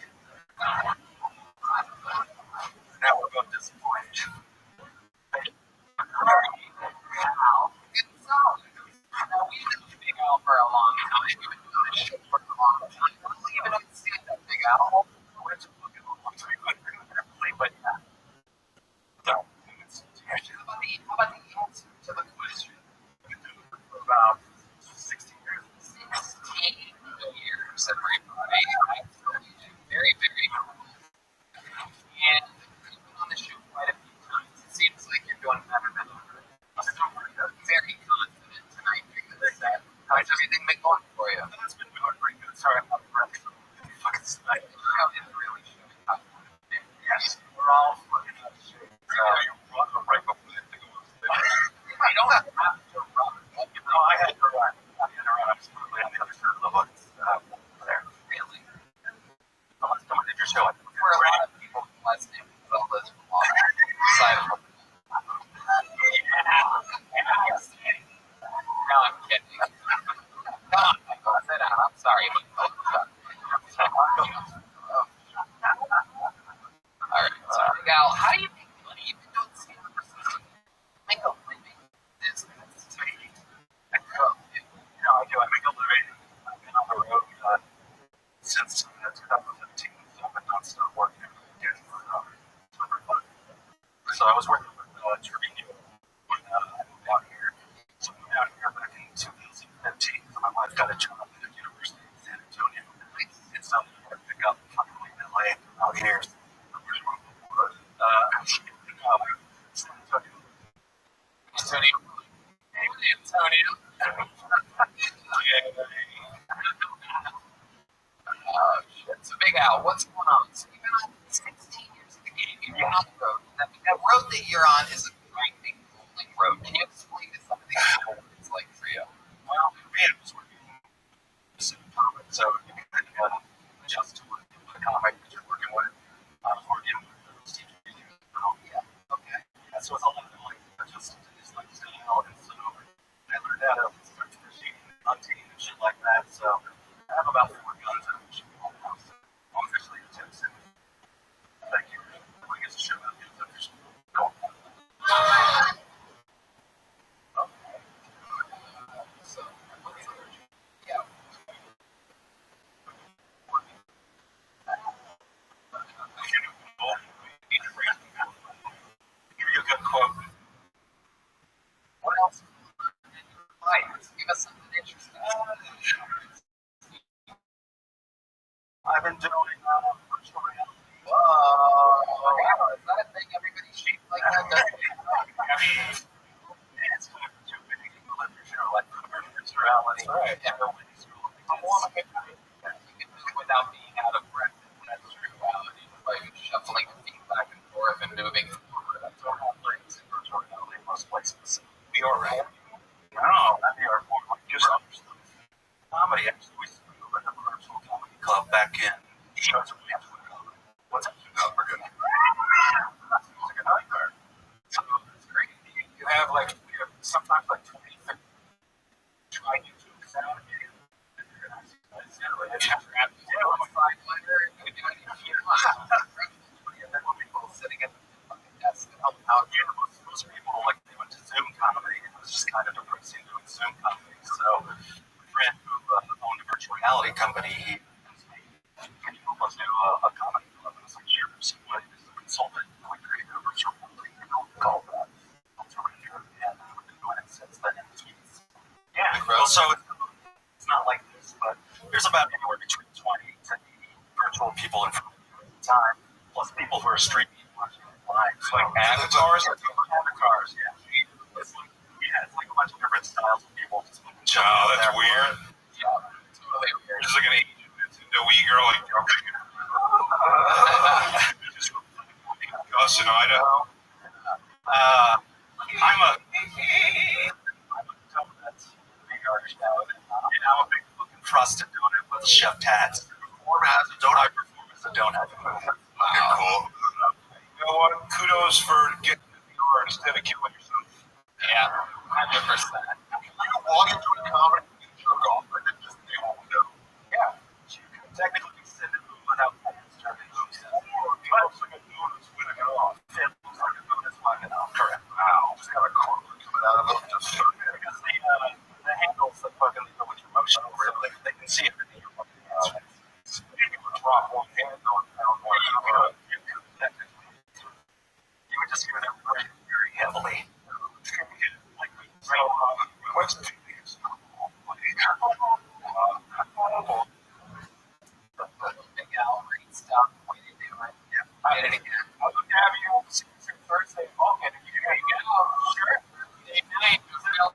Now we're both disappointed. Al Gonzalez. Now, we've known Big Al for a long time. We've been doing this shit for a long time. I don't even understand that Big Al. It's looking a long time, but yeah. So, How about the answer to the question? for about 16 years. 16 years, everybody. Absolutely. Very, very. And you've been on the show quite a few times. We're all fucking out of shape. You run right before they have to go upstairs. You don't have to run. No, I had to run. I was literally on the other side of the woods. There. Really? Someone did your show. For a lot of people from West Ham, well, this side of No, I'm kidding. Come on, Michael, sit down. I'm sorry. All right, so Gal, how do you make money? You've been doing this for so long. Make a living. This is me. I do. I make a living. I've been on the road since 2015, so I've been nonstop working every weekend for fun. So I was working with Trevino when I moved out here. So I moved out here back in 2015. So my wife got a job at the University of San Antonio. And so I pick up finally in LA out here. San Antonio. Antonio. Shit. So Big Al, what's going on? So you've been on 16 years in the game. You've been on the road. That road that you're on is a grinding, rolling road. Can you explain to some of these people what it's like for you? Well, man, it was working in a comic, so you can adjust to the comic that you're working with. Working with Steve. Yeah. Okay. Yeah, so it's a lot of like adjusting to his lifestyle, and so I learned how to start fishing, hunting, and shit like that. So I have about 4 guns that I'm shooting all the house. I'm officially a Texan. Thank you. I guess a show out here. Cool. So, yeah. Give you a good quote. What else? Give us something interesting. I've been doing virtual reality. Whoa. Is that a thing? Everybody's shaped like that? I mean, it's kind of too big to let your show like virtual reality. Right. Everybody's cool. I want to make you can do it without being out of breath. That's true reality. Like shuffling your feet back and forth and moving forward. That's our whole place in virtual reality. Most places. We are right. No, that'd be our form. Like just other stuff. Comedy. Actually, we started a virtual comedy club back in. Shows we have to what's up? We're good. That's a good nightmare. So it's great. You have like sometimes like 20, 30 try new jokes out. And then when people sitting at the fucking desk and helping out, most people like they went to Zoom comedy. It was just kind of depressing doing Zoom comedy. So a friend who owned a virtual reality company, he can you help us do a comedy club? And I was like, sure. So I was a consultant. I created a virtual reality called Alternative, and we've been doing it since then. Yeah. Well, so it's not like this, but there's about anywhere between 20 to 80 virtual people in front of you at the time, plus people who are streaming and watching it live. So like avatars? Avatars, yeah. It's like a bunch of different styles of people. Oh, that's weird. Yeah, totally weird. Just like an Asian Nintendo Wii girl, like Gus in Idaho. I'm a donut artist now, and I'm a big fucking frosted donut with chef tats. Perform as a donut. I perform as a donut. Fucking cool. You know what? Kudos for getting the VR instead of killing yourself. Yeah, 100%. Walk into a comedy show golf and then just they won't know. Yeah. You can technically send it without pants turning those. It looks like a donut's winning it off. It looks like a donut's winning it off. Correct. Wow. Just got a corner coming out of it. Just because the handles that fucking go with your motion over it, they can see everything you're fucking doing. You would drop one hand on pound one. You could technically. You would just hear them breathe very heavily. So, what's the Big Al, great stuff. Way to do it. Yeah. Did it again. I'd love to have you Thursday morning. There you go. Sure. Thursday night.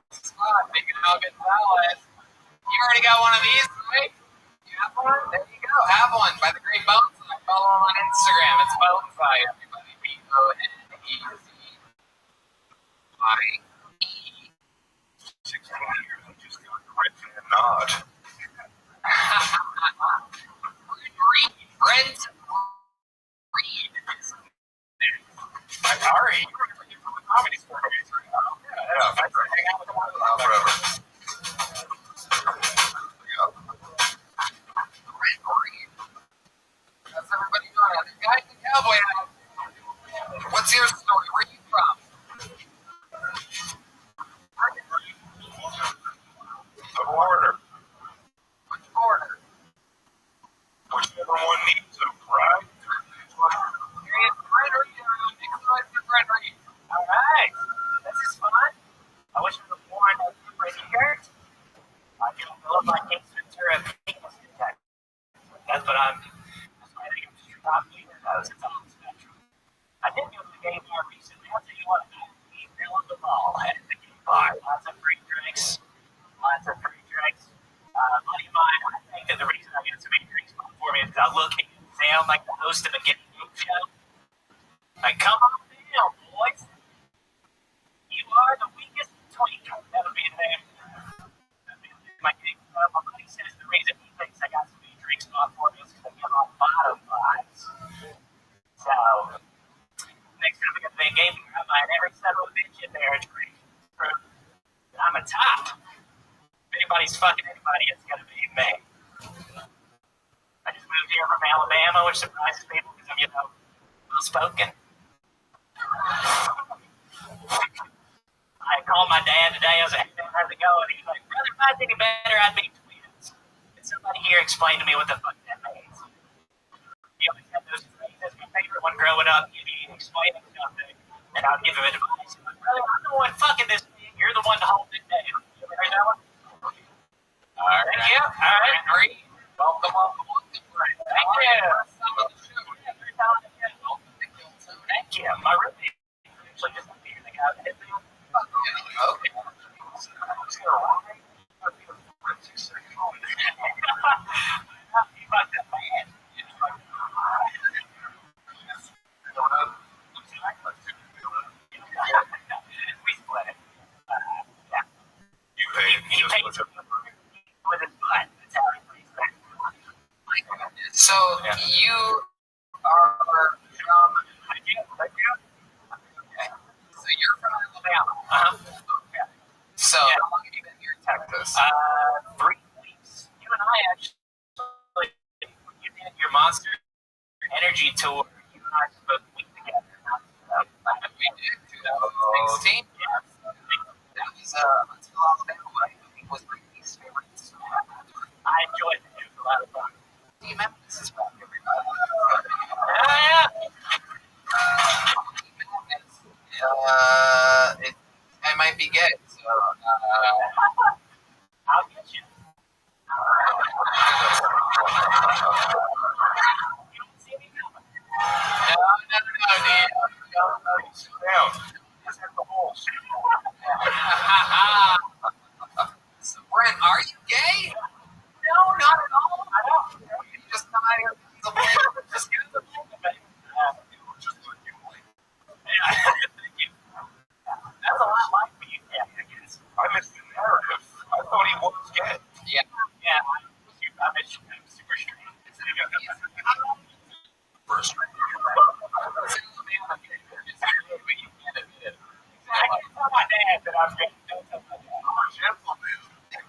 Spot. Big Al Gonzalez. You already got one of these, right? You have one? There you go. Have one by the Great Bones. Follow him on Instagram. It's Bones clarify, everybody. BONEZYE. 16 years, I just got the red fan nod. Brent Reed. I'm sorry, you remember him from the comedy store days, right? Yeah, I hang out with him forever. How's everybody doing? The guy in the cowboy hat. What's your story? Where are you from? The border. Which border? Whichever one needs them, right? Here's Brent Reed. Make some noise for Brent Reed. All right. This is fun. I wish I was born a different shirt. I can love my Ace Ventura penis detector. That's what I'm. That's why they stop me. It's on the spectrum. I did go to the gay bar recently. I'll tell you what, we real at the mall at the gay bar. Lots of free drinks. Lots of free drinks. Buddy of mine, I think that the reason I get so many drinks for me is I look and sound like the host of a gay show. Like, come on down, boys. You are the weakest tweak. That would be the name. My buddy says the reason he thinks I got so many drinks off for me is because I get on bottom vibes. So, next time I get to the game, I might every son of a bitch in there and drink. I'm a top. If anybody's fucking anybody, it's gonna be me. I just moved here from Alabama, which surprises people because I'm, well spoken. I called my dad today. I was like, hey, how's it going? He's like, brother, if I was any better, I'd be twins. Can somebody here explain to me what the fuck that means? He always had those phrases. My favorite one growing up, he'd be explaining something, and I'd give him advice. He's like, brother, I'm the one fucking this thing. You're the one to hold it down. You ever heard that one? All right. Thank you. All right. Reed. Welcome. Brent. Thank you. First time on the show. Thank you. My roommate actually just appeared. The guy that hit me. Okay. We split it. Yeah. You paid me He just paid with with his butt. That's how he plays back. So you are from. Okay. So you're from Alabama. Okay. So Yeah. how long have you been here in Texas? 3 weeks. You and I actually, when you did your Monster Energy tour, you and I spoke a week together. We did 2016. Yes. That was until Alabama. I think was Brittany's favorite. I enjoyed it. It was a lot of fun. Team Memphis is back, everybody. Yeah. I might be gay, so I'll get you. You don't see me coming. no, dude. sit down. Just hit the holes. So Brent, are you gay? No, not at all. I don't. You just come out here to the play. Just give it a play. Just like you like. Thank you. That's a lot like me. Yeah, I guess. I missed the narrative. I thought he was gay. Yeah. Yeah, I miss you. I'm super straight. First ring. Exactly. Tell my dad that I'm gay. Don't tell my dad.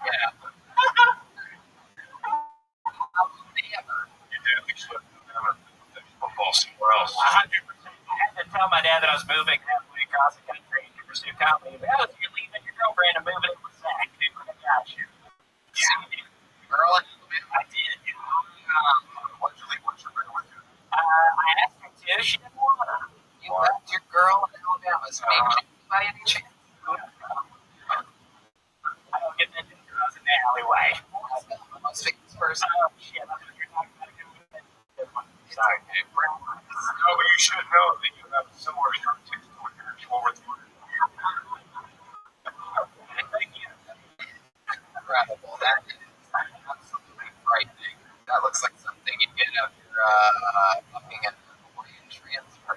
Yeah. Your dad thinks you left football somewhere else. 100%. I had to tell my dad that I was moving halfway across the country to pursue comedy. But oh, you're leaving your girlfriend and moving to Sac, dude. I got you. Yeah. Girl, I did. Why'd you leave? What's your ring with you? I asked her to. She didn't want to. you left your girl in Alabama. So maybe by any chance. I don't get that girls in the alleyway. The most famous person. Oh, shit. I thought you were talking about a good one. Sorry. No, but you should know that you have similar strong taste to what you're forward to. Thank you. Incredible. That is absolutely frightening. That looks like something you get after fucking an Hawaiian transfer.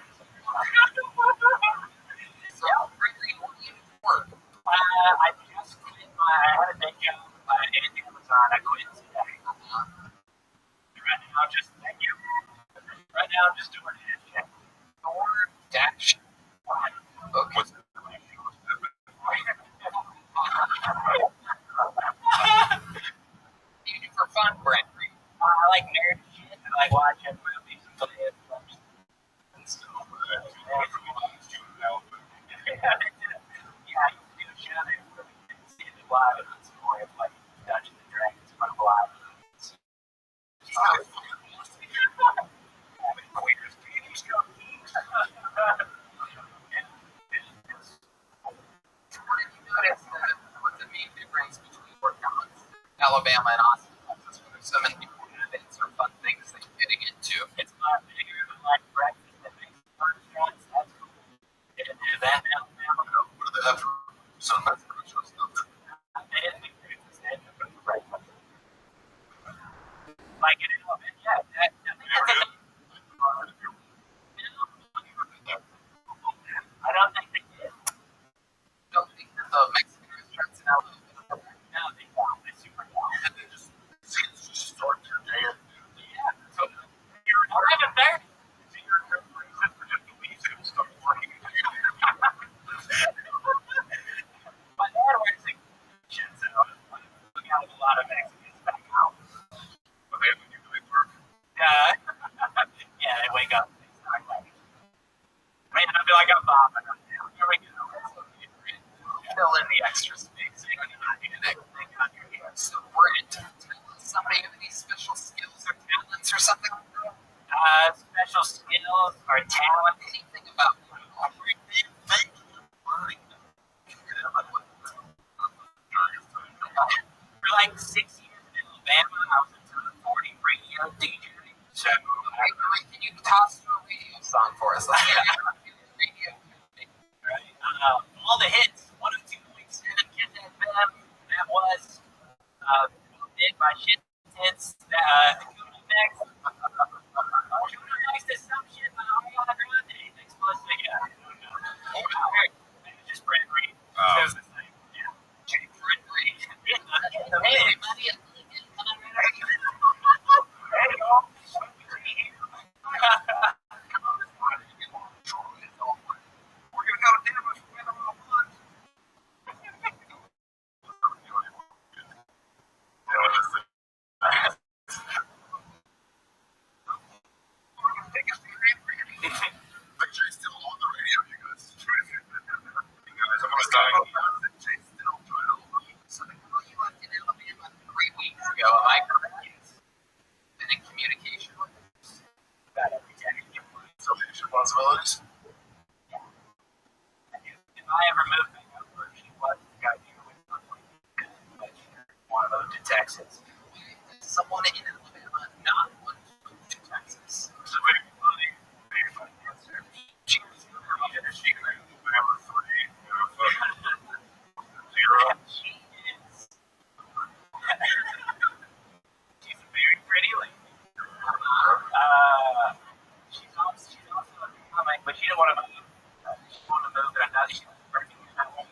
like, I'm bobbing right now. Here we go. Fill in the extra space. So we're into somebody have any special skills or talents or something? Special skills or talent. Anything about For like 6 years in Alabama, I was into the 40 radio DJ. So, can you toss a radio song for us? Let's hear radio. right, all the hits, 102.7 Kiss FM. That was big by shit hits. Next, next is some shit by Ariana Grande. Next was the just Brent Reed. That was the same. Yeah. Brent Reed. Hey, buddy. Responsibilities? If I ever moved back up where she was, the guy here would want to move to Texas. Someone in Alabama not want to move to Texas. It's a very funny answer. Cheers. She grew Alabama 3. Zero. She is. She's a very pretty lady. She's also a comic, but she didn't want to move. She wanted to move, but I thought she was working at home.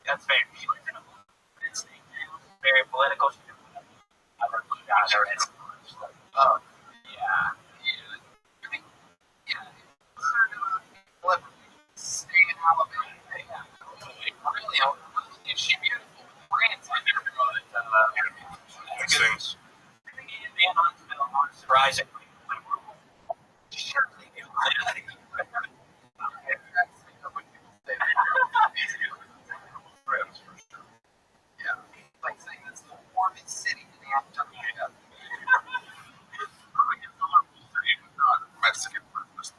That's fair. She lives in a very political. She didn't want to have her blue out her head. Oh, Yeah. stay in Alabama. Really, is she beautiful? France, I never know that. Things. Living in Van Huntsville, surprisingly. Surely do. Friends, for sure. Yeah, like saying that's the warmest city in the Antarctica. Mexican breakfast.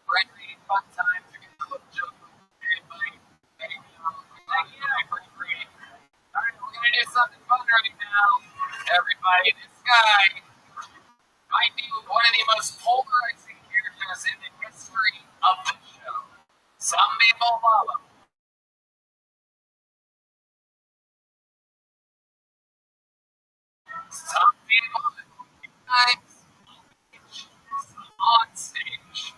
Brent Reed, fun times. You're getting a little joke. Everybody, thank you. Brent Reed. All right, we're gonna do something fun right now. Everybody, this guy might be one of the most polarizing characters in the history of the show. Some people love him. Some people times on stage.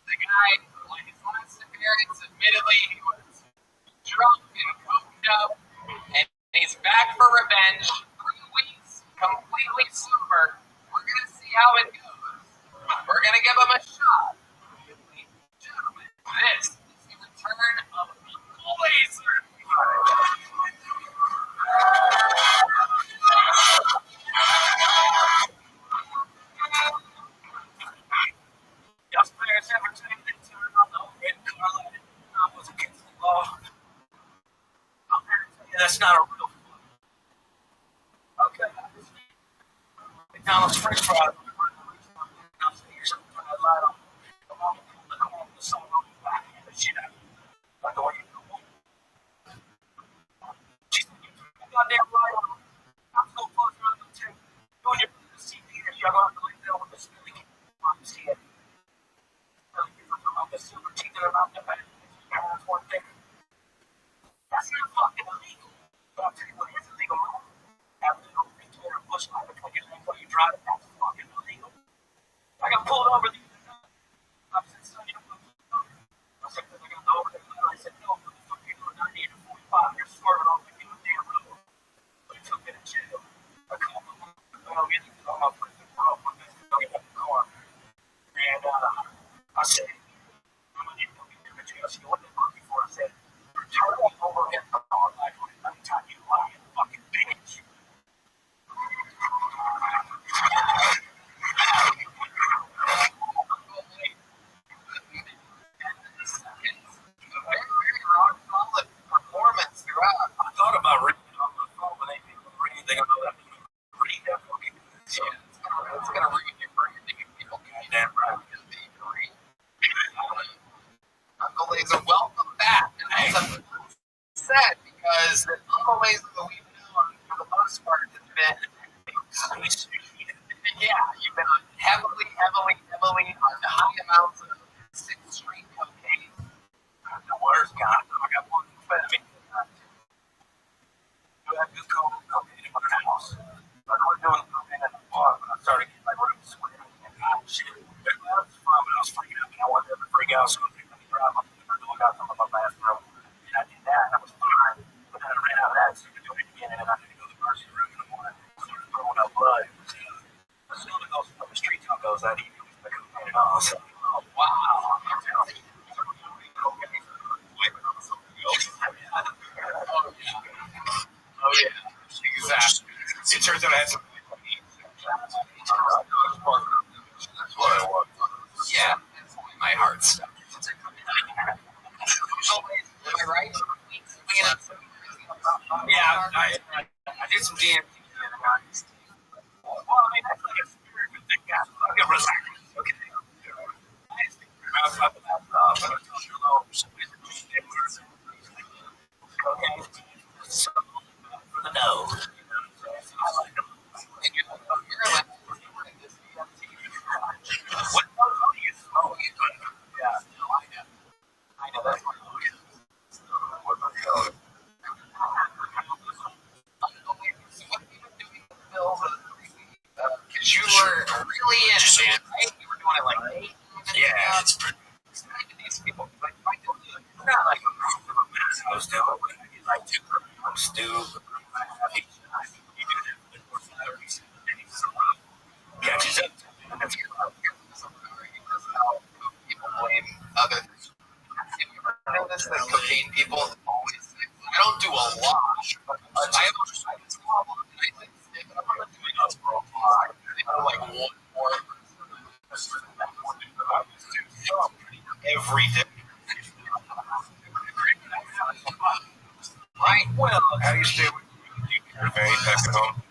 The guy, when his last appearance, admittedly he was drunk and coked up, and he's back for revenge. 3 weeks, completely sober. We're gonna see how it goes. We're gonna give him a shot. Ladies and gentlemen, this is the return of Uncle Laser. Just players ever take the turn on the red car light. That was against the law. I'm here to tell you that's not a real fun. Okay. McDonald's French fries. I'll see you something turn that light on. Come on, the sun on the back of the shit out. Like the way you do it. She's goddamn light on. I'm so close to the too. You and your CPS, y'all gonna have to lay down with the smelly kid. I'm seeing. The silver teeth in her mouth, the back. That's one thing. That's not fucking illegal. But I'll tell you what is illegal, man. Have a little retailer push light between your legs while you drive. That's fucking illegal. I got pulled over the other night. I said, son, you know what? I said, I got over there. I said, no, what the fuck are you doing? 90 to 45. You're swerving off the damn road. sport has been, you've been on heavily on the high amounts of 6th Street cocaine. The water's gone. I got one fed me. I had good cocaine in my house. I was doing cocaine at the bar when I started getting my room sweating. And shit, that was fun, but I was freaking out. And I wanted to freak out, so I picked up the drive up and I got some of my bathroom. And I did that, and I was fine. But then I ran out of that, so I could do it again, and then I had to go to the emergency room in the morning. I started throwing up blood. As soon as I go from the street tacos, I'd eat the cocaine and all. So, Oh, wow. Oh, yeah. Exactly. it turns out I had some. That's what I want. Yeah, that's why my heart stopped. Am I right? Yeah, I did some DMT. Well, I mean, that's like a spirit thing. Like a relax. Okay. Okay. So, for the nose. What? Oh, you smoke it. Yeah, no, I know that's what it is. What the hell? Because you were really in it, man, right? You were doing it like 8. Yeah, it's pretty. These people, like, Not like I was doing like 2 grams stew. Catches up. That's good. people blame other things. Have you ever noticed that cocaine people always say, I don't do a lot, but I have a problem, and I think if I'm not doing it for a lot, they know like one more. Every day. Right? Well, how do you stay with you? You're very back at home.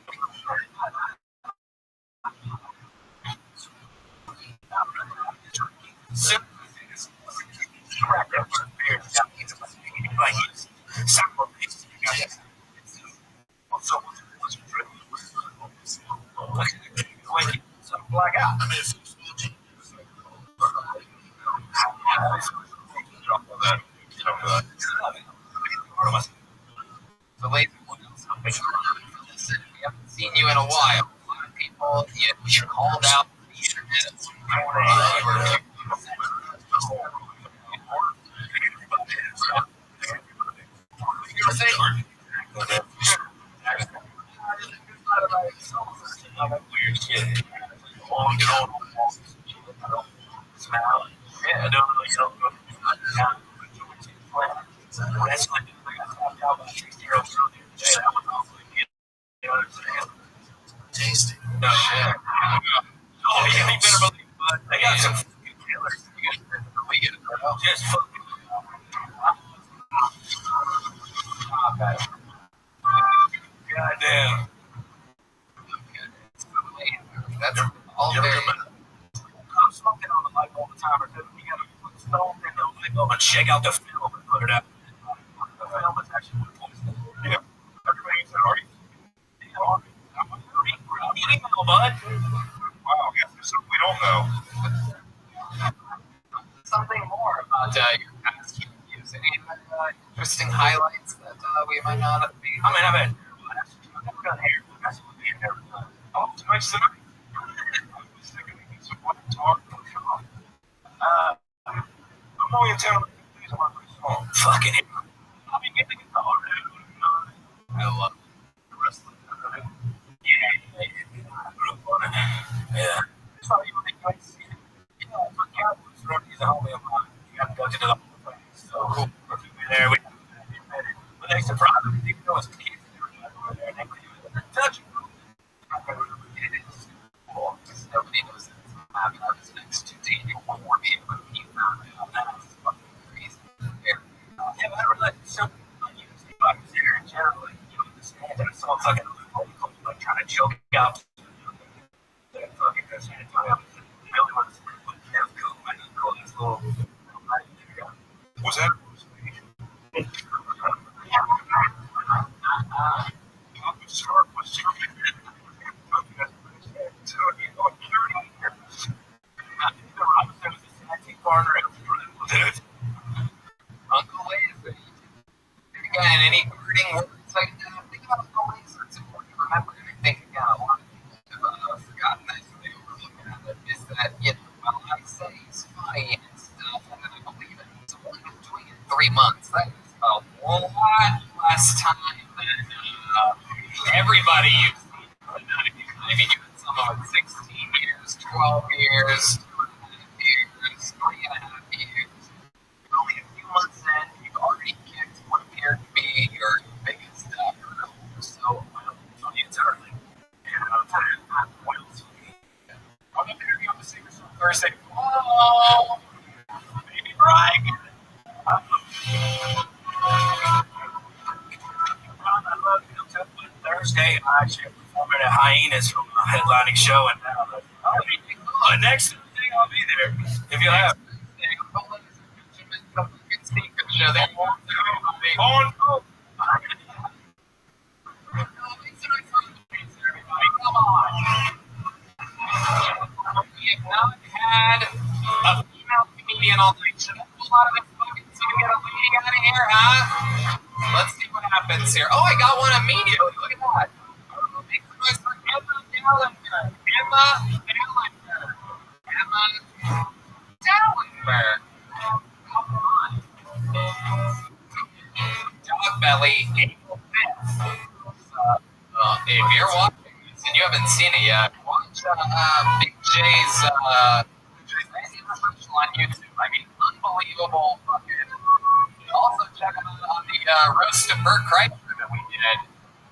Black out. So, ladies and gentlemen, we haven't seen you in a while. A lot of people, you called out the internet at some point. You were saying? Weird shit. Long ago. Yeah, I don't know. That's like tasty. No, yeah. Oh, yeah, you better believe it. They got some fucking killers. You guys really get it. Just fucking. Goddamn. That's all very. I'm smoking on the light all the time. You gotta put the stone in the light bulb and shake out the film and put it out. The film is actually what poisons. Yeah. Everybody uses it already. You email, bud. Wow, guess there's something we don't know. Something more about your past reviews. Any interesting highlights that we might not have been? I mean, I've had I've never done hair. That's what we've never done. Oh, too much tonight. I'm only in town. Fucking it. I'll be getting the guitar. I love The rest of the yeah. Grew up on it. Yeah. That's why you think I see it. Yeah, that's what Cowboys are. He's a homie of mine. You got to go to the place. So cool. There we go. But they surprised me. Even though it's kids, they were there and they couldn't even touch it. nobody knows that having this next to dating one more being when he found out that was fucking crazy. Yeah, but I realized something unusual about his hair in general. Like, you understand that someone fucking like trying to choke out. That fucking goes hand in hand. Really wants to put that cool, I need to call this little. Was that? everybody you've seen. I mean, you had someone with 16 years, 12 years, 2.5 years, 3.5 years. You're only a few months in, you've already kicked what appeared to be your biggest hurdle. So, it's early. What else? I'm going to interview on the Singers on Thursday. Oh, maybe Brian. Thursday, I actually performing at Hyenas from a headlining show in Dallas. Next Thursday, I'll be there. If you have. We have not had a female comedian all night. Should I pull out of this bucket so we get a lady out of here, huh? Let's see what happens here. Oh, I got one immediately. Look at that. Make some noise for Emma Dallenberg. Emma Dallenberg. Emma Dallenberg. Come on. Dog Belly, April 5th. If you're watching this and you haven't seen it yet, watch Big J's on YouTube. I mean, unbelievable fucking. Also check him out on the roast of Bert Kreischer that we did.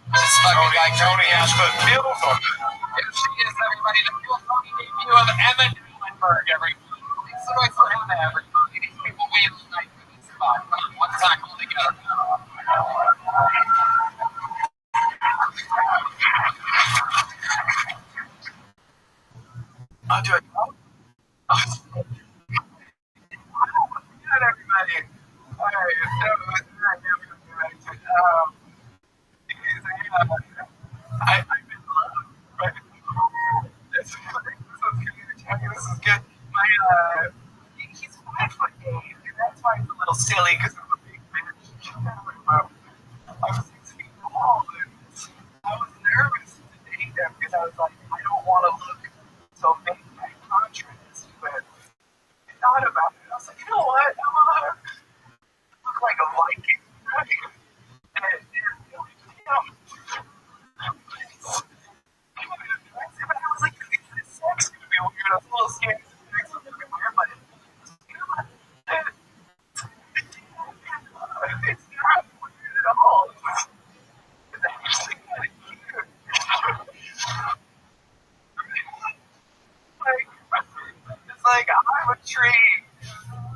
This fucking guy Tony has the feels on it. Here she is, everybody. The Fuel Tony debut of Emma Dallenberg, everybody. Make some noise for Emma, everybody. These people wait all night for this spot. Come on, one time all together. I'll do it. Good, everybody. All right, I've been loved, but this is good. He's 5'8", and that's why it's a little silly because I'm a big bitch. I'm 6 feet tall, and I was nervous to date him because I was like, I don't want to look so big by contrast, but I thought about it. I was like, you know what? I'm gonna look like a Viking, right? And but I was like, this sex gonna be weird. I was a little scared. Sex was gonna be weird, but it's not weird at all. It's actually kind of cute. It's like I'm a tree.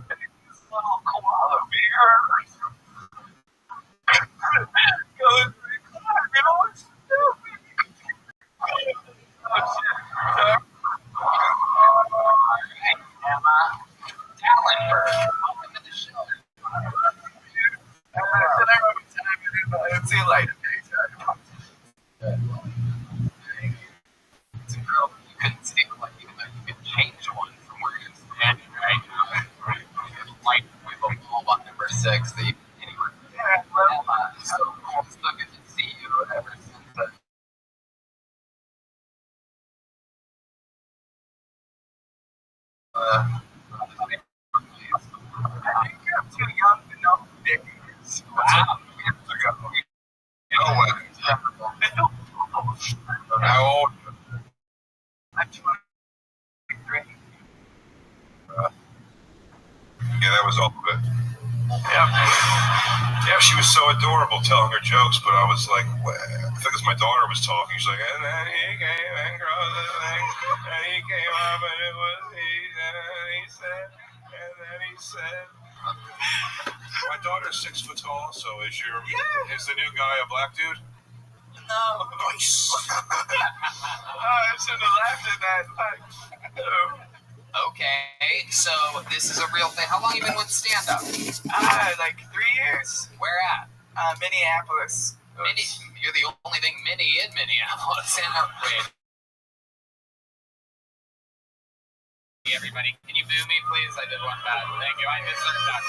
And this little koala bear goes, you know, it's stupid. Oh, shit. Emma Dallenberg. Welcome to the show. See you later. It's a girl you couldn't see, like, even though you could change one from where you're standing, right? You could light with a bulb on number 6 that you anywhere. Emma, so cool. It's so good to see you ever since then. I think I'm too young to know Dick is. Wow. No way. How old? I'm 23. Yeah, that was all of it. Yeah, she was so adorable telling her jokes, but I was like, well, I think it's my daughter was talking. She's like, and then he came and crossed the thing, and he came up and it was he, and then he said, and then he said. My daughter's 6 foot tall, so is the new guy a black dude? No. Nice. I shouldn't have laughed at that. Okay, so this is a real thing. How long have you been with stand-up? Like 3 years. Where at? Minneapolis. You're the only thing mini in Minneapolis. Wait. Everybody, can you boo me, please? I did one bad. Thank you. I deserve that.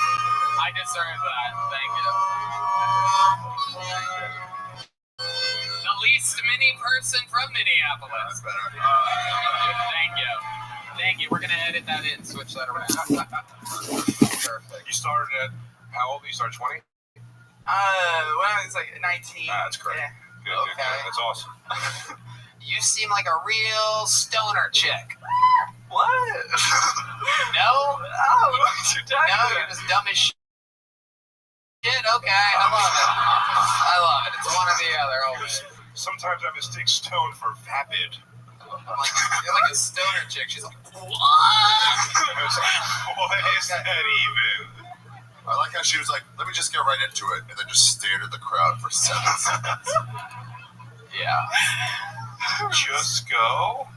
I deserve that. Thank you. The least mini person from Minneapolis. Thank you. Thank you. We're going to edit that in. Switch that around. Perfect. You started at how old? You started 20? When I was like 19. That's great. Yeah. Good, Okay. That's awesome. You seem like a real stoner chick. What? No? Oh, what you talking No, about? you're just dumb as shit. Okay, I love it. I love it. It's one or the other always. Sometimes I mistake stone for vapid. You're like a stoner chick. She's like, what? I was like, what is that even? I like how she was like, let me just get right into it, and then just stared at the crowd for 7 seconds. Yeah. Just go?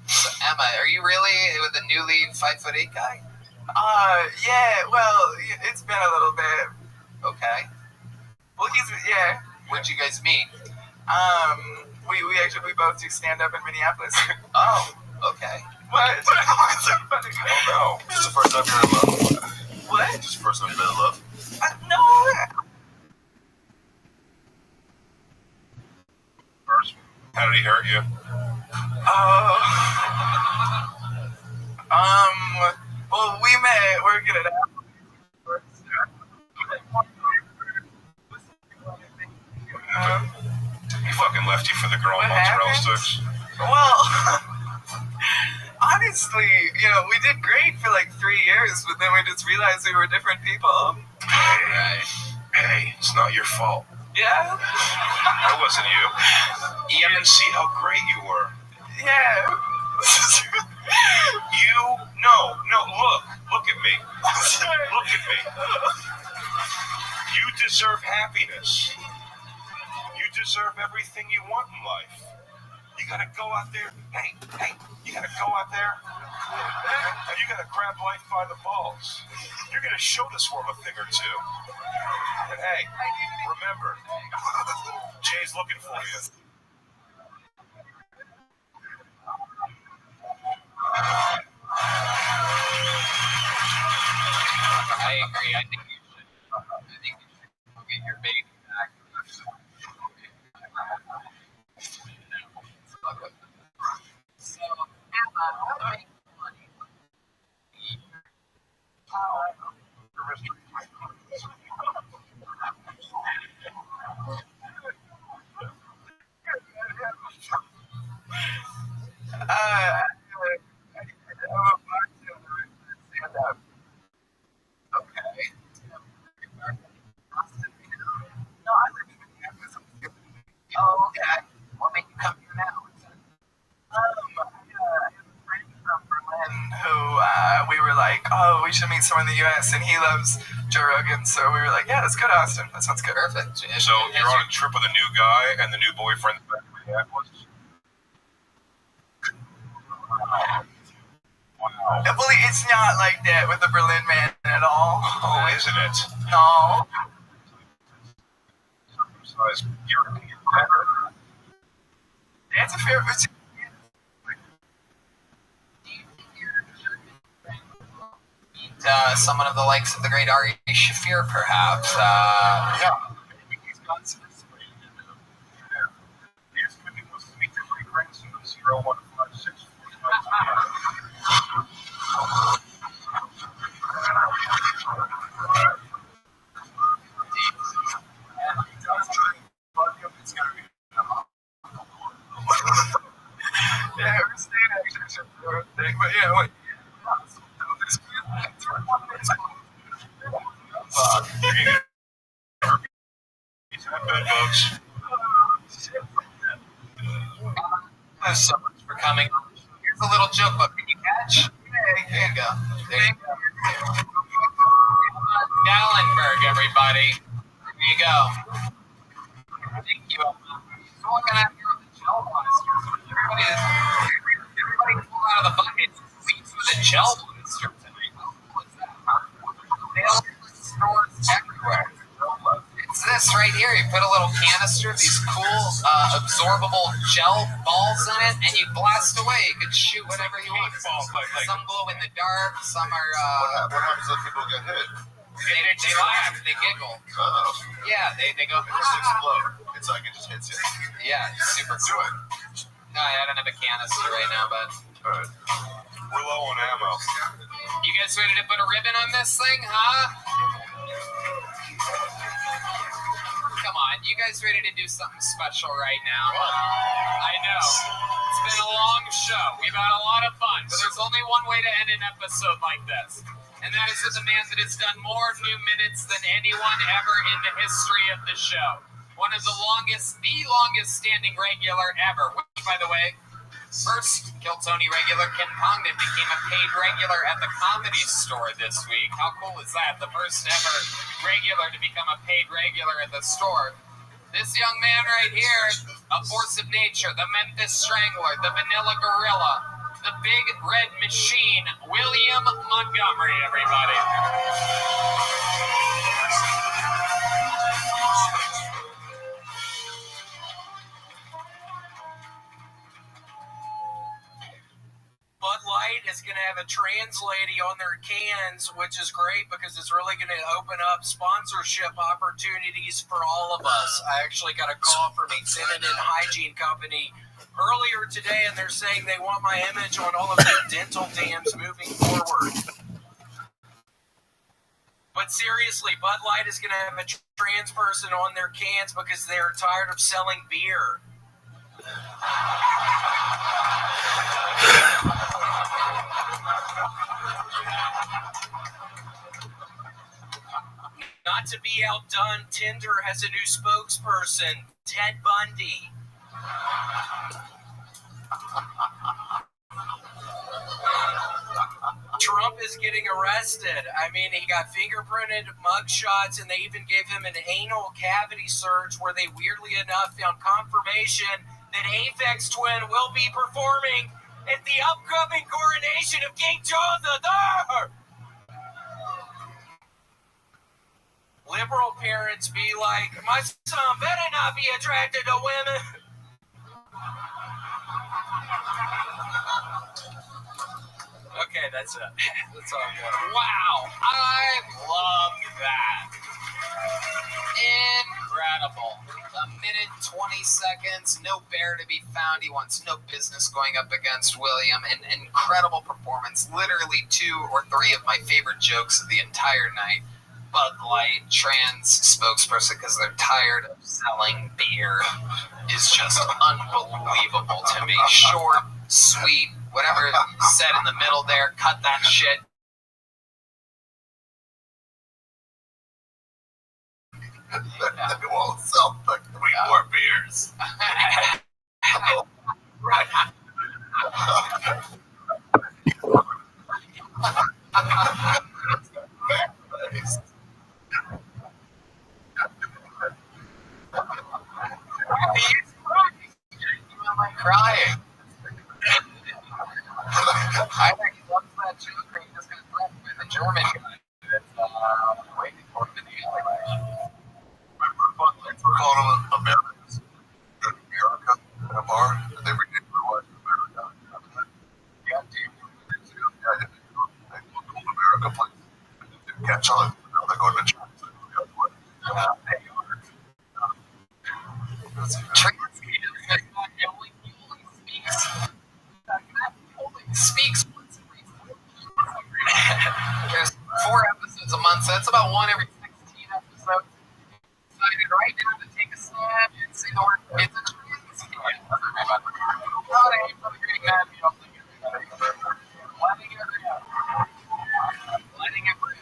So, Emma, are you really with the newly 5'8" guy? Yeah, well, it's been a little bit. Okay. Well, yeah. Where'd you guys meet? We both do stand-up in Minneapolis. Oh, okay. What? What's so funny? I don't know. Is this the first time you're in love? What? Is this the first time you've been in love? No. First, how did he hurt you? Well, we met working at Apple. He fucking left you for the girl What mozzarella happened? sticks? Well, honestly, we did great for like 3 years, but then we just realized we were different people. Hey, it's not your fault. Yeah? That wasn't you. You didn't see how great you were. Yeah. Look at me. Look at me. You deserve happiness. You deserve everything you want in life. You gotta go out there. Hey, you gotta go out there. And you gotta grab life by the balls. You're gonna show this world a thing or two. And hey, remember, Jay's looking for you. I agree. I think you should go get your baby back. So, Emma, how to make money? Okay. No, I live in Minneapolis. Oh, okay. What made you come here now? I have a friend from Berlin who we were like, oh, we should meet someone in the U.S. and he loves Joe Rogan, so we were like, yeah, let's go to Austin. That sounds good. Perfect. So you're on a trip with a new guy and the new boyfriend back in Minneapolis? Wow. Well, it's not like that with the Berlin man at all. Oh, isn't it? No. Circumcised European better. That's a fair. Someone of the likes of the great Ari Shafir, perhaps. Yeah. He's got some inspiration. Here's when he was to meet your great grandson, 0156. Yeah, we're staying actually, but yeah, wait. He's had bed bugs. Thanks so much for coming. Here's a little joke book. Can you catch? There you go. There you go. Dallenberg, everybody. There you go. Thank you. So we're gonna have here with the gel monsters. Everybody pull out of the buckets and leave with a gel monster tonight. How cool is that? They all stores everywhere. It's this right here. You put a little canister of these cool absorbable gel balls in it, and you blast away. You can shoot whatever you want. Some glow in the dark. Some are. What happens when people get hit? They laugh. They giggle. Oh. Yeah, they go. It just explode. It's like it just hits you. Yeah, it's super cool. No, I don't have a canister right now, but. Alright. We're low on ammo. You guys ready to put a ribbon on this thing, huh? Come on, you guys ready to do something special right now? I know. It's been a long show. We've had a lot of fun, but there's only one way to end an episode like this. And that is with a man that has done more new minutes than anyone ever in the history of the show. One of the longest standing regular ever, which, by the way, first Kill Tony regular Ken Congdon became a paid regular at the Comedy Store this week. How cool is that? The first ever regular to become a paid regular at the store. This young man right here, a force of nature, the Memphis Strangler, the Vanilla Gorilla, the Big Red Machine, William Montgomery, everybody. Bud Light is going to have a trans lady on their cans, which is great because it's really going to open up sponsorship opportunities for all of us. I actually got a call from a feminine hygiene company earlier today, and they're saying they want my image on all of their dental dams moving forward. But seriously, Bud Light is going to have a trans person on their cans because they're tired of selling beer. Not to be outdone, Tinder has a new spokesperson, Ted Bundy. Trump is getting arrested. I mean, he got fingerprinted, mugshots, and they even gave him an anal cavity search where they, weirdly enough, found confirmation that Aphex Twin will be performing at the upcoming coronation of King Charles III. Liberal parents be like, my son better not be attracted to women. Okay, that's it. That's all good. Wow, I love that. Incredible. A minute, 20 seconds, no bear to be found. He wants no business going up against William. An incredible performance. Literally 2 or 3 of my favorite jokes of the entire night. Bud Light, trans spokesperson because they're tired of selling beer, is just unbelievable to me. Short, sweet, whatever said in the middle there, cut that shit. They won't sell 3 more beers. Right. Crying. I think he loves that joke, or he's just going to threaten with the German guy that's waiting for him in the alleyway. We're calling them Americans. America in a bar, and they renamed their wife America. Yeah, 2 years ago. Yeah, they looked old America place. It didn't catch on. Now they're going to China. Speaks once every There's 4 episodes a month, so that's about 1 every 16 episodes. Decided right now to take a stab and say the word, it's a trans kid. Not a hate for the great man, you know, letting it rip. Letting it rip.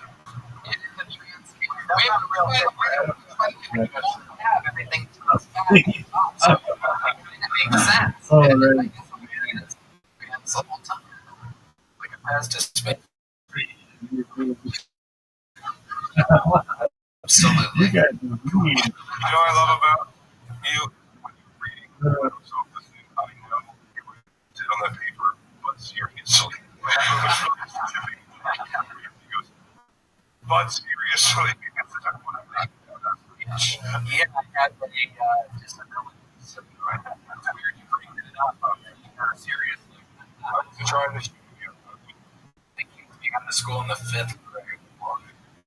It is a trans kid. We have everything to us back. So it makes sense. Oh, right. The whole time. Like a past to space. Absolutely. You guys are mean. You know what I love about you? When you're reading yourself listening, I know you would sit on that paper, but seriously. He goes, but seriously. Yeah, I had a disability. So, it's weird you bring it up. Seriously. I was trying to shoot you. I think you got to school in the 5th grade.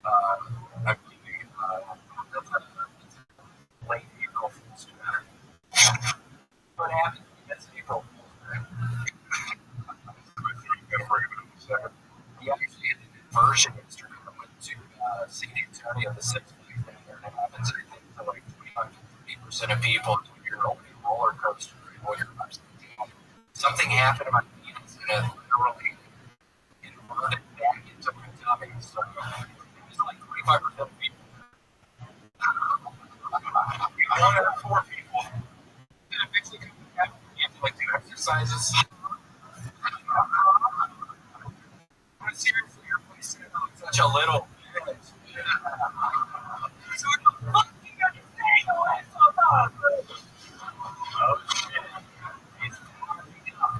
I believe that's a late April Fool's Matter. What happened? That's April Fool's Matter. He actually had an inversion yesterday. I went to San Antonio, the 6th place down there, and it happens, I think, for like 25 to 30% something happened to my penis and it literally inverted back into my tummy. So it was like 25% of people. One out of 4 people. And eventually you have to like do exercises. But seriously, you're wasting such a little bit. So what the fuck you gotta say? Oh shit.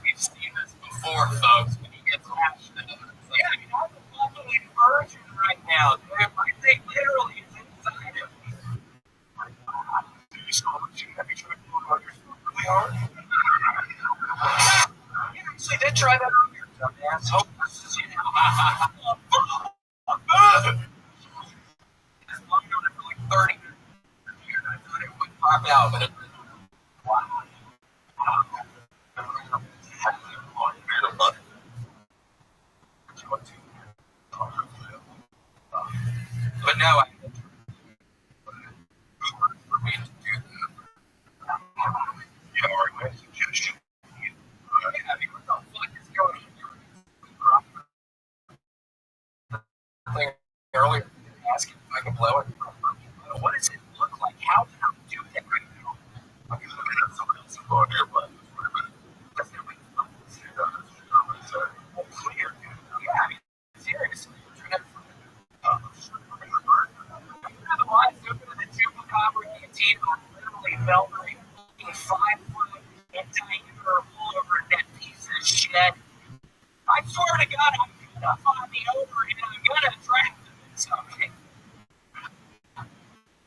We've seen this before, folks. When he gets passionate, it's like, yeah, I'm a fucking virgin right now, dude. My thing literally is inside of me. You saw what you have you tried to pull on yourself really hard? You actually did try that earlier, dumbass. Hope this is you. It's long on it for like 30 minutes. I thought it would pop out, but it didn't. But no, I for me to do that. Yeah, all right, nice suggestion. Yeah, I mean, what the fuck is going on here? Earlier, asking if I can blow it. What does it look like? How can I do that right now? I can look at someone else and go on here, but that's not what it's clear, dude. Yeah, I mean, seriously. Otherwise, open to the chupacabra canteen, I literally felt like a 5-foot diameter hole over that piece of shit. I swear to God, I'm gonna find the over and I'm gonna trap them in something.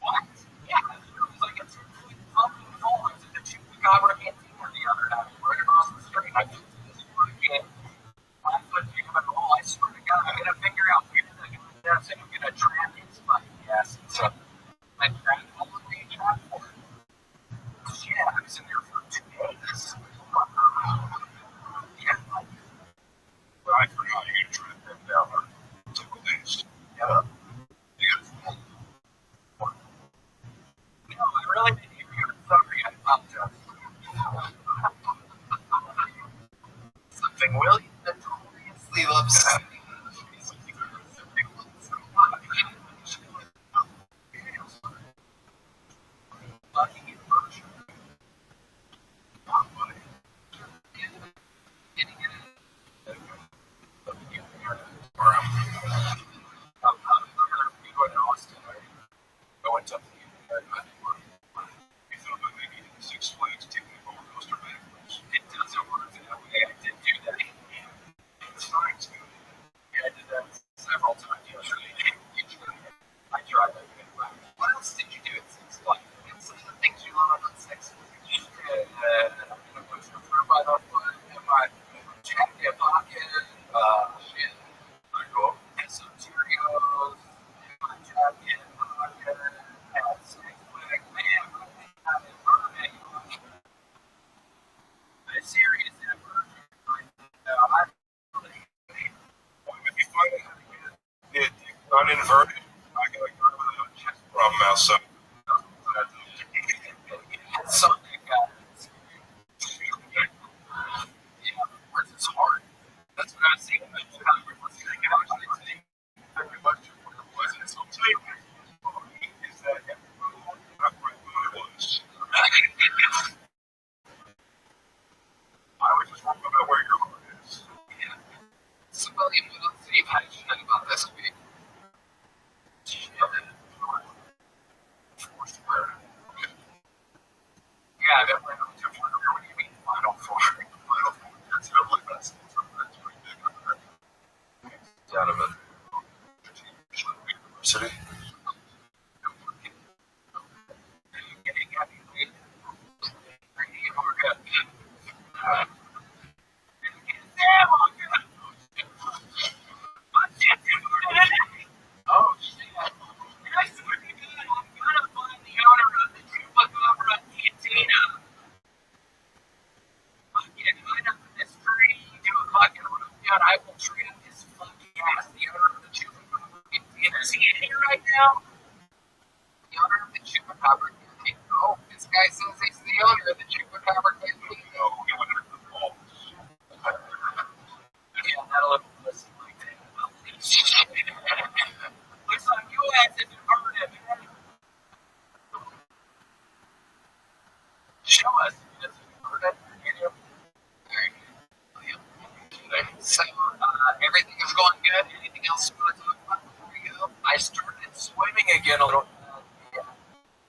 What? Yeah, it was like a 2-foot fucking hole. I was at the chupacabra canteen the other night, right across the street. I took this fucking 5-foot diameter hole. I swear to God, I'm gonna figure out where the guy is and I'm gonna trap his fucking ass. So, my friend, how long were you trapped for? Shit, I was in there for 2 days. Yeah. But I forgot you tried that down there. Several days. Yeah. Yeah. No, I really didn't hear you. I'm sorry. I apologize. Something William notoriously loves. Fucking inversion. Going to You thought about maybe Six Flags taking the roller coaster backwards. it doesn't work that way. I did do that. It's fine, too. Yeah, I did that several times yesterday. I tried that. What else did you do at Six Flags? Some of the things you learn at Six Flags. I'm gonna push the fruit by the foot in my jacket pocket. Shit. I go, And some Cheerios in my jacket pocket. At Six Flags. Man, I think I'm in burning. I'm serious at burning. I really if you find it uninverted, I got a girl with a chest problem outside. something where's his heart? That's what I was saying. Very much what it was. And so I'll tell you what is that not quite what it was. I was just wondering about where your heart is. Yeah. So, William, let's see how you know about this week. Foursquare. Yeah, I've been playing on 2 What do you mean, Final Four? Final Four. That's how it looks. That's pretty big. Down of it. University. Oh shit. I swear to God, I'm gonna find the owner of the Chupacabra Cantina. Fucking find out the mystery, do a fucking rundown. I will trap his fucking ass. The owner of the Chupacabra Cantina. Is he in here right now? The owner of the Chupacabra Cantina. Oh, this guy says he's the owner of the Chupacabra Cantina. No, he went under the ball. else you want to talk about before we go? I started swimming again a little bit.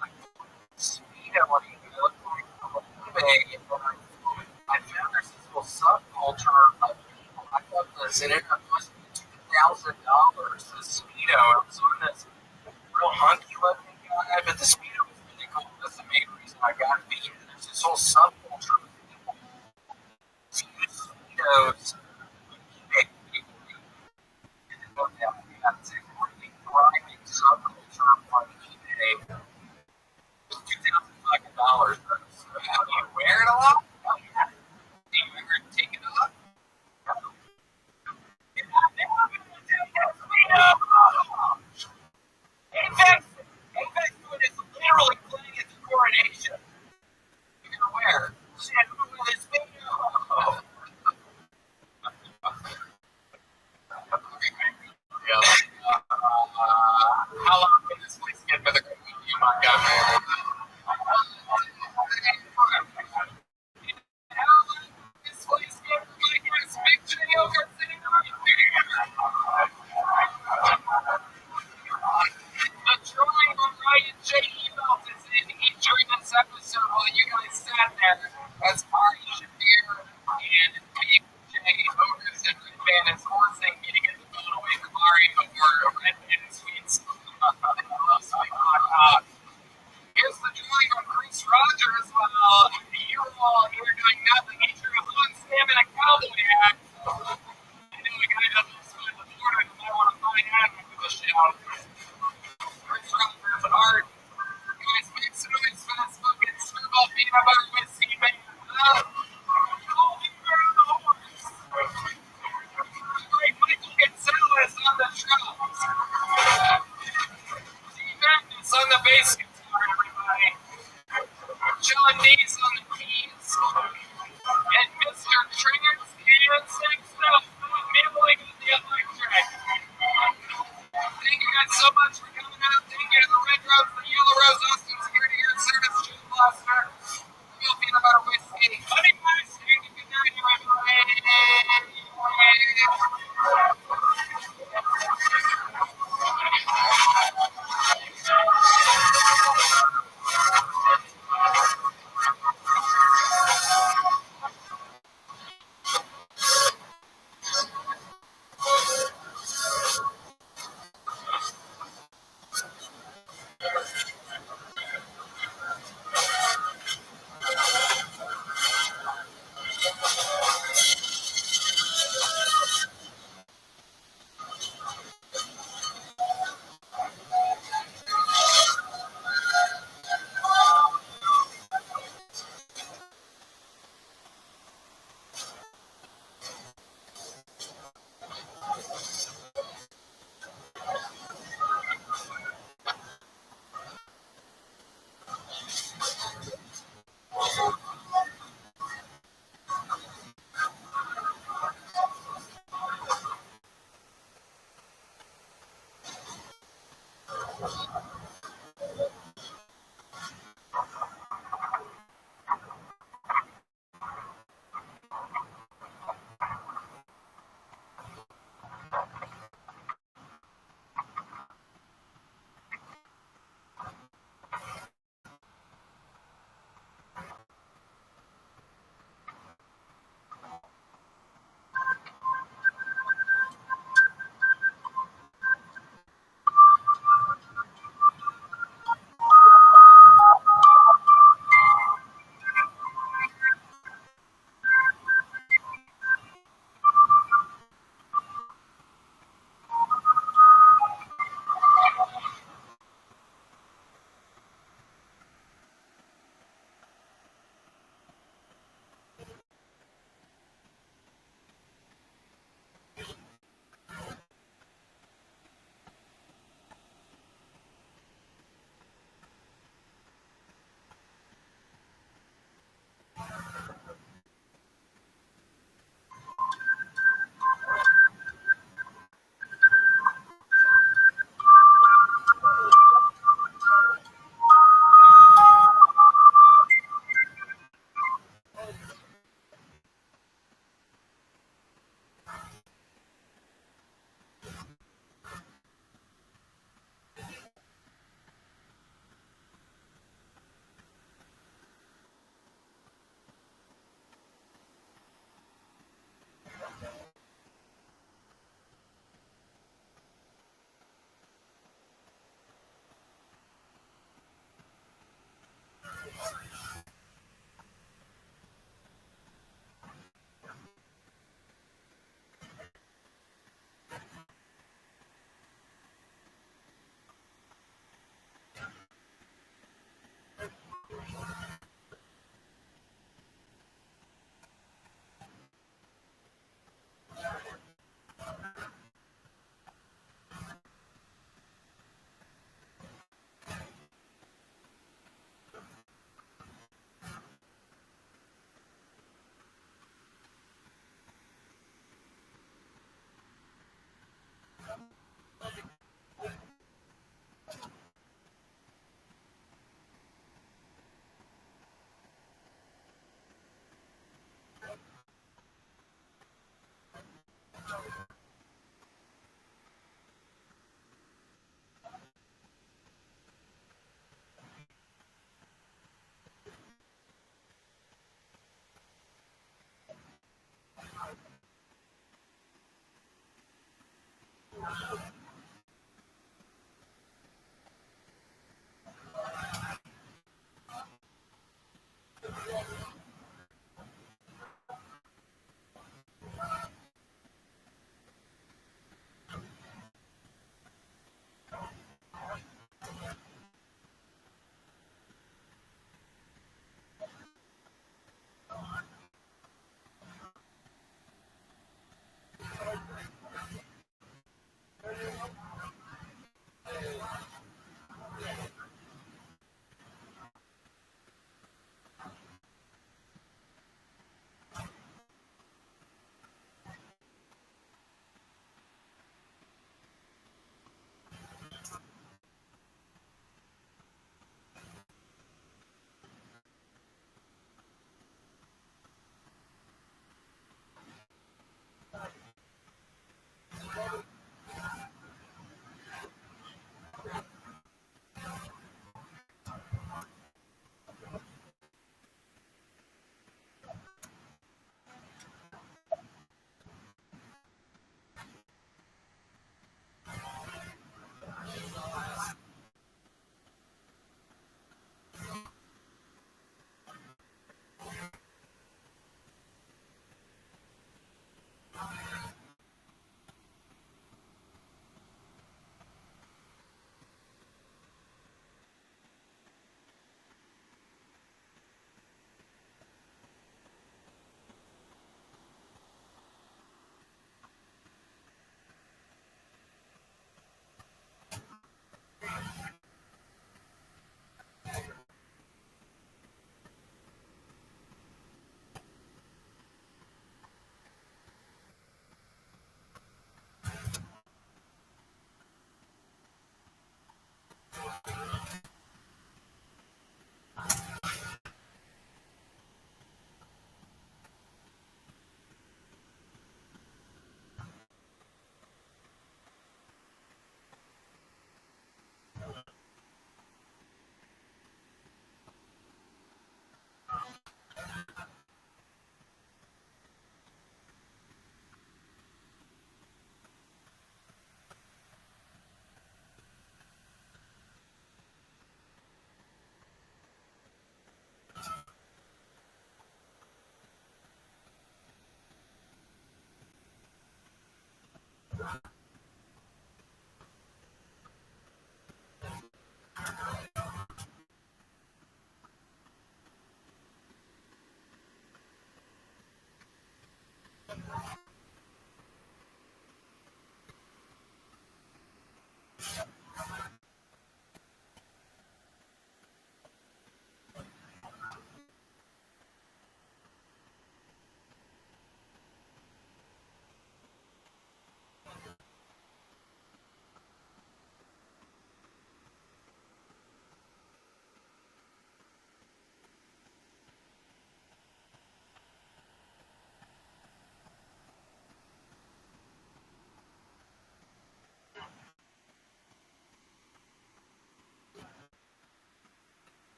I put speedo on it, looked like a little bit, and I found there's this little subculture of people. I thought this, it ended up costing me $2,000. The speedo. It was on this real hunky looking guy, but the speedo was really cool. That's the main reason I got it. But yeah, there's this whole subculture of people who use speedos. That's a really thriving subculture on eBay. $2,000. So how do you wear it a lot? Oh yeah. Do you ever take it off? No. Apex doing is literally playing at the coronation. You're gonna wear. Shit, who will this video?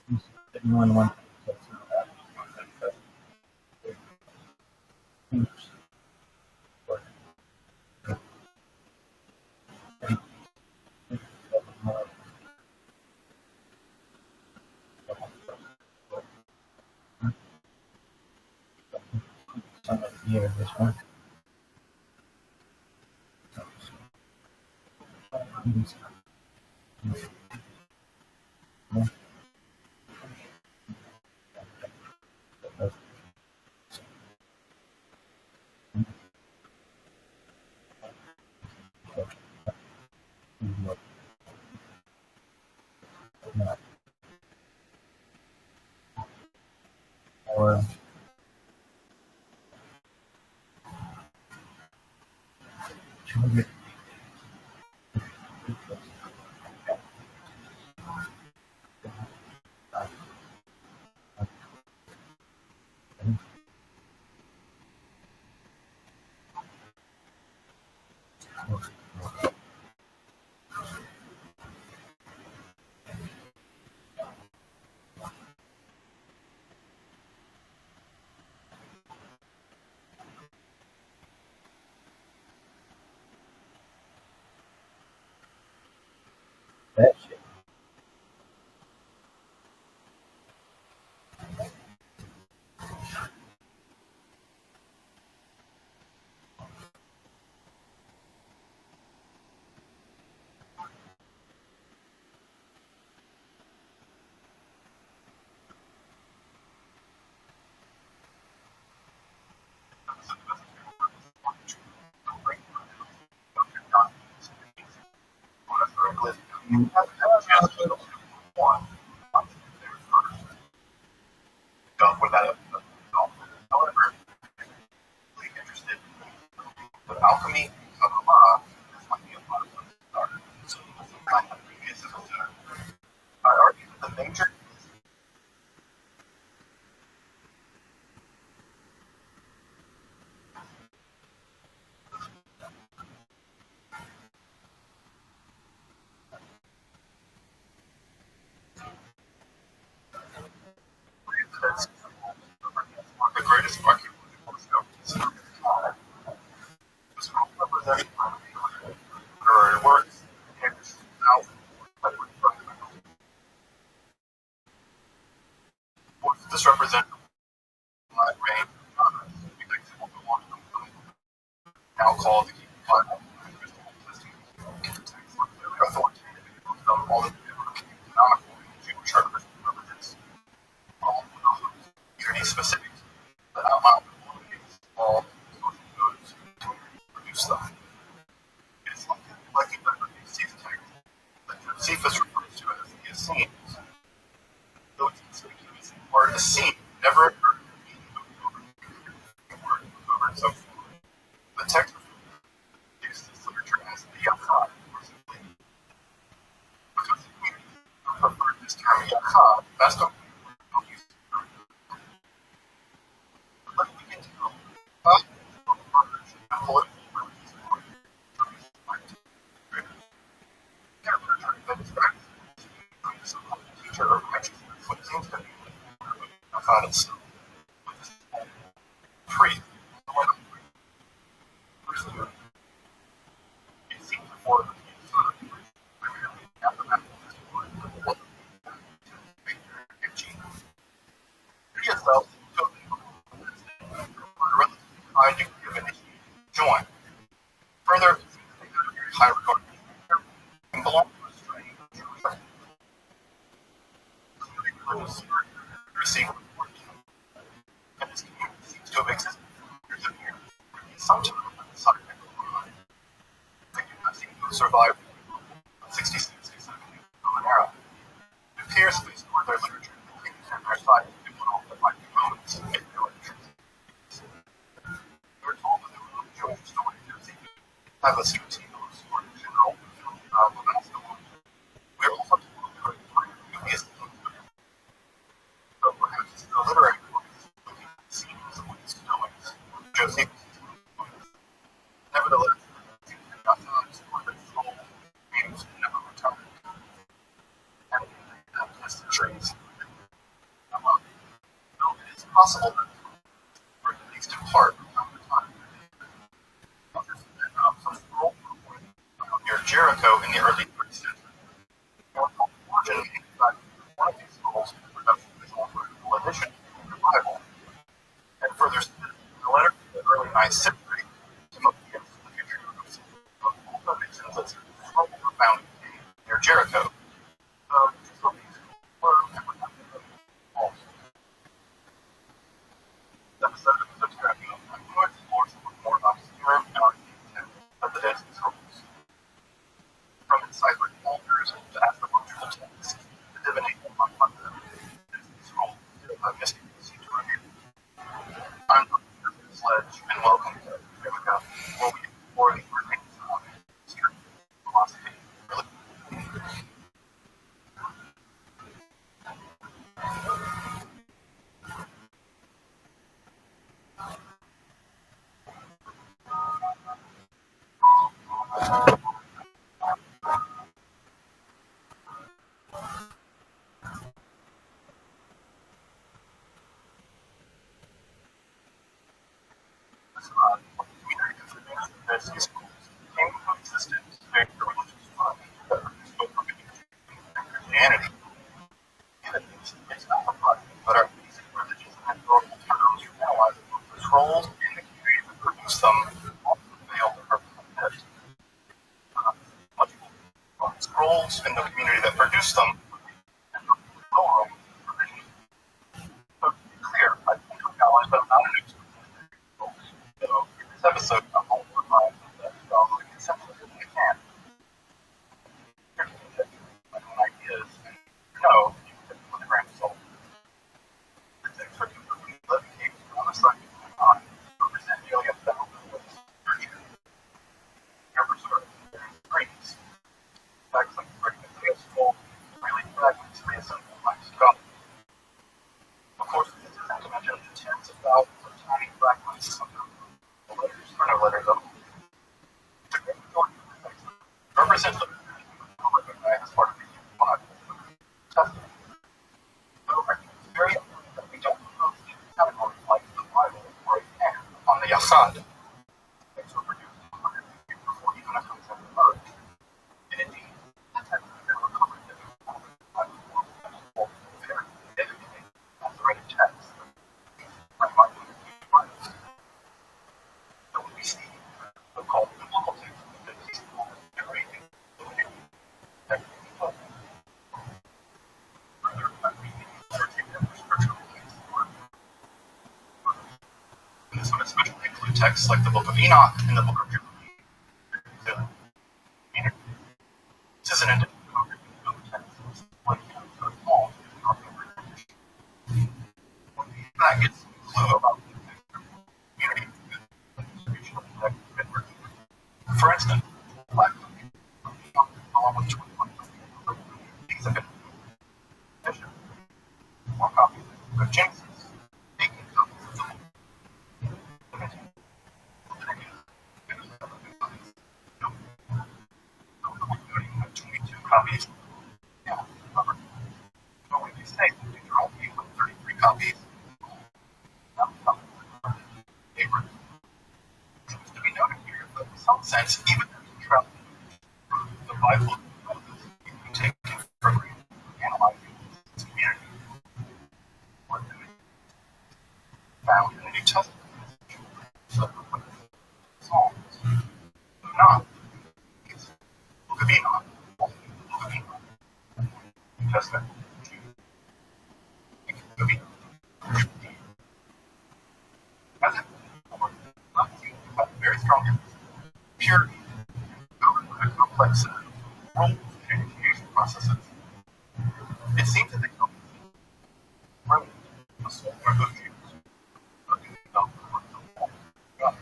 One. Here, this one. Or that shit. Without however, interested with alchemy, Kabbalah, this might be a lot of fun to start. So, kind of previous I argue that the major that's one of the greatest archaeological discoveries. This group represents literary works, hymns, thousands that were fundamental. What does this represent? Wide range of genres, predictable to one of them, now called the Bible, authoritative of all the canonical Jewish articles represents all unity specific that outline all social goods to produce them. It is likely that the Josephus text that Josephus refers to as the Essenes, though it's conspicuous in word Essene never occurred in the word so the text uses this literature as the Yachad, or simply because the community preferred this term Yachad best of let's begin to go political that is teacher of righteousness, what seems to be Yachad itself. Free. It seems before the yourself to a relatively high degree of initiative. Join. Further, high regard and belong to a strange religious receive and this community seems to have existed for years and years. Sometimes the side of they do not seem to have survived 66, 67 era. It appears to explore their literature and their side to put off the fighting moments and get their literature. We're told that the Jewish story have a routine of story in general, but that's the one. We're also told that the previous so perhaps the literary works seems of these stories. Joseph nevertheless, not for the soul aims never return. And that's the trace. possible that, or at least in part, from the time. Some scroll near Jericho in the early 3rd century. Origin, in fact, one of these scrolls in the production of visual critical edition of the Bible. And further, in a letter to the early 9th century, Timothy gives the future of all mentions that scrolls were found near Jericho. So these were false. The episode of the describing of influence explores some more obscure and arcane of the Dead Sea Scrolls. From its cyclic altars to astrological texts, the divination on the Dead Sea Scrolls a mystic seem to review. I'm Dr. Sledge, and welcome to America, where we explore the remains of history, philosophy, religion. Community of the Dead Sea Scrolls came into existence during the religious movement that produced both religion and Christianity. It's not surprising, but our basic religious and historical terms for analyzing both the scrolls and the community that produced them often fail to represent it. Much of the scrolls and the community that produced them and lower provision. So to be clear, I think to acknowledge that I'm not an expert in this episode, I'm only reminded that the conceptually I can. My own ideas and know you can take them with a grain of salt. This expert can levitate on a slightly on represent nearly 1,000 ways of nurture. Never serve various grains. Facts like fragmentary scroll, really fragments reassembled by scum. Of course, this isn't to mention the tens of thousands of tiny fragments of the letters, or no letters of the great majority of the text represent the recognized as part of the human Bible. Testament. So I think it's very important that we don't put those two categories like the Bible or a pen on the Yasad. Things were produced 100 years before even a concept emerged. And indeed, the text that recovered the Bible very educated as the written text. Like my Bible. So we see so-called biblical text that these people generating that further and this would especially include texts like the Book of Enoch and the Book of Jubilee. This is an indication of texts like so small that gets a clue about the community distribution of the text. For instance, Black along with 21 these have been edition. More copies of Genesis, 18 copies of the book. 22 copies. Yeah, but when you say Deuteronomy with 33 copies, favorite. It seems to be noted here that in some sense, even the Bible can be taken for granted analyzing this community. What found in the New Testament. So, Psalms, not Book of Enoch, Book of Enoch, New Testament, Book of Enoch. As it have very strong emphasis, purity, governed by a complex set of rules and initiation processes. It seems that they come from the soul or the views of God.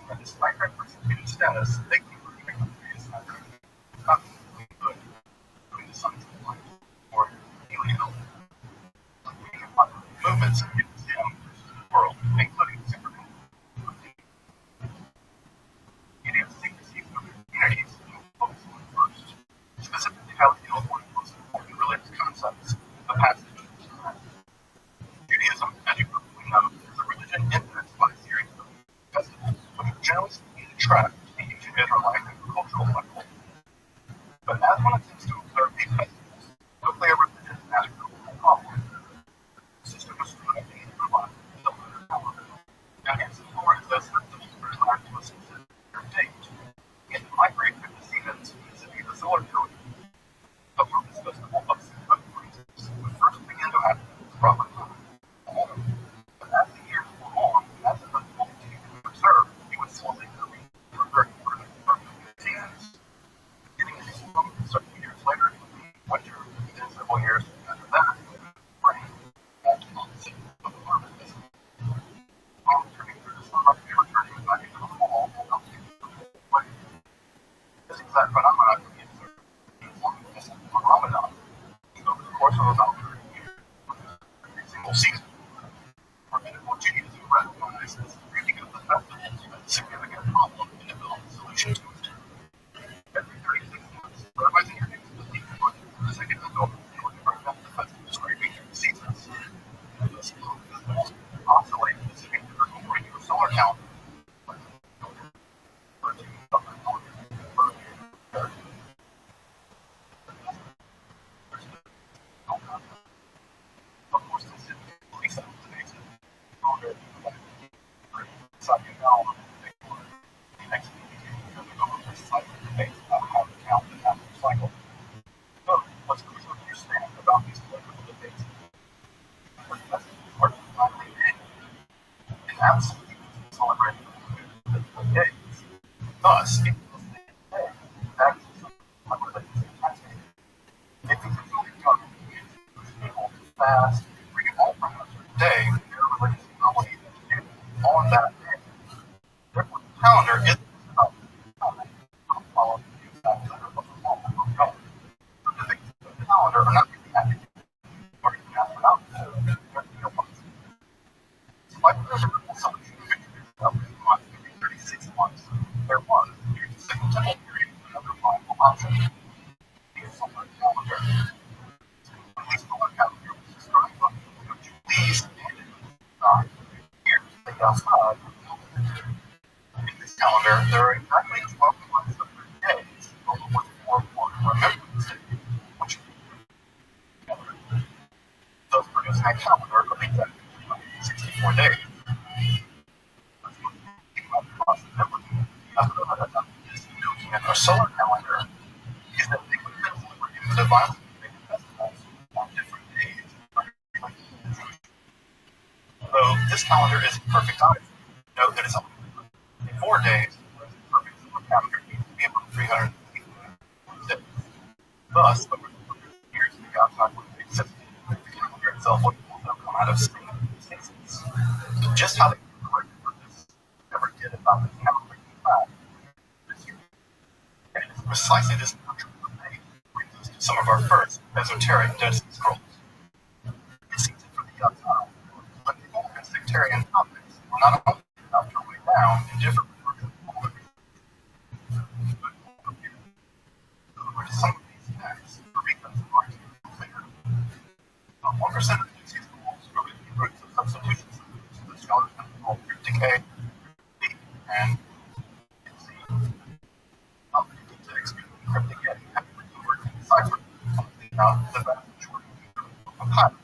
And despite their persecuted status, they keep receiving the previous country, constantly good, doing the sons of light, or Helio. Movements in the world, including Superman. It is secrecy of communities focused on first, specifically how the most important religious concepts, the passage, Judaism now the next indicator of the government cycle debates about how to count the natural cycle. So, what's crucial to understand about these political debates are to finally end in absolutely celebrating the days. Thus, it will stay today back to some unrelated to taxation. If the controlling government is able to fast, bring it all from a certain day, they're religiously obligated to do on that day. Therefore, the calendar isn't about time. Don't follow the exact letter of the law or government. The calendar are not really accurate or even astronomical. They're theological. Despite the biblical solution of every month, every 36 months, there was, during the Second Temple period, another viable option. The solar calendar. The solar calendar was described by the Jubilees and it was years laid outside. In this calendar, there are exactly 12 months of 30 days, over with 4 Remembrance Days, which thus producing a calendar of exactly 364 days. Our solar calendar is that they would deliver in the divinely created festivals on different days. Though this calendar is perfect on it, note that it's only in 4 days, whereas the perfect solar calendar needs to be about 365 days. Thus, over the years the outside would have existed, the calendar itself would also come out of stasis. Just how they corrected for this ever did about the calendar in fact. And it is precisely this doctrine that brings us to some of our first esoteric Dead Sea Scrolls. It seems that from the outside, political and sectarian topics were not only enough to weigh down in different religious beliefs, but some of these texts are because of our clear. 1% of the Dead Sea Scrolls are written in roots of substitution, so the scholars have called cryptic A, B, and C. Not many texts cryptic A have been converted to decipher, the vast majority of compilers.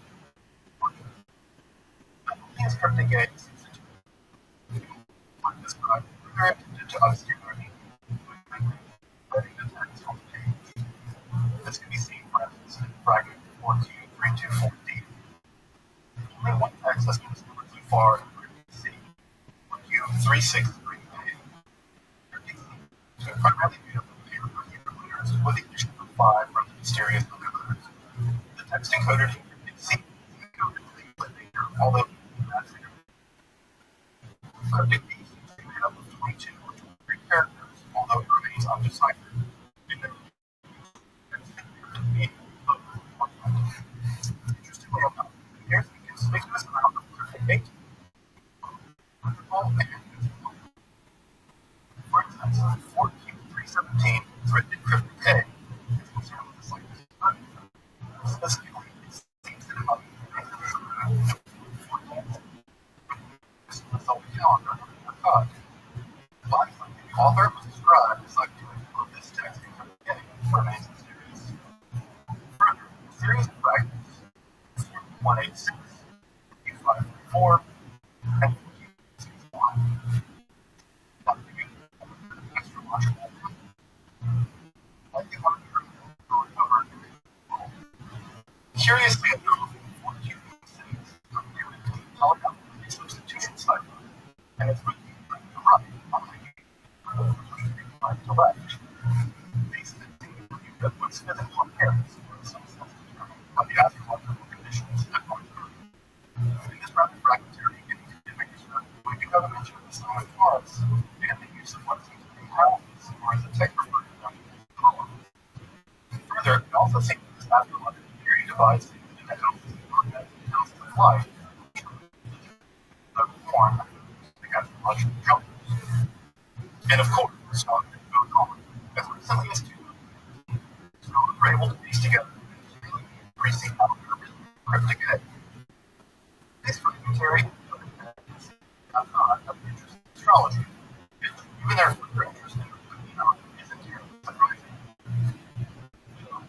These cryptic A seems to describe very attempted to obscure meaning, letting the text on the page. This can be seen, for instance, in fragment 4Q324D. Only one text has been discovered so far in cryptic C, Q363A. Cryptic C has been primarily made up of paper letters with the addition of 5 from the mysterious letters. The text encoded in cryptic C is encoded with a later, although that's cryptic B seems to be made up of 22 or 23 characters, although it remains undeciphered. Interestingly enough, here's a conspicuous amount of cryptic data. For instance, 4Q317 is written in cryptic A, is concerned with the cycles of time. Specifically, it seems that about the solar calendar of God. Finally, the author was described as like doing of this text in cryptic A remains mysterious. Further, series of fragments 186, Q534, and Q61. Not giving astrological like the one going over. Curiously enough, 4Q6 appeared to be polynomial substitution cycle, and it's written right to right, right to left. These continue that puts physical appearance in some sense determine how the astrological conditions at one time. In this rapid fragmentary manuscript, we do have a mention of the sign of Taurus and the use of what seems to be houses, or as the text refers to them as columns. Further, it also seems that this astrological theory divides into the houses and houses of life, the form of the astrological calendars. And of course, the scholars goes on. As recently as 2000, scholars were able to piece together an increasing calendar of cryptic A. This fragmentary of interest in astrology, even their further interest in is entirely surprising.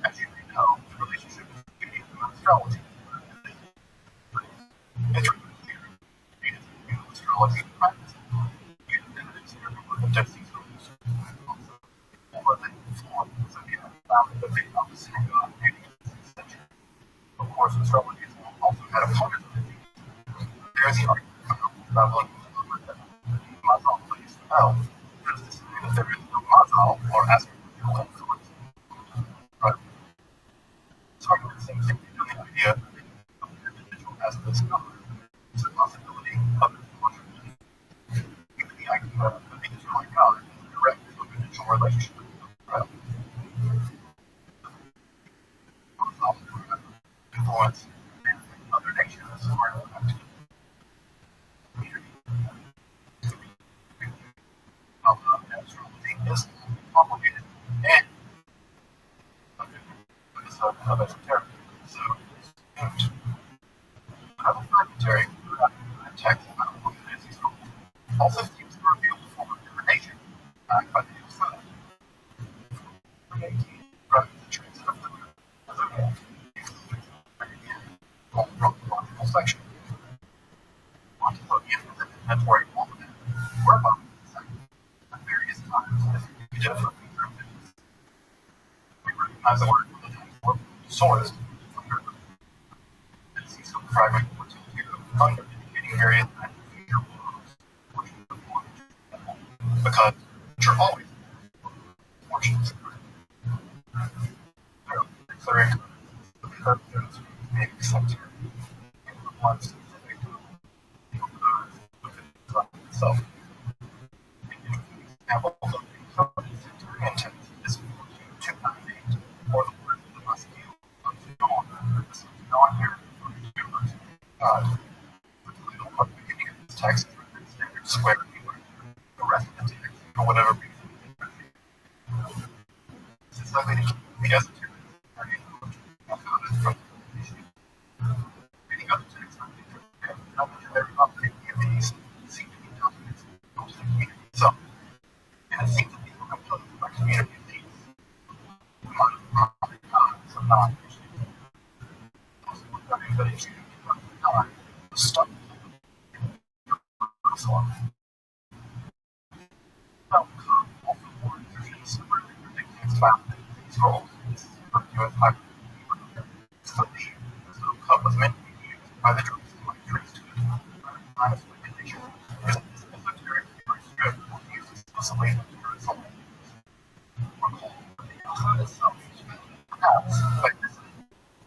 As you may know, the relationship between astrology and it's clear. It is astrology practice. There is the argument traveling Mazal plays well, just to say that there is no Mazal or aspirational influence. But it's hard to think the idea of the individual as a discoverer is a possibility of contribution. Even the idea of the Israelite God is a direct individual relationship with God. Influence other nations or community. Astrology is complicated and of esoteric. So, have a fragmentary text about what it is. Also seems to reveal the form of divination backed by the new sun. 2018, from the transit of the zodiac, logical section. Ontologian is an inventory almanac, whereby at various times as indicative of things. We recognize the word religion or source from her. And see some fragment or two thunder indicating various kinds of future worlds, because which are always portions. Declaring the purpose may be accepted in one specific within itself. Examples of the intent is to navigate or the word that must be non-here for the universe. The beginning of this text is standard square the rest of the text for whatever reason. This is likely to keep the esoteric from reading other texts on the internet, not that every update of these seem to be documents of the community itself. And it seems to be composed by community needs. Some non-issues. But if you not stuff also warns there's super ridiculous found in these roles. This is from US Highway. So the cup was meant to be used by the troops like troops to minus manipulation. There's this esoteric strip used exclusively for its own recall the outside itself. Perhaps, but this is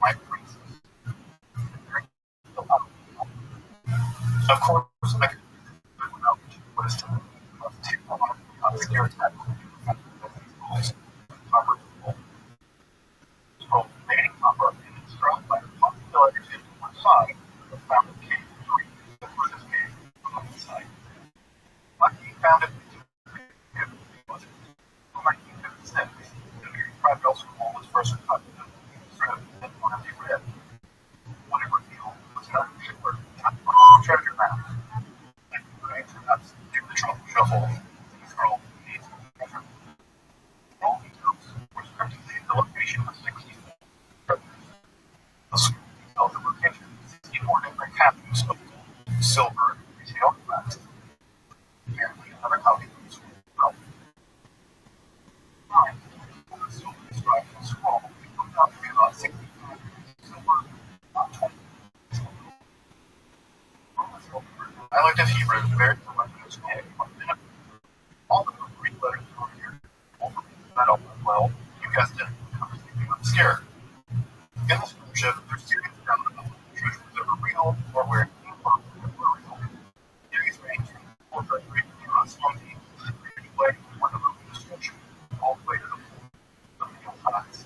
my priest. Of course, I could without what is to take on secure attack. Scroll remaining copper and instruct by the possibility to one side of found in cave 3, the furthest cave on the side. Lucky found it was 1956. The fragile scroll was first cut in the strip and one of the red. What it revealed was an unsure treasure map. And perhaps give the shuffle, the scroll needs treasure. All details were scriptedly the location of 64 treasures. The scroll details the location of 64 different captains of gold, silver, and retail glass. Apparently, another copy of the scroll. Time, the silver described in the scroll, comes out to be about 65 silver, not 20. Dialective Hebrew is very similar to Hispanic. All the Greek letters are here. Well, you guessed it, I'm scared. In this scripture, there's serious doubt about the truth that were real or where it came from that were real. Theories range from the Greek from the Greek way or the Roman description, all the way to the sides.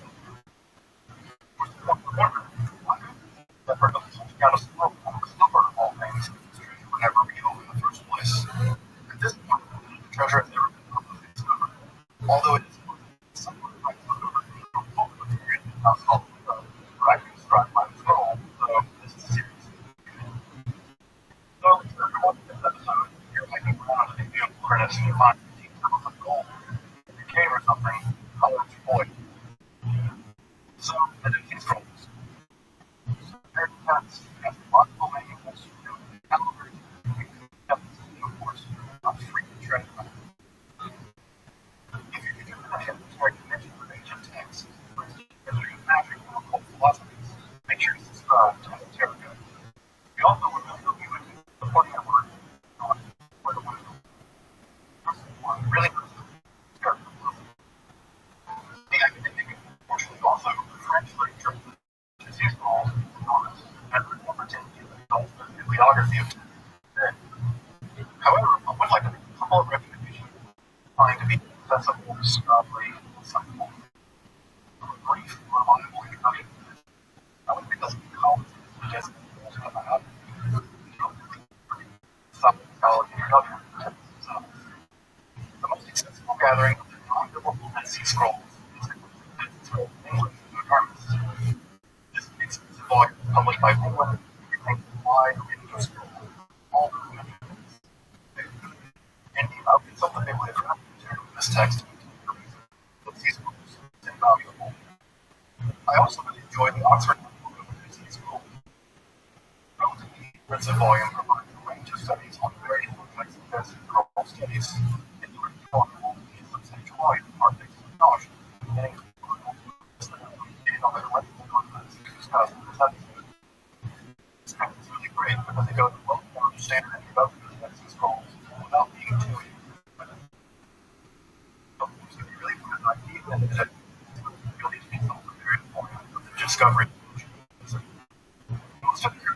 That part of the out of smoke cover all things were never real in the first place. At this point, the treasure has never been completely discovered, although it is somewhat like the period household writing struck by the scroll, so this is serious. So, for this episode, you're hiking around in the furnace and you find 15 pebbles of gold in a cave or something, colored void. So, that is these scrolls. Compared to cats, as logical manuals, calibers, and of course, not free to treasure. If you determine a hypnotic connection with ancient texts, for instance, magic or occult philosophies, make sure to subscribe to Esoterica. We also were really looking at supporting our work for the one really the academic portion is also French literature. It's useful and opportunity of bibliography of today. However, I would like to make a couple of recommendations trying to be accessible, scholarly, insightful, brief, reliable introduction. I would think that's how just about some scholarly introduction. So, the most accessible gathering of the non-biblical Dead Sea Scrolls is the Dead Sea Scrolls English Artists. This extensive volume is published by England and contains a wide range of scrolls, all of them indeed, I would consult the bibliography material in this text. Dead Sea Scrolls is invaluable. I also really enjoy the Oxford Dead Sea Scrolls. Relatively expensive volume provides a range of studies on various aspects of Dead Sea Scroll studies, including a substantial volume of articles and knowledge, and on the collectible documents discussed in this episode. This text is really great because it goes well beyond the standard introduction to Dead Sea Scrolls without being too intimate. So if you really want an idea and that you'll need to consult the various volumes of the Discovery. Most of your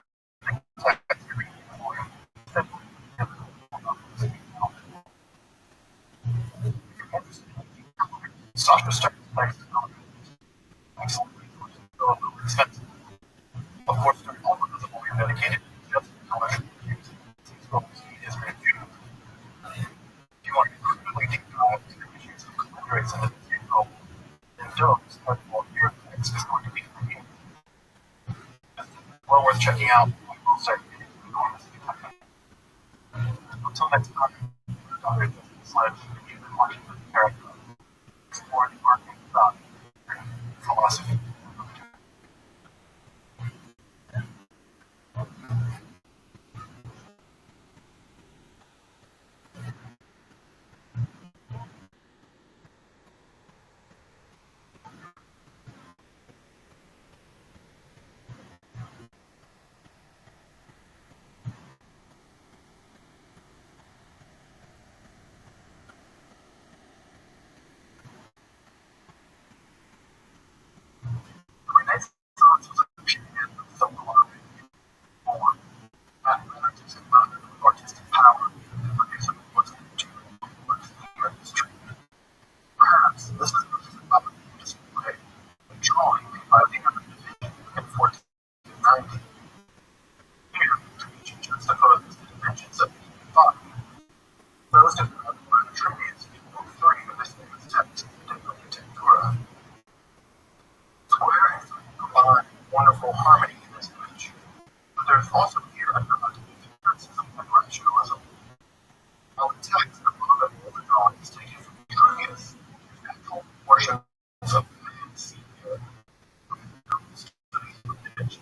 text you're reading the volume Sasha starts text excellent resources, though a little expensive. Of course, there also is a volume dedicated to just collection reviews and scrolls in history of Judaism. If you want to critically deep dive into the issues of commemorates and the scroll, then Joe's article here text is going to be for you. Well worth checking out. I will say it is enormously technical. Until next time, Dr. Sledge, you've been watching the character explore the marketing thought and philosophy. The Renaissance was a period of self-alarming form, mathematics and artistic power to produce a most enduring works in human history. Perhaps this is because of the display of drawing by Leonardo da Vinci in 1490. Here, Da Vinci juxtaposed the dimensions of human thought. Those described by the Trinities in Book 3 of this famous text, De Architectura. Square and three combine wonderful harmony in this image, but there's also here a nod to empiricism and rationalism. While the text above and below the drawing is taken from Curious, actual portions of man seen here studies of image.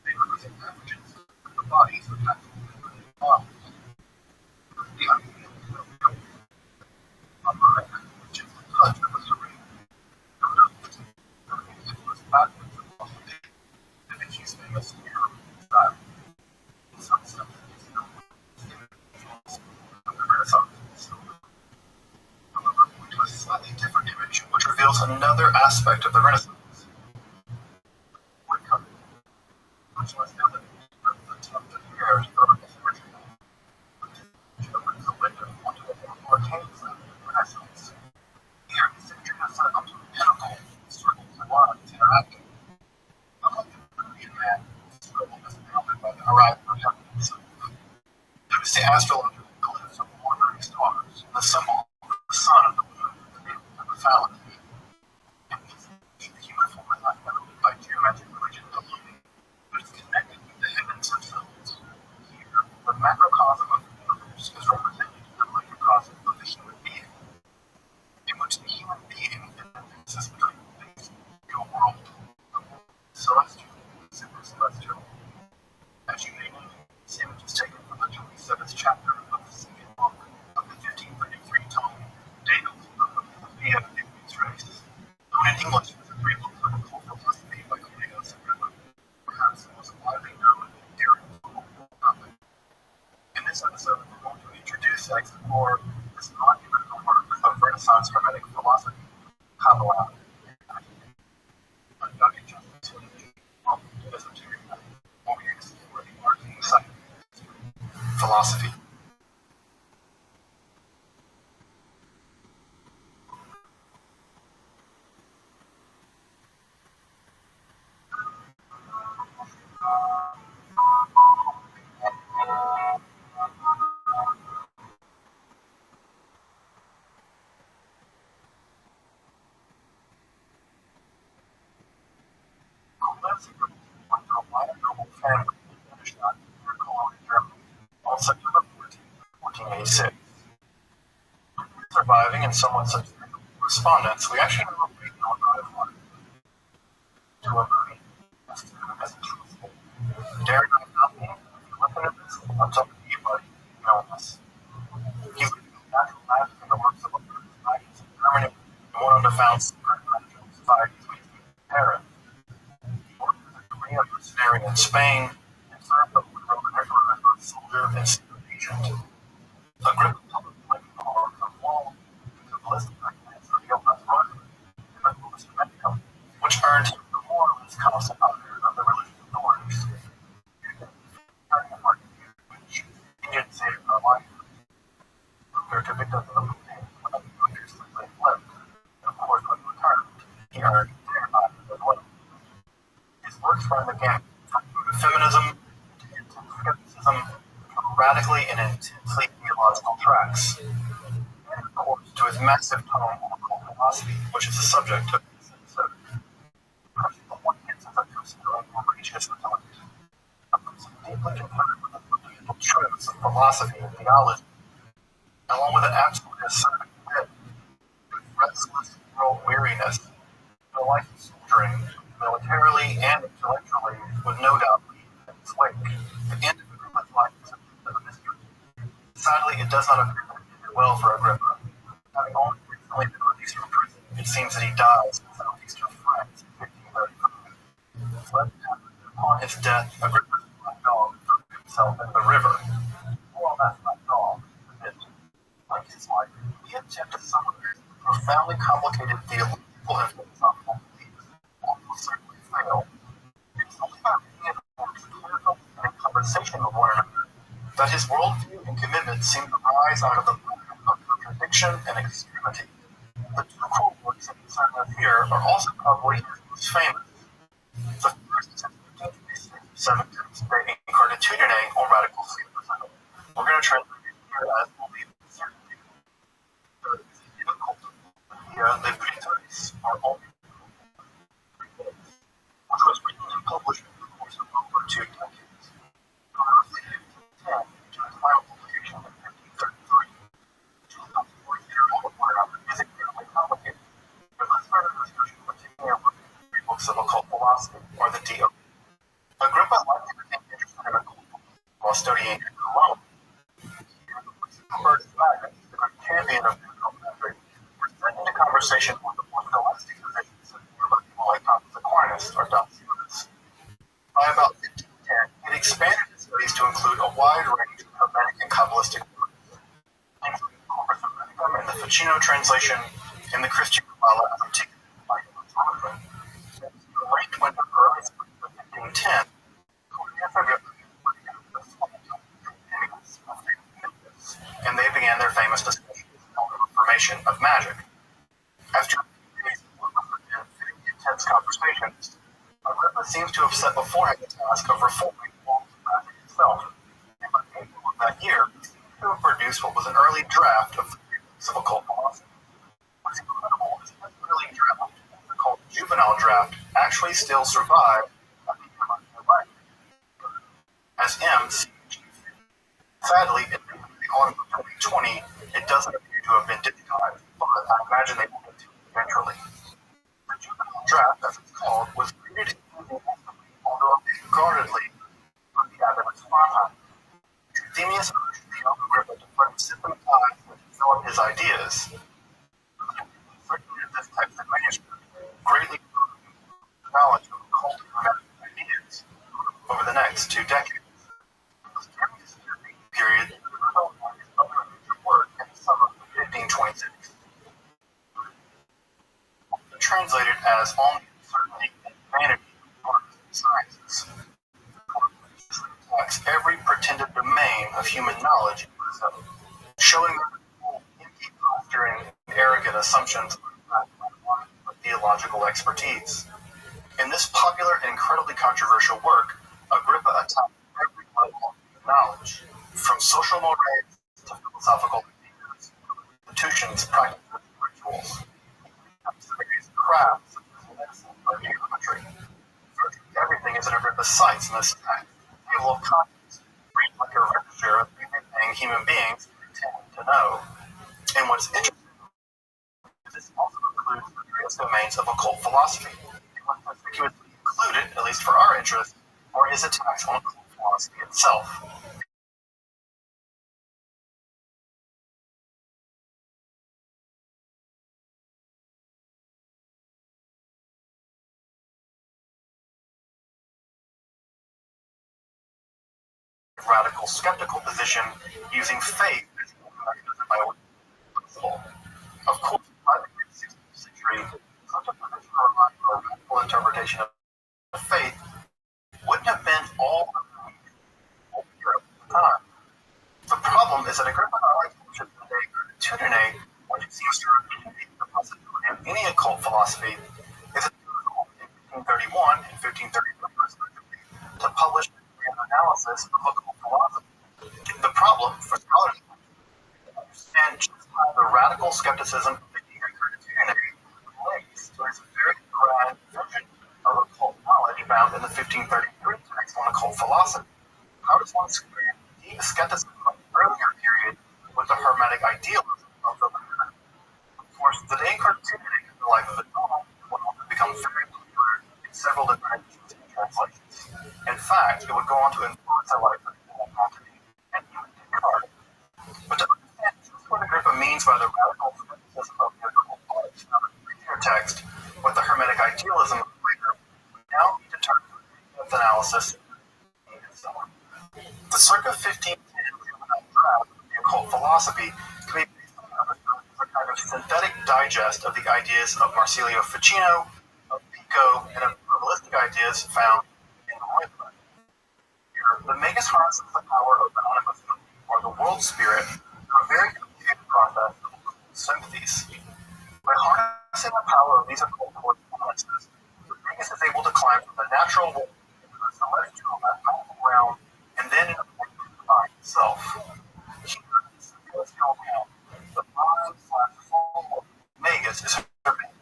They represent averages of the bodies of actual models. The idea of the on the right hand, which is the touch of a serene. Influenced backwards across the day. Da Vinci's famous mirror style. In some sense, it's the influence of the Renaissance. However, we do a slightly different image, which reveals another aspect of the Renaissance. Woodcutting, which was evident from the attempt of hair to cover the original, which opens the window onto a more arcane side of the Renaissance. Here, the symmetry is set up to a pinnacle, circles and lines interacting. Unlike the Peruvian man, the circle is bounded by the horizon of heaven itself. Notice the astrological glyphs of wandering stars, the symbol of the sun and the moon, the navel and the phallic. The human form is not bounded by geometric rigidity, but is connected with the heavens themselves. Here, the macrocosm of the universe is represented in the microcosm of the human being, in which the human being advances between the real world, the celestial, and super celestial. As you may know, this image is taken from the 27th chapter of the second book of the 1533 tome, David of the Via Ignis Race. Known in English as the Three Books of Occult Philosophy by Cornelius Agrippa, perhaps the most widely known Arian school. this episode, we're going to introduce and explore this monumental work of Renaissance Hermetic philosophy, Kabbalah, philosophy. On September 14, 1486. Surviving and somewhat substantial correspondence, we actually have a brief note to a movie as truthful. Dare not be looking at this until anybody knows. He was a natural magic in the works of science in Germany and one of the found secret religious societies in Paris. He worked as a Korean mercenary in Spain and served the Roman Emperor as a soldier and secret agent. A grip of public life of wall to ballistic techniques revealed as Rothschild in the Louis Medium, which earned him the more or less constant honor of the religious authorities. He did save her life. They're convicted of the movie when the Lakers they fled. And of course, when he returned, he earned their honor as well. His works run the gamut from feminism to skepticism, radically and intensely theological tracks, and of course to his massive tome on occult philosophy, which is the subject of this episode. On one hand, since I'm considering religious intellect, a person deeply concerned with the fundamental truths of philosophy and theology, along with an absolute assertive head, with restless world weariness, the life of soldiering, militarily and intellectually, would no doubt be in its wake. The end of Agrippa's life is a mystery. Sadly, it does not appear that it ended well for Agrippa. Having only recently been released from prison, it seems that he dies in southeastern France in 1535. Upon his death, Agrippa's black dog threw himself in the river. More on that black dog in a bit. Like his life, he attempted to summarize profoundly complicated theological and philosophical beliefs, will certainly fail. It's only by reading the works critical and in conversation with one another that his worldview and commitment seem to rise out of the movement of contradiction and extremity. The two core works that concern us here are also probably his most famous. The first is his 17th De Incarnatudine, or Radical Theism. We're going to translate it here as belief in certainty. The difficult Le Prétexte, or only which was written and published in the course of over 2 decades. From roughly 1510 to its final publication in 1533. Two of those works interact with one another is incredibly complicated, but let's start our discussion by taking a look at the 3 books of occult philosophy, or the DO. Agrippa likely became interested in occult while studying in Rome. First Magnus, the great champion of biblical magic, was sent into conversation with the more scholastic physicians like people like Thomas Aquinas or Docianus. By about 1510, it expanded its studies to include a wide range of Hermetic and Kabbalistic works, including Corpus Hermeticum and the Ficino translation in the Christian Kabbalah as articulated by Rothschild. The late winter early spring of 1510, and they began their famous discussions on the reformation of magic. After a few days of intense conversations, Agrippa seems to have set before him the task of reforming the laws of magic itself, and by April of that year, he seems to have produced what was an early draft of the theories of occult philosophy. What's incredible is that early draft, the called juvenile draft, actually still survived at the end of their life, as M. Sadly, in the autumn of 2020, it doesn't appear to have been digitized, but I imagine they will get to it eventually. The juvenile draft, as it's called, was created enthusiastically, although guardedly, by the abbot of Sparta. Euthemius urged the young Agrippa to systematize and develop his ideas. Circulated this text in manuscript, greatly improving the knowledge of occult ideas over the next 2 decades. It was during this period that as only uncertainty and vanity are sciences. Attacks every pretended domain of human knowledge, showing that empty posturing and arrogant assumptions of theological expertise. In this popular and incredibly controversial work, Agrippa attacked every level of knowledge, from social mores to philosophical ideas, institutions, practices, and rituals, to various crafts such as medicine or geometry. Virtually everything is in Agrippa's sights in this text. Table of contents read like a register of everything human beings pretend to know. And what's interesting is this also includes the various domains of occult philosophy. And what's conspicuously included, at least for our interest, are his attacks on occult philosophy itself. Radical skeptical position using faith as the mechanism by which it's possible. Of course, by the mid 16th century, such a position or a radical interpretation of faith wouldn't have been all of the Europe at the time. The problem is that Agrippa not only captured the day gratitudine, which seems to repudiate the possibility of any occult philosophy, is a in 1531 and 1533 respectively to publish an analysis of occult philosophy. The problem for scholars to understand just how the radical skepticism of the gratitudine relates to his very grand version of occult knowledge found in the 1533 text on occult philosophy. How does one square deep skepticism of the earlier period with the Hermetic idealism of the later? Of course, the De Gratitudine in the life of the Dom would often become very popular in several different editions and translations. In fact, it would go on to influence the life of Antony and even Descartes. But to understand just what Agrippa means by the radical skepticism of the occult knowledge found in the earlier text with the Hermetic idealism of the later, we now need to turn to an in-depth analysis and so on. The circa 1510 juvenile draft of the occult philosophy can be basically understood as a kind of synthetic digest of the ideas of Marsilio Ficino, of Pico, and of probabilistic ideas found in the Library. Here, the magus harnesses the power of the animism, or the world spirit, through a very complicated process of sympathies. By harnessing the power of these occult correspondences, the magus is able to climb from the natural world into the celestial mathematical realm and then into the divine itself. Here, in the celestial realm, the mind/soul magus is her main.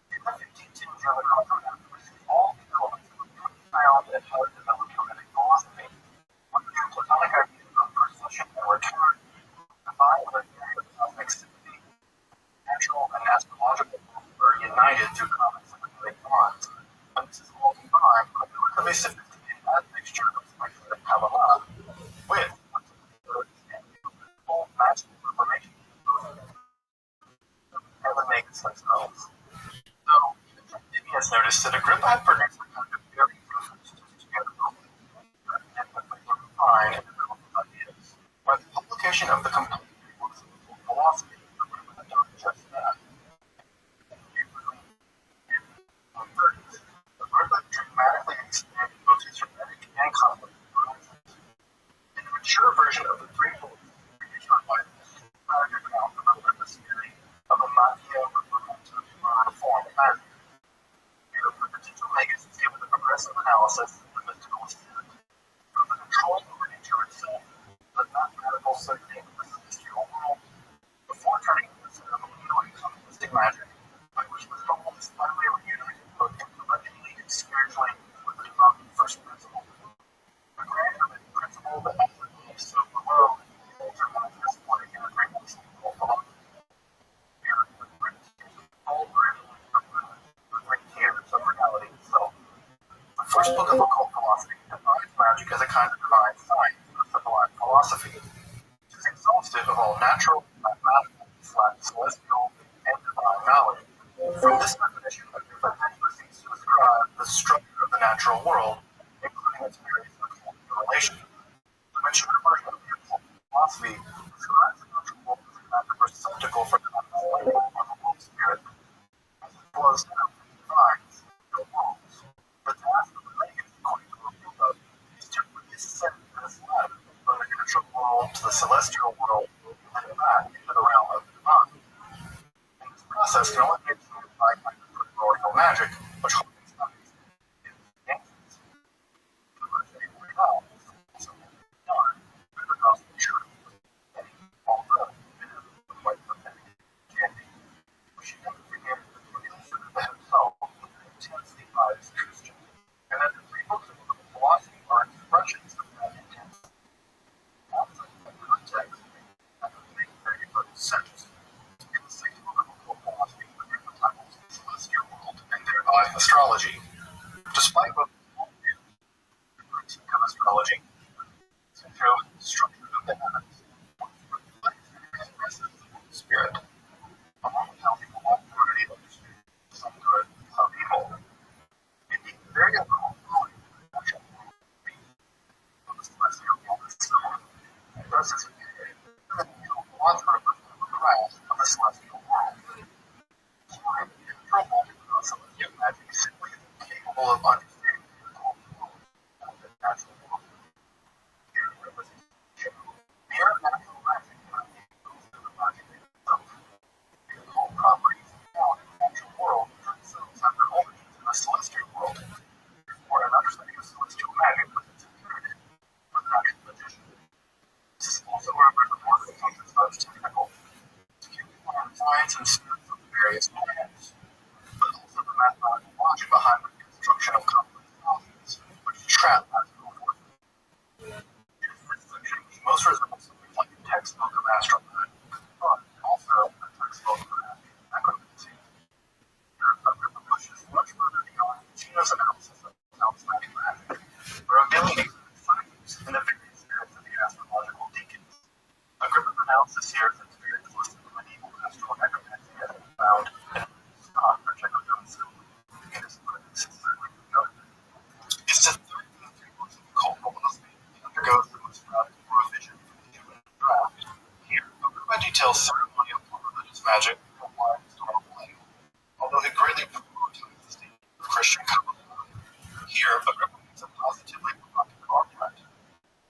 In the 1510 juvenile draft, we see all the elements of the found and how to develop Hermetic philosophy, with the true Platonic ideas of procession and return, combined with a theory of cosmic sympathy. Natural and astrological worlds are united through common sympathetic bonds, and this is all combined with a relatively sophisticated admixture of speculative Kabbalah, with full magical information and the magus themselves. So, Jimmy has noticed that Agrippa had produced a kind of very reference to together and fine and development ideas. By the publication of the complete books of philosophy, Agrippa had done just that. In the 30s, Agrippa dramatically expanded both his Hermetic and Catholic horizons. In the mature version of the three books, referred by the systematic account of Agrippa's theory of a mafia reform and here, the potential magus is given the progressive analysis of the mystical ascent, from the control over nature itself, the mathematical certainty of the celestial world, before turning to the ceremonial and Kabbalistic magic, by which the soul is finally reunited both intellectually and spiritually with the divine first principle. The grand Hermetic principle that ultimately is so below is Germanic display in a great mystical philosophy. Here, the great tears of all the great tears of reality itself. The first book of occult philosophy defines magic as a kind of divine science or sublime philosophy. It is exhaustive of all natural, mathematical, celestial, and divine knowledge. From this definition, Agrippa then proceeds to describe the structure of the natural world, including its various occult relations. The mature version of the occult philosophy describes the natural world as a kind of receptacle for the understanding of the world spirit. As it flows down to the celestial world and back into the realm of the divine. And this process can only be achieved by primordial magic, which harkens back to the ancients. The legend we know is also done through the cosmic truth, although it is quite pathetic candy. We should never forget that the Buddha himself was an intensely pious Christian, and that the three books of philosophy are expressions of that intent. Outside of that context, that would make very little sense. In the sixth book of philosophy, the Buddha tackles the celestial world and thereby astrology. Despite what the critique of astrology, through the structure of the heavens, expresses the Holy Spirit. Along with how people walk through it, some good, some evil. It'd be very uncomfortable of the celestial world itself. Thus, it's a author of the craft of the celestial world. Time in trouble because celestial magic is simply incapable of understanding the world of the natural world. Here, representation, mere natural magic cannot be used in the magic itself. All properties found in the natural world themselves have their origins in the celestial world. Therefore, an understanding of celestial magic presents imperative for the natural magician. This is also where more than functions of technical. Science and science of the various plans, but also the mathematical logic behind the construction of complex problems, which trap magical forces. In this section, we most resemble something like a textbook of astronomy, but also a textbook of acromancy. Here, Agrippa pushes much further beyond Gino's analysis of outstanding magic, revealing signs in the various spirits of the astrological deacons. Agrippa pronounces here that spirits listed in medieval astral necromancy have been found in Scott or Czechoslovakia. It is certainly noted. It's the third of the three books of occult philosophy that undergoes the most radical revision from the human draft. Here, Agrippa details ceremonial or religious magic applied historical angle, although he greatly prioritizes the state of Christian Kabbalah. Here, Agrippa makes a positively provocative argument.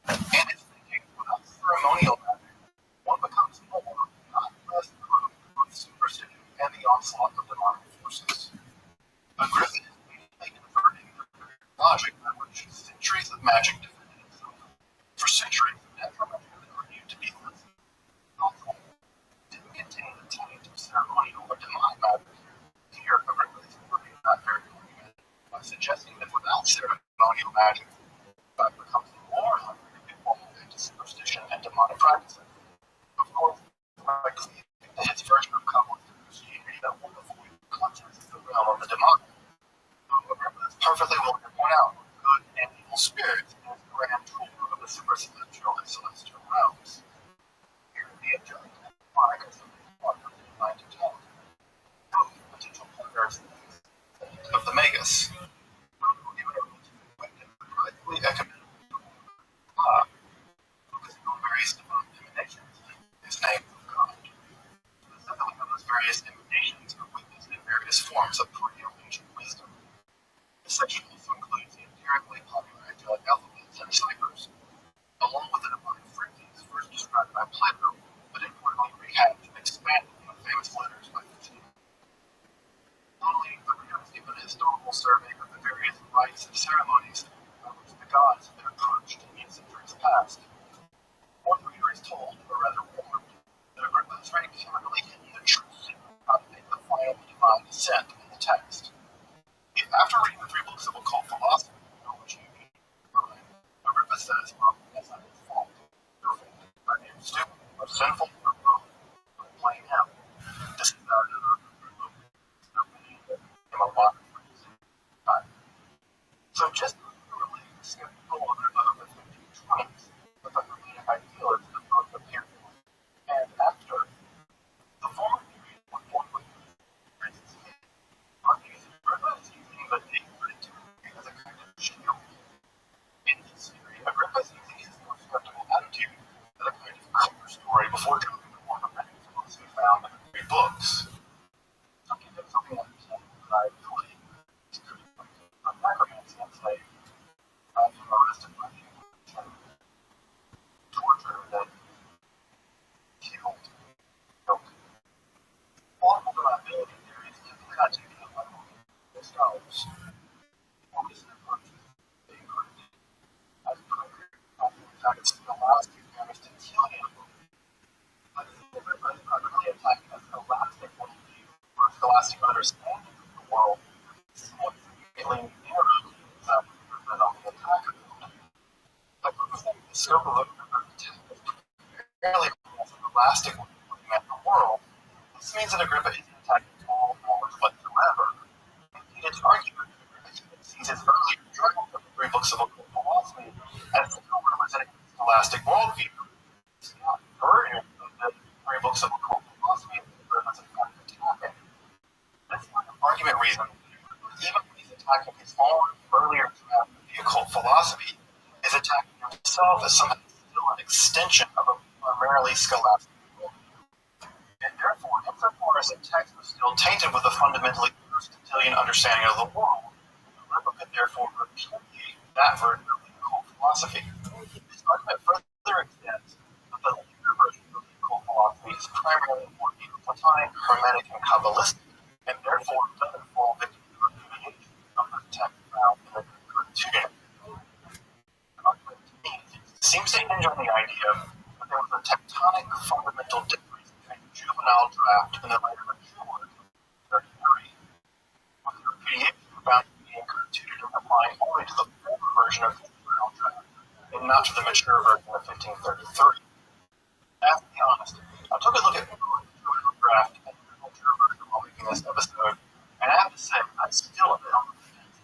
In his thinking, without ceremonial magic, one becomes more, not less, prone to both superstition and the onslaught of demonic forces. Agrippa is immediately converting the logic by which centuries of magic defended itself. For centuries, natural magic was argued to be less helpful. It didn't contain the taint of ceremonial or demonic magic. Here, Agrippa is converting that very argument by suggesting that without ceremonial magic, that becomes more likely to be involved into superstition and demonic practices. Of course, by cleaving to his version of complex Christianity that will avoid the contents of the realm of the demonic, Agrippa is perfectly willing to point out good and evil spirits as the grand tool of the supercelestial and celestial realms. Here, the angelic and demonic are something more than mind to tell. Both potential partners of the Magus. Focusing on various divine emanations, his name of God. Specifically on those various emanations are witnessed in various forms of perennial ancient wisdom. This section also includes the empirically popular angelic alphabets and ciphers, along with the divine phrases first described by Plato, but importantly rehabbed and expanded from the famous letters by Rothschild. Finally, the reader is given a historical survey of the various rites and ceremonies by which the gods have been approached in centuries past. One reader is told, or rather warned, that Agrippa has very carefully hidden the truth about the final divine descent in the text. If after reading the three books of occult philosophy, you know what you mean, Agrippa says, well, that's not his fault. By being stupid, or sinful, or both, or blame him. This is not another book. Him a lot of time. So just as we were really skeptical of the 1520s, but the related idealism of both the period and after, the former period was more quickly argues that Agrippa is using the ignorant as a kind of shield. In this theory, Agrippa is using his more skeptical attitude as a kind of cover story before jumping to one of the philosophy found in the three books. the scope of Agrippa's attack is fairly elastic when looking at the world. This means that Agrippa isn't attacking all knowledge whatsoever. Indeed, it's argued that he sees his earlier journal of the 3 books of occult philosophy as still representing the scholastic worldview. It's not a version of the 3 books of occult philosophy that Agrippa's attacking. This line of argument reasons even when he's attacking his own earlier draft of the occult philosophy, is attacking himself as somehow still an extension of a primarily scholastic worldview. And therefore, insofar as the text was still tainted with a fundamentally Aristotelian understanding of the world, Agrippa could therefore repudiate that version of the occult philosophy. This argument further extends that the later version of the occult philosophy is primarily more Neoplatonic, Hermetic, and Kabbalistic, and therefore doesn't fall victim to the repudiation of the text found in the Constitution. It seems to hinge on the idea that there was a tectonic fundamental difference between the juvenile draft and the later mature work of 33, with the repudiation found to be instituted and applying only to the former version of the juvenile draft and not to the mature version of 1533. As to be honest, I took a look at both the juvenile draft and the mature version while making this episode, and I have to say, I'm still a bit on the fence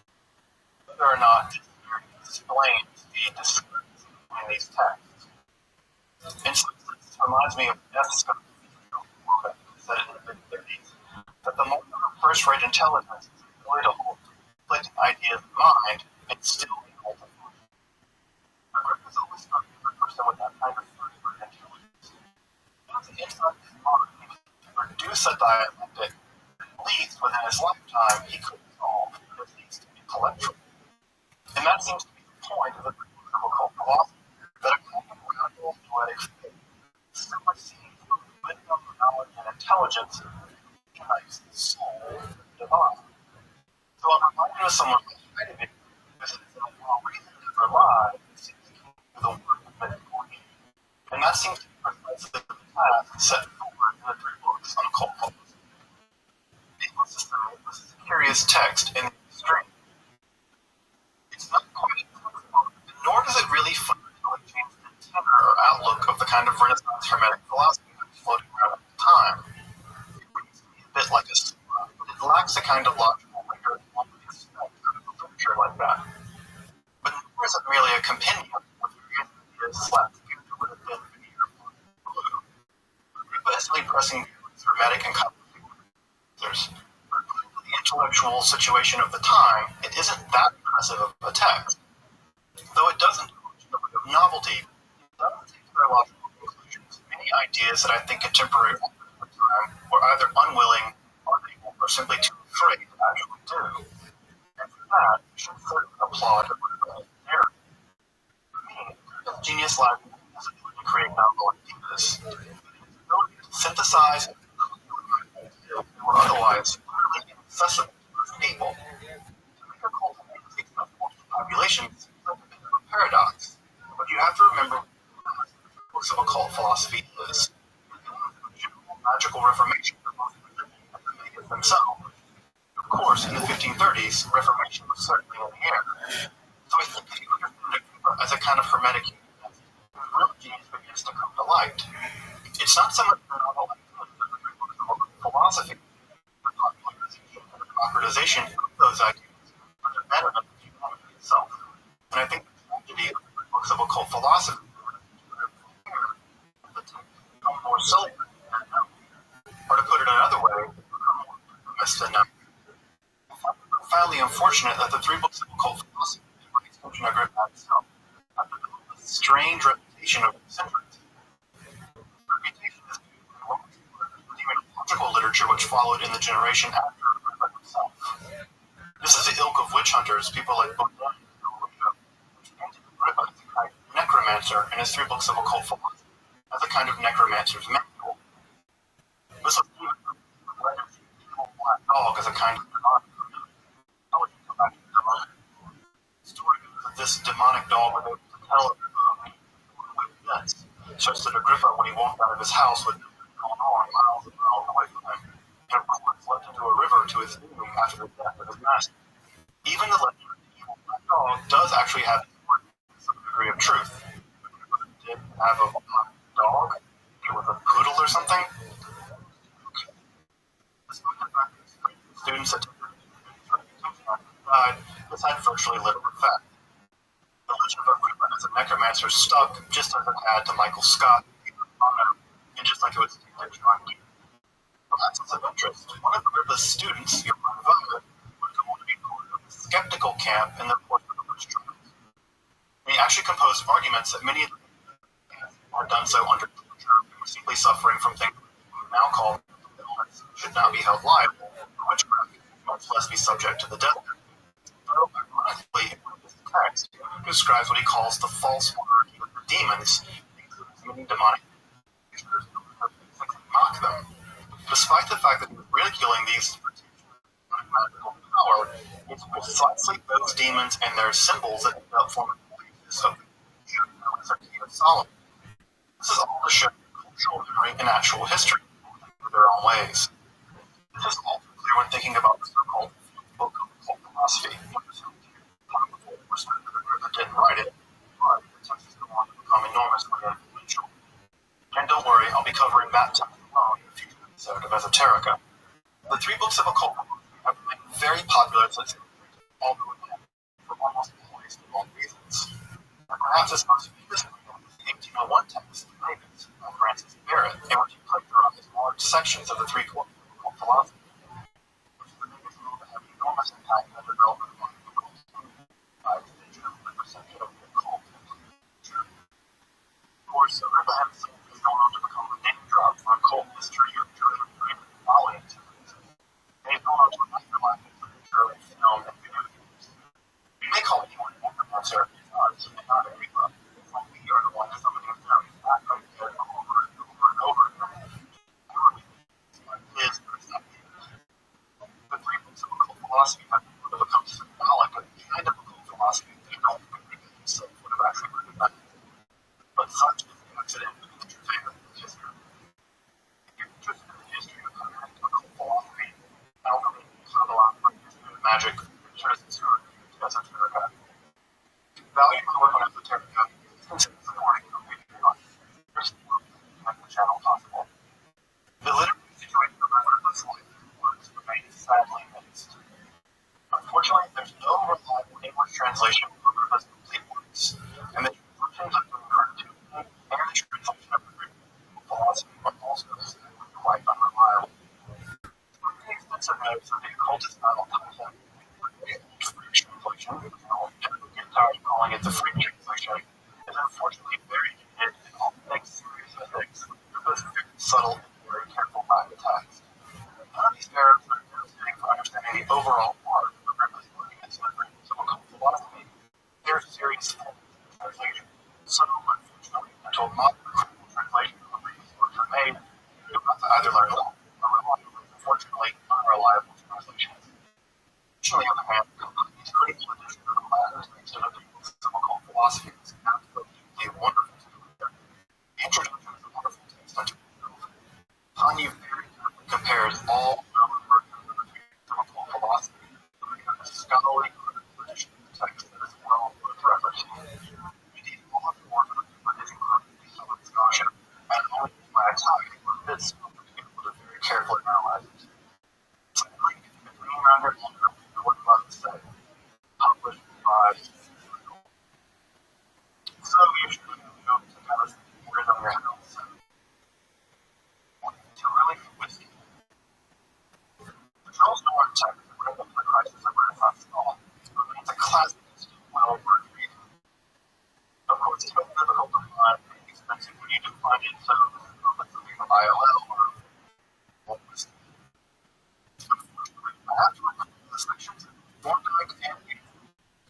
whether or not this theory explains the discrepancy between these texts. In some sense, this reminds me of Death's that said in the mid-30s that the moment of first-rate intelligence is the ability to hold conflicting ideas in mind and still be able to function. Agrippa's always struck me as a person with that kind of first-rate intelligence. Once inside his mind, to produce a dialectic that at least within his lifetime he could solve, but it needs to be collectible. And that seems to be the point of the occult philosophy, that a kind of radical poetic faith simply sees the wisdom of knowledge and intelligence unites the soul with the divine. So I'm reminded of someone like Heidegger, who says that while reason can rely, it seems to do the work of meditation. And that seems to be precisely the path set forward in the 3 books on occult philosophy. Needless to say, this is a curious text in the extreme. It's not quite a book, nor does it really fundamentally change the tenor or outlook of the kind of Renaissance Hermetic philosophy that was floating around at the time. It reads to me a bit like a story, but it lacks the kind of logical rigor that one would expect out of a literature like that. But nor is it merely a compendium with various ideas slapped together with a thin veneer of blue. Agrippa is really pressing these Hermetic and Kabbalistic answers. The intellectual situation of the time, it isn't that impressive of a text. Though it doesn't of novelty, it does take their logical conclusions. Many ideas that I think contemporary authors of the time were either unwilling, unable, or simply too afraid to actually do. And for that, you should certainly applaud Agrippa's narrative. For me, Agrippa's genius lies in his ability to create novel ideas, his ability to synthesize and were otherwise utterly inaccessible to most people. To make a cultivate of population seems like a bit of a paradox, but you have to remember what the books of occult philosophy is. The general magical reformation of both religion and the natives themselves. Of course, in the 1530s, Reformation was certainly in the air. So I think if you understand Agrippa as a kind of Hermetic humanist, his real genius begins to come to light. It's not so much the novel ideas of the 3 books of occult philosophy, the popularization and the democratization of those ideas, but the betterment of humanity itself. And I think the tragedy of the 3 books of occult philosophy is that they become more celebrated than known. Or to put it another way, they become more famous than known. I find it profoundly unfortunate that the 3 books of occult philosophy, by extension Agrippa himself, have developed a strange reputation of eccentricity. Reputation is due to the demonological literature which followed in the generation after Agrippa himself. This is the ilk of witch hunters, people like Baudelaire which painted Agrippa as a kind of necromancer in his 3 books of occult philosophy, as a kind of necromancer's manual. This was even related to the evil black dog as a kind of demonic. How would you go back to the demonic? The story goes that this demonic dog was able to tell Agrippa with events, such that Agrippa, when he walked out of his house, would know what was going on miles and miles away from him, and of course leapt into a river to his doom after the death of his master. Even the legend of the evil black dog does actually have some degree of truth. have a dog. It was a poodle or something. Despite the fact that students attended died, this had virtually little effect. The legend of Ripon as a necromancer stuck just as it had to Michael Scott, and just like it would stick to John Dee. For absence of interest, one of Ripa's students, Johann Violet, would go on to be part of the skeptical camp in the course of the witch trials. And he actually composed arguments that many of the had done so under torture and were simply suffering from things now called illness should not be held liable for witchcraft, much less be subject to the death penalty. So, ironically, in this text, he describes what he calls the false monarchy of the demons, including many demonic creatures that mock them. Despite the fact that he was ridiculing these magical power, it's precisely those demons and their symbols that end up forming the basis of the Hierarchy of Solomon. This is all to show cultural memory and actual history in their own ways. This is also clear when thinking about the so-called book of occult philosophy. That didn't write it, but the text is going to become enormously influential. And don't worry, I'll be covering that text alone in a future episode of Esoterica. The three books of occult philosophy have been very popular since all the way for almost always the wrong reasons. And perhaps its most famous one is the 1801 text, Ravens, by Francis Barrett, in which he plagiarized large sections of the three books of occult philosophy, which is the biggest rule that had an enormous impact on the development of modern occult and perception of the occult. Of course, Ripa himself has gone on to become a name drop for occult history of German knowledge. And he's gone on to an afterlife of German film and video games. We may call anyone a necromancer, and not a Ripa. It's like we are the ones summoning him back from the dead over and over and over again. His perspective. The three books of occult philosophy have become symbolic of the kind of occult philosophy that no one himself would have actually recognized. But such is the accident of the favorite history. If you're interested in the history of occult philosophy, alchemy, Kabbalah, magic, Esoterica, value my work on Esoterica is considered supporting the Patreon. Make the channel possible. The literary situation of Ripa's life and works remains sadly mixed. Unfortunately, there's no reliable English translation of Ripa's complete works, and the translations have been referred to and the translation of the philosophy are also quite unreliable. For the extensive notes of the occultist battle content, the free translation, which I'll never get tired of calling it the free translation, is unfortunately very limited and often makes serious mistakes. Ripa's very subtle and very careful about the text. None of these errors are devastating for understanding the overall part of Ripa's arguments and agreements of occult philosophy. They're serious flaws in translation. So, unfortunately, until modern critical translation of these works are made, you'll have to either learn all or rely on unfortunately unreliable translations. Additionally, on the hand, these critical edition of the Latin translation of the books of occult philosophy is absolutely wonderful to read. The introduction is a wonderful text unto itself. Tanya very carefully compares all known versions of the treatise of occult philosophy to become a scholarly critical edition of the text that is well worth referencing. Indeed, all of the work of his incredibly solid scholarship, and only my time for this book to be able to very carefully analyze it. So, if you've been reading around here long enough, you know what I'm about to say. Published by so you should know to kind of fingers on your house. To really whiskey. The Charles Norton text that read up the crisis of Renaissance thought remains a classic and still well worth reading. Of course, it's very difficult to find and expensive when you do find it, so this is not something of ILL or whiskey. Unfortunately, I have to remember the sections of Thorndike and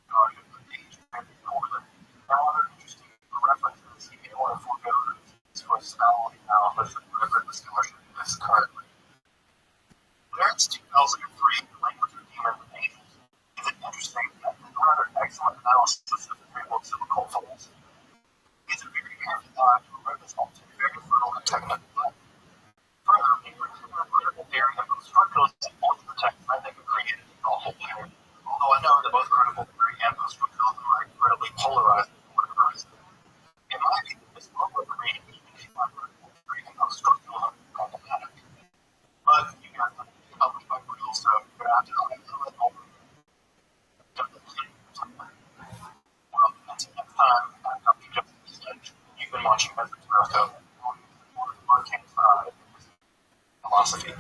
Scholarship of Age and Portland. Now, other interesting references you may want to forego for scholarly analysis of whatever the scholarship is currently. Barrett's 2003 Language of Demons and Angels is an interesting and rather excellent analysis of the three books of occult philosophy. It's a very careful eye to Ripa's often very fertile watching as a Toronto arcane philosophy.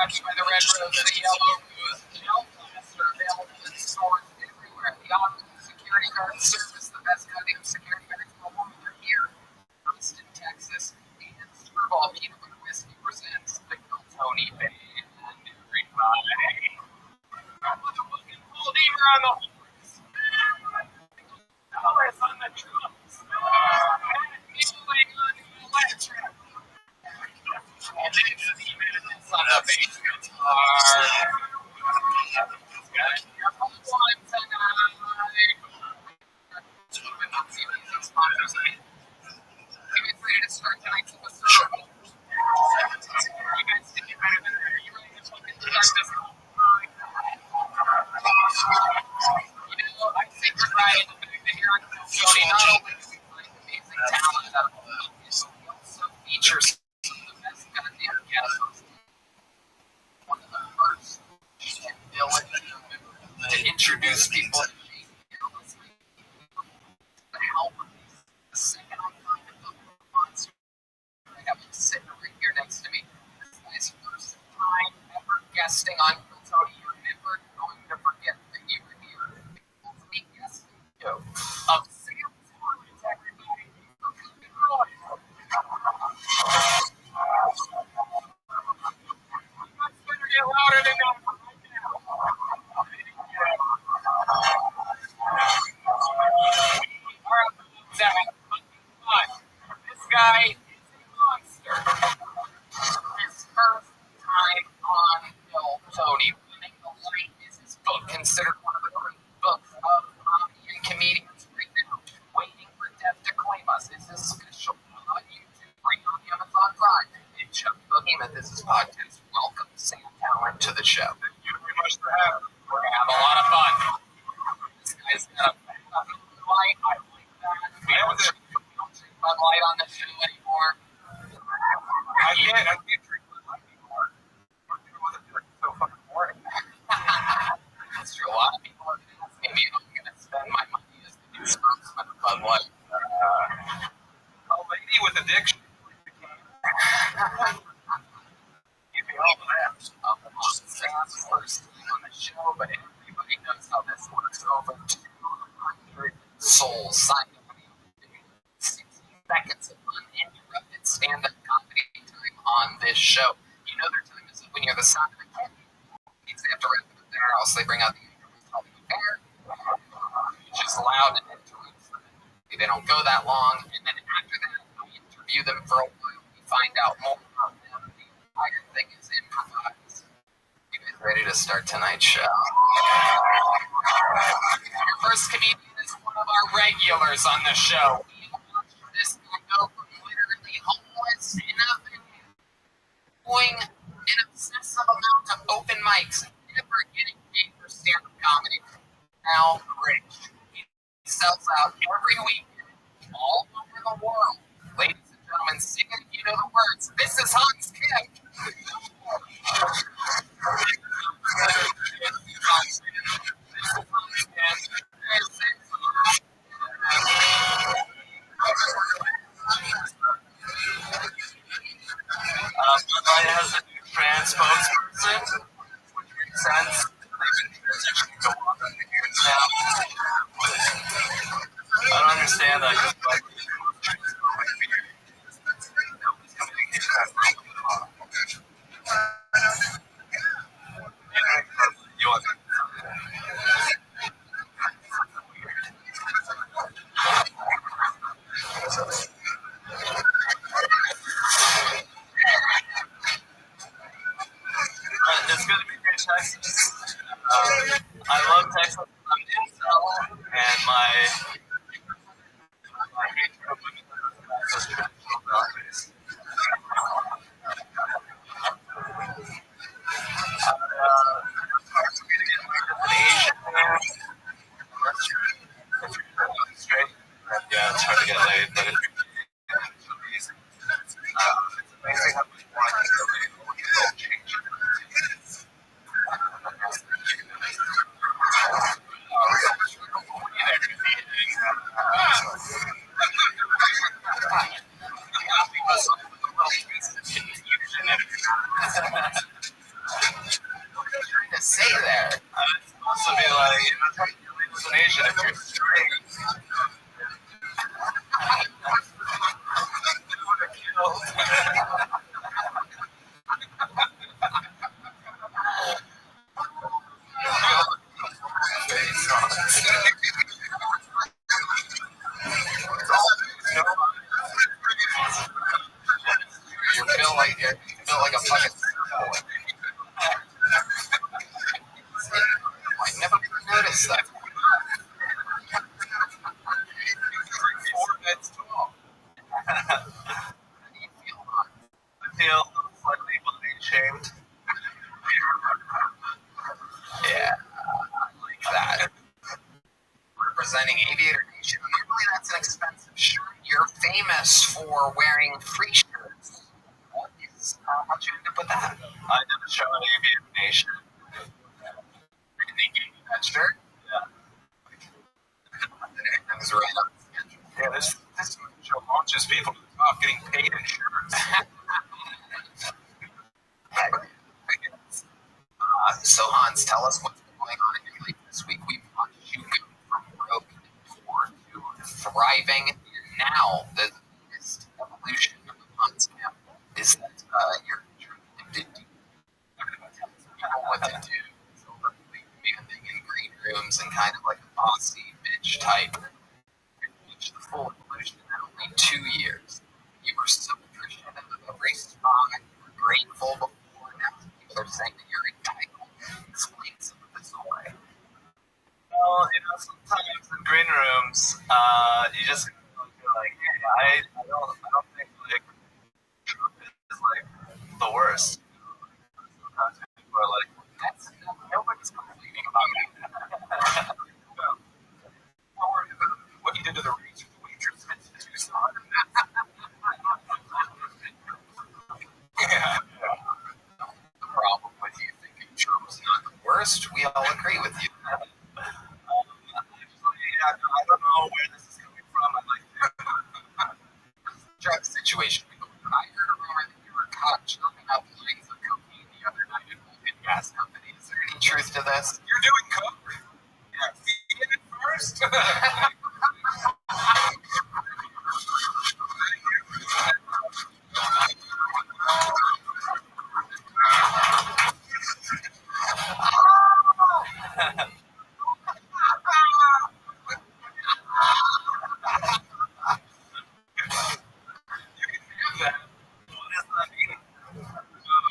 By the red rose, the yellow rose, the gel plants are available in stores everywhere. The Austin Security Guard Service, the best cutting security guards in the world, are here. Austin, Texas, and Screwball Peanut Butter Whiskey presents the Tony Band. Everybody, with a fucking full deeper on the horse. Dollars on the drums. And music on the electric. And it's on the bass guitar. Your whole life tonight. Even not see these sponsors. You guys ready to start tonight's episode? You guys think you're better than her? You ready to fucking start this whole time? You know, I think you're right in the fact that here on Tony, not only do we find amazing talent out of the world, we also feature some of the best goddamn guests. One of the first ability to introduce people to me here listening. The help. The second I find a book monster, I have him sitting right here next to me. This guy's first time ever guesting on Tony. You're never going to forget that you were here. It's me guesting you of Sam Torrance, everybody. You guys better get louder than that right now. considered one of the great books of comedy and comedians right now. Waiting for Death to Claim Us is a special on YouTube, right on Amazon Prime. And Chuck Behemoth is his podcast. Welcome Sam Talent to the show. Thank you very much for having me. We're gonna have a lot of fun. This guy's got a light. I like that. We don't drink Bud Light on the show anymore. I can't drink Bud Light anymore. It's so fucking boring. That's true. A lot of people have been asking me if I'm gonna spend my money as the new spokesman of Bud Light. A lady with addiction. Give me all of that. Sam's first on the show, but everybody knows how this works. Over 200 souls signed up. 60 seconds of uninterrupted stand-up comedy time on this show. You know their time is up when you're the sound of the kid. They have to wrap it up there, else they bring out the bear, which is loud and interrupts them. They don't go that long, and then after that, we interview them for a while. We find out more about them. The entire thing is improvised. You guys ready to start tonight's show? Our first comedian is one of our regulars on the show. We watched this guy go from literally homeless in a venue, doing an obsessive amount of open mics, never getting paid for stand-up comedy. Now rich. He sells out every weekend all over the world. Ladies and gentlemen, sing it if you know the words. This is Hans Kim. Bud Light has a new trans spokesperson, which makes sense. They've been transitioning to walk on the years now. I don't understand that because Bud Light is transphobic. Nobody's coming to get that. You want that? It's good to be here in Texas. I love Texas. I'm in South, and my hatred of women is traditional values. Hard for me to get laid as an Asian man. If you're straight, yeah, it's hard to get laid, but if you're easy. It's amazing how much more I can relate when you don't change it. To say there. It's supposed to be like, you know, you're legal as an Asian if you're straight. You feel like a fucking. I never even noticed that. 4 beds tall. How do you feel about it? I feel slightly body shamed. Yeah, I like that. Representing Aviator Nation. Normally that's an expensive shirt. You're famous for wearing free shirts. How'd you end up with that? I did a show at Aviator Nation. And they gave you that shirt? Yeah. That was right up the schedule. Yeah, this show launches people to the top getting paid in shirts. So Hans, tell us what's been going on in your life this week. We've watched you go from broken to thriving. Now the biggest evolution of the Hans camp is that you're addicted to telling what to do. So commanding in green rooms and kind of like a bossy bitch type. You reached the full evolution in only 2 years. You were so appreciative of every spot. You were grateful before. Now people are saying that you're entitled. Explain some of this away. sometimes you just feel like, hey, I don't think like Trump is like the worst. Sometimes people are like, nobody's complaining about that. What he did to the waitress in Tucson. The problem with you thinking Trump's not the worst, we all agree with you. I don't know where this is coming from. I'm like, drug situation. I heard a rumor that you were caught chopping up lines of cocaine the other night at a gas company. Is there any truth to this? You're doing coke? Yeah. You did it first?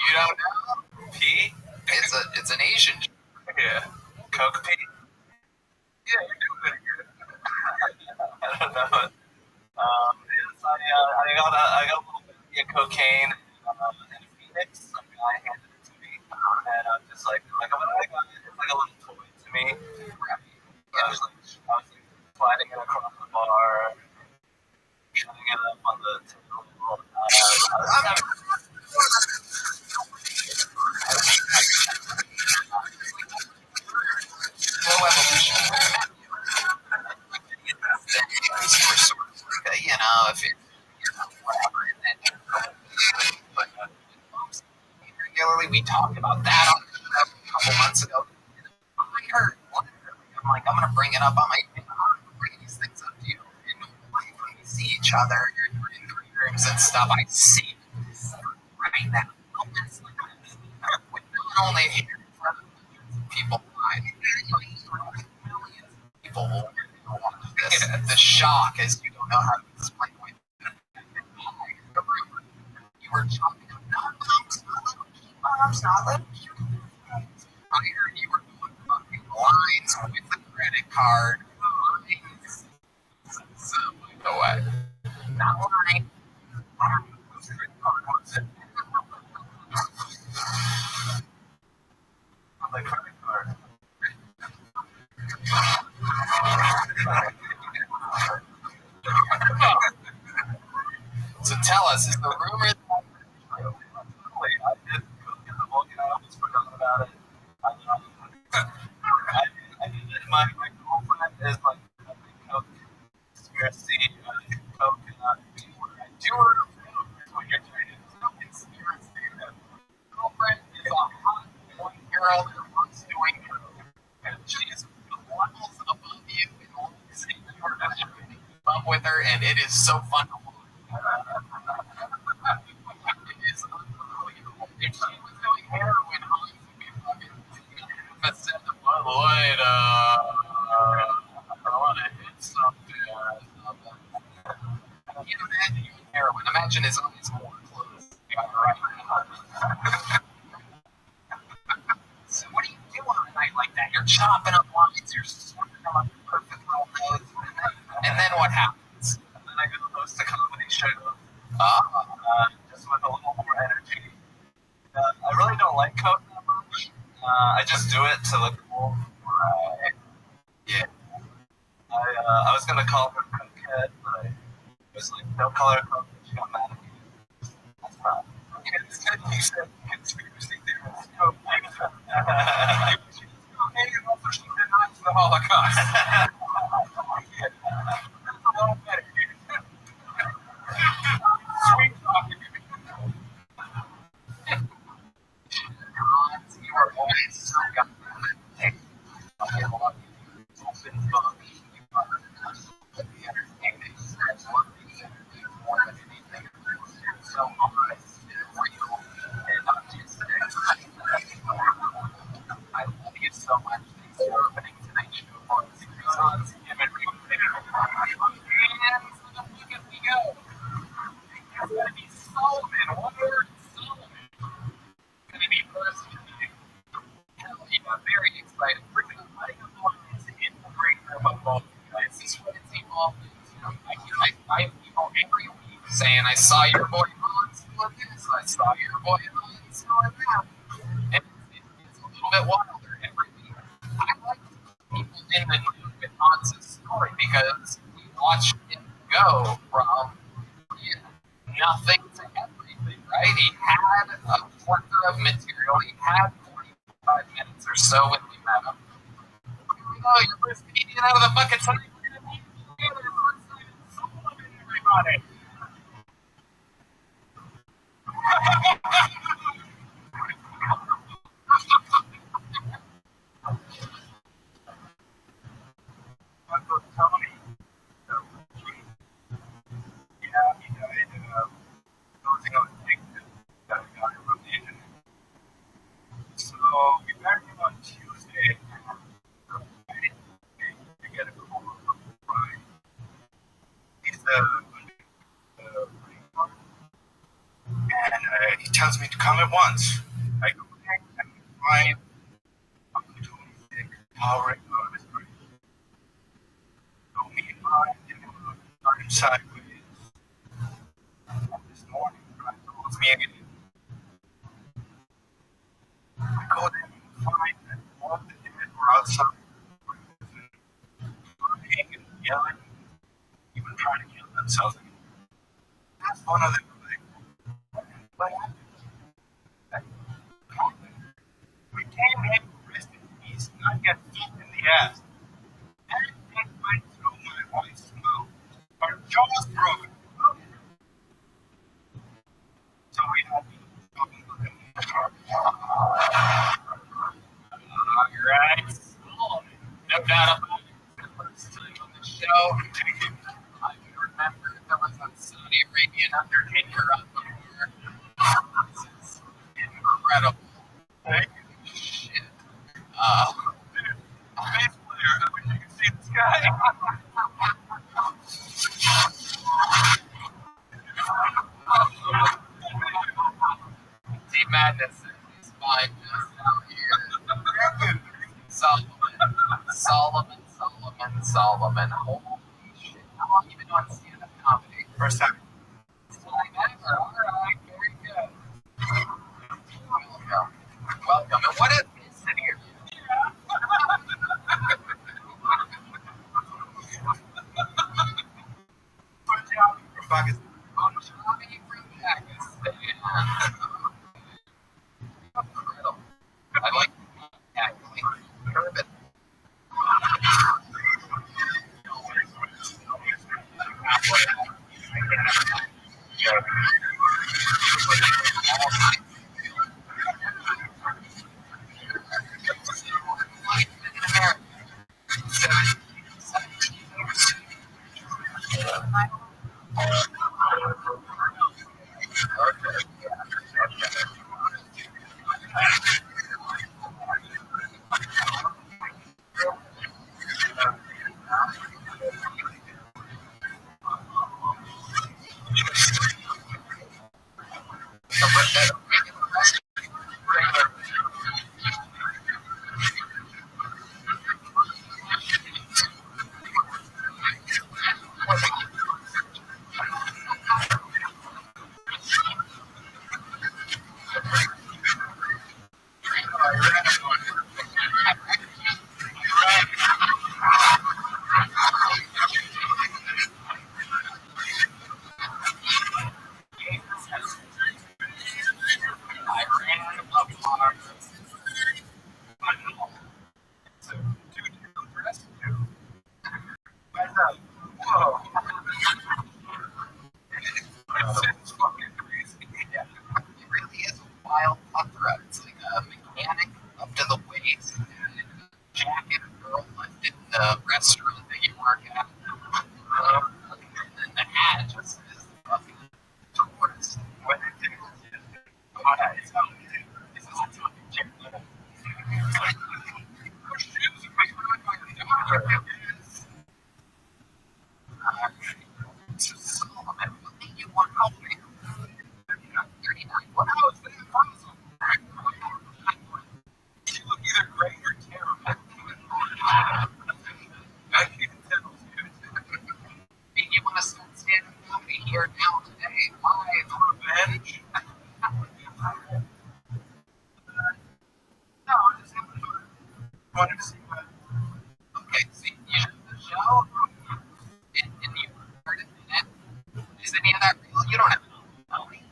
You don't know? Pee? It's an Asian. Yeah. Coke pee? Yeah, you're doing pretty good. I don't know. I got a little bit of cocaine in Phoenix. Some guy handed it to me, and I'm just like, I got it. It's like a little toy to me. I was like sliding it across the bar, shutting it up on the table. Slow evolution. You know, if it, whatever, and then but regularly we talked about that on the show a couple months ago. I heard, I'm like, I'm gonna bring it up on my. I'm gonna bring these things up to you. And when we see each other in green rooms and stuff, I see right now. With not only people, millions of people will watch this. The shock is you don't know how to explain it. You were chopping up bombs, not little I heard you were doing fucking lines with the credit card. So, no way. Not lying. Whose credit card was it? The credit card. So tell us, is the rumor that I did cook in the book and I almost forgot about it? I did it. My girlfriend is like a big coke conspiracy. Coke and I do her when you're trying to do conspiracy. Girlfriend is a hot boy girl that loves doing coke. And she is levels above you in all the things you are not keep up with her, and it is so fun to watch. It is unbelievable. If she was doing heroin, Holly would be fucking a set of Bud Light, I want to hit something. I can't imagine you in heroin. Imagine his eyes more closed. Yeah, right. So what do you do on a night like that? You're chopping up lines, you're swimming them up perfect little nose, and then what happens? And then I go to host a comedy show, just with a little more energy. I really don't like coke that much. I just do it to look cool. Right. Yeah. I was gonna call her cokehead, but I was like, don't call her coke. She got mad at me. That's not. You said conspiracy theorist. Coke. And also she denies the Holocaust. That's a lot better. Sweet talking. You are always so goddamn I love you. Open book. You are the entertaining. I love you more than anything. You're so honest and real and not just I love you so much. Thanks for opening tonight's show for us. And look at we go. It's going to be Solomon. One word, Solomon. It's going to be first. Hell yeah, very excited. We're going to light up lines in the break room of both you guys. This is what it's I saw your boy Hans doing this, I saw your boy Hans doing that. And it's a little bit wilder every week. I like people in the news with Hans' story because we watched him go from nothing to everything, right? He had a plethora of material. He had 45 minutes or so when we met him. Here we go, your first comedian out of the bucket tonight. We're going to meet together. Everybody. Uncle Tony. Yeah, he died closing out addicted. That guy from the internet. So we met him on Tuesday. Friday, to get a call from Brian. He's and he tells me to come at once. I go there and find Uncle Tony sick, powering out of his brain. So me and Brian are sideways. This morning, Brian calls me again. I go there and find that all the dead were outside. Crying and yelling, even trying to kill themselves. That's one of them. What happened? We came here to rest in peace, not get beat in the ass. And it went through my wife's mouth. Her jaw's broken. So we had to stop and look at him. Alright. No doubt about it. The first time on the show, I can remember there was a Saudi Arabian Undertaker on the board. This is incredible. Thank you. Shit. Bass player, I wish you could see this guy. Team Madness is fine just out here. Solomon. Holy shit. How long have you been doing stand-up comedy? First time. First time ever. Alright, very good. Welcome. And what ethnicity are you? Punjabi from Pakistan. Punjabi from Pakistan. Incredible. I like actually urban. Restaurant that you work at. And then the hat just is fucking tourist. What it is. It's not it's not talking chick. So Solomon, what made you want to help me? 39. What else? Awesome. You look either great or terrible. wanted to see what. Okay, see, yeah, the show, and you heard it in it. Is any of that real? You don't have to tell me.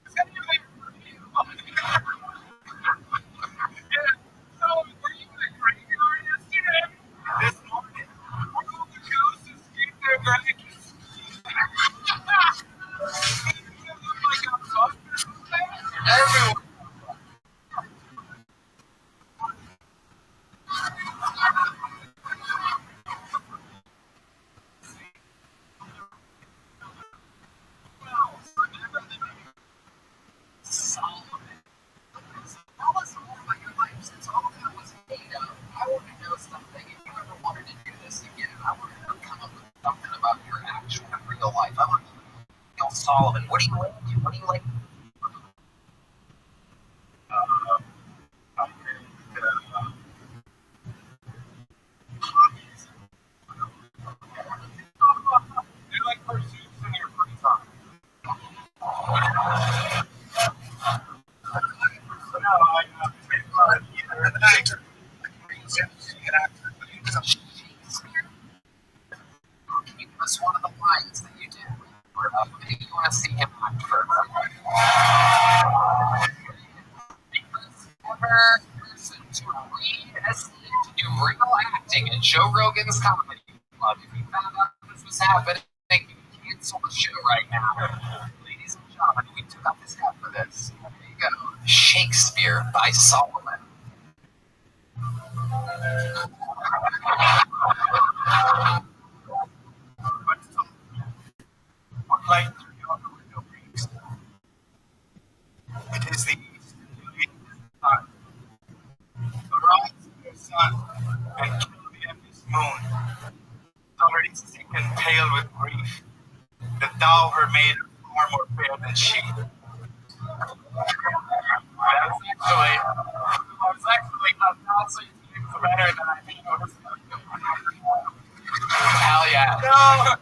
It's gonna be a review. Yeah. So, were you in the graveyard yesterday? This morning, Were all the ghosts escape their graves? You look like a hospital there. Everyone. Solomon. Tell us all about your life since all of that was made up. I want to know something. If you ever wanted to do this again, I want to come up with something about your actual real life. I want to know Solomon. What do you like to do? What do you like? They're like pursuits in your free time. so no, I take either the night or Shakespeare? Can you give us one of the lines that you did? Or maybe you want to see him act first. Ever person to read a scene to do real acting in Joe Rogan's comedy club. If you found out this was happening, you can cancel the show right now. Ladies and gentlemen, we took off his hat for this. There you go. Shakespeare by Solomon. What light through yonder window breaks? It is the east, the sun. Arise, dear sun, and kill the envious moon. Already sick and pale with grief, that thou her maid far more fair than she. I was actually announcing things better than I think I was going to. Hell yeah. No!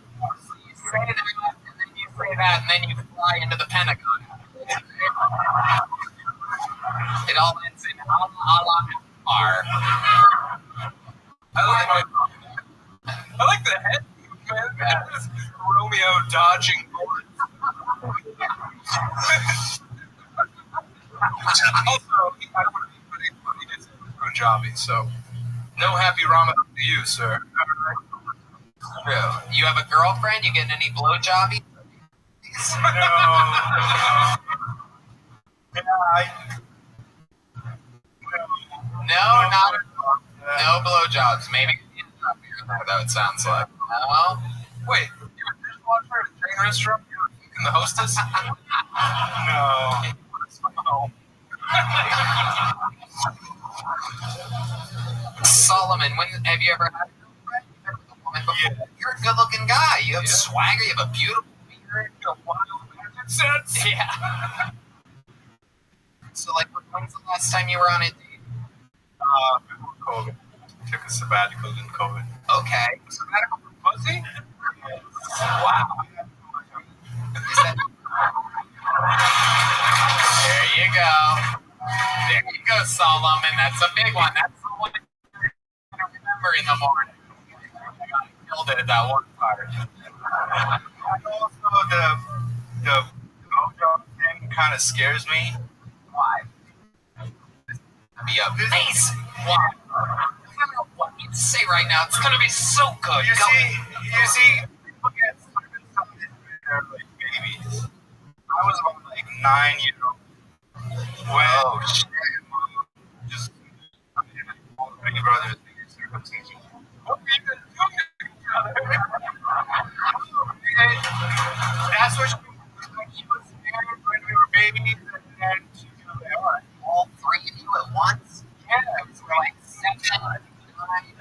You say that, and then you say that, and then you fly into the Pentagon. It all ends in Allah Akbar. I like the head movement. That was Romeo dodging bullets. Also, I don't want to be putting this in Punjabi, so no happy Ramadan to you, sir. True. You have a girlfriend? You getting any blowjobby? No, not no blowjobs. Maybe that it sounds like. No. Wait, you're a dishwasher at a train restaurant? You're fucking the hostess? No. Solomon, when have you ever had a girlfriend? You've been with a woman before? Yeah. You're a good-looking guy. You have swagger. You have a beautiful beard. A wild magic sense? Yeah. So, like, when's the last time you were on a date? Before COVID. Took a sabbatical in COVID. Okay. Sabbatical for pussy? Wow. Is that... There you go. There you go, Solomon. That's a big one. That's the one you're going to remember in the morning. I killed it at that one part. And also the blowjob thing kind of scares me. Why? Be amazing. Why? No matter what you say right now, it's going to be so good. You see, people get started something when they're like babies. I was about like 9 years old. When Oh, shit. just all the big brothers and your circumcision. What were you going to do, brother? That's what she was married when we were babies, and then she was like, All three of you at once? yeah, It was like 7, 9, 11.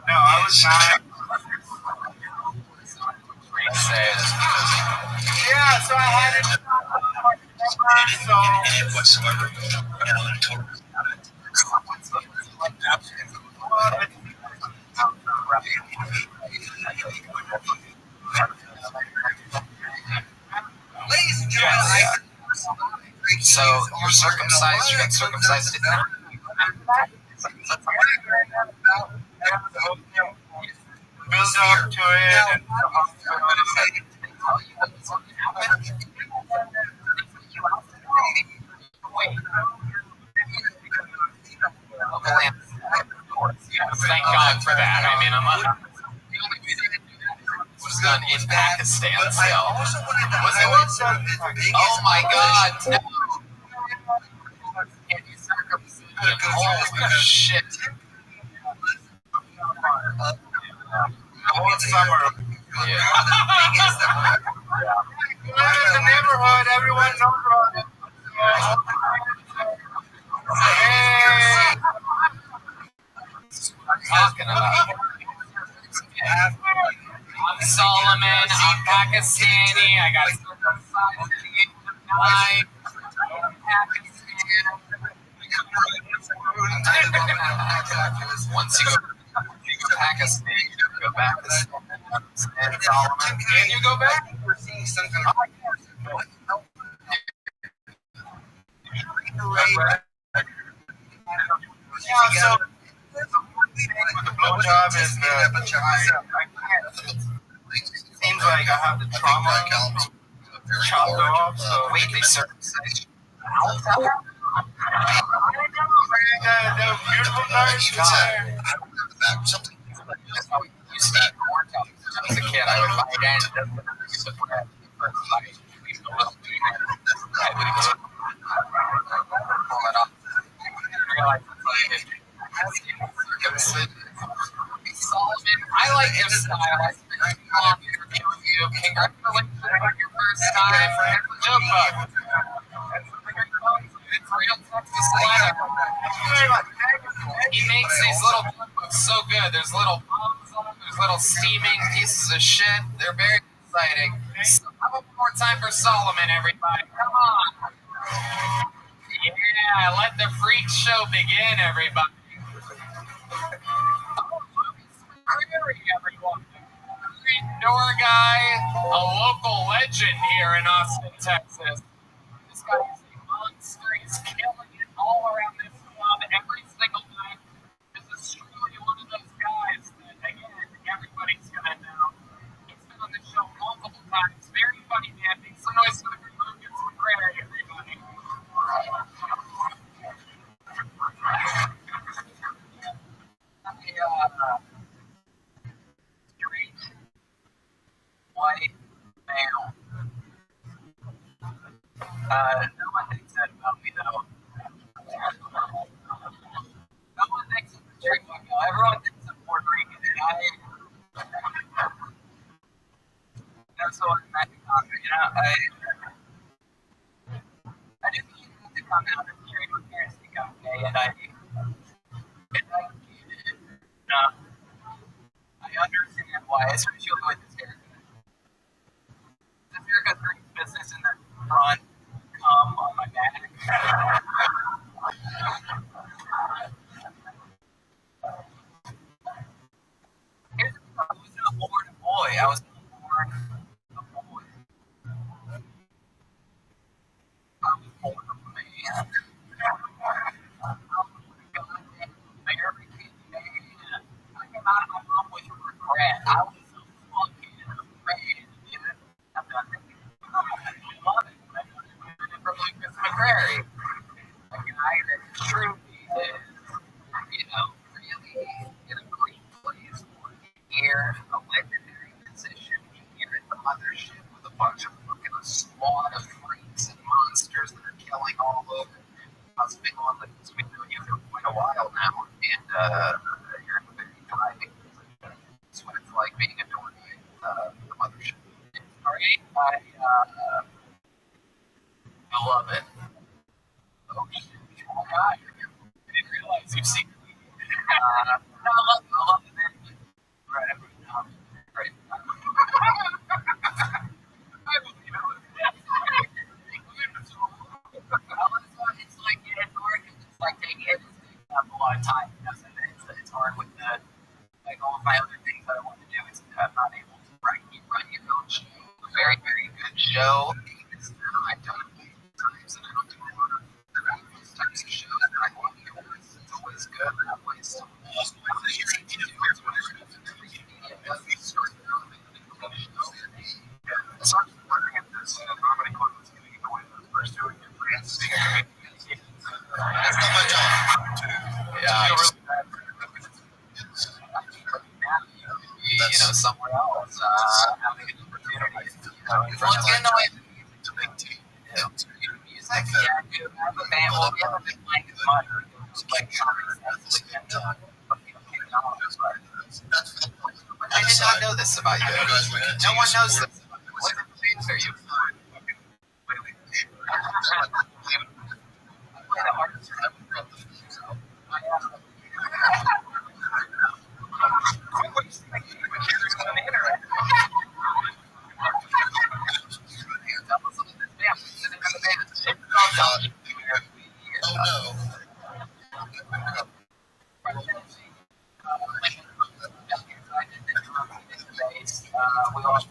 no, I was 9. Yeah, so I had it. So Any whatsoever. And I told her ladies and gentlemen, So you're circumcised. You got circumcised. that's what I'm hearing about. Build up to it. And Thank God for that. I mean, was done in Pakistan still. Oh my God! No. Holy shit! whole summer. Yeah. In the neighborhood, everyone knows about it. Hey. Talking about. I'm Solomon. I'm Pakistani. I got once you go to Pakistan, you go back to Solomon. Can you go back? We're seeing some kind of yeah, so the blowjob is seems like I have the trauma chopped off, so Wait, they circumcised the beautiful nice guy. you see corn dogs. As a kid, I would buy that and just the bread for like I would just pull it off. I realized it's like Solomon, I like your style. Congratulations on your first time for the joke book. It's real Texas slang. He makes these little joke books so good. There's little bombs on them. There's little steaming pieces of shit. They're very exciting. So how about more time for Solomon, everybody? Come on. Yeah, let the freak show begin, everybody. Everyone. Door guy, a local legend here in Austin, Texas. This guy is a monster. He's killing it all around this club every single night. This is truly one of those guys that, again, everybody's gonna know. He's been on the show multiple times. Very funny man. Make some noise for the group. Get some prayer, everybody. White male. No one thinks that about me, though. No one thinks I'm a straight white male. Everyone thinks I'm Puerto Rican, and that's so unmatched. I didn't even have to come out and straight my parents think I'm gay, and I understand why, especially with this haircut. This haircut's pretty business in the front, come on my back. I was not born a boy. I was born a boy. I was born a man. American man. I came out of my mom with regret. I was so fucking afraid. I'm not thinking. I love it. From Lucas McCrary. A guy that truly is, really in a great place here, a legendary position here at the mothership with a bunch of fucking squad of freaks and monsters that are killing all over. I've been doing you for quite a while now, and you're in a very thriving position. It's what it's like being a door guy for the mothership. All right, I love it. Oh shit! Oh god! I didn't realize you've seen me. I love it, man. Right, right. I believe it was that. It's like it's hard. It's like taking it. It's a lot of time. It's hard with the like all of my other things that I want to do. It's I'm not able to run your own show. A very very good show. I've done it times, and I don't do a lot of those types of shows that I want to do. It's always good. That place started wondering if this comedy club was getting in the way of pursuing your dreams being a comedian. That's not my job. Yeah, somewhere else, having an opportunity. It's a big team. Music, yeah, dude, I have a band. Well, we haven't been playing as much. Like, I did not know this about you. No one knows this. What bands are you? Oh no. We lost.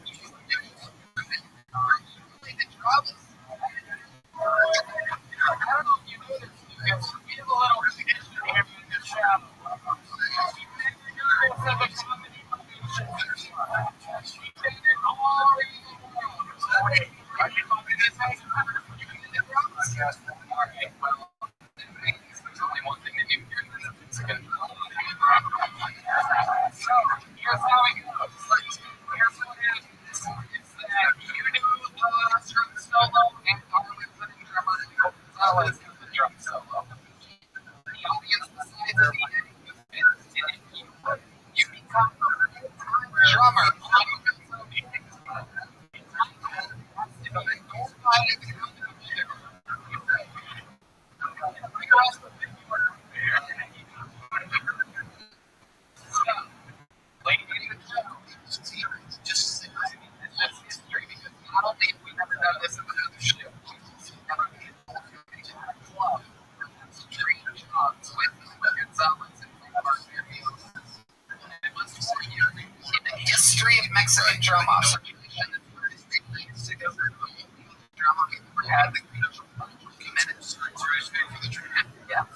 History of Mexican drum off. Yeah.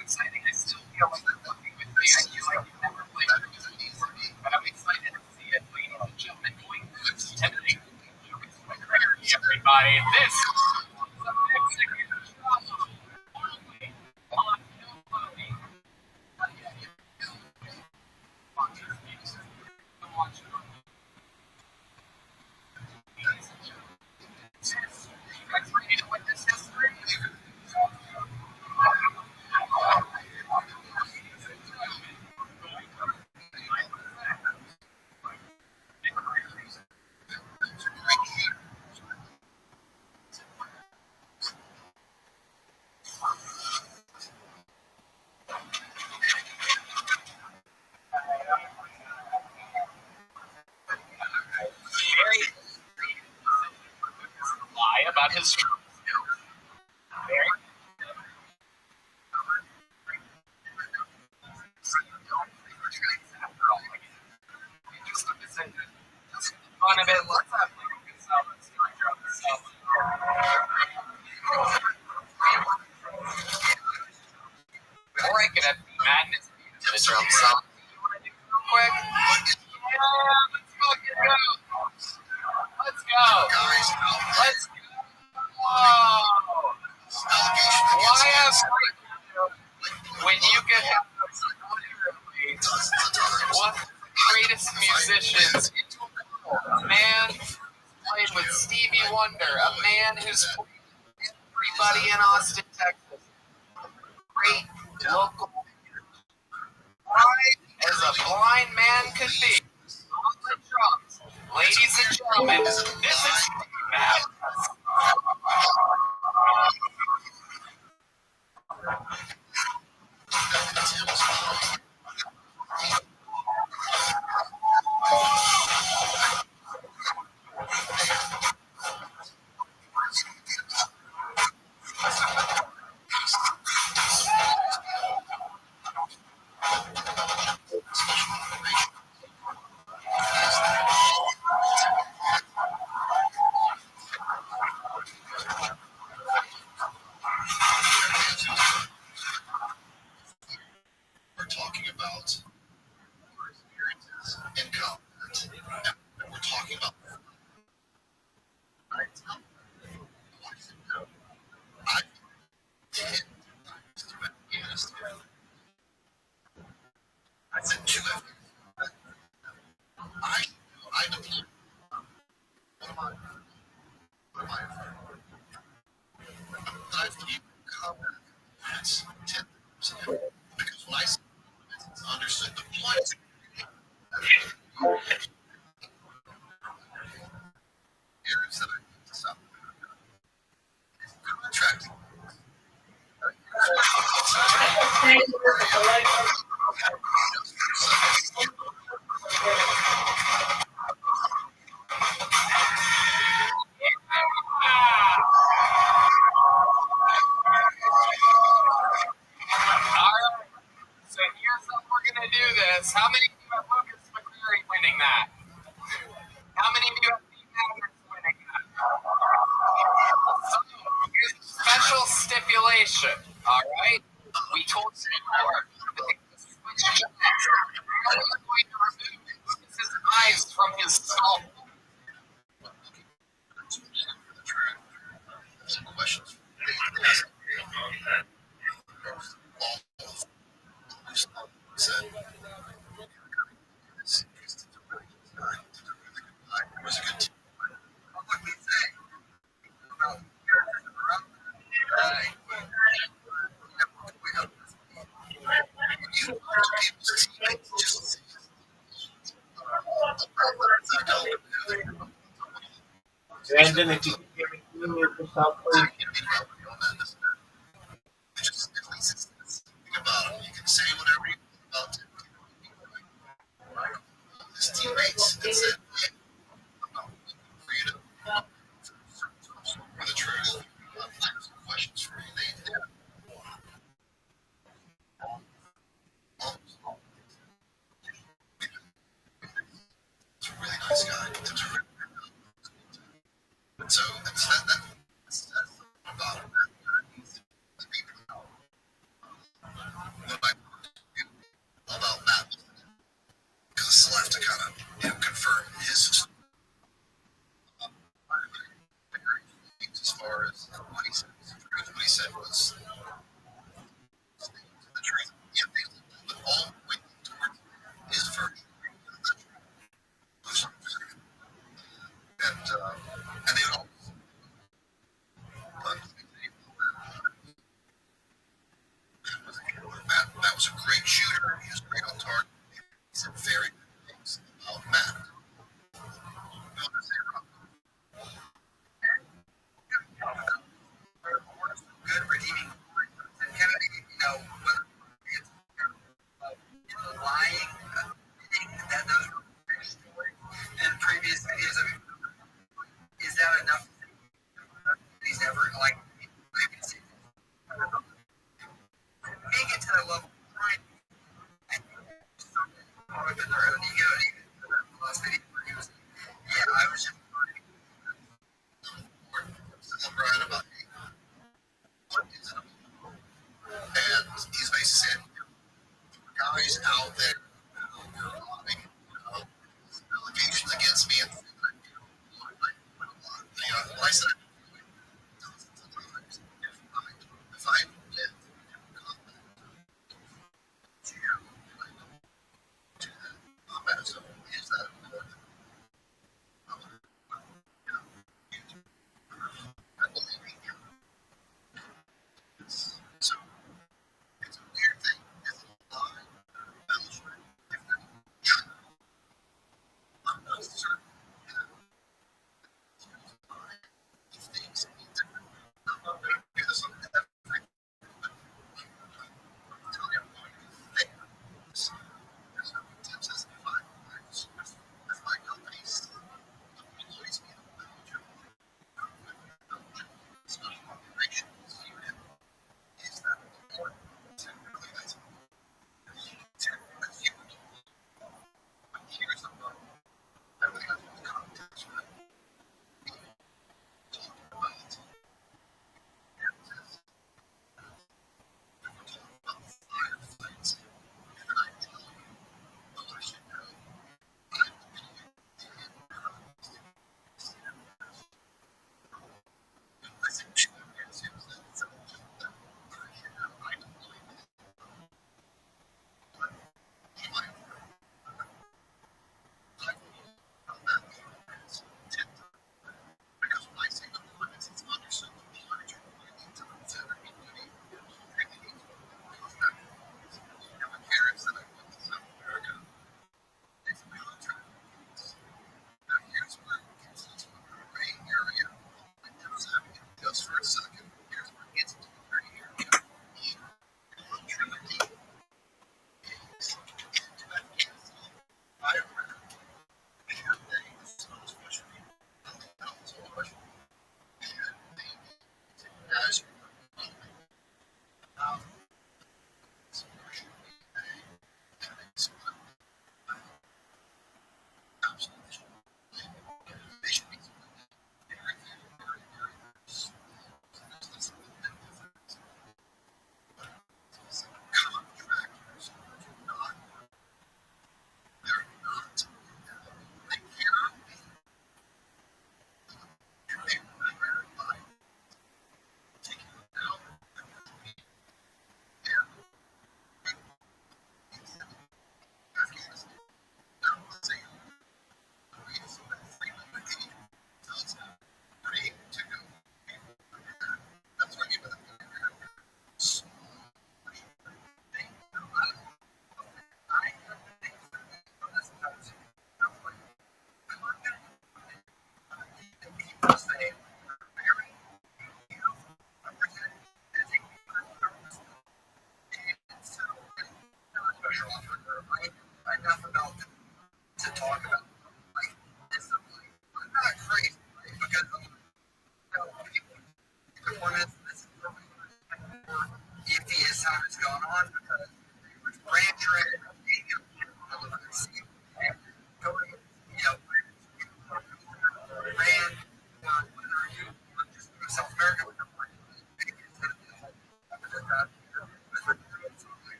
Exciting. I still feel like they're working with me. I feel like you've never played with me, but I'm excited to see it. Ladies and gentlemen, going to everybody, this is the Mexican drama only on Nobody. Guys ready to witness history? Lie about his fun of it. Let's have like a good sell. Let's do a drum sell. Or I could have madness to the drum sell. You want to do it real quick? Yeah, let's fucking go. Let's go. Let's go. Why have when you could have one of the greatest musicians, a man played with Stevie Wonder, a man who's played everybody in Austin, Texas, great local, as a blind man could be, on the drums. Ladies and gentlemen, this is Madness. How many of you have seen Mavericks winning that? So, here's a special stipulation, all right? We told you before that the switch jacks. How are you going to remove it? This is eyes from his skull. Some questions. Said, was a good team. What we say? Brandon, if you can hear me, can you mute yourself, please? Just at least think about him. You can say whatever you want about his teammates and say, hey, for you to for the truth. Some questions for you. He's a really nice guy. So that's about him. About Matt, because I still have to kind of confirm his as far as what he said. What he said was the truth. Yeah, but all the way towards his version.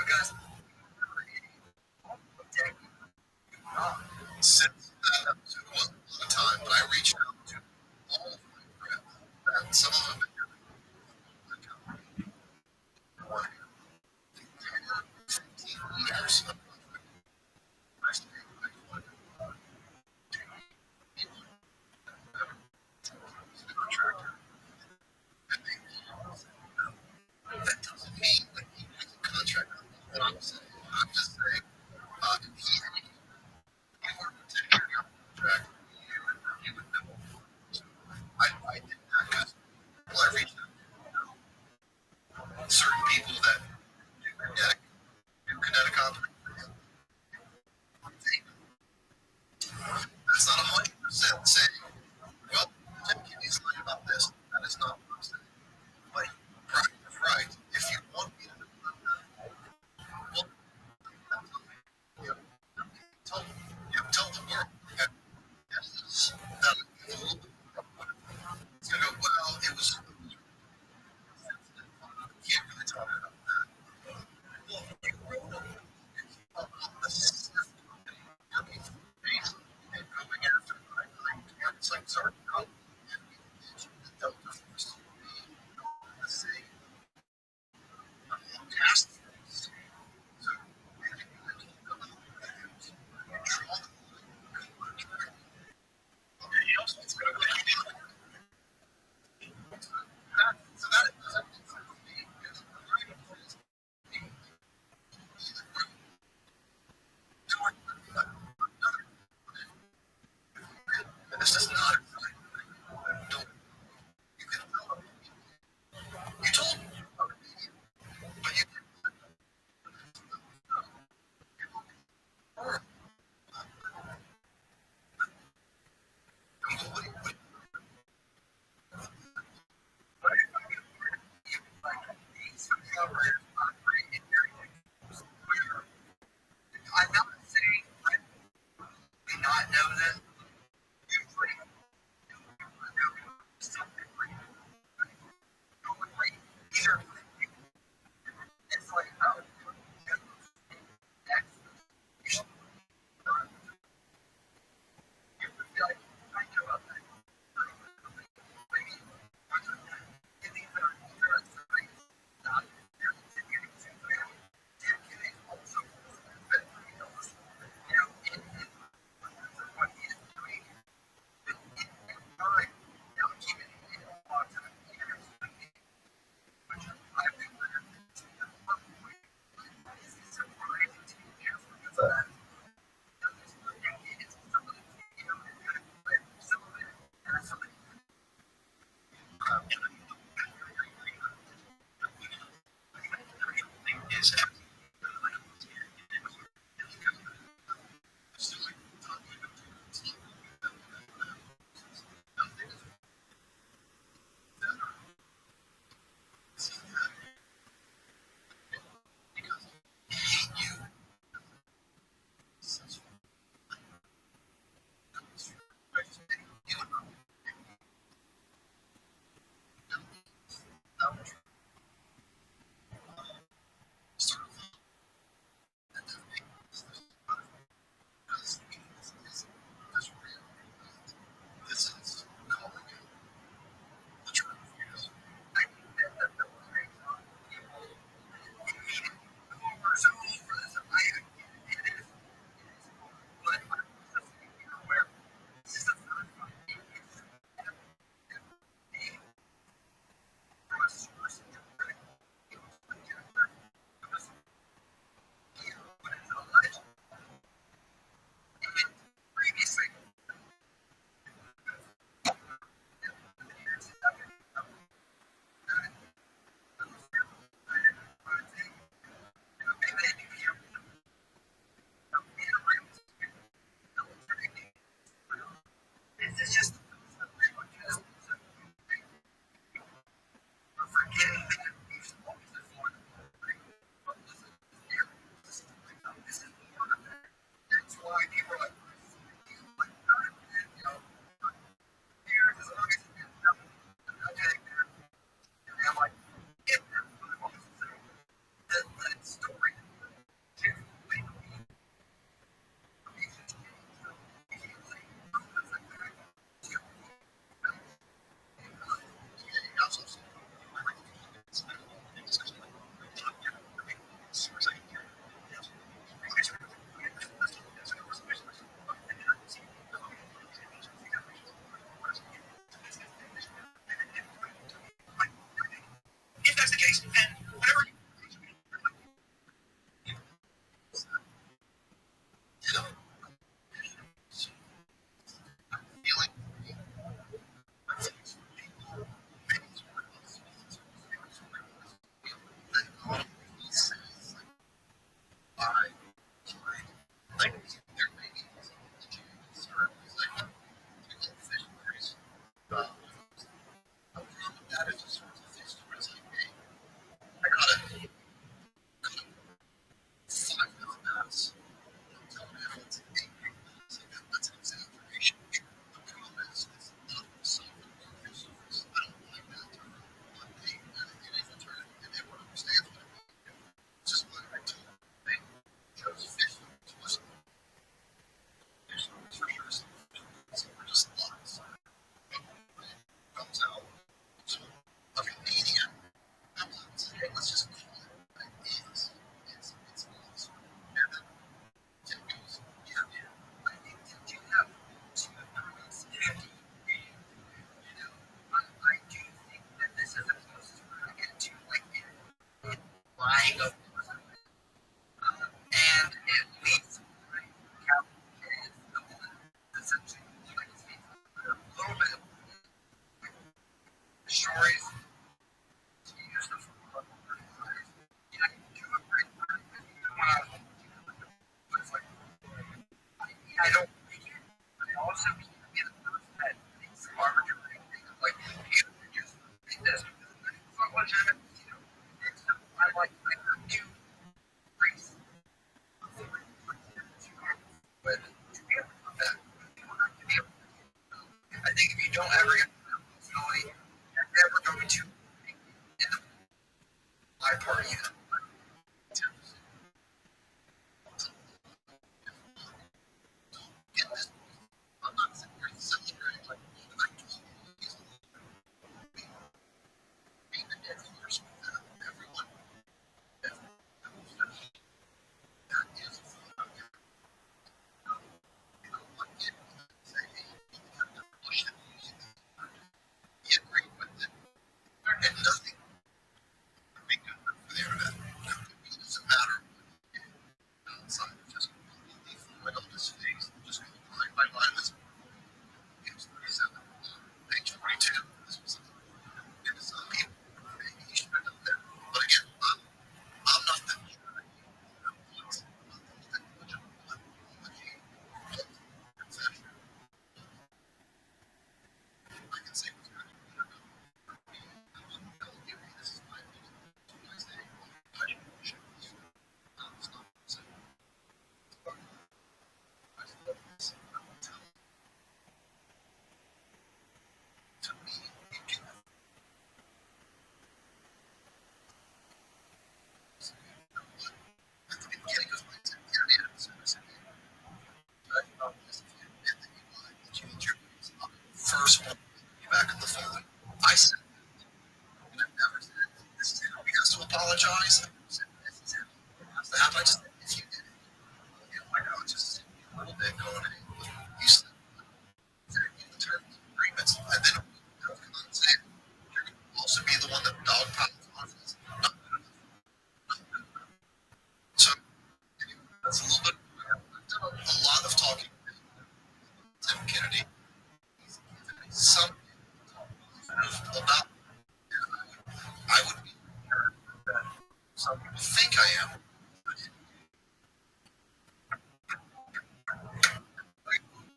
guys, since that episode, it wasn't a lot of time, but I reached out to all of my friends, and some of them have been 15 years of contractor. That doesn't mean that he was a contractor. What I'm saying, I'm just saying, if he were to take your contract, you would know. So I did that because I reached out to certain people that do kinetic operations. That's not 100% saying, well, Tim Kenny's lying about this. That is not what I'm saying. But right, if you want me to do that, well,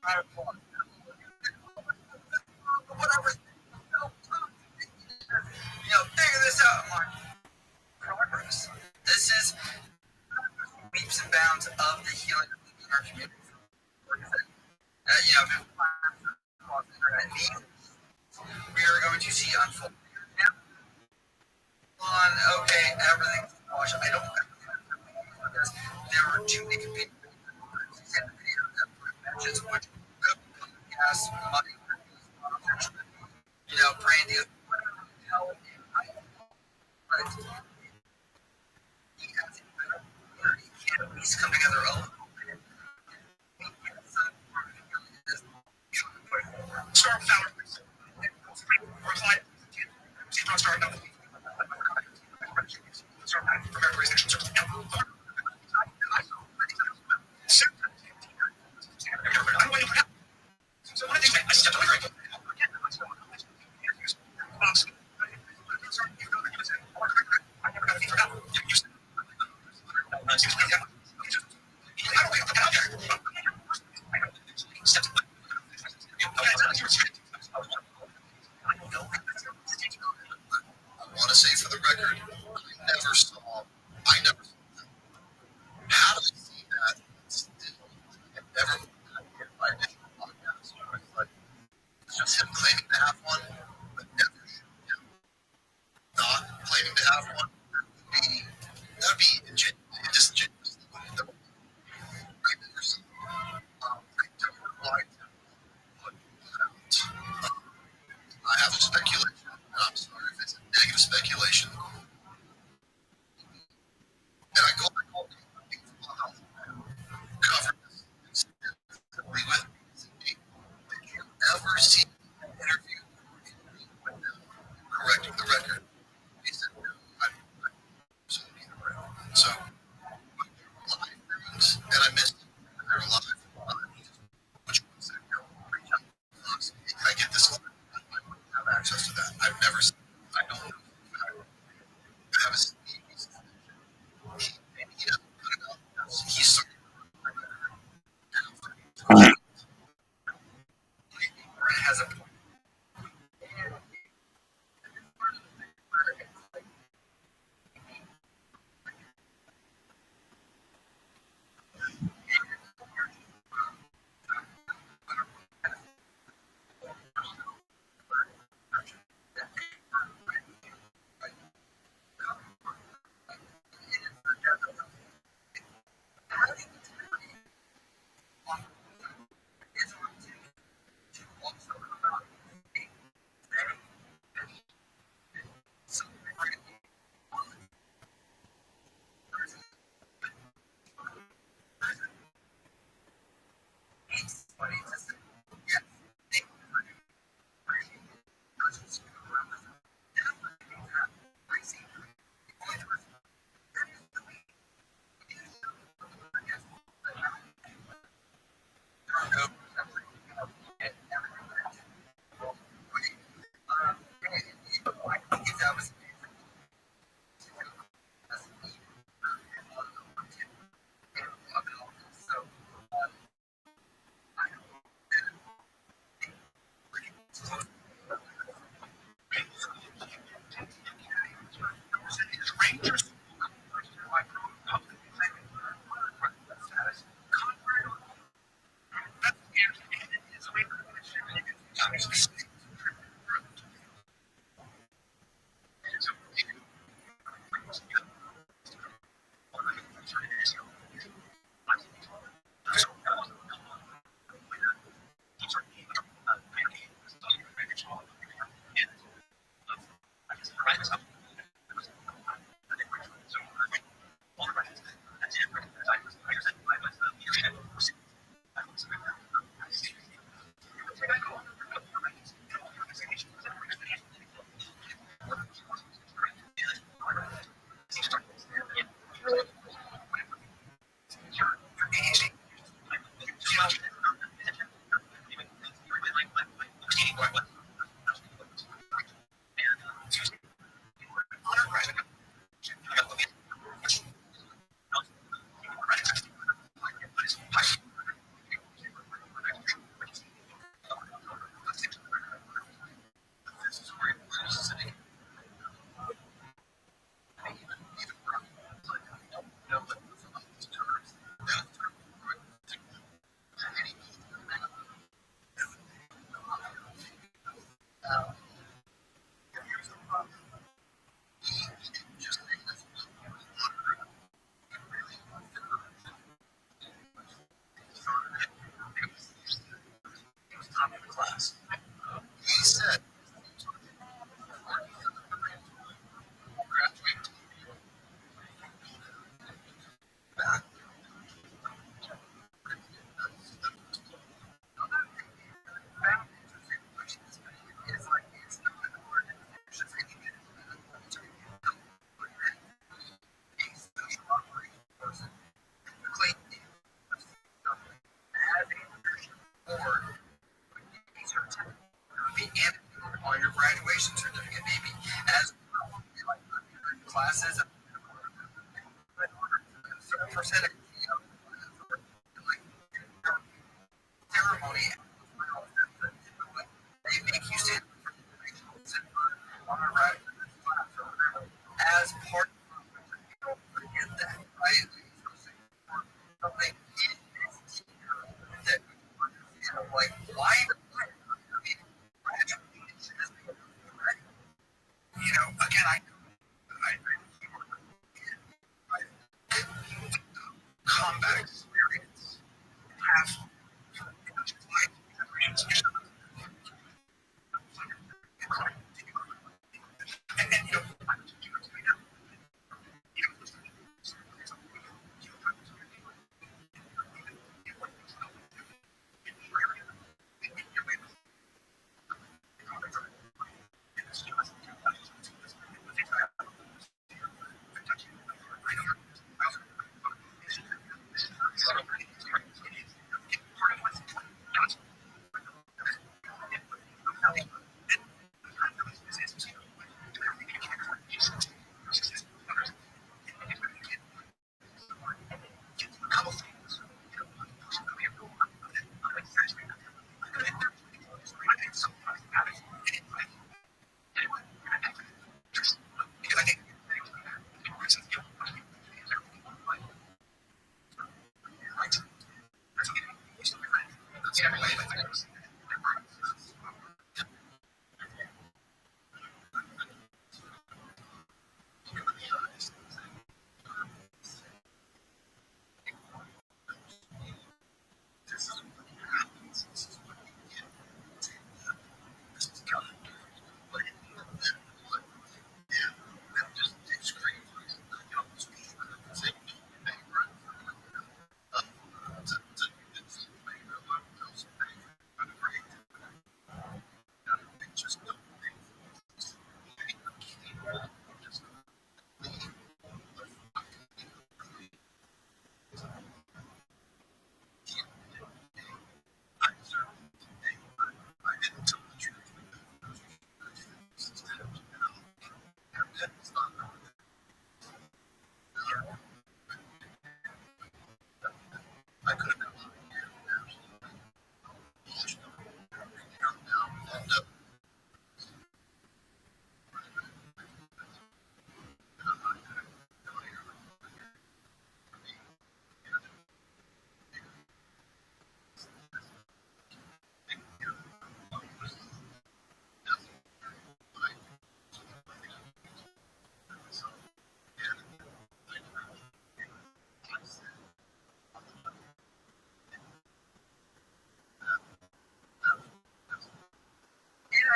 Whatever. Figure this out. I'm like, progress. This is leaps and bounds of the healing of our community. We are going to see unfold. Okay, everything's washed. I don't because there are too many people which gas, money, brand new. But he's come together a little bit. Star Power. Or client. Star Power. Star Power. So one of the things I stepped away from. combat experience. Have and you know,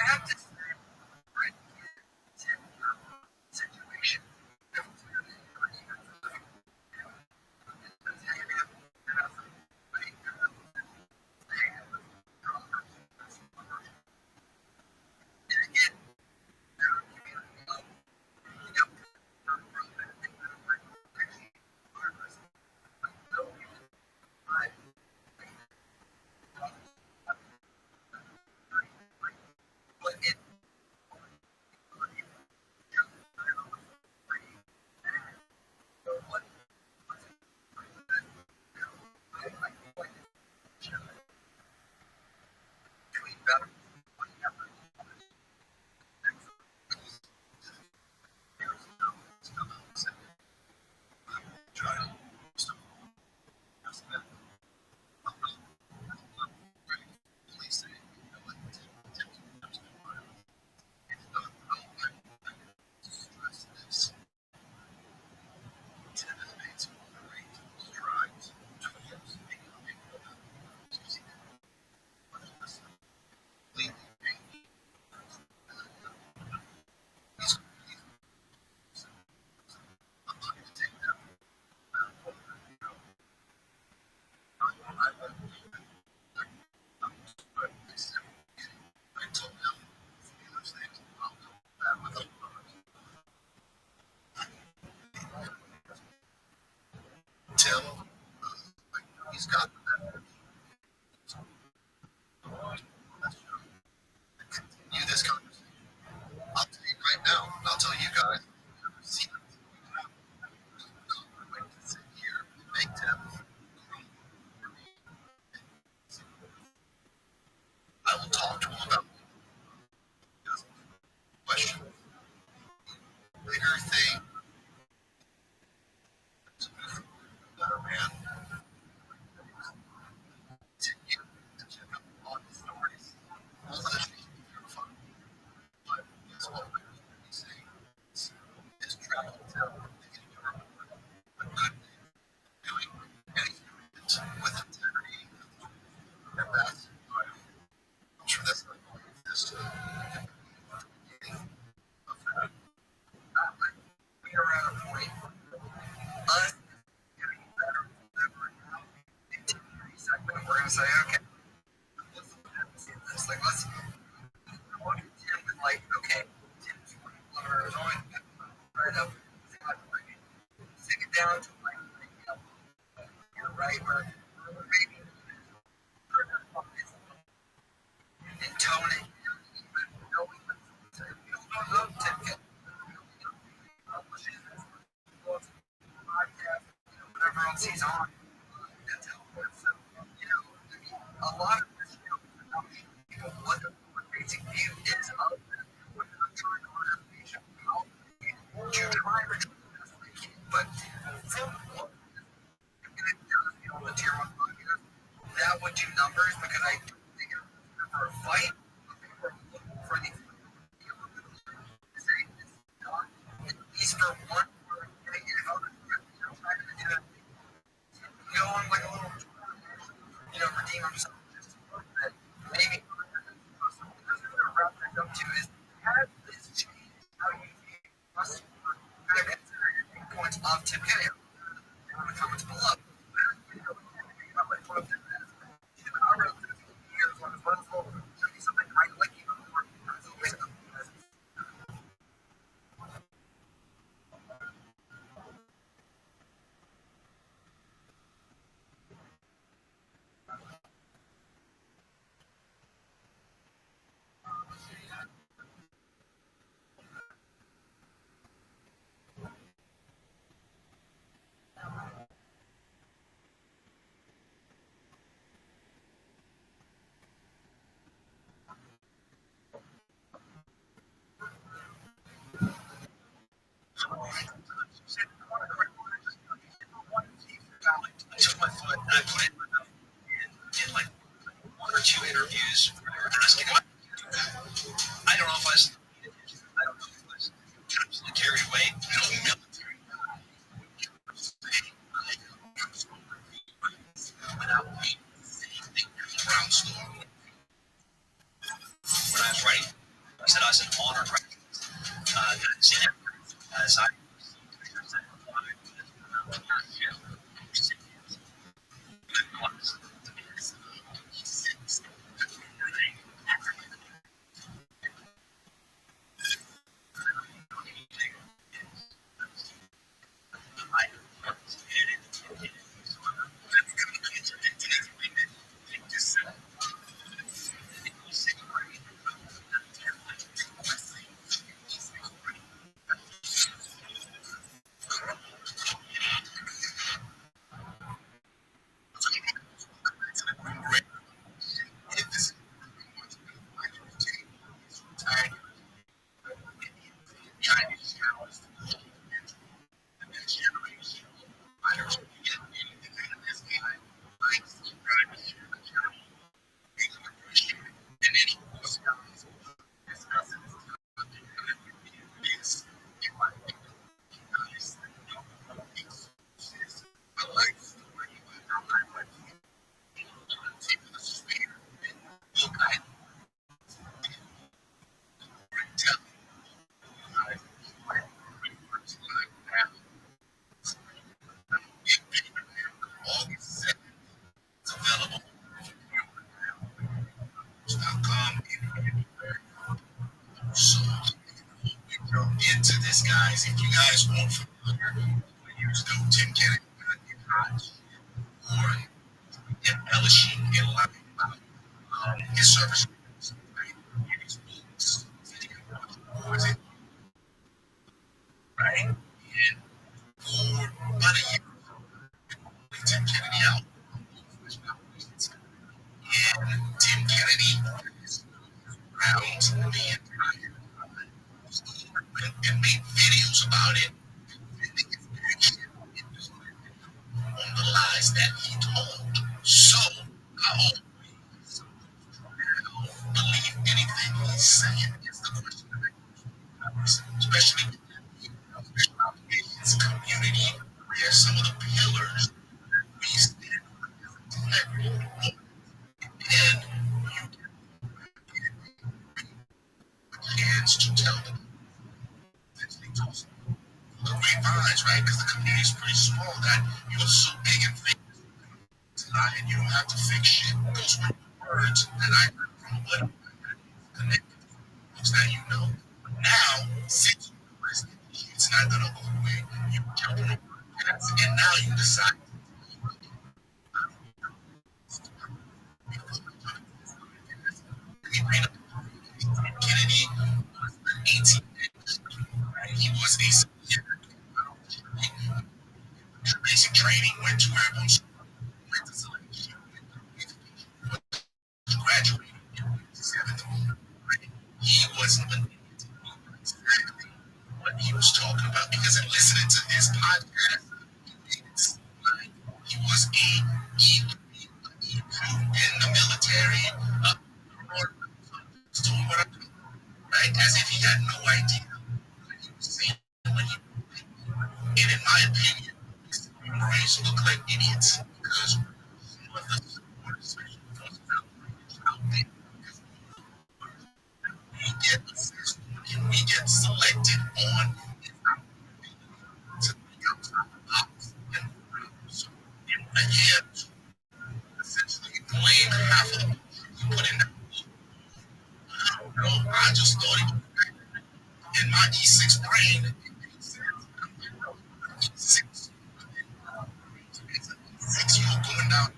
I have to say, right, situation. But it Tim, he's got you this conversation. I'll tell you right now, and I'll tell you guys. See, sit here, make Tim. I will talk to him about question. Bigger thing. Better man. gonna say, okay, let's this. Like, let's look at Tim with like, okay, Tim's lover is only right up, take it down to like, right where maybe and tone it. Whatever else he's on. So, a lot of this, what the basic view is of what I'm trying to understand. How you try to but from what on the tier one podcast, that would do numbers because I think for a fight, for the at least for one, go on like a little, redeem himself. Maybe wrap that up to is has this changed how you view us kind of consider your points of Tim Kenny in the comments below. I took my foot and I put it in like one or two interviews where they were asking about I don't know if I was absolutely carried away. Military without me ground store. When I was writing, I was an honored writer. That's in it. As I into this, guys. If you guys want familiar, years ago, Tim Kennedy or embellishing in his service. Right? And for about a year, Tim Kennedy out. And Tim Kennedy around the entire and made videos about it. On the lies that he told. So I always believe anything he's saying is the question of it. Especially his community, where some of the pillars we stand and you get a chance to tell them the grapevines, right? Because the community is pretty small that you're so big and famous. and you don't have to fix shit. Those were words that I heard from what connected folks that you know. Now, since it's not gonna go away, you jump on the podcast, and now you decide. Kennedy was 18. He was a basic training, went to airborne school, went to selection, graduated in 17. He was exactly what he was talking about because in listening to his podcast, he was in the military, right? As if he had no idea what he was saying. And in my opinion, Marines look like idiots because some of the supporters out there, we get selected on to be outside the box. And yeah, essentially blame half of the you put in that. I just thought it in my E6 brain. E6, you going down.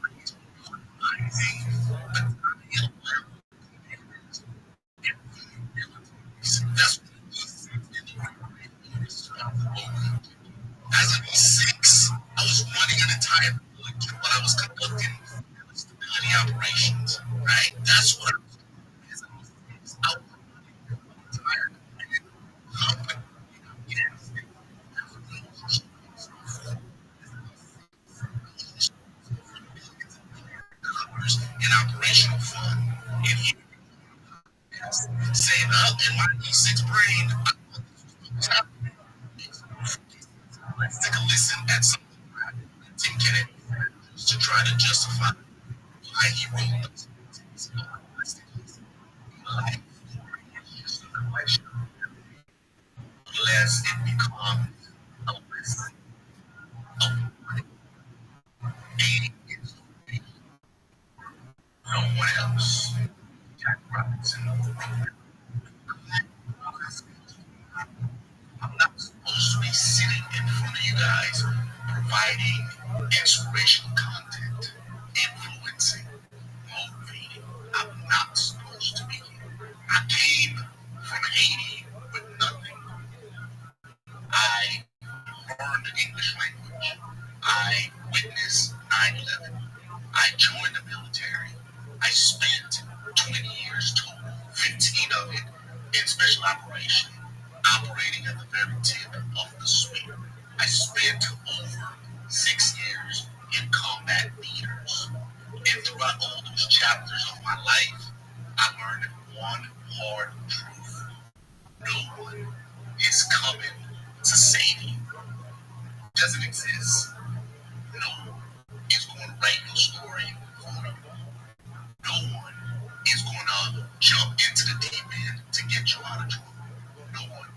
That's as of E6, I was running an entire village while I was conducting stability operations. Right? That's what I was out tired. In operational fun. And he saying, in my E6 brain, let's take a listen at some Tim Kennedy to try to justify why he wrote those. Lest it become a list of dating no one else. Jack Robinson. I'm not supposed to be sitting in front of you guys providing inspirational content, influencing, motivating. I'm not supposed to be here. I came from Haiti with nothing. I learned the English language. I witnessed 9/11. I joined the military. I spent 20 years total, 15 of it in special operation, operating at the very tip of the spear. I spent over 6 years in combat theaters. And throughout all those chapters of my life, I learned one hard truth. No one is coming to save you. It doesn't exist. No one is going to write your story for you. No one is going to jump into the deep end to get you out of trouble. No one.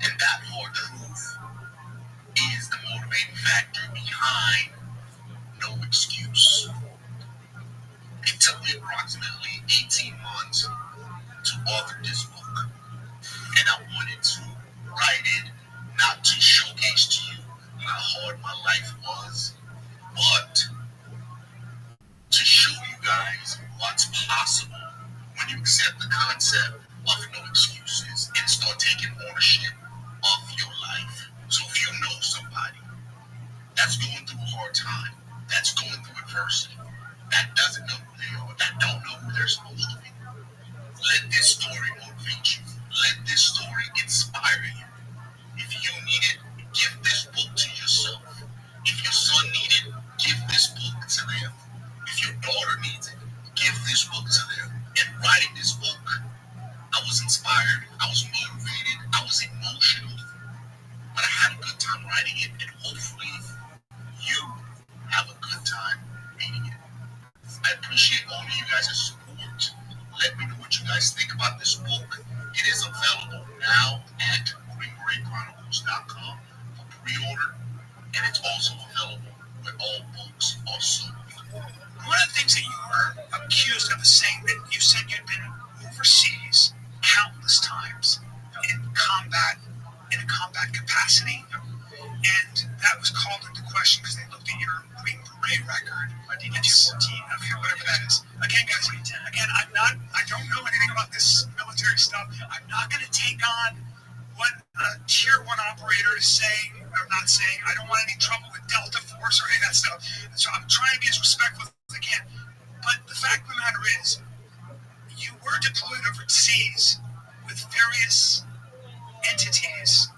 And that hard truth is the motivating factor behind no excuse. It took me approximately 18 months to author this book. And I wanted to write it not to showcase to you how hard my life was, but to show you guys what's possible when you accept the concept of no excuses and start taking ownership of your life. So if you know somebody that's going through a hard time, that's going through adversity, that doesn't know who they are, that don't know who they're supposed to be, let this story motivate you. Let this story inspire you. If you need it, give this book to yourself. If your son needs it, give this book to them. If your daughter needs it, give this book to them. And writing this book, I was inspired, I was motivated, I was emotional, but I had a good time writing it, and hopefully you have a good time reading it. I appreciate all of you guys' support. Let me know what you guys think about this book. It is available now at GreenBeretChronicles.com for pre-order, and it's also available where all books are sold. overseas countless times in a combat capacity. And that was called into question because they looked at your Green Beret record. I think it's 14, okay, whatever that is. Again, guys, I don't know anything about this military stuff. I'm not going to take on what a tier 1 operator is saying or not saying. I don't want any trouble with Delta Force or any of that stuff. So I'm trying to be as respectful as I can. But the fact of the matter is, you were deployed overseas with various entities.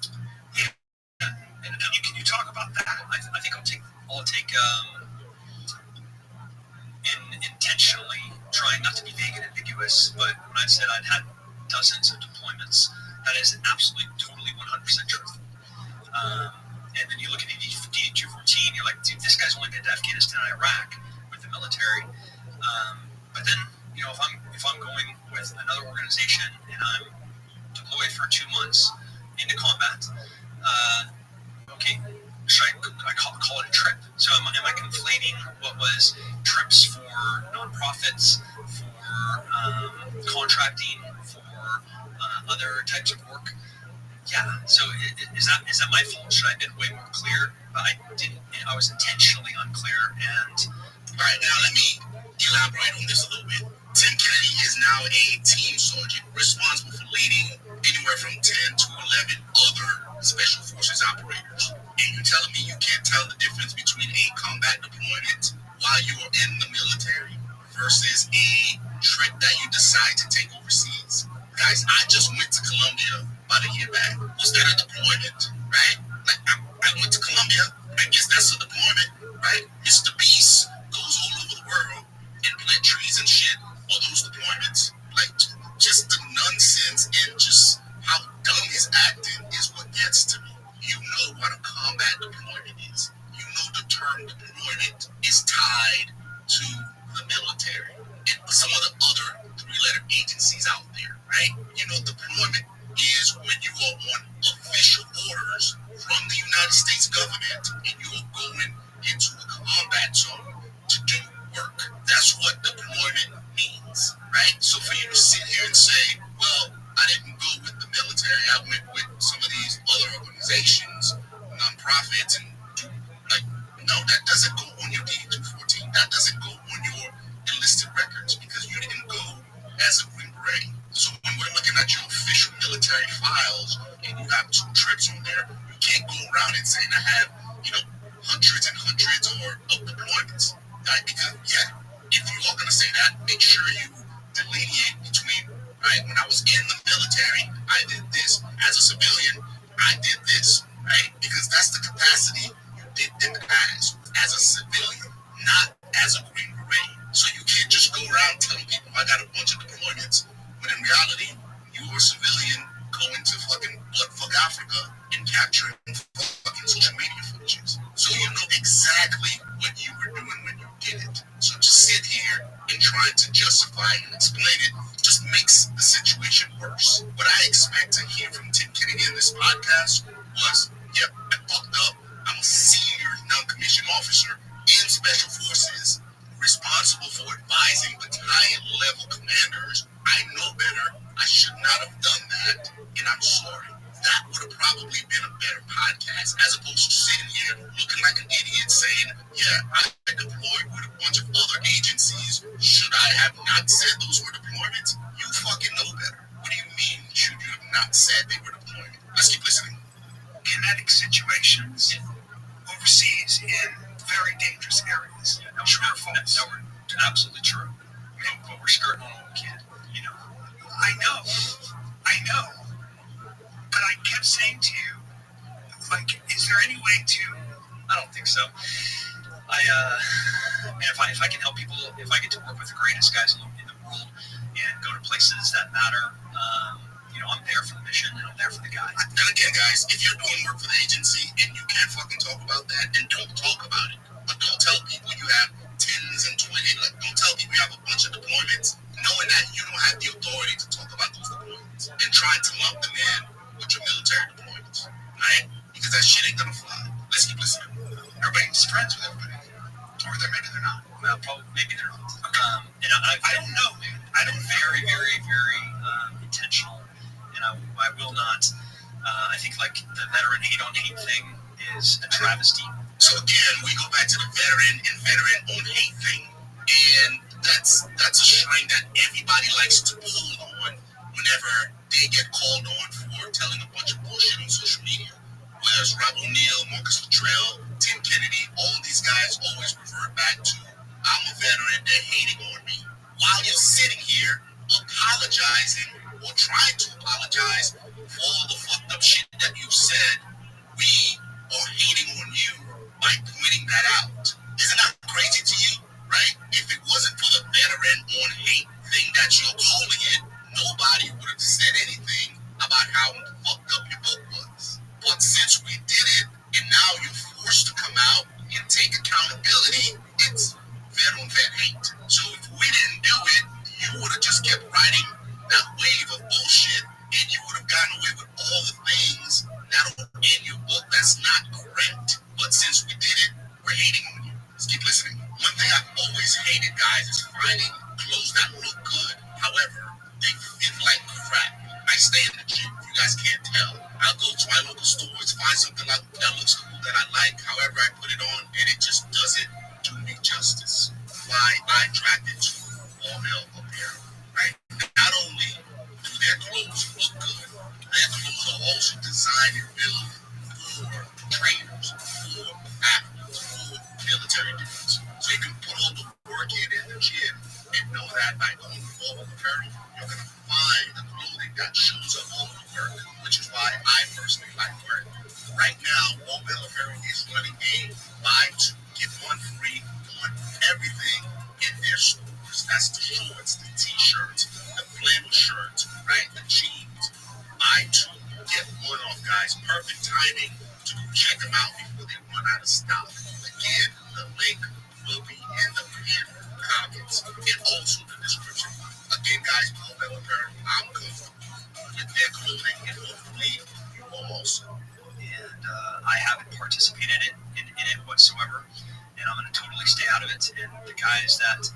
And can you talk about that? I think I'll take intentionally trying not to be vague and ambiguous, but when I said I'd had dozens of deployments, that is absolutely, totally 100% truthful. And then you look at DD-214, you're like, dude, this guy's only been to Afghanistan and Iraq with the military. But then, if I'm going with another organization and I'm deployed for 2 months into combat, okay, should I call it a trip? So am I conflating what was trips for nonprofits, for contracting, for other types of work? Yeah. So is that my fault? Should I have been way more clear? But I didn't. I was intentionally unclear. And all right, now let me elaborate on this a little bit. Tim Kennedy is now a team sergeant responsible for leading anywhere from 10 to 11 other special forces operators. And you're telling me you can't tell the difference between a combat deployment while you are in the military versus a trip that you decide to take overseas? Guys, I just went to Colombia about a year back. Was that a deployment, right? Like, I went to Colombia. I guess that's a deployment, right? Mr. Beast goes all over the world and plant trees and shit. All those deployments, like, just the nonsense and just how dumb his acting is what gets to me. You know what a combat deployment is. You know the term deployment is tied to the military and some of the other 3-letter agencies out there, right? You know, deployment is when you are on official orders from the United States government and you are going into a combat zone to do work. That's what deployment means, right? So for you to sit here and say, well, I didn't go with the military, I went with some of these other organizations, nonprofits, and like, no, that doesn't go on your DD-214. That doesn't go on your enlisted records because you didn't go as a Green Beret. So when we're looking at your official military files and you have 2 trips on there, you can't go around and saying I have, hundreds and hundreds of deployments, right? Because, if you are going to say that, make sure you delineate between, right, when I was in the military, I did this. As a civilian, I did this, right? Because that's the capacity you did them as a civilian, not as a Green Beret. So you can't just go around telling people I got a bunch of deployments, when in reality, you were a civilian going to fucking bloodfuck Africa and capturing fucking social media footages. So you know exactly what you were doing when you did it. So to sit here and try to justify and explain it just makes the situation worse. What I expect to hear from Tim Kennedy in this podcast was, yep, I fucked up. I'm a senior non-commissioned officer in Special Forces responsible for advising battalion level commanders. I know better. I should not have done that, and I'm sorry. That would have probably been a better podcast as opposed to sitting here looking like an idiot saying, yeah, I deployed with a bunch of other agencies. Should I have not said those were deployments? You fucking know better. What do you mean, should you have not said they were deployments? Let's keep listening. Kinetic situations overseas in very dangerous areas. True or false? No, absolutely true. But we're skirting on what we can. I know. But I kept saying to you, like, is there any way to? I don't think so. If I can help people, if I get to work with the greatest guys in the world and go to places that matter, I'm there for the mission and I'm there for the guys. And again, guys, if you're doing work for the agency and you can't fucking talk about that, then don't talk about it. But don't tell people you have 10s and 20s. Like, don't tell people you have a bunch of deployments, knowing that you don't have the authority to talk about those deployments and trying to lump them in with your military deployments, right? Because that shit ain't gonna fly. Let's keep listening. Everybody's friends with everybody. Or maybe they're not. Well, probably, maybe they're not. And I don't know, man. I don't very, very, very intentional, and I will not. I think like the veteran hate on hate thing is a travesty. So again, we go back to the veteran and veteran on hate thing, and that's a string that everybody likes to pull on whenever they get called on for telling a bunch of bullshit on social media. Whether it's Rob O'Neill, Marcus Luttrell, Tim Kennedy, all these guys always revert back to, I'm a veteran, they're hating on me. While you're sitting here apologizing or trying to apologize for all the fucked up shit that you've said, we are hating on you by pointing that out. Isn't that crazy to you, right? If it wasn't for the veteran on hate thing that you're calling it, nobody would have said anything about how fucked up your book was. But since we did it, and now you're forced to come out and take accountability, it's vet on vet hate. So if we didn't do it, you would have just kept writing that wave of bullshit, and you would have gotten away with all the things that are in your book that's not correct. But since we did it, we're hating on you. Just keep listening. One thing I've always hated, guys, is finding clothes that look good. However, they fit like crap. I stay in the gym, if you guys can't tell. I'll go to my local stores, find something that looks cool that I like. However, I put it on, and it just doesn't do me justice. Why I attracted to all male apparel, right? Not only do their clothes look good, their clothes are also designed and built for trainers, for athletes, for military dudes. So you can put all the work in the gym and know that by going with all apparel, you're going to find the clothing that shows up all the work, which is why I personally like wearing it. Right now, All Male Apparel is running a buy two, get one free on everything in their stores. That's the shorts, the t-shirts, the flannel shirts, right? The jeans. Buy two, get one off, guys. Perfect timing to check them out before they run out of stock. Again, the link will be in the pinned comments and also the description. Again, guys, All Male Apparel, I'm comfortable with their clothing, and hopefully you will also. And I haven't participated in it whatsoever, and I'm going to totally stay out of it. And the guys that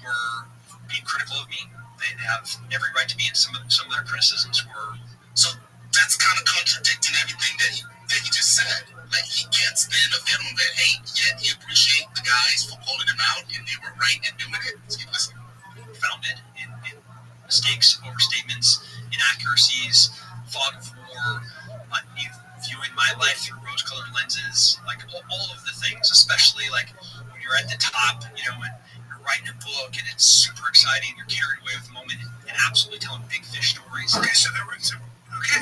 were being critical of me, they have every right to be, and some of their criticisms were. So that's kind of contradicting everything that he just said. Like, he can't stand a vet on vet hate, yet he appreciates the guys for calling him out, and they were right in doing it. Keep listening. Founded in mistakes, overstatements, inaccuracies, fog of war, viewing my life through rose-colored lenses, like all of the things, especially like when you're at the top, and you're writing a book and it's super exciting, you're carried away with the moment and absolutely telling big fish stories. Okay, so there were some. Okay,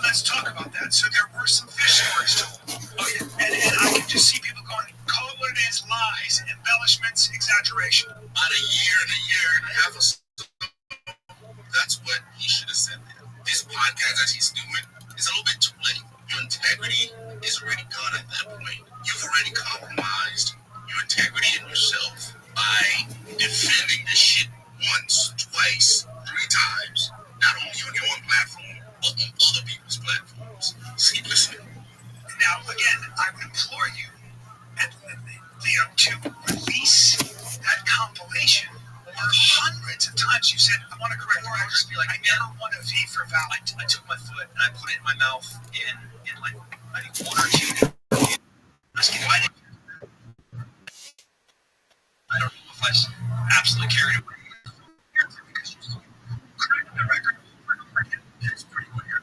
let's talk about that. So there were some fish stories told. Oh yeah, and I can just see people going, call it what it is, lies, embellishments, exaggeration. About a year and a half or so, that's what he should have said there. This podcast that he's doing is a little bit too late. Your integrity is already gone at that point. You've already compromised your integrity in yourself by defending this shit once, twice, 3 times, not only on your own platform, but on other people's platforms. So keep listening. Now, again, I would implore you, to release that compilation. Hundreds of times you said, I want to correct the record. Be like, I never want to V for Val. I took my foot and I put it in my mouth in like, I think 1 or 2. I don't know if I was absolutely carried away. Because correcting the record over and over again is pretty weird.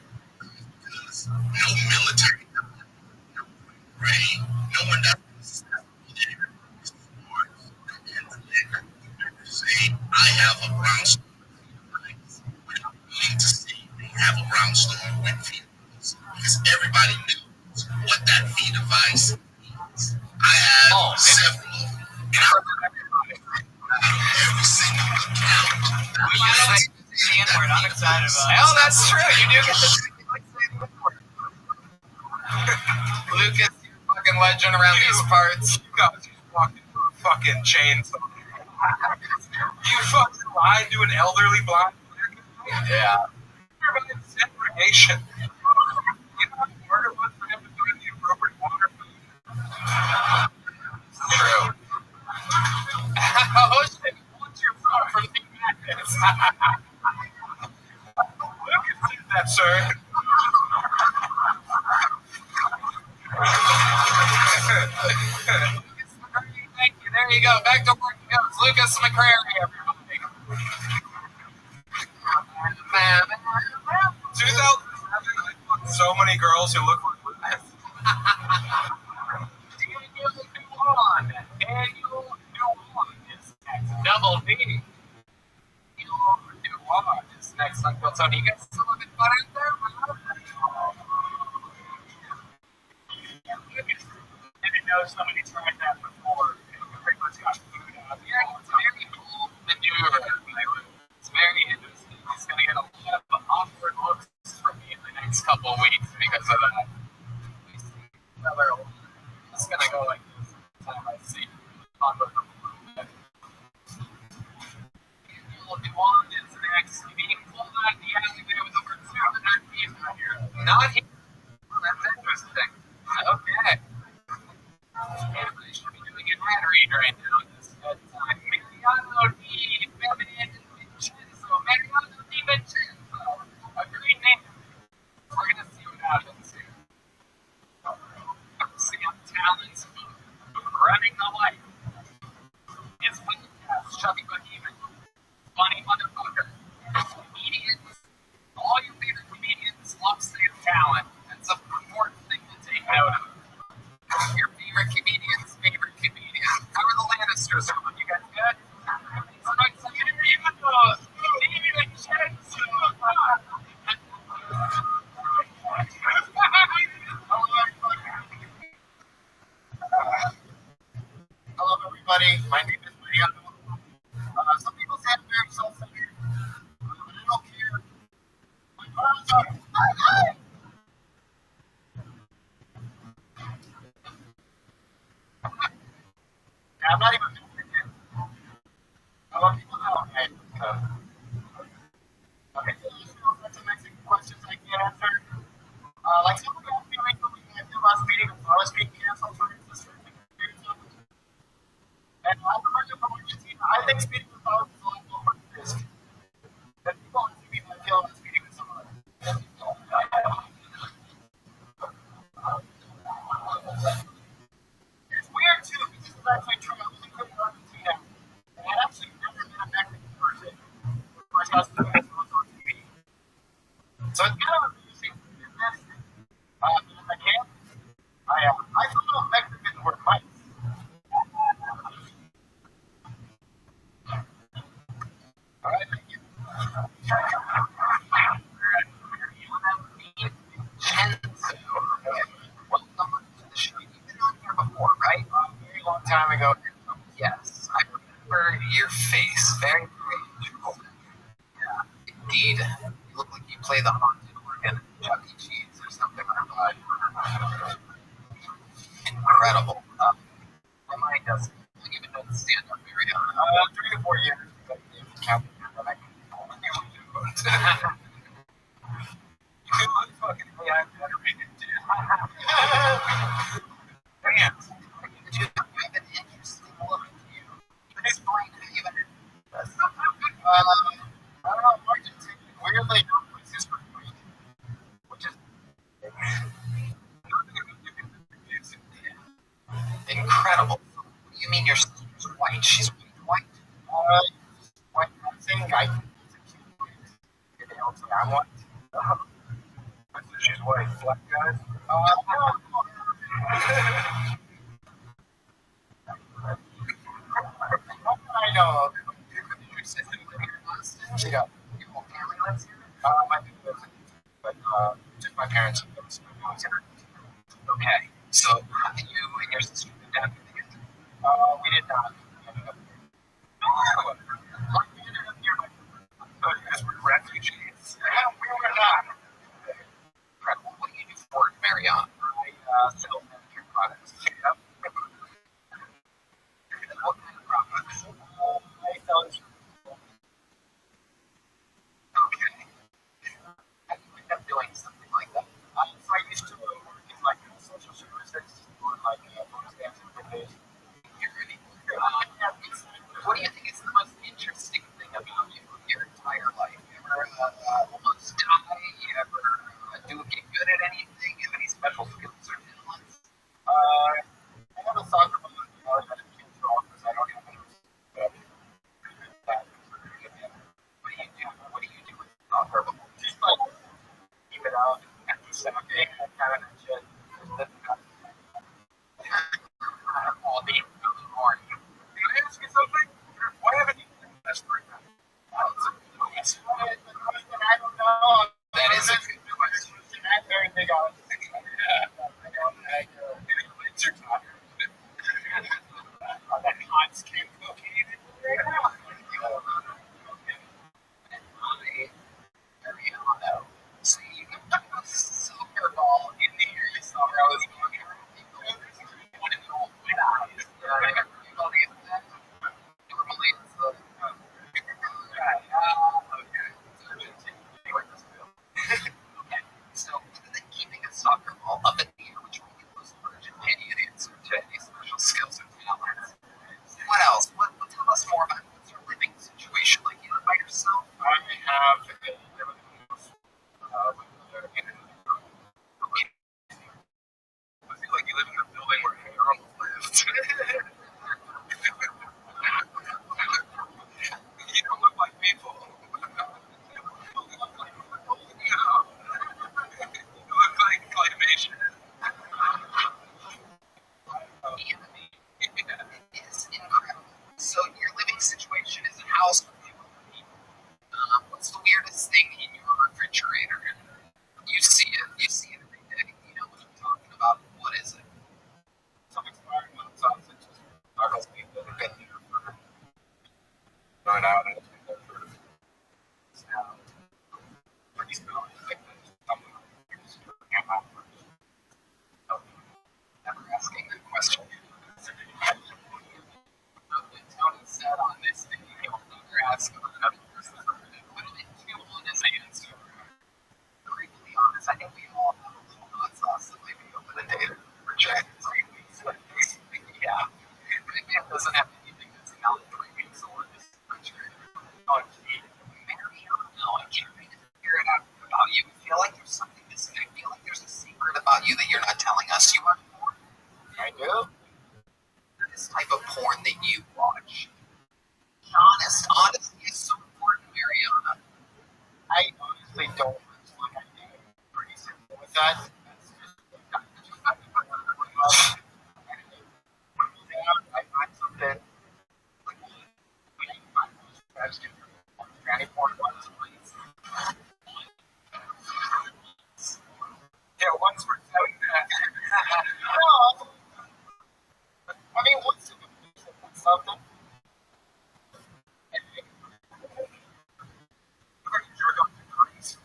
Because no military, no Ray, no one that say, I have a brownstone, which I'm willing to say they have a brownstone with V device, because everybody knew what that V device means. I have several of them, and I remember every single account. I'm excited about it. Hell, that's true. You do get the Lucas, you fucking legend around these parts. You guys walking fucking chains. You fucking lied to an elderly blind man. Yeah. You're about segregation. You know how hard it was for him to find the appropriate water food? True. Ocean, what's your phone from the Magnets? Lucas said that, sir. Thank you. There you go. Back to work goes Lucas McCrary, everybody. 2007, I fucked so many girls who look like Lucas. Daniel Nuwan. Daniel Nuwan is next. Double D. Daniel Nuwan is next. Uncle Tony, you guys still looking fun out there? I didn't know somebody tried that before. Pretty much got food out. Yeah, it's a very cool maneuver. It's very interesting. He's going to get a lot of awkward looks from me in the next couple of weeks because of that. It's going to go like this every time I see him. Daniel Nuwan is next. Being pulled out of the alleyway with over 200 people here. Not here. Oh, that's interesting. Okay. Everybody should be doing an ad read right now. Mariano Di Vincenzo. Mariano Di Vincenzo. A great name. We're going to see what happens here. Sam Talent's running the light. His podcast, Chubby Bohemian. Funny motherfucker. Comedians. All your favorite comedians love Sam Talent. That's an important thing to take note of. Your favorite comedian's favorite comedian. How are the Lannisters doing? You guys good? Hello, everybody. My name is Mariano. Some people say I'm very self-centered. But I don't care. My arms are... I'm not even doing it. I want people to know. Okay, so there's no sense of Mexican questions I can't answer. Like someone asked me recently at the last meeting, I was being canceled for this. And I'm a person from Argentina. I think speaking with others is a lot more risk. But people want to see me when I feel I'm speaking with someone. It's weird too, because it's actually true. I was in Argentina, and I actually never met a Mexican person. My husband was on TV. So it's kind of amusing business. If I can, I thought Mexicans were mice. All right, thank you. Welcome to the show. You've been on here before, right? A very long time ago. Yes, I remember your face. Very strange. Yeah, indeed. You look like you play the haunted organ at Chuck E. Cheese or something like that. Incredible. My mind doesn't even know the stand-up Mariano. 3 to 4 years. Count the pandemic. You look fucking AI better than Man, you have an interesting look to you. Explain how you ended this. I don't know, Argentina. Weirdly, no place is for me. Which is incredible. What do you mean your sister's white? She's white. white dancing. I think it's a cute place. They don't say I'm white. she's white. Black guys? I know. Your sister live here in Boston? She got. Your whole family lives here? My family lives in, but just my parents. Okay. So, how did you and your sister move down here together? We did not. No! Like, you ended up here. Oh, you guys were refugees? We were not. Incredible. What do you do for work, Mariano? I sell healthcare products. Yep. What kind of products? I sell insurance. Okay. How do you end up doing something like that? So I used to work in like social services or like food stamps and things. What do you going out and pretty small. Never asking that question. Tony said on this thing, he will never ask about another person's birthday. But I think too honest answer. Briefly honest, I think we all have a little hot sauce that might be open a date for Jack in 3 weeks. But yeah, my man doesn't have anything that's out in 3 weeks or this country. Oh, Mariano, I'm trying to figure it out about you. I feel like there's something missing. I feel like there's a secret about you that you're not telling us. You watch porn? I do. This type of porn that you watch. Be honest. Honesty is so important, Mariana. I honestly don't look like I do. Pretty simple with that. I find something. Granny porn once, please. Yeah, once we're doing that. No. I mean, what's something? You're going to crazy.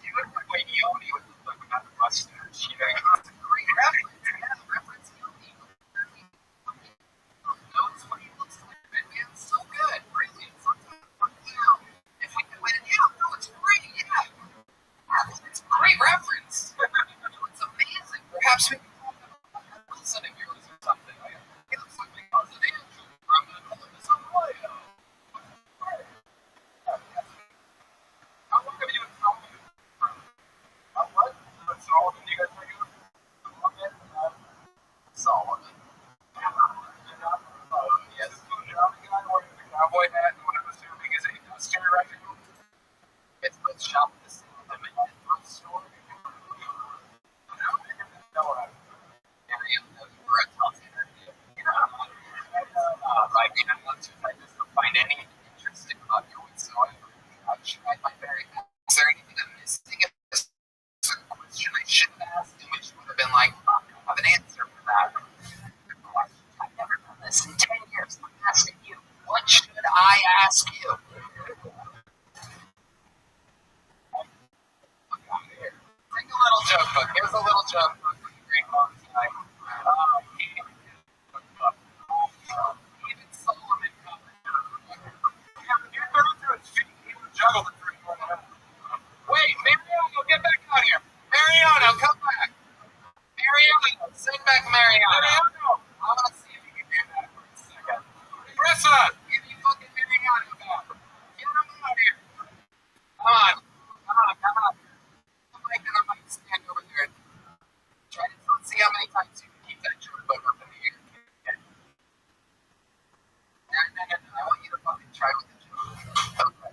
You look like Wayne Yoni with a mustache. You know, it's a great reference. Yeah, reference Yoni. Knows what he looks like. Man, so good. Brilliant. Now, if we can win, yeah, no, it's great. Yeah. It's a great reference. It's amazing. Perhaps we can talk about Wilson of yours or something. It looks like we caused an answer. I'm going to call this on play. How long have you been filming? What? That's all of you guys are doing? Solomon. Yes. The guy wearing the cowboy hat and what I'm assuming is a duster right now. It's both shop at the same time and thrift store. Find any interesting about you whatsoever. I've tried my very best. Is there anything I'm missing? It's a question I should have asked, and which would have been like, I have an answer for that. Good question. I've never done this in 10 years. I'm asking you, what should I ask you? Take a little joke book. Here's a little joke book for the great long time. Even Solomon covered. You're 32 and he would juggle the 31. Wait, Mariano, get back out here. Mariano, come back. Mariano, send back Mariano. I want to see if you can do that for a second. Press on. Give me fucking Mariano back. Get him out here. Come on. Come on. I might stand over there and try to see how many times you can keep that joke book up in the air. I want you to fucking try with the joke. Okay.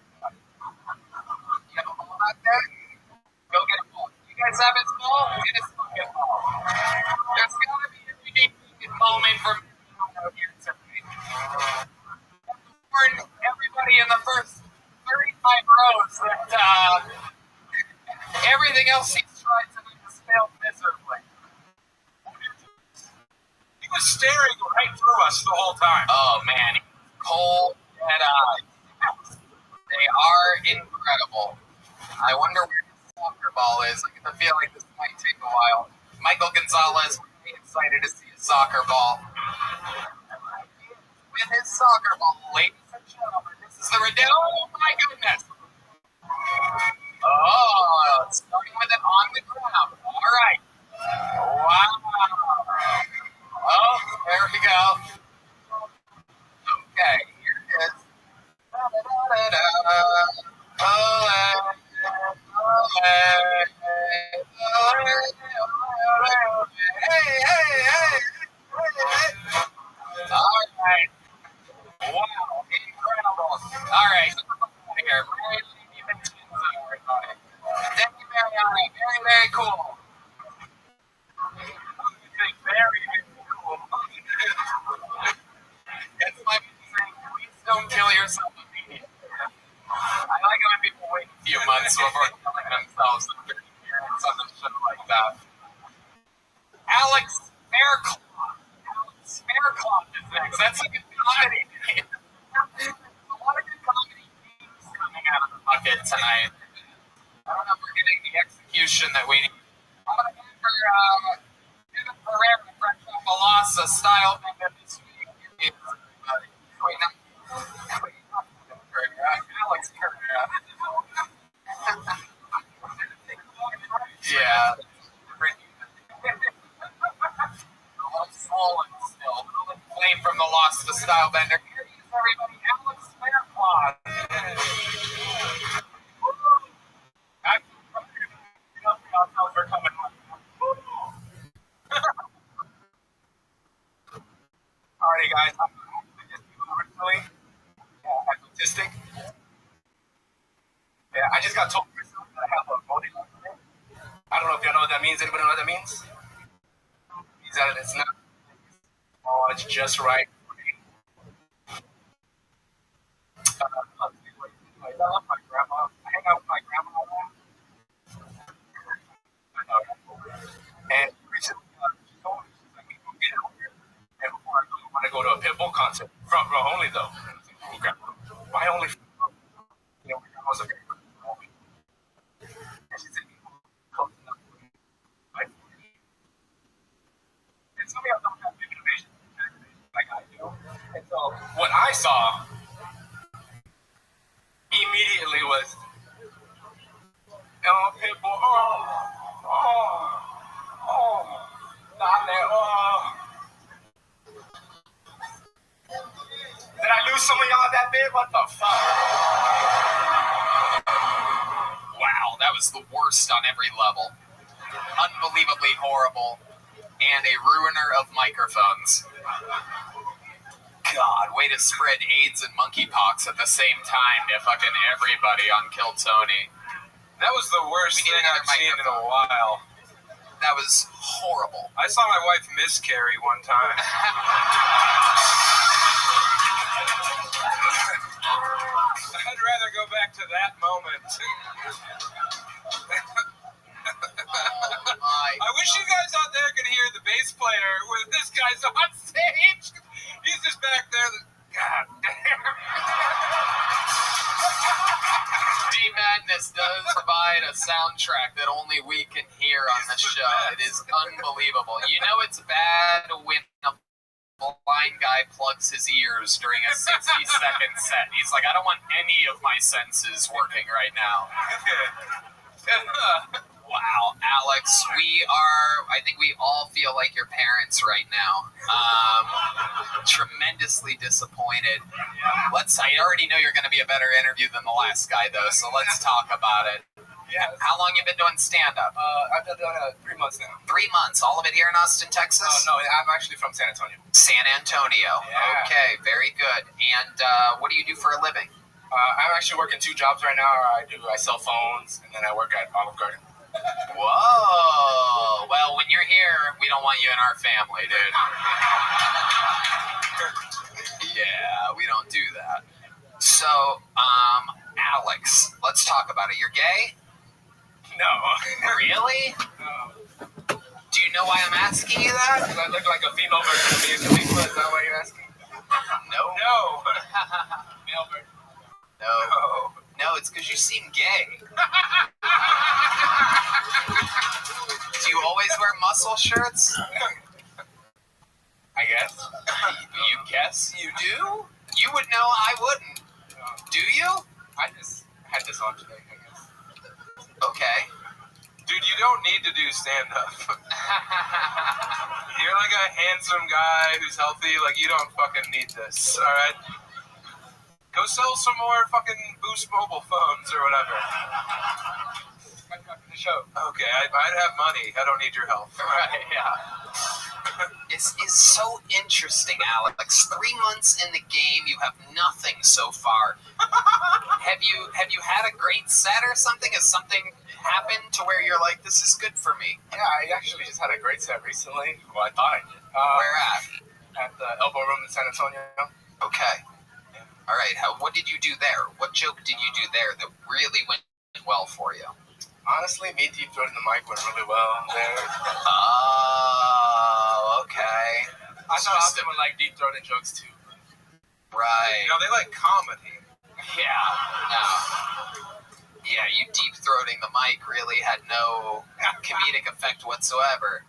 You have a ball out there? Go get a ball. You guys have his ball? Get his fucking ball. There's gotta be a unique moment for me here tonight. Warn everybody in the first 35 rows that everything else he's tried tonight has failed miserably. He was staring right through us the whole time. Oh man, cold dead eyes. They are incredible. I wonder where his soccer ball is. I get the feeling this might take a while. Michael Gonzalez, really excited to see his soccer ball. With his soccer ball, ladies and gentlemen, this is the Riddell. Oh my goodness. Oh, starting with it on the ground. All right. Wow. Oh, there we go. Okay, here it is. Hey. All right. Wow, incredible. All right. Here. Thank you, Mariana. Very, very cool. Very cool. next. That's a good comedy. There's a lot of good comedy themes coming out of the bucket tonight. I don't know if we're getting the execution that we need. I'm going to go for Kevin Pereira, fresh off a loss, a style thing that this week. Wait, not Alex Pereira. Yeah. Swollen still. Flame from the loss to Stylebender. Here he is, everybody. Alex Faircloth. We're coming on. Alrighty, guys. I'm originally autistic. Yeah, I just got told recently that I have a voting today. I don't know if y'all know what that means. Anybody know what that means? Means that it's not. Oh, it's just right. I love my grandma. I hang out with my grandma a lot. And recently, she told me, she's like, go get out here. And before I go, I want to go to a Pitbull concert. Front row only, though. And I was like, oh, grandma, why only front row? You know, my grandma's a very good woman. And she said, close enough for me. Right? And some of y'all don't have big innovation like I do. And so, what I saw immediately was, Pitbull, dale, Did I lose some of y'all that bit? What the fuck? Wow, that was the worst on every level. Unbelievably horrible, and a ruiner of microphones. God, way to spread AIDS and monkeypox at the same time to fucking everybody on Kill Tony. That was the worst thing I've seen in a while. That was horrible. I saw my wife miscarry one time. I'd rather go back to that moment. I wish you guys out there could hear the bass player when this guy's on stage. He's just back there. God damn. D-Madness does provide a soundtrack that only we can hear on the show. It is unbelievable. You know it's bad when a blind guy plugs his ears during a 60-second set. He's like, I don't want any of my senses working right now. Wow, Alex, I think we all feel like your parents right now. Tremendously disappointed. I already know you're going to be a better interview than the last guy, though, so let's talk about it. Yeah. How long you been doing stand-up? I've been doing 3 months now. 3 months. All of it here in Austin, Texas? No, I'm actually from San Antonio. San Antonio. Yeah. Okay, very good. And what do you do for a living? I'm actually working 2 jobs right now. I sell phones, and then I work at Olive Garden. Whoa. Well, when you're here, we don't want you in our family, dude. Yeah, we don't do that. So, Alex, let's talk about it. You're gay? No. Really? No. Do you know why I'm asking you that? Because I look like a female version of Mia Khalifa. Is that why you're asking? No. No. Male version. No. No, it's because you seem gay. Do you always wear muscle shirts? I guess. You guess you do? You would know, I wouldn't. Do you? I just had this on today, I guess. Okay. Dude, you don't need to do stand-up. You're like a handsome guy who's healthy. Like, you don't fucking need this, all right? Go sell some more fucking Boost mobile phones or whatever. The show. Okay, I'd have money. I don't need your help. Right, yeah. It's so interesting, Alex. 3 months in the game, you have nothing so far. Have you had a great set or something? Has something happened to where you're like, this is good for me? Yeah, I actually just had a great set recently. Well, I thought I did. Where at? At the Elbow Room in San Antonio. Okay. All right. What did you do there? What joke did you do there that really went well for you? Honestly, me deep throating the mic went really well there. Oh, okay. I thought Austin would like deep throating jokes too. Right. They like comedy. Yeah. No. Yeah, you deep throating the mic really had no comedic effect whatsoever.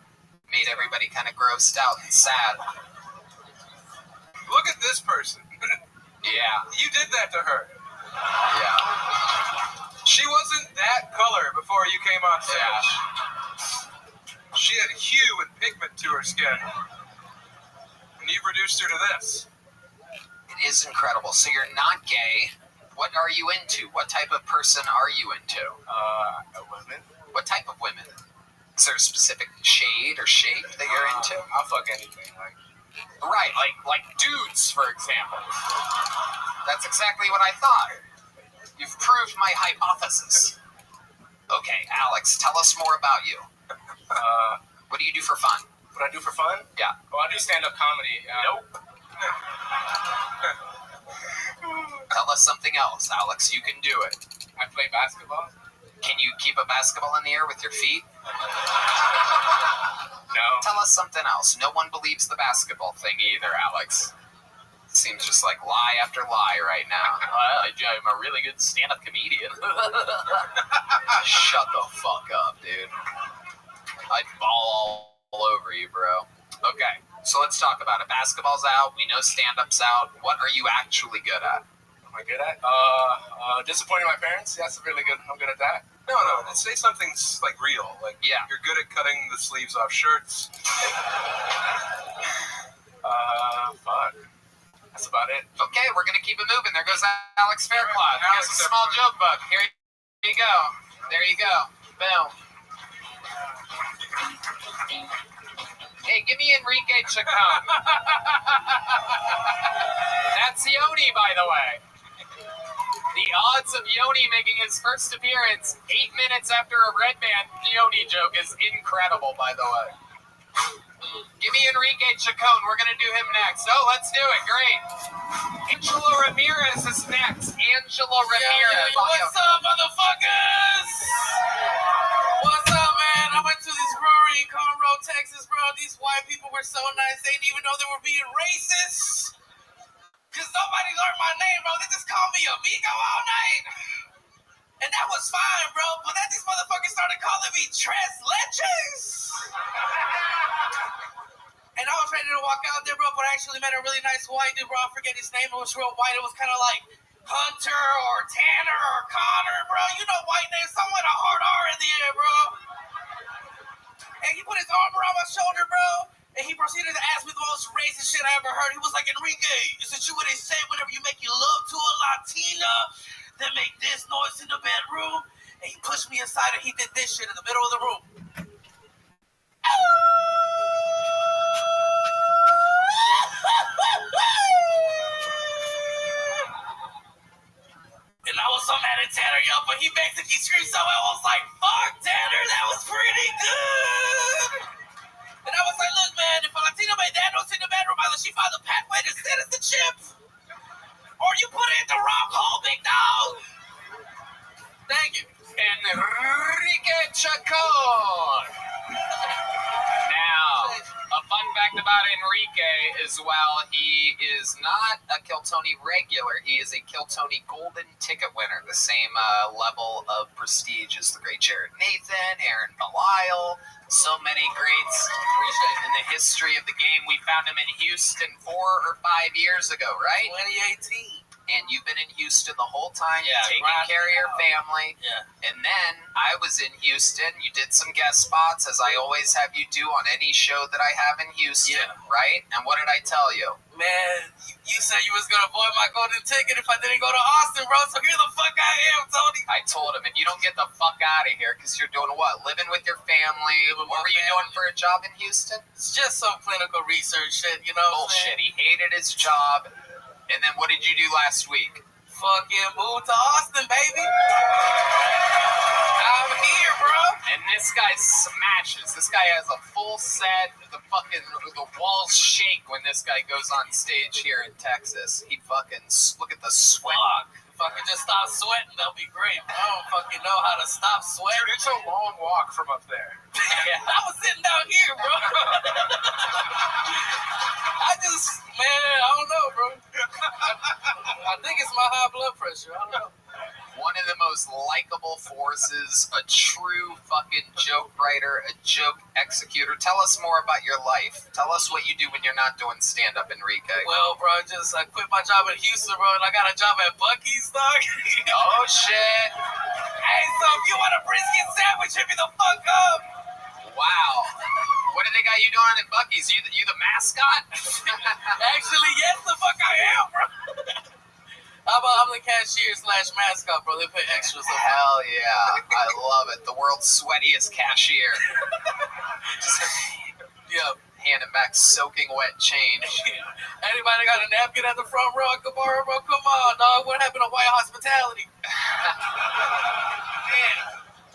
Made everybody kind of grossed out and sad. Look at this person. Yeah. You did that to her. Yeah. She wasn't that color before you came on stage. Yeah. She had hue and pigment to her skin. And you reduced her to this. It is incredible. So you're not gay. What are you into? What type of person are you into? Women. What type of women? Is there a specific shade or shape that you're into? I'll fuck anything. Right, like dudes, for example. That's exactly what I thought. You've proved my hypothesis. Okay, Alex, tell us more about you. What do you do for fun? What I do for fun? Yeah. Well, I do stand-up comedy. Nope. Tell us something else, Alex. You can do it. I play basketball. Can you keep a basketball in the air with your feet? No. Tell us something else. No one believes the basketball thing either, Alex. Seems just like lie after lie right now. I'm a really good stand-up comedian. Shut the fuck up, dude. I'd fall all over you, bro. Okay, so let's talk about it. Basketball's out. We know stand-up's out. What are you actually good at? Am I good at? Disappointing my parents. That's really good. I'm good at that. No. Let's say something's like real. Like, yeah, you're good at cutting the sleeves off shirts. Fuck. That's about it. Okay, we're gonna keep it moving. There goes Alex Faircloth. Here's a small joke book. Here you go. There you go. Boom. Hey, give me Enrique Chacon. That's Yoni, by the way. The odds of Yoni making his first appearance 8 minutes after a Red Man Yoni joke is incredible, by the way. Give me Enrique Chacon. We're going to do him next. Oh, let's do it. Great. Angelo Ramirez is next. Angelo Ramirez. What's up, motherfuckers? What's up, man? I went to this brewery in Conroe, Texas, bro. These white people were so nice. They didn't even know they were being racist. Because nobody learned my name, bro. They just called me amigo all night. And that was fine, bro. But then these motherfuckers started calling me tres leches. And I was ready to walk out there, bro, but I actually met a really nice white dude, bro. I forget his name. It was real white. It was kind of like Hunter or Tanner or Connor, bro. You know white names. Someone with a hard R in the air, bro. And he put his arm around my shoulder, bro. And he proceeded to ask me the most racist shit I ever heard. He was like, Enrique, is it you what they say whenever you make your love to a Latina, they make this noise in the bedroom? And he pushed me inside and he did this shit in the middle of the room. And I was so mad at Tanner, yo, but he basically screamed so I was like, fuck, Tanner, that was pretty good. And I was like, look, man, if a Latina made that noise in the bedroom, either she found the pathway to citizenship, or you put it in the wrong hole, big dog. Thank you. Enrique Chacon. Now, a fun fact about Enrique as well, he is not a Kill Tony regular. He is a Kill Tony golden ticket winner, the same level of prestige as the great Jared Nathan, Aaron Belial, so many greats in the history of the game. We found him in Houston 4 or 5 years ago, right? 2018. And you've been in Houston the whole time, taking right. care of your family. Yeah. And then I was in Houston. You did some guest spots, as I always have you do on any show that I have in Houston, right? And what did I tell you? Man, you said you was going to avoid my golden ticket if I didn't go to Austin, bro. So here the fuck I am, Tony. I told him, if you don't get the fuck out of here, because you're doing what? Living with your family? What were you doing for a job in Houston? It's just some clinical research shit, you know what I'm Bullshit. saying? He hated his job. And then what did you do last week? Fucking moved to Austin, baby. I'm here, bro. And this guy smashes. This guy has a full set. The walls shake when this guy goes on stage here in Texas. He fucking, look at the sweat. If I could just stop sweating, that'd be great. I don't fucking know how to stop sweating. Dude, it's a long walk from up there. I was sitting down here, bro. Man, I don't know, bro. I think it's my high blood pressure. I don't know. One of the most likable forces, a true fucking joke writer, a joke executor. Tell us more about your life. Tell us what you do when you're not doing stand-up, Enrique. Well, bro, I quit my job in Houston, bro, and I got a job at Buc-ee's, dog. Oh, shit. Hey, so if you want a brisket sandwich, hit me the fuck up. Wow. What do they got you doing at Buc-ee's? You the mascot? Actually, yes, the fuck I am, bro. I'm the cashier / mascot, bro. They pay extra. So Hell yeah. I love it. The world's sweatiest cashier. yeah. Handing back soaking wet change. Anybody got a napkin at the front row I could borrow, bro? Come on, dog. What happened to white hospitality?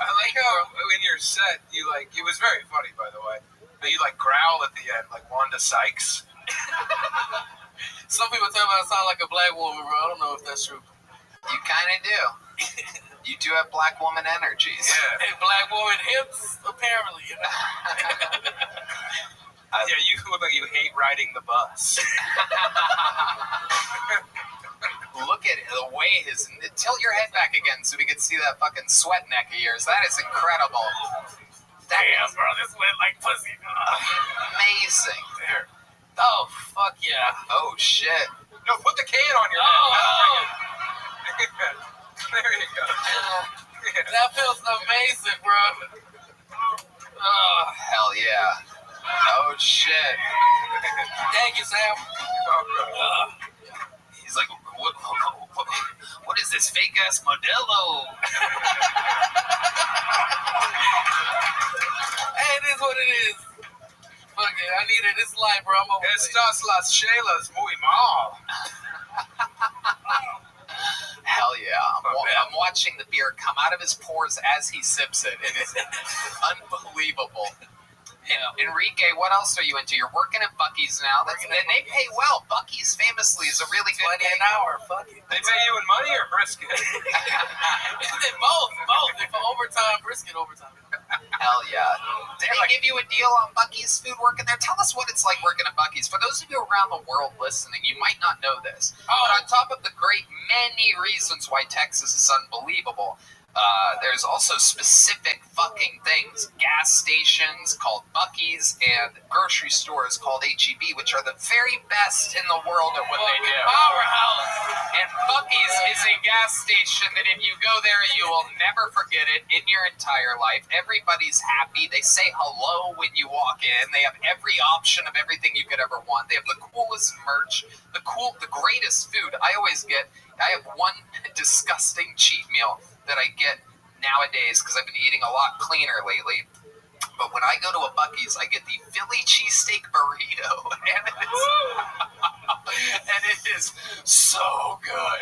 I like how in your set you it was very funny, by the way. But you growl at the end like Wanda Sykes. Some people tell me I sound like a black woman, bro. I don't know if that's true. You kind of do. You do have black woman energies. Yeah. And black woman hips, apparently. You know? Yeah, you look like you hate riding the bus. Look at the way tilt your head back again so we can see that fucking sweat neck of yours. That is incredible. Damn, bro, this went like pussy. Amazing. There. Oh, fuck yeah. Oh, shit. No, put the can on your head. There you go. That feels amazing, bro. Hell yeah. Oh, shit. Thank you, Sam. He's like, what is this fake-ass Modelo? Hey, it is what it is. Fuck it, I needed this life, bro. I'm over Estas las chelas muy mal. Hell yeah. I'm watching the beer come out of his pores as he sips it. It is unbelievable. Enrique, what else are you into? You're working at Buc-ee's now. And they pay well. Buc-ee's famously is a really good $20 an hour. Fuck it. They pay you in money or brisket? Both. If overtime, brisket overtime. Hell yeah. Did they give you a deal on Buc-ee's food working there? Tell us what it's like working at Buc-ee's. For those of you around the world listening, you might not know this. But on top of the great many reasons why Texas is unbelievable, there's also specific fucking things. Gas stations called Buc-ee's and grocery stores called H-E-B, which are the very best in the world at what they do. Powerhouse. And Buc-ee's is a gas station that if you go there, you will never forget it in your entire life. Everybody's happy. They say hello when you walk in. They have every option of everything you could ever want. They have the coolest merch, the greatest food. I have one disgusting cheat meal that I get nowadays because I've been eating a lot cleaner lately. But when I go to a Buc-ee's, I get the Philly cheesesteak burrito, and it is so good.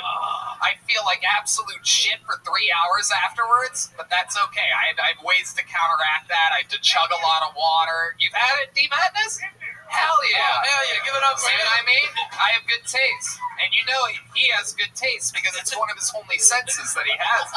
I feel like absolute shit for 3 hours afterwards, but that's okay. I have ways to counteract that. I have to chug a lot of water. You've had it, D Madness? Hell yeah. Hell yeah, give it up, See what I mean? I have good taste. And you know he has good taste because it's one of his only senses that he has.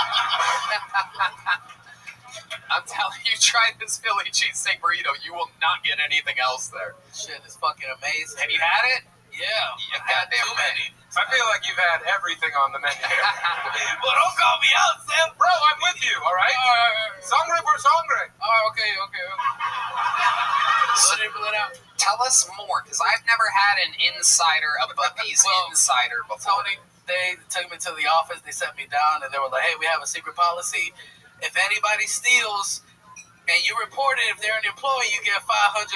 I'm telling you, try this Philly cheesesteak burrito. You will not get anything else there. Shit is fucking amazing. Have you had it? Yeah. You goddamn too right. many. I feel like you've had everything on the menu. Well, don't call me out, Sam. Bro, I'm with you, all right? Sangre por sangre. Okay. Tell us more, because I've never had an insider, a Buc-ee's insider before. Tony, they took me to the office. They set me down, and they were like, hey, we have a secret policy. If anybody steals and you report it, if they're an employee, you get $500,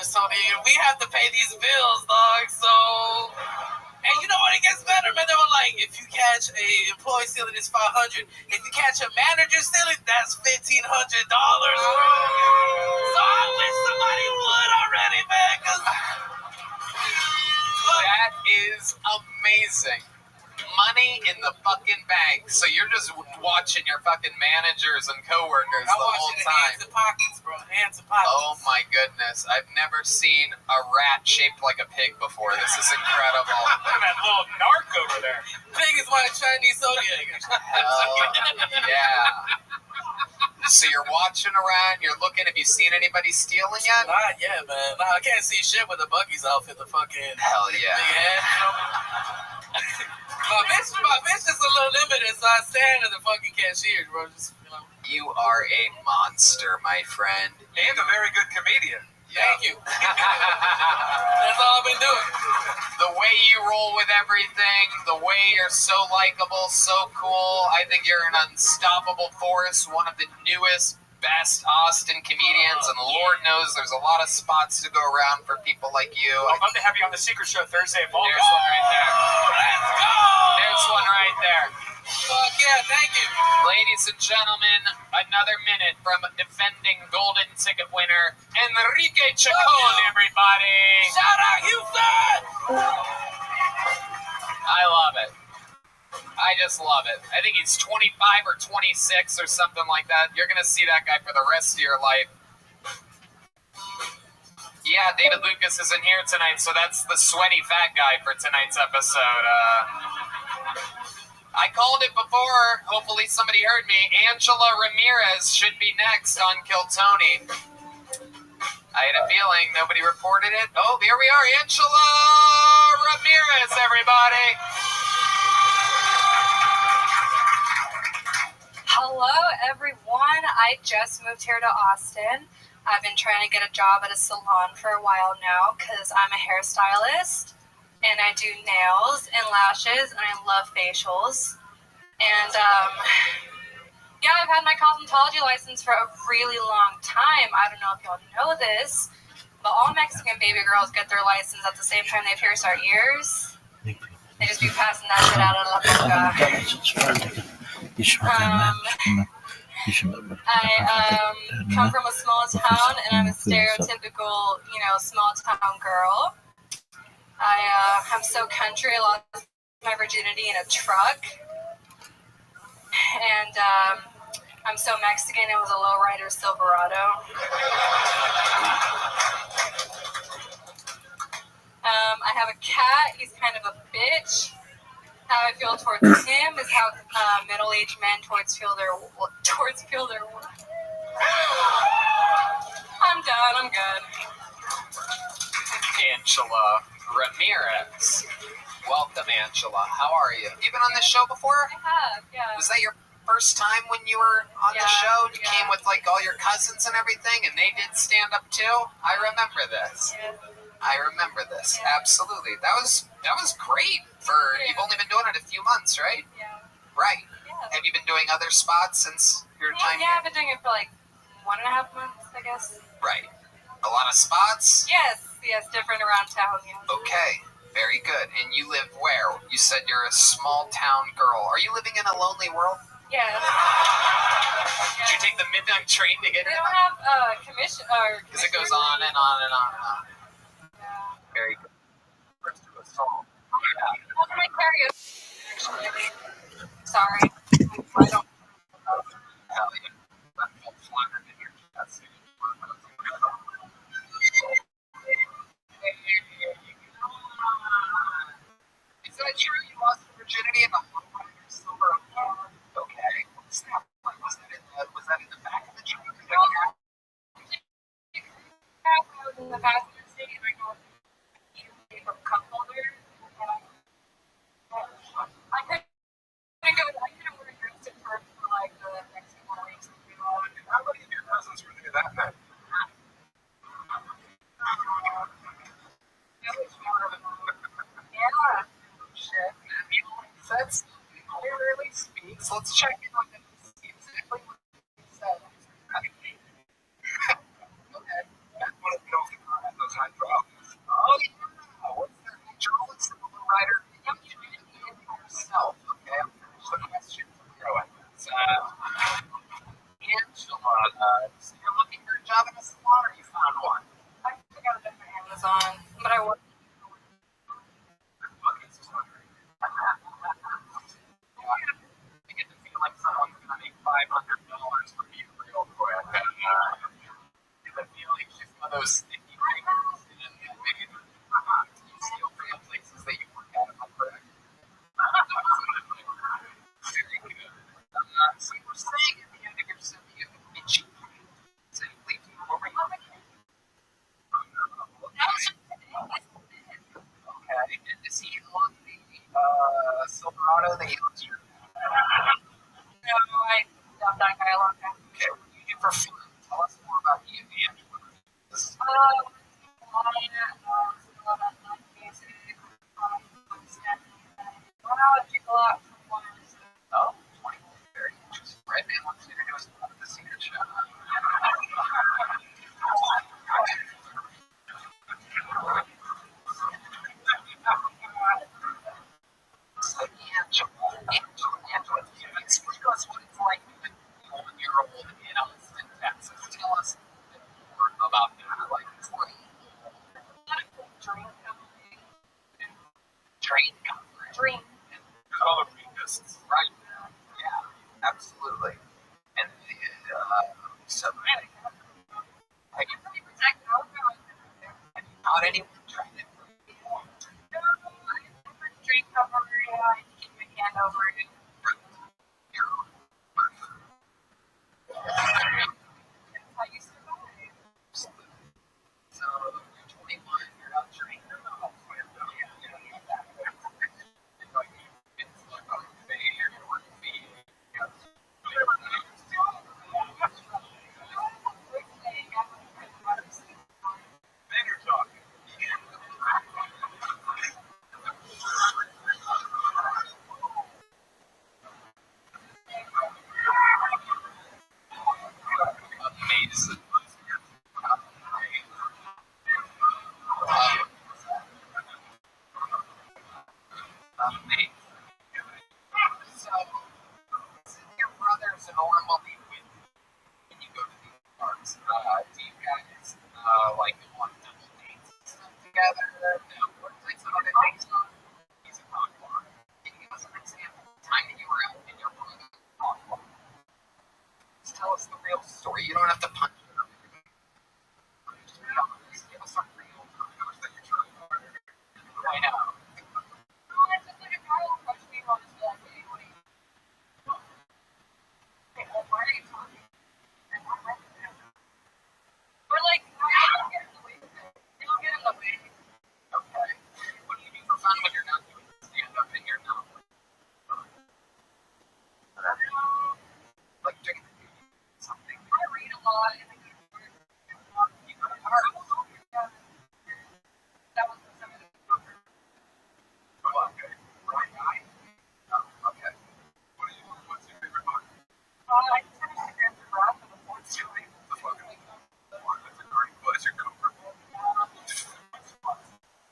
Tony. And we have to pay these bills, dog. So, and you know what? It gets better, man. They were like, if you catch a employee stealing, it's $500. If you catch a manager stealing, that's $1,500. So I wish somebody would already, man. That is amazing. Money in the fucking bank. So you're just watching your fucking managers and coworkers the whole time. Hands and pockets, bro. Hands and pockets. Oh my goodness. I've never seen a rat shaped like a pig before. This is incredible. Look at that little narc over there. Pig is my Chinese zodiac. Hell yeah. So you're watching around, you're looking, have you seen anybody stealing yet? Not yet, man. Nah, I can't see shit with the Buggy's outfit, the fucking Hell yeah. big head, you know? My bitch is a little limited, so I stand at the fucking cashier, bro. Just, you know. You are a monster, my friend. And a very good comedian. Thank you. That's all I've been doing. The way you roll with everything, the way you're so likable, so cool. I think you're an unstoppable force, one of the newest, best Austin comedians, and Lord knows there's a lot of spots to go around for people like you. I'd love to have you on the Secret Show Thursday of all. There's one right there. Let's go! There's one right there. Fuck yeah, thank you. Ladies and gentlemen, another minute from defending golden ticket winner, Enrique Chacon, everybody. Shout out Houston! I love it. I just love it. I think he's 25 or 26 or something like that. You're going to see that guy for the rest of your life. Yeah, David Lucas isn't here tonight, so that's the sweaty fat guy for tonight's episode. I called it before. Hopefully somebody heard me. Angela Ramirez should be next on Kill Tony. I had a feeling nobody reported it. Oh, here we are. Angela Ramirez, everybody. Hello, everyone. I just moved here to Austin. I've been trying to get a job at a salon for a while now because I'm a hairstylist. And I do nails and lashes, and I love facials. And, yeah, I've had my cosmetology license for a really long time. I don't know if y'all know this, but all Mexican baby girls get their license at the same time they pierce our ears. They just be passing that shit out of la boca. I come from a small town, and I'm a stereotypical, small town girl. I'm so country. I lost my virginity in a truck. And I'm so Mexican. It was a lowrider Silverado. I have a cat. He's kind of a bitch. How I feel towards him is how middle-aged men feel their. I'm done. I'm good. Angela Ramirez. Welcome, Angela. How are you? You been on this show before? I have, yeah. Was that your first time when you were on the show? You came with like all your cousins and everything, and they did stand up too? I remember this. Yeah. I remember this. Yeah. Absolutely. That was great. You've only been doing it a few months, right? Yeah. Right. Yeah. Have you been doing other spots since your time here? Yeah, I've been doing it for like 1.5 months, I guess. Right. A lot of spots? Yes, different around town, yeah. Okay, very good. And you live where? You said you're a small town girl. Are you living in a lonely world? Yeah. Did you take the midnight train to get They in? don't have commission or because it goes on and on and on and on. Yeah. Very good. Let's do a song. How can I carry it? Sorry. I don't. Hell yeah. That felt flattered in your chest. Is that true? You lost your virginity in the silver? Okay. What's that? Was that in the back of the truck? I was in the passenger know the answer. No, I dubbed that guy a long time. Okay, what do you do for fun? Tell us more about you, Angela. I drink a lot from wines. Oh, 20. Very interesting. Right, man, let's introduce the secret show. So, Angela, explain to us what it's like to be a 1-year-old in Austin, Texas. Tell us more about that. Like, it's like train coverage. Dream. Color peanuts. Right. Yeah, absolutely. And so, have you caught anyone trying to Drink cover, I keep my hand over it. I used to buy. So, you're 21, you're not trained. Amazing. So, your brothers normally when you go to these parks, do you guys like want double dates and stuff together? No, or like some other things on music rock bar. Can you give us an example of the time that you were out in your brother's rock bar? Just tell us the real story. You don't have to punch it up. Just be honest. Give us a real time that you're trying to I know. It's just like a guy will approach me on his like, hey, what are you doing? Hey, well, why are you talking? And I'm like, but like, no, they don't get in the way. They don't get in the way. Okay. What do you do for fun when you're not doing stand-up and you're not? Like drinking something. I read a lot and I go to work. You go to parties. That was some of the comfort. Oh, okay. Right, right. Oh, okay. What's your favorite book? I just finished the Grand Wrath of the Fourth Story. The fucking that's a great book. That's your comfort book.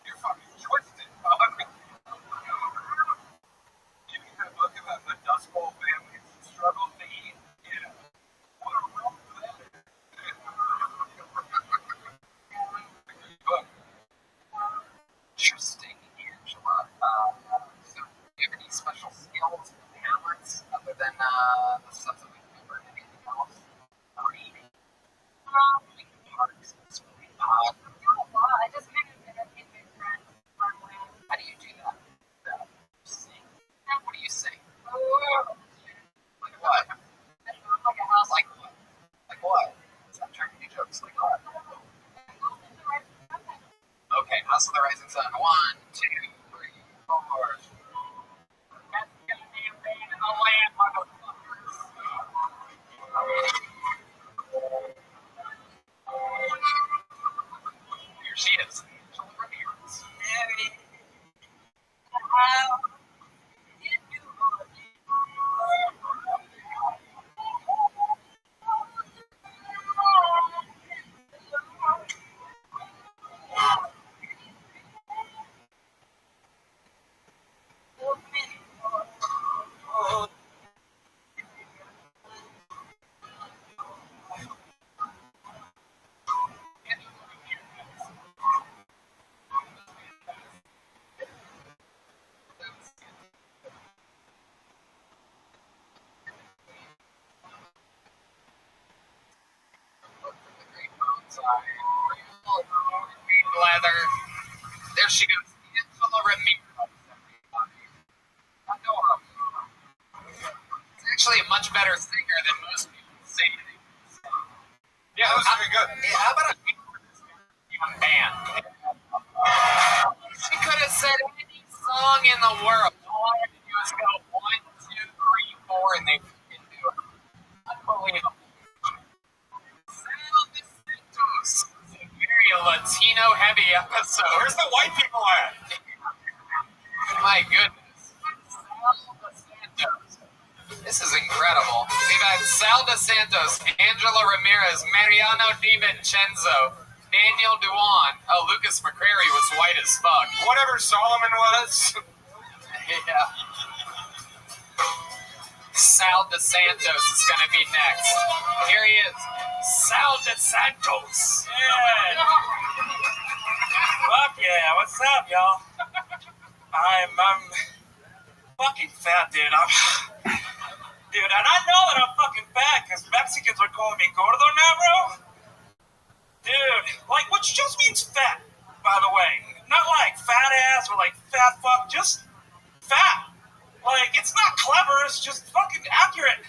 You're fucking twisted, dog. Give me that book about the Dust Bowl family's struggle to eat. Yeah. What a world for that is. Book. Interesting, Angela. So, do you have any special skills and talents other than the stuff that we've covered? Anything else? Reading, parks, swimming. I just kind of entertain my friends in a fun way. How do you do that? Sing. What do you sing? Like what? I don't know, like a house. Like what? Like what? Stop trying to do jokes. Like what? Okay, House of the Rising Sun. 1, 2, 3, 4. That's the goddamn thing in the land, motherfuckers. Here she is. Angela Ramirez. Leather. There she goes. Angela Ramirez. Adorable. It's actually a much better singer than most people say it is. Yeah, that was very good. Yeah, how about a young band? She could have said any song in the world. All I had to do was go, my goodness. Sal DeSantos. This is incredible. We've had Sal DeSantos, Angela Ramirez, Mariano DiVincenzo, Daniel Duan. Oh, Lucas McCrary was white as fuck. Whatever Solomon was. Yeah. Sal DeSantos is going to be next. Here he is. Sal DeSantos. Yeah. Fuck yeah. What's up, y'all? I'm fucking fat, dude. Dude, and I know that I'm fucking fat because Mexicans are calling me gordo now, bro. Dude, like, which just means fat, by the way. Not like fat ass or like fat fuck, just fat. Like, it's not clever, it's just fucking accurate.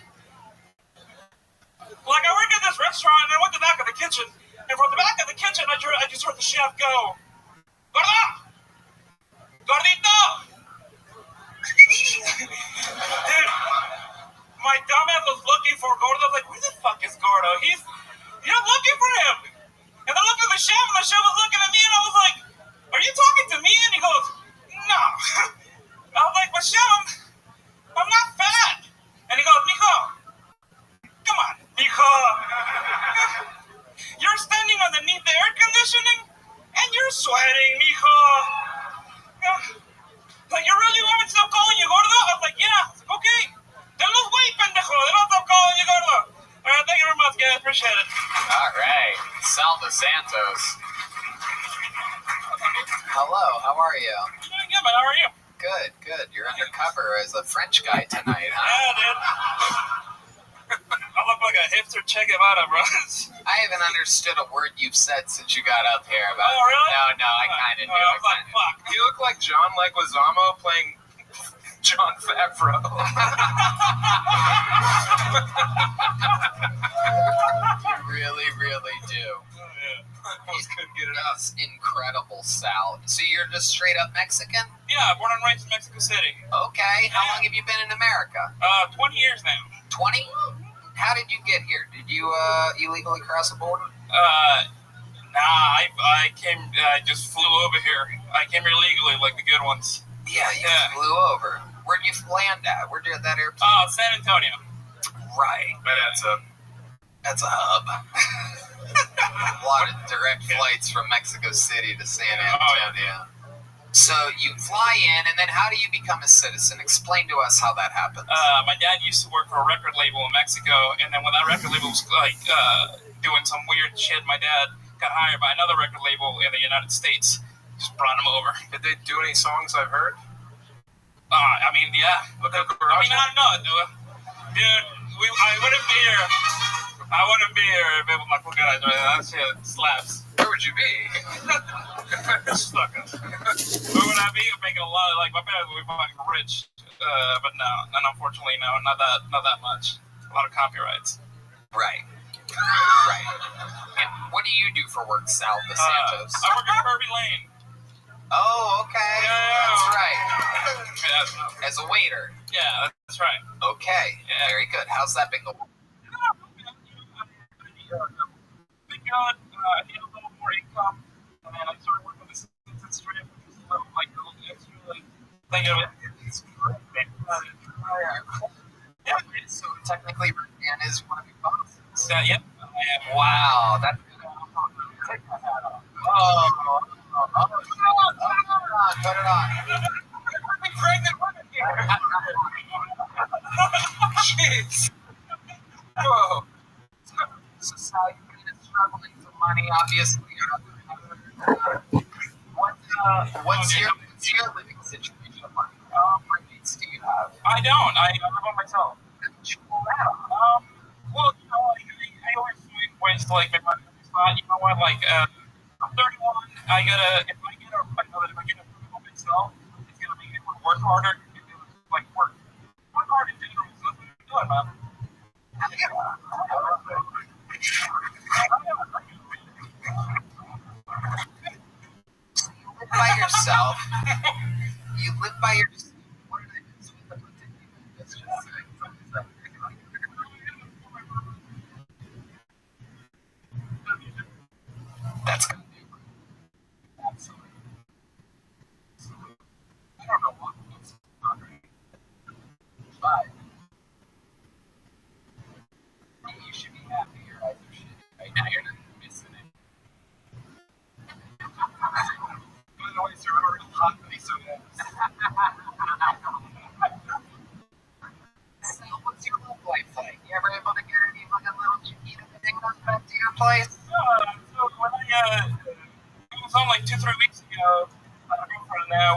Like, I work at this restaurant and I went to the back of the kitchen, and from the back of the kitchen, I just heard the chef go, Gordo! Gordito! Dude, my dumbass was looking for Gordo. I was like, where the fuck is Gordo? You're looking for him. And I looked at the chef, and the chef was looking at me, and I was like, are you talking to me? And he goes, no. I was like, but chef, I'm not fat. And he goes, Mijo, come on, Mijo. You're standing underneath the air conditioning, and you're sweating, Mijo. Like, you really want me to stop calling you gordo? I was like, yeah. I was like, okay. Then let's wait, pendejo. Then I'll stop calling you gordo. All right, thank you very much, guys. Appreciate it. All right. Sal DeSantos. Hello, how are you? I'm doing good, man. How are you? Good, good. You're undercover as a French guy tonight, huh? Yeah, dude. I look like a hipster Che Guevara, bro. I haven't understood a word you've said since you got up here. About Oh, really? No, I kind of do. I was like, fuck. You look like John Leguizamo playing John Favreau. You really, really do. Almost couldn't get it out. It's incredible, Sal. So you're just straight up Mexican? Yeah, born and raised in Mexico City. Okay. How long have you been in America? 20 years now. 20? How did you get here? Did you illegally cross the border? Nah, I came, I just flew over here. I came here legally, like the good ones. Yeah, you flew over. Where'd you land at? Where'd you at that airplane? San Antonio. Right. But That's a hub. A lot of direct flights from Mexico City to San Antonio. So you fly in, and then how do you become a citizen? Explain to us how that happens. My dad used to work for a record label in Mexico, and then when that record label was like doing some weird shit, my dad got hired by another record label in the United States. Just brought him over. did they do any songs I've heard? I mean, yeah. Look I mean, I don't know, dude. I wouldn't be here. I wouldn't be here if it was my fucking guys. That shit slaps. Where would you be? Suck us. Where would I be? Making a lot of, like, my parents would be fucking rich. But no, and unfortunately, no, not that much. A lot of copyrights. Right. Right. And what do you do for work, Sal DeSantos? I work at Kirby Lane. Oh, okay. Yeah. That's right. Yeah, As a waiter. yeah, that's right. Okay. Yeah. Very good. How's that been going? Been good. I need a little more income, and then I started working with the Citizen Strip, which is a little, like, a little extra, like, thing of it. It's great. Yeah. So technically, Ryan is one of your bosses. Yep. Wow. That's Take my hat off. Put it on. Pregnant women here. Jeez. Whoa. So Sal, you've been struggling for money, obviously. What's your living situation like? How many roommates do you have? I don't. I live on myself. Did you pull that off? Well, you know, I always find ways to, like, make money from this spot. You know what? Like, I'm 31. If I get a room on myself, it's gonna make me work harder. Like, work hard in general. So that's what I'm doing, man. You live by yourself. You live by yourself. What are they That's good. Absolutely. I don't know what.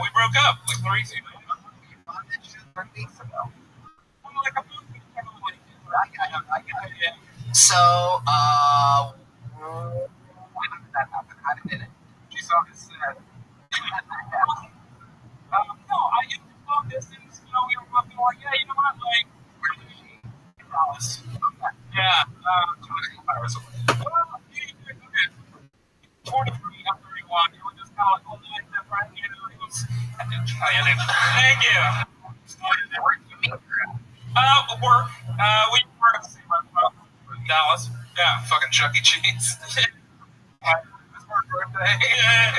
we broke up like 3 weeks ago. You bought that shit 3 weeks ago. I'm like a month ago. I got it. So, how did that happen? How did it? She saw this. No, I used to talk this, and we were both like, yeah, you know what, like, where is she? In Dallas. Yeah, 2 hours away. Well, okay. 23, I'm 31. It was just kind of like, oh, like that, right? You know, it was. Thank you. Where did you meet her at? Work. We work at the same restaurant in Dallas. Yeah, fucking Chuck E. Cheese. It was her birthday. Yeah,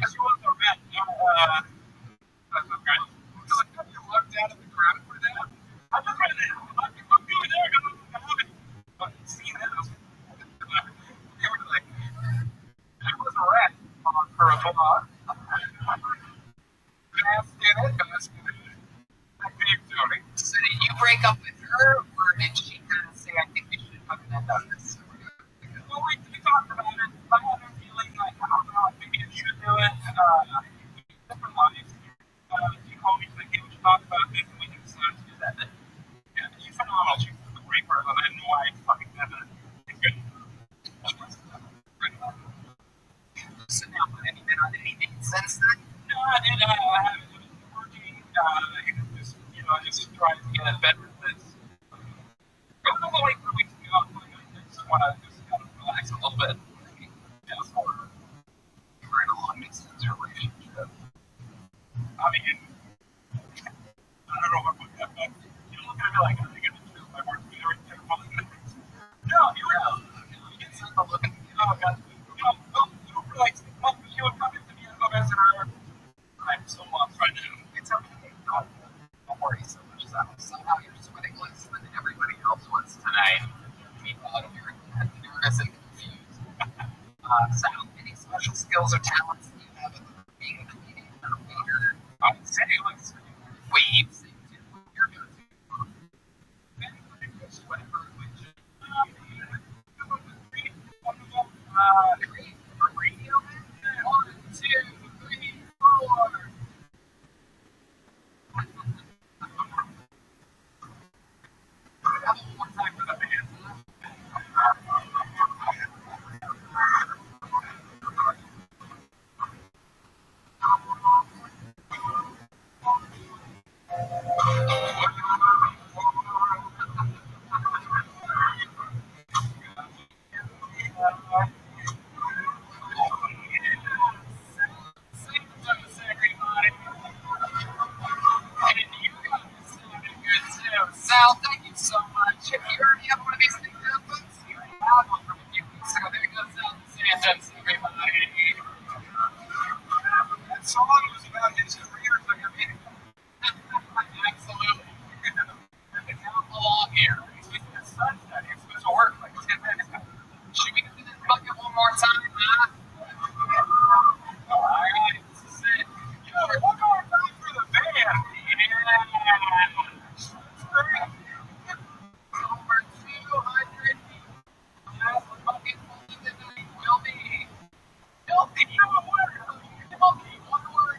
she was a rat. That's okay. Just like, you lucked out of the crowd for that. I'm not trying to. I'm doing there. I haven't seen this. They were like, it was a rat for a blog. So did you break up with her, or did she kind of say, I think we should fucking end on this? Well, we talked about it. I had a feeling like, I don't know, maybe I should do it. Different lives. She called me, like, hey, we should talk about this, and we can decide to do that. Yeah, she's phenomenal. She's a great person. I didn't know why I fucking had that. It's good. So now, have you been on any dates since then? No, I did. I haven't been working. Just trying to get better at this. It was only like 3 weeks ago. I just want to just kind of relax a little bit. Yeah, it's hard. You were in a long distance relationship. I mean, I don't know what would happen, but you look at me like, I think it's true. I work with everything. No, you will. You get something looking. Oh, God. Like, she would come into me and go visit her. I'm so lost right now. It's okay. Don't worry so much. Somehow you're sweating less than everybody else was tonight. Meanwhile, you're nervous and confused. Sal, any special skills or talents that you have in being a comedian or a waiter? I would say, like, Wait, sing too. You're good too. Radio man? 1, 2, 3, 4. One more time for the band. Sal, thank you so much. Have you already have one of these things happen? You already have one from a few weeks ago. There goes Sal DeSantis, everybody. That song was about his career as a comedian. Absolutely. It's not belong here. His son's dead. He's supposed to work like 10 minutes ago. Should we do this bucket one more time, huh? Alright, this is it. We're going back for the band. Yeah. Over 200 people. That's the bucket full of the night will be. Filthy. Filthy. One word.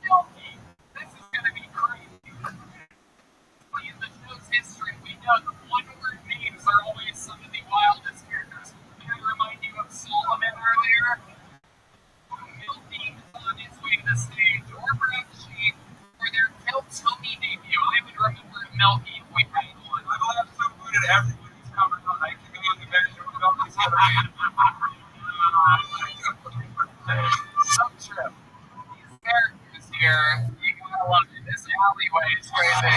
Filthy. This is going to be crazy. In the show's history, we know the one-word names are always some of the wildest characters. Can I remind you of Solomon earlier? Filthy is on his way to the stage, or perhaps she, for their Tony debut. I would remember Milky if we had one. I'm so good at everybody's coming on. I can go on the bench and we'll go So true. These characters here, you gotta love it. This alleyway is crazy.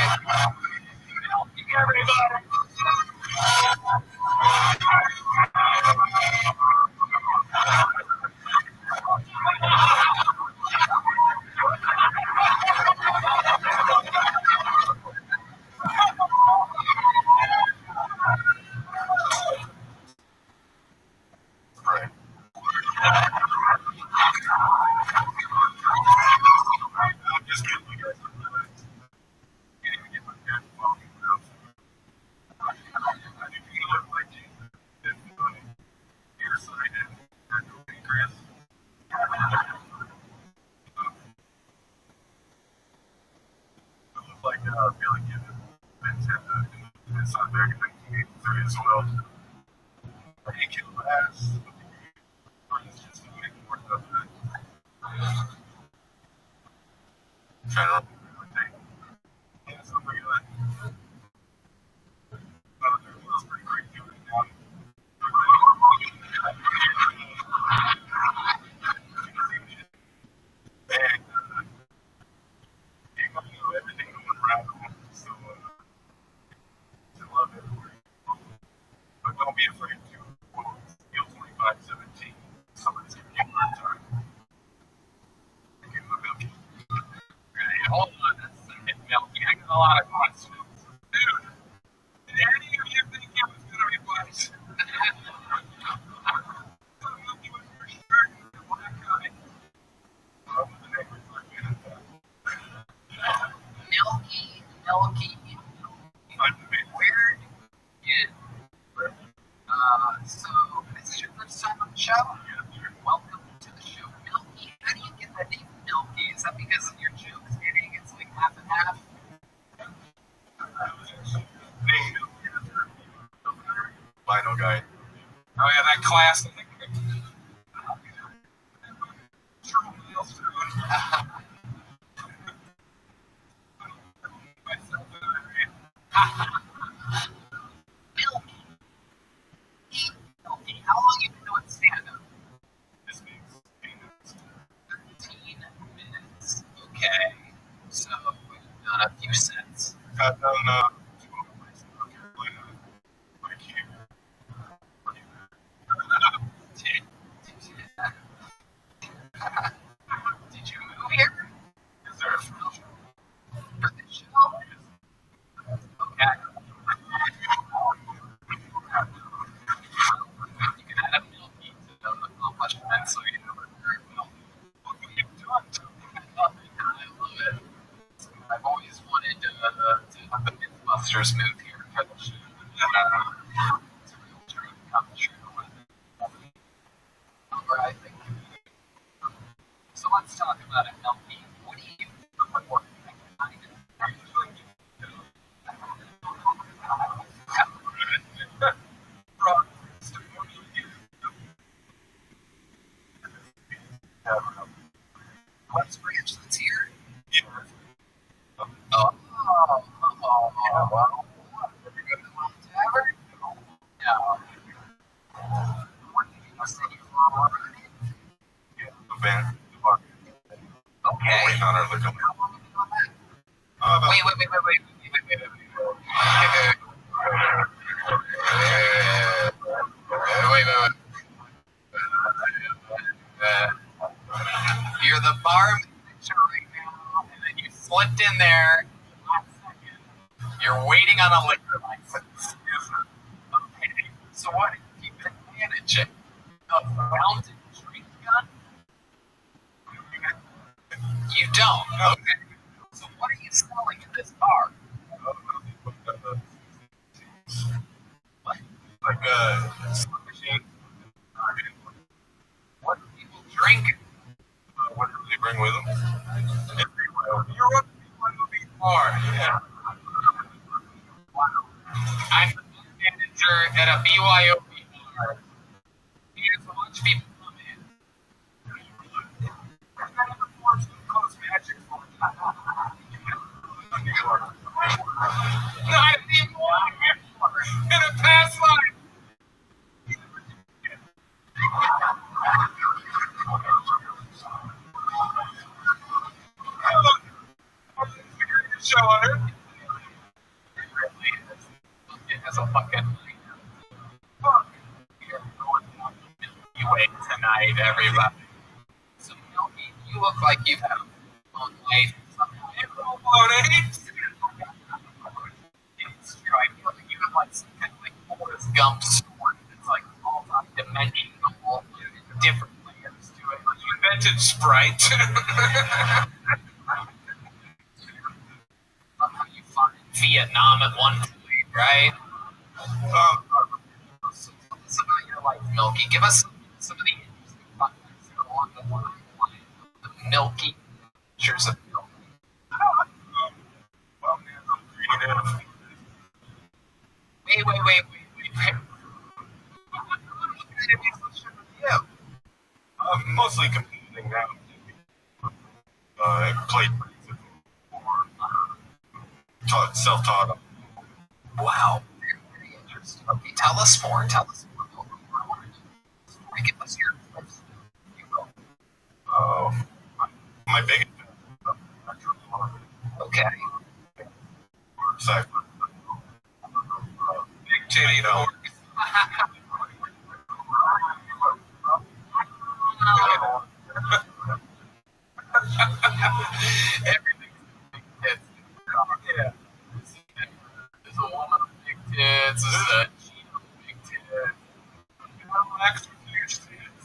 Milky, everybody! really give it Nintendo in this back in 1983 as well. He killed ass. It's just to make more stuff that. Trying to remember everything. Yeah, something like that. It was pretty crazy right now. And everything going around him. So, I love it. But don't be afraid to steal 2517. Somebody's giving you a hard time. Give him a milky. Right, hold on a second, Milky. I got a lot of questions. Dude, did any of you think it was going to be wise? Milky was for sure the black guy. With the neighbors like Milky. Weird. Yeah. So, this is your first time on the show? Welcome to the show, Milky. How do you get that name Milky? Is that because of your jokes getting it's like half and half? Vinyl guy. Oh yeah, that classic. Milky, how long you been doing stand-up? This makes 15 minutes. Okay. So, we've done a few sets. I've done 2 of my South Carolina. Like here. Did you move here? Is there a film show? For this show? Okay. You can add a Milky to the accomplishment so you know we're very well. What are you doing? I love it. I've always wanted to have the Mythbusters move here for the show. It's a real dream come true. Alright, so let's talk about it, Milky. What do you do for work? What's branch that's here? Oh, well. Ever go to the Wild Tavern? No. What did you say you were already? Yeah, the band, the bar. Okay. Waiting on our liquor. How long have you done that? About Wait. You're the bar manager right now, and then you slipped in there. You're waiting on a liquor license. Okay. So what have you been managing? A fountain drink gun? You don't? Okay. So what are you selling at this bar? What? Like slot machine. What do people drink? Whatever they bring with them. You're up to BYOB bar. Yeah. I'm the manager at a BYOB bar. You have a bunch of people come in. Not anymore. In a past life. Show on her. It really is. It has a fucking fuck. You're going down the Milky Way tonight, everybody. So Milky, you look like you've had a long life. It's true. I feel like you have like some kind of like Forrest Gump sword that's like multi-dimensional, different layers to it. Like you Invented Sprite. love how you find Vietnam at one point, right? So tell us about your life, Milky. Give us some of the interesting fun facts that go along the line. The Milky pictures of Milky. Well, man, negative. Wait. What kind of musician are you? Mostly competing now. I played or self-taught. Wow. Very interesting. Okay, tell us more. Give us your tips, if you will. My biggest Okay. side. Big titty dog. Everything's big tits. Yeah. There's a woman with big tits. There's a cheetah with big tits. Extra huge tits.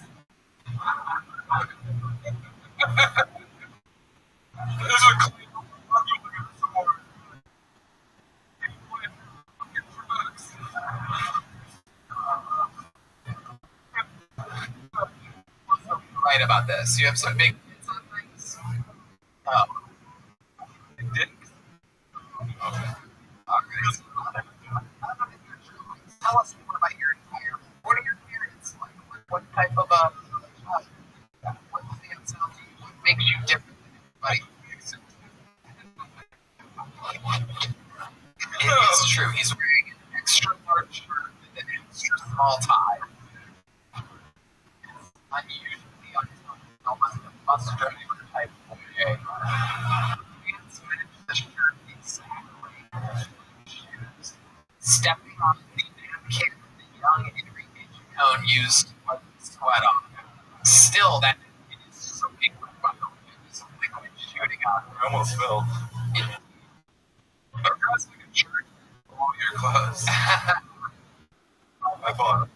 There's a Right about this. You have some big tits on things. Oh. Dicks. Okay. Tell us more about your environment. What are your parents like? What type of what stands out to you? What makes you different than everybody? It's true. He's wearing an extra large shirt with an extra small tie. It's unusually almost a bus driver type of way. Pants match the shirt exactly. Shoes. Stepping on the napkin the young Henry Cone used to wipe his sweat off. Still, that napkin is soaking wet by the way. There's liquid shooting out. I almost fell. But dressed like a church, all your clothes. I bought it.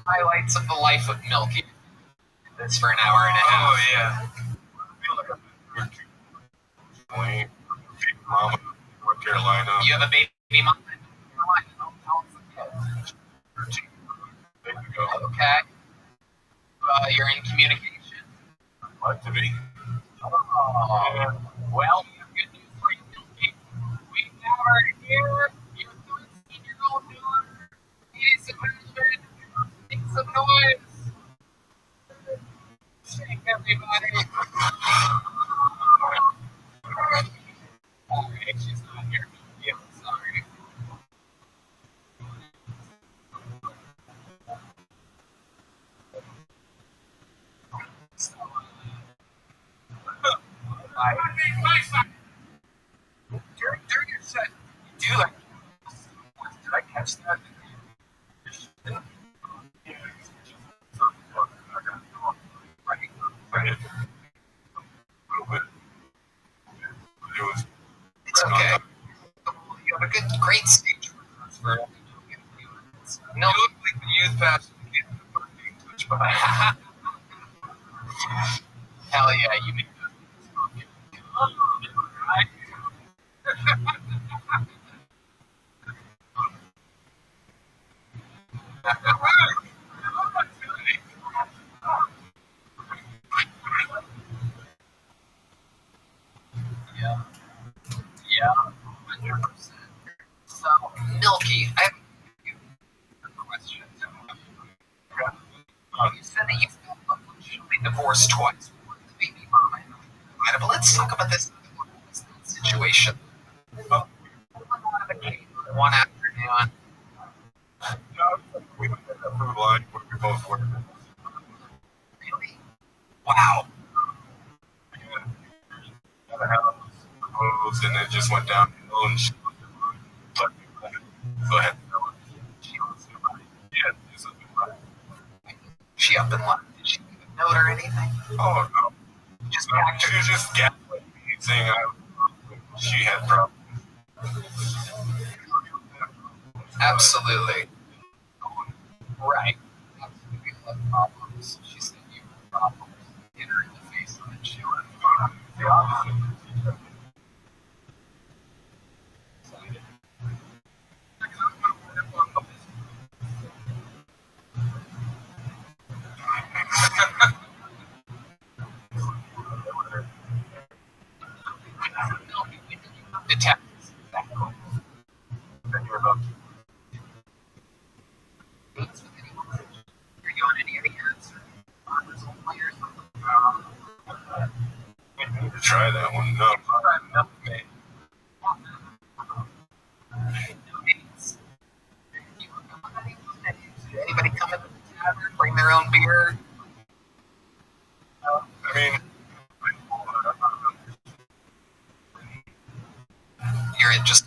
Highlights of the life of Milky. This for an hour and a half. Oh yeah. I feel like I've been through Wayne, big mama, North Carolina. You have a baby mom in North Carolina. How old's the kid? There you go. Okay. You're in communication. I'd like to be. Oh. Well, we have good news for you, Milky. We never hear your 13-year-old daughter. He's a husband. Make some noise. Shake everybody. Alright, she's not here. Yeah, sorry. So, during your set, you do like, did I catch that? Right. It's okay. You have a great stage for no, you look like the youth pastor being touched by. Hell yeah, you make that. Yeah, 100%. So, Milky, I have a question. You said that you've been officially divorced twice. The baby mama. Right, but let's talk about this situation. One afternoon. We went to the food line where we both worked. Really? Wow. Got a house, clothes, and it just went downhill and she let me go ahead. Yeah, it's a She up and left. Did she leave a note or anything? Oh no. Just No, back she was just gaslighting me, saying she had problems. Absolutely. Right. Absolutely love problems. She said you were problems. Hit her in the face and then she went. The opposite. The Texas. try that one. No. Milkmaid. Did anybody come into the tavern, bring their own beer? I mean, You're just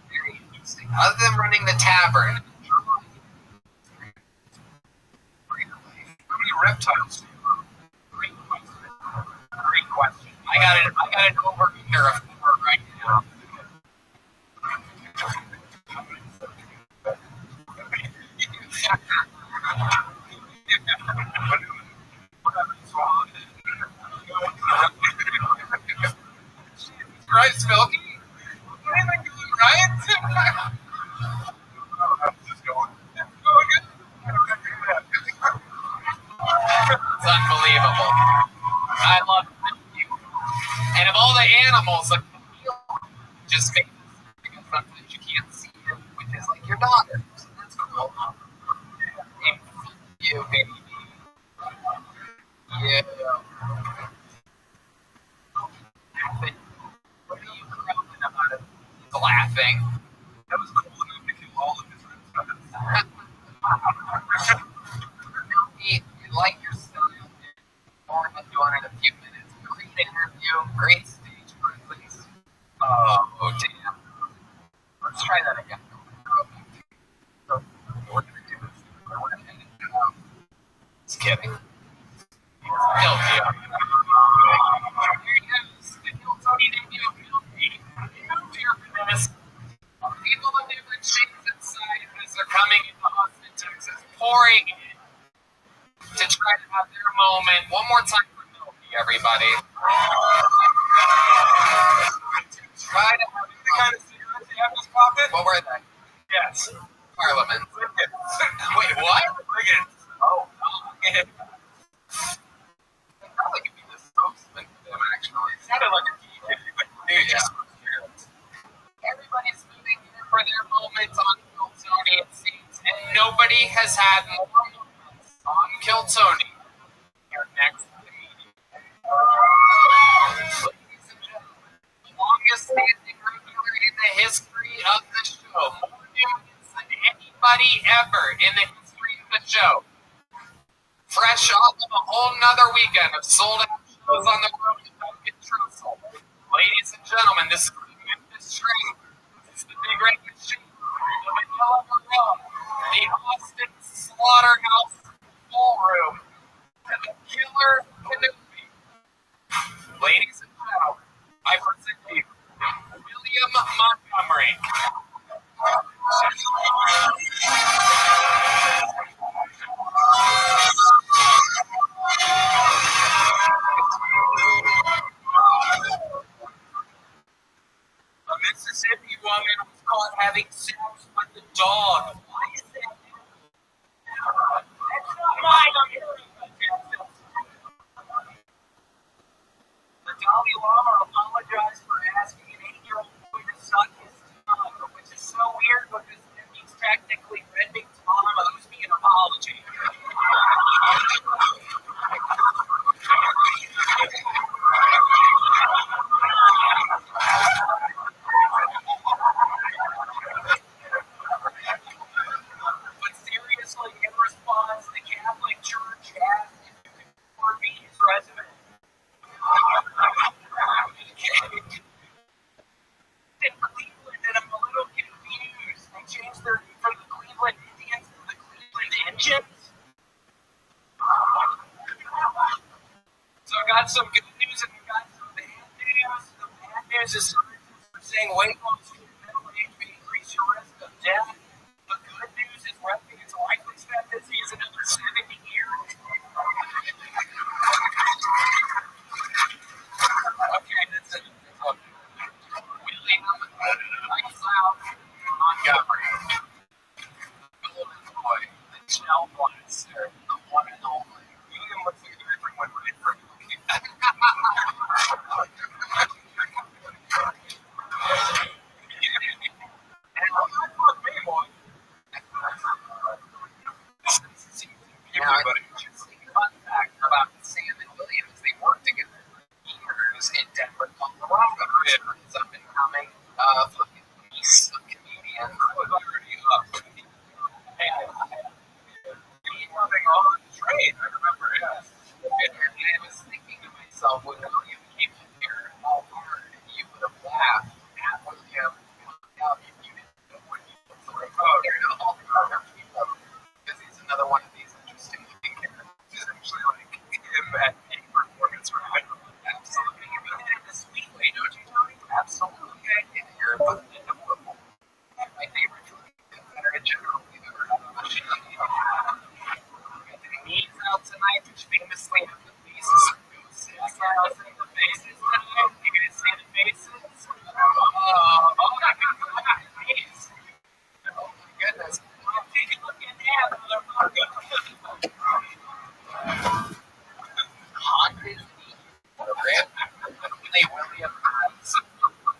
very interesting. Other than running the tavern, How many reptiles do you have? great question. I got it over here right now. Christ, Milky, anything going right? It's unbelievable. I love it. And of all the animals, like, just make because sometimes you can't see it, which is like your daughter. So that's cool. You, baby. Yeah. What are you crowing about? He's laughing. That was cool enough to kill all of his reptiles. You like your style. More than doing it in a few minutes. Great interview. Great stage presence. Oh, damn. Let's try that again. So, we're going to do this. Just kidding. Guilty of it. People of different shapes and sizes are coming into Austin, Texas, pouring in to try to have their moment. One more time for Milky, everybody. Try to have The kind of cigarettes you have in his pocket? What were they? Yes. Parliament. Wait, what? Crickets. Oh, God. Probably could be the spokesman for them, actually. It sounded like a DJ, but dude, just Everybody's moving here for their moments on Kill Tony, it seems, and nobody has had more moments on Kill Tony here next to the meeting. Ladies and gentlemen, the longest standing regular in the history of the show, more moments than anybody ever in the history of the show. Fresh off of a whole nother weekend of sold out shows on the road to Duncan Trussell. Ladies and gentlemen, this is the Memphis Train. This is the Big Red Machine. The Vanilla Marone. The Austin Slaughterhouse Ballroom. And the Killer Canopy. Ladies and gentlemen, I present you William Montgomery. A Mississippi woman was caught having sex with a dog. Why is that? That's not mine. I'm hearing about the Dalai Lama apologized for asking an 8-year-old boy to suck his tongue, which is so weird because he's technically Reddick's mom owes me an apology. But seriously, in response, the Catholic Church asked if you could afford me his resume. In Cleveland, and I'm a little confused. They changed their name from the Cleveland Indians to the Cleveland Engines. So I got some good news and I got some bad news. The bad news is scientists are saying weight loss to middle age may increase your risk of death. The good news is Reddick's life expectancy is another 70 years. Okay, that's it. William Montgomery. Golden boy, the shell blaster, the one and only. William looks like a different one right from Milky. And I'm not for me, boy. Now, coming fucking beast of comedians. I was already up. Hey, he coming on the train. I remember, yeah. And I was thinking to myself, when William came in here, how hard you would have laughed at William coming out if you didn't know what he was like. Compared to all the other people, because he's another one of these interesting looking characters. He's actually like him at any performance, right? Absolutely. You mean it in a sweet way, don't you, Tony? Absolutely. Yeah, you're a my favorite center in general we've ever had on the show. Memes out tonight, which famously have the faces of ghosts. I'll say the faces tonight. You gonna say the faces? Oh my goodness. Oh my goodness. Take a look at that, motherfucker. Haunted Rip. They William has.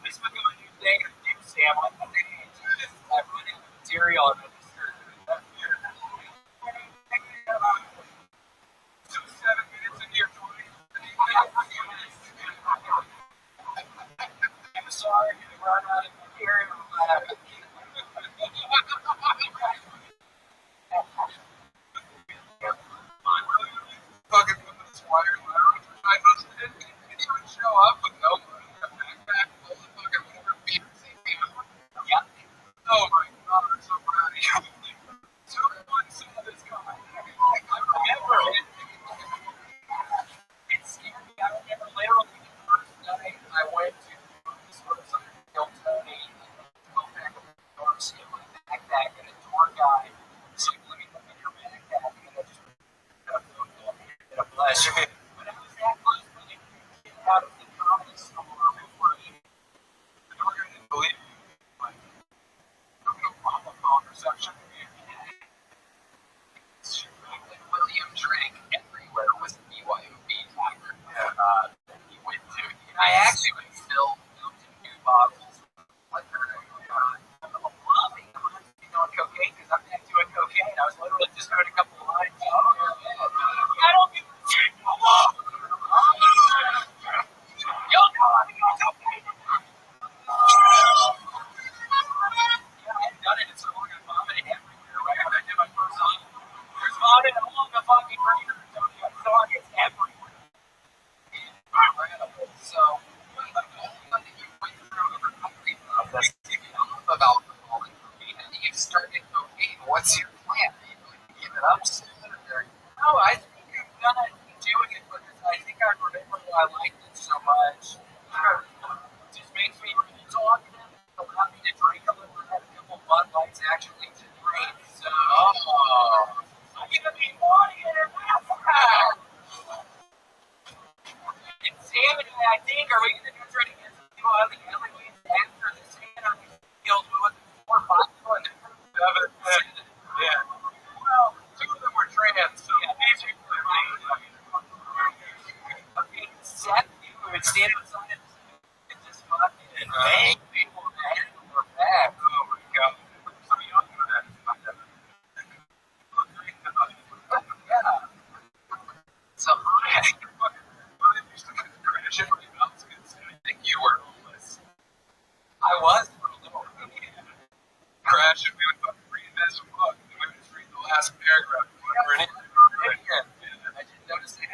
This would be a new thing to do, Sam. I put in material and So 7 minutes into your 20. I'm sorry to run out of material. Fucking with this wire lounge, which I must admit, didn't even show up with no money, a backpack full of fucking whatever beers he came on. Yep. Oh my god, I'm so proud of you. So everyone saw this coming. I remember it. It scared me. I remember literally the first night I went to this was Tony, go back with the doors in my backpack and a tour guide. So let me look at your backpack and I just a pleasure. But it was that close when they came out of the comedy store before you didn't believe me. Like, I'm no mama phone reception. William drank everywhere was a BYOB tavern that he went to. I actually would fill Mountain Dew bottles with liquor. I'm loving on cocaine because I'm not doing cocaine. I was literally just doing a couple of lines. I don't give a shit. Y'all know I'm on cocaine. Yeah, I haven't done it in so long. I'm vomiting everywhere. Right when I did my first time, there's vomit along the fucking river. I saw it everywhere. Incredible. So, what did you went through the recovery process of alcohol and cocaine? And you started cocaine. What's your plan? Are you going to give it up soon? No, I think I'm gonna be doing it because I think I remember why I liked it so much. It just makes me talk. Allowed me to drink a little bit, a couple Bud Lights actually to drink. So, I'm gonna be wanting it. And Sam and I think, are we gonna go try to get some people out of the alleyways after the sand on these fields with 4 or 5 and 7. Yeah. Well, 2 of them were trans, so basically, okay, 7 people would stand outside and just fucking bang people head or back. oh my god. So young for that. Yeah. So I used to crash everybody else I think you were homeless. I was for a little bit. Crash and we would fucking read this book and we would just read the last paragraph. I didn't notice that,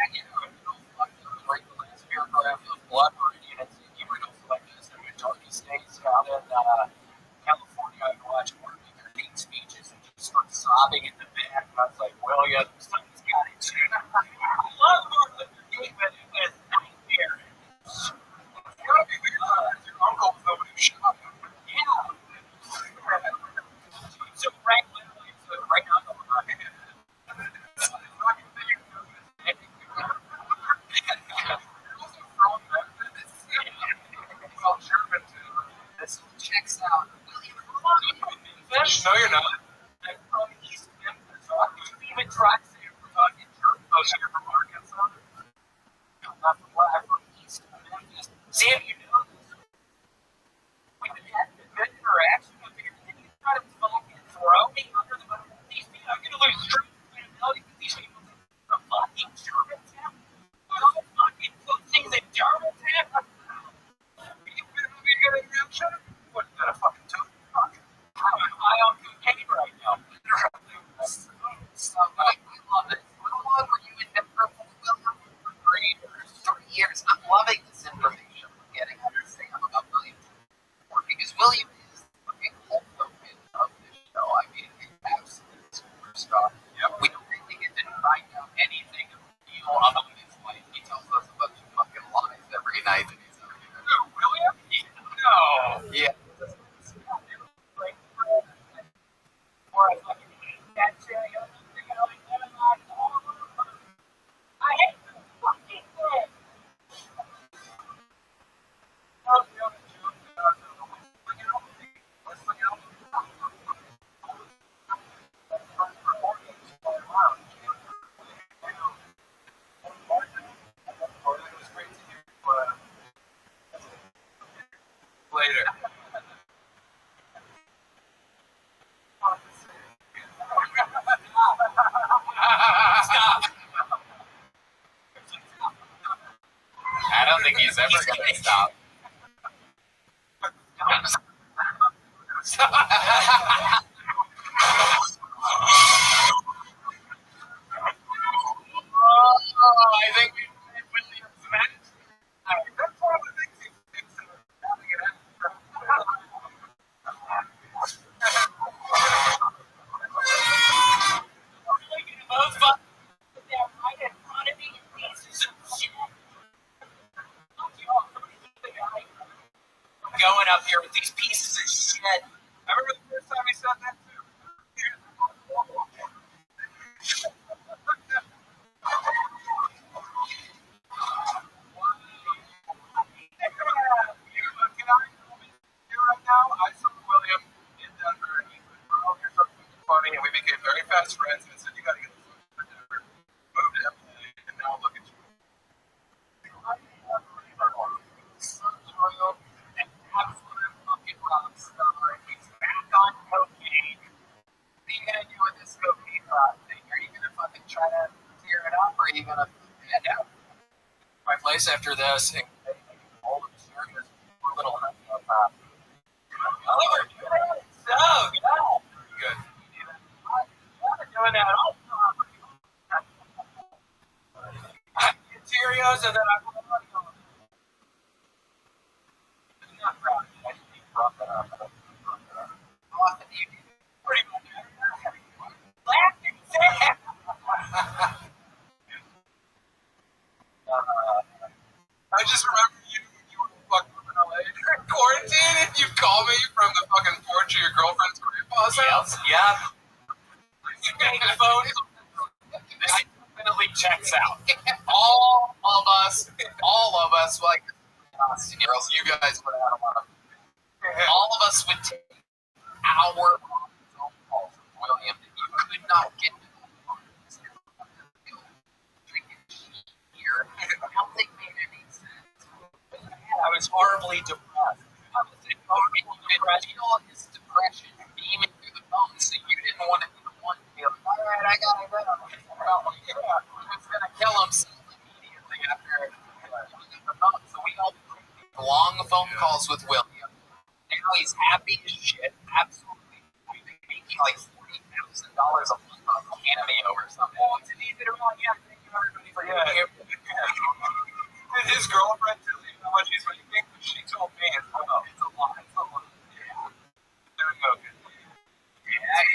right the last paragraph of Blood Meridian, and you were also like this in Darky States out in California. I watched Martin Luther King speeches and just start sobbing in the back. And I was like, well, yeah, something's got it. I love Martin Luther King, but it was nightmare. It's gotta be weird. Your uncle was the one who shot him. Yeah. So Frank literally said right on the line. This checks out. No, you're not. I'm from East Memphis. You even try to say we're talking German. Oh, so you're from Arkansas? No, not from where I'm from, East Memphis. Sam, you know this. We've had a good interaction up here, and then you try to fucking throw me under the bus. These people, I'm going to lose street credibility because these people think I'm fucking Germantown. I'm fucking things in Germantown. You've been to the people about his life. He tells us a bunch of fucking lies every night that he's on here. No, William? No. Yeah. Or I fucking hate that shit. I hate this fucking thing. Later. Stop. I don't think he's ever going to stop. I think we put the cement. That's one of the things he thinks of having it extra. Both fucking put that right in front of me, you pieces of shit. Going up here with these pieces of shit. I remember the first time he said that too. I saw William in Denver, and he said, "Oh, you're so funny," and we became very fast friends. And I said, "You got to get this to Denver." Moved to LA, and now look at you. Such real and absolute fucking rock star. He's back on cocaine. What are you gonna do with this cocaine rock thing? Are you gonna fucking try to tear it up, or are you gonna head out My place after this. And all the serious little oh, we're doing it so good. Good. Doing that all Cheerios, and then I'm not proud. I just brought that up. Pretty much. Laughing, Sam. I just remember you were fucking in LA during quarantine, and you called me from the fucking porch of your girlfriend's grandpa's house. Yeah. You make the phone. This definitely checks out. All of us, like, girls, you guys would have had a lot of. All of us would take our phone calls with William that you could not get. Drinking here. I don't think made any sense. I was horribly depressed. Feel his depression beaming through the phone, so you didn't want to be the one to be like, all right, I gotta go. He was gonna kill himself immediately after he got the phone. So we all long phone calls with William. Now he's happy as shit. Absolutely. I think making like $40,000 a month on Cameo or something. Oh, it's an easy to run. Yeah, thank you everybody for giving him. His girlfriend tells you how much he's making. She told me it's a lot. It's a lot. Yeah. Doing okay. Yeah.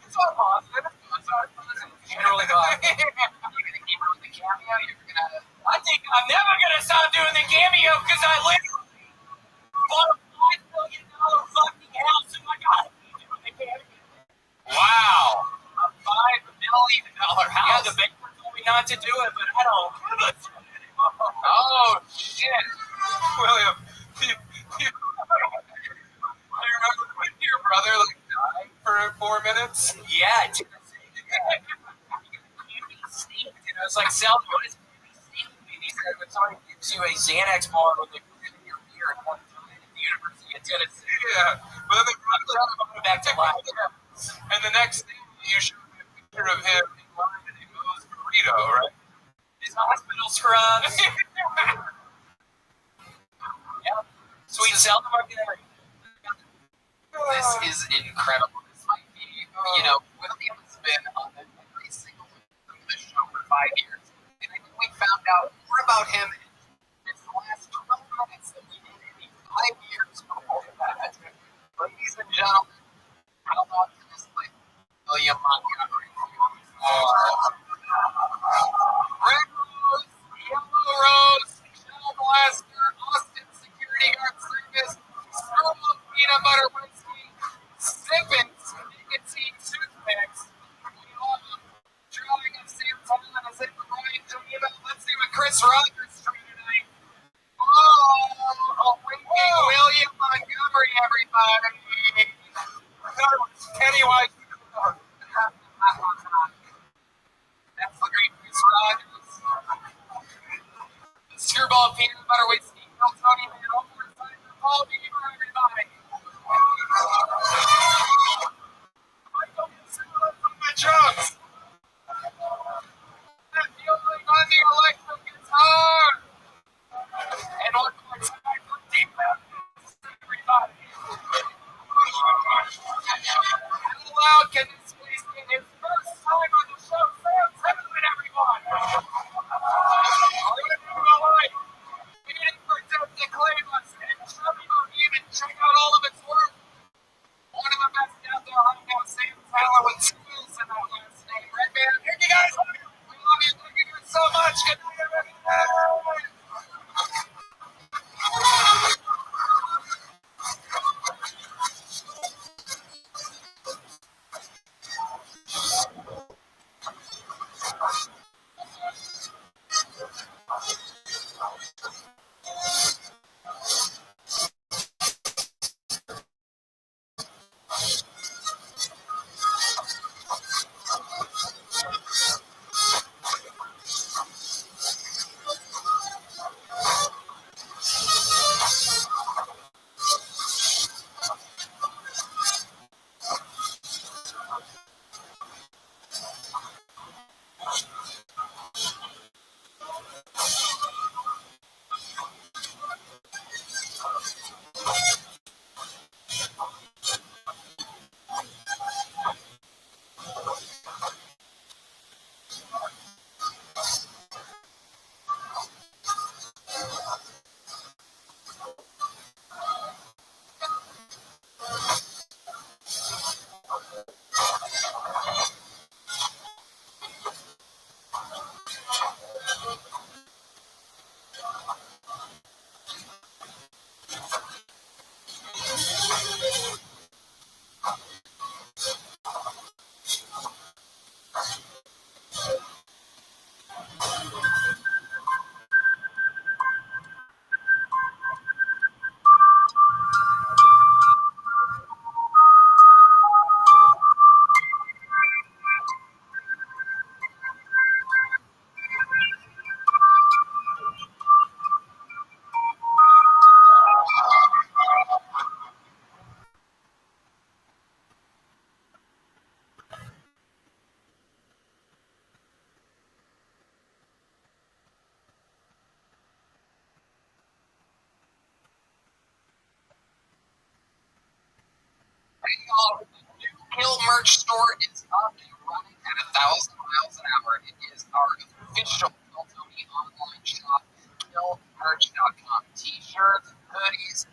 It's all positive. It's all positive. You're really glad. You're gonna keep doing the Cameo. You're gonna. I think I'm never gonna stop doing the Cameo because I literally bought a $5 million fucking house and I gotta be doing the Cameo. Wow. A $5 million house. Yeah, the banker told me not to do it, but I don't give a shit anymore. Oh shit. William, you remember when your brother like died for 4 minutes? Yeah, dude. I was like, Sal, what is he said, when somebody gives you a Xanax bar when they put it in your ear at one time at the University of Tennessee. Yeah. But then they brought Back to life. And the next thing you showed me a picture of him in line and he mows burrito, right? His hospital scrubs. Yeah. Sweet Sal documentary. This is incredible. This might be, William's been on every single episode of this show for 5 years. And I think we found out more about him in this last 12 minutes than we did in 5 years before that. Ladies and gentlemen, how long can this play? William Montgomery. Chris Rogers stream tonight. Oh, winking William Montgomery, everybody. Pennywise. That's the great Chris Rogers. Screwball peanut butter whiskey. Tell Tony man over inside the Paul Beaver, everybody. Michael Consuelo from my drums. That feeling on the electric guitar. And one more time for Deep Memphis, everybody. How loud can this please be? His first time on the show, Sam Timmerman, everyone. Waiting for Death to claim us, and Chubby even check out all of its work. One of the best out there right now, Sam Fowler with schools in that last name. Red Man, here you guys. We love you. Thank you so much. Good night, everybody. The new Kill merch store is up and running at 1,000 miles an hour. It is our official Kill Tony online shop, killmerch.com. T-shirts, hoodies,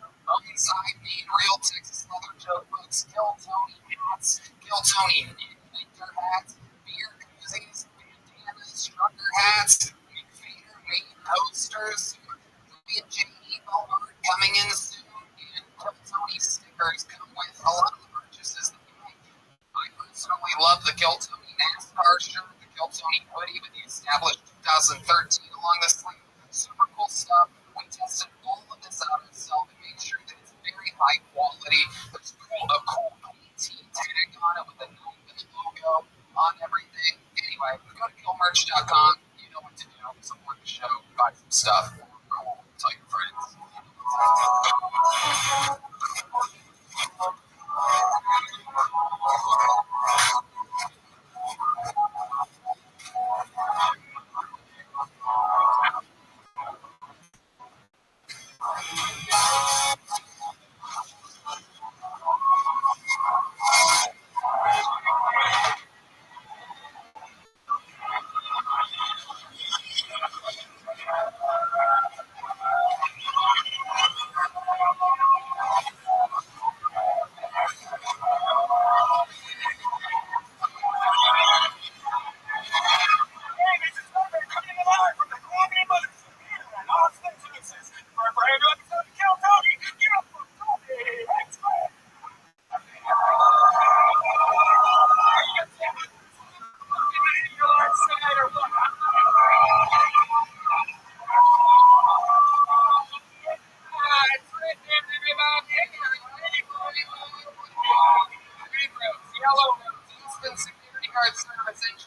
inside made real Texas leather joke books, Kill Tony hats, Kill Tony winter hats, beer koozies, bandanas, trucker hats, McFader made posters, J art coming in soon, and Kill Tony stickers come with a lot of the purchases that you make. I personally love the Kill Tony NASCAR shirt, the Kill Tony hoodie with the established 2013 along the sleeve. Super cool stuff. We tested all of this out ourselves and made sure that it's very high quality. There's a cool PT tag on it with the knife and the logo on everything. Anyway, go to killmerch.com. You know what to do. Support the show. Buy some stuff. Cool. Tell your friends.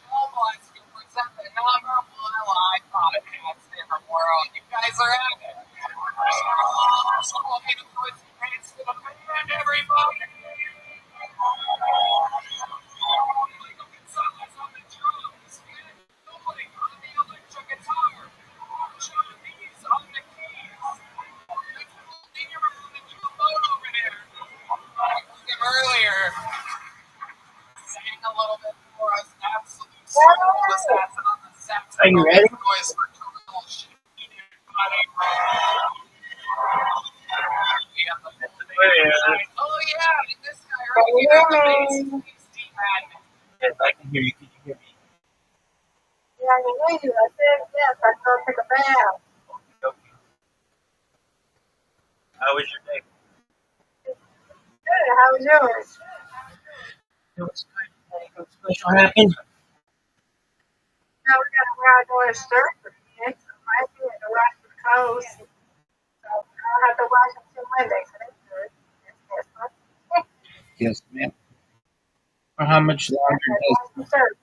bless you. Present the number one live podcast in the world. You guys are at it. Thanks to the band, everybody. Someone's on the drums. Going on the electric guitar. John B's on the keys. On the trombone over there. Earlier, sang a little bit for us. Absolute soul assassin on the saxophone. Are you ready? Voice for total shit. Oh yeah, this guy right here, the bass, he's Steve Madden. Yes, I can hear you. Can you hear me? Yeah, I can hear you. I said yes. I go take a bath. Okay. How was your day? Good. How was yours? It was good. Anything special happened? Now we got to wear outdoor shirt again. So I did to wash the clothes. So I'll have to wash them till Monday. So that's good. That's fun. Yes, ma'am. For how much longer Wash the shirt.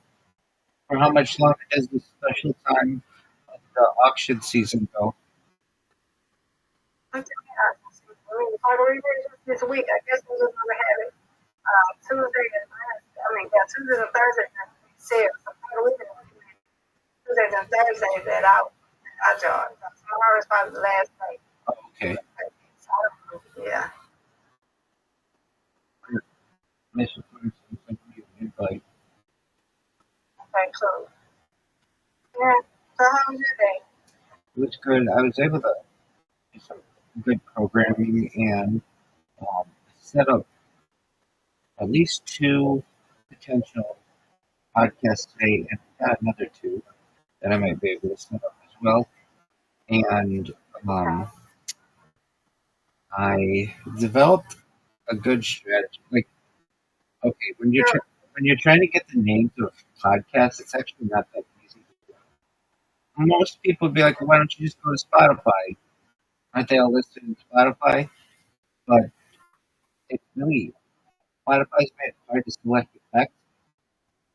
does the special time of the auction season go? Until the margaritas this week. I guess we're just gonna have it Tuesday and Tuesdays and Thursdays at sale. So Tuesdays and Thursdays at our job. Tomorrow is probably the last day. Okay. Yeah. Mr. Ferguson sent me an invite. Okay, cool. Yeah. So how was your day? It was good. I was able to do some good programming and set up at least 2 potential podcasts today, and I've got another 2 that I might be able to set up as well. And I developed a good strategy. Like, okay, when you're trying to get the names of podcasts, it's actually not that easy. Most people would be like, "Why don't you just go to Spotify? Aren't they all listed in Spotify?" But it's really Spotify's made it hard to select the text.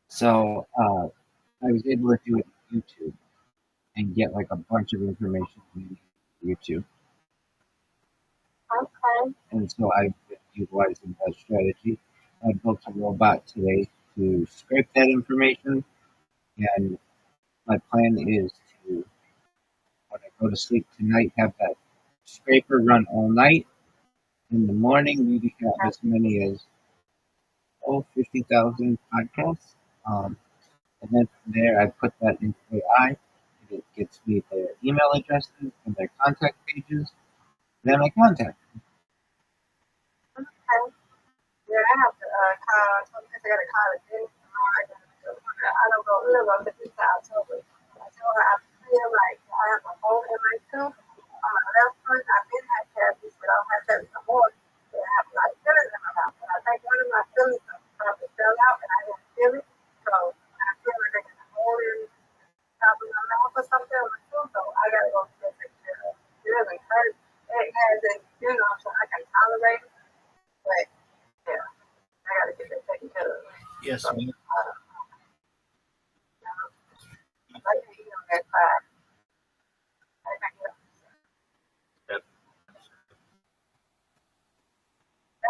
So I was able to do it on YouTube and get like a bunch of information from YouTube. Okay. And so I've been utilizing that strategy. I built a robot today to scrape that information, and my plan is to, when I go to sleep tonight, have that scraper run all night. In the morning, maybe have as many as 50,000 podcasts. And then from there, I put that into AI, and it gets me their email addresses and their contact pages. Then I contact them. Okay. Yeah, I have to call. I got to call again tomorrow. I don't go. We don't go to this house. So I told her I feel like I have a hole in my tooth. On my left foot, I've been had cavities, but I don't have cavities no more. So I have like fillings in my mouth. And I think one of my fillings probably fell out, and I didn't feel it. So I feel like I got a hole in the top of my mouth or something on my tooth. So I got to go get it taken care of. It really hurts. It has a, so I can tolerate it. But yeah, I got to get that taken care of. Yes, So, ma'am. I can eat on that side. I can get Yep.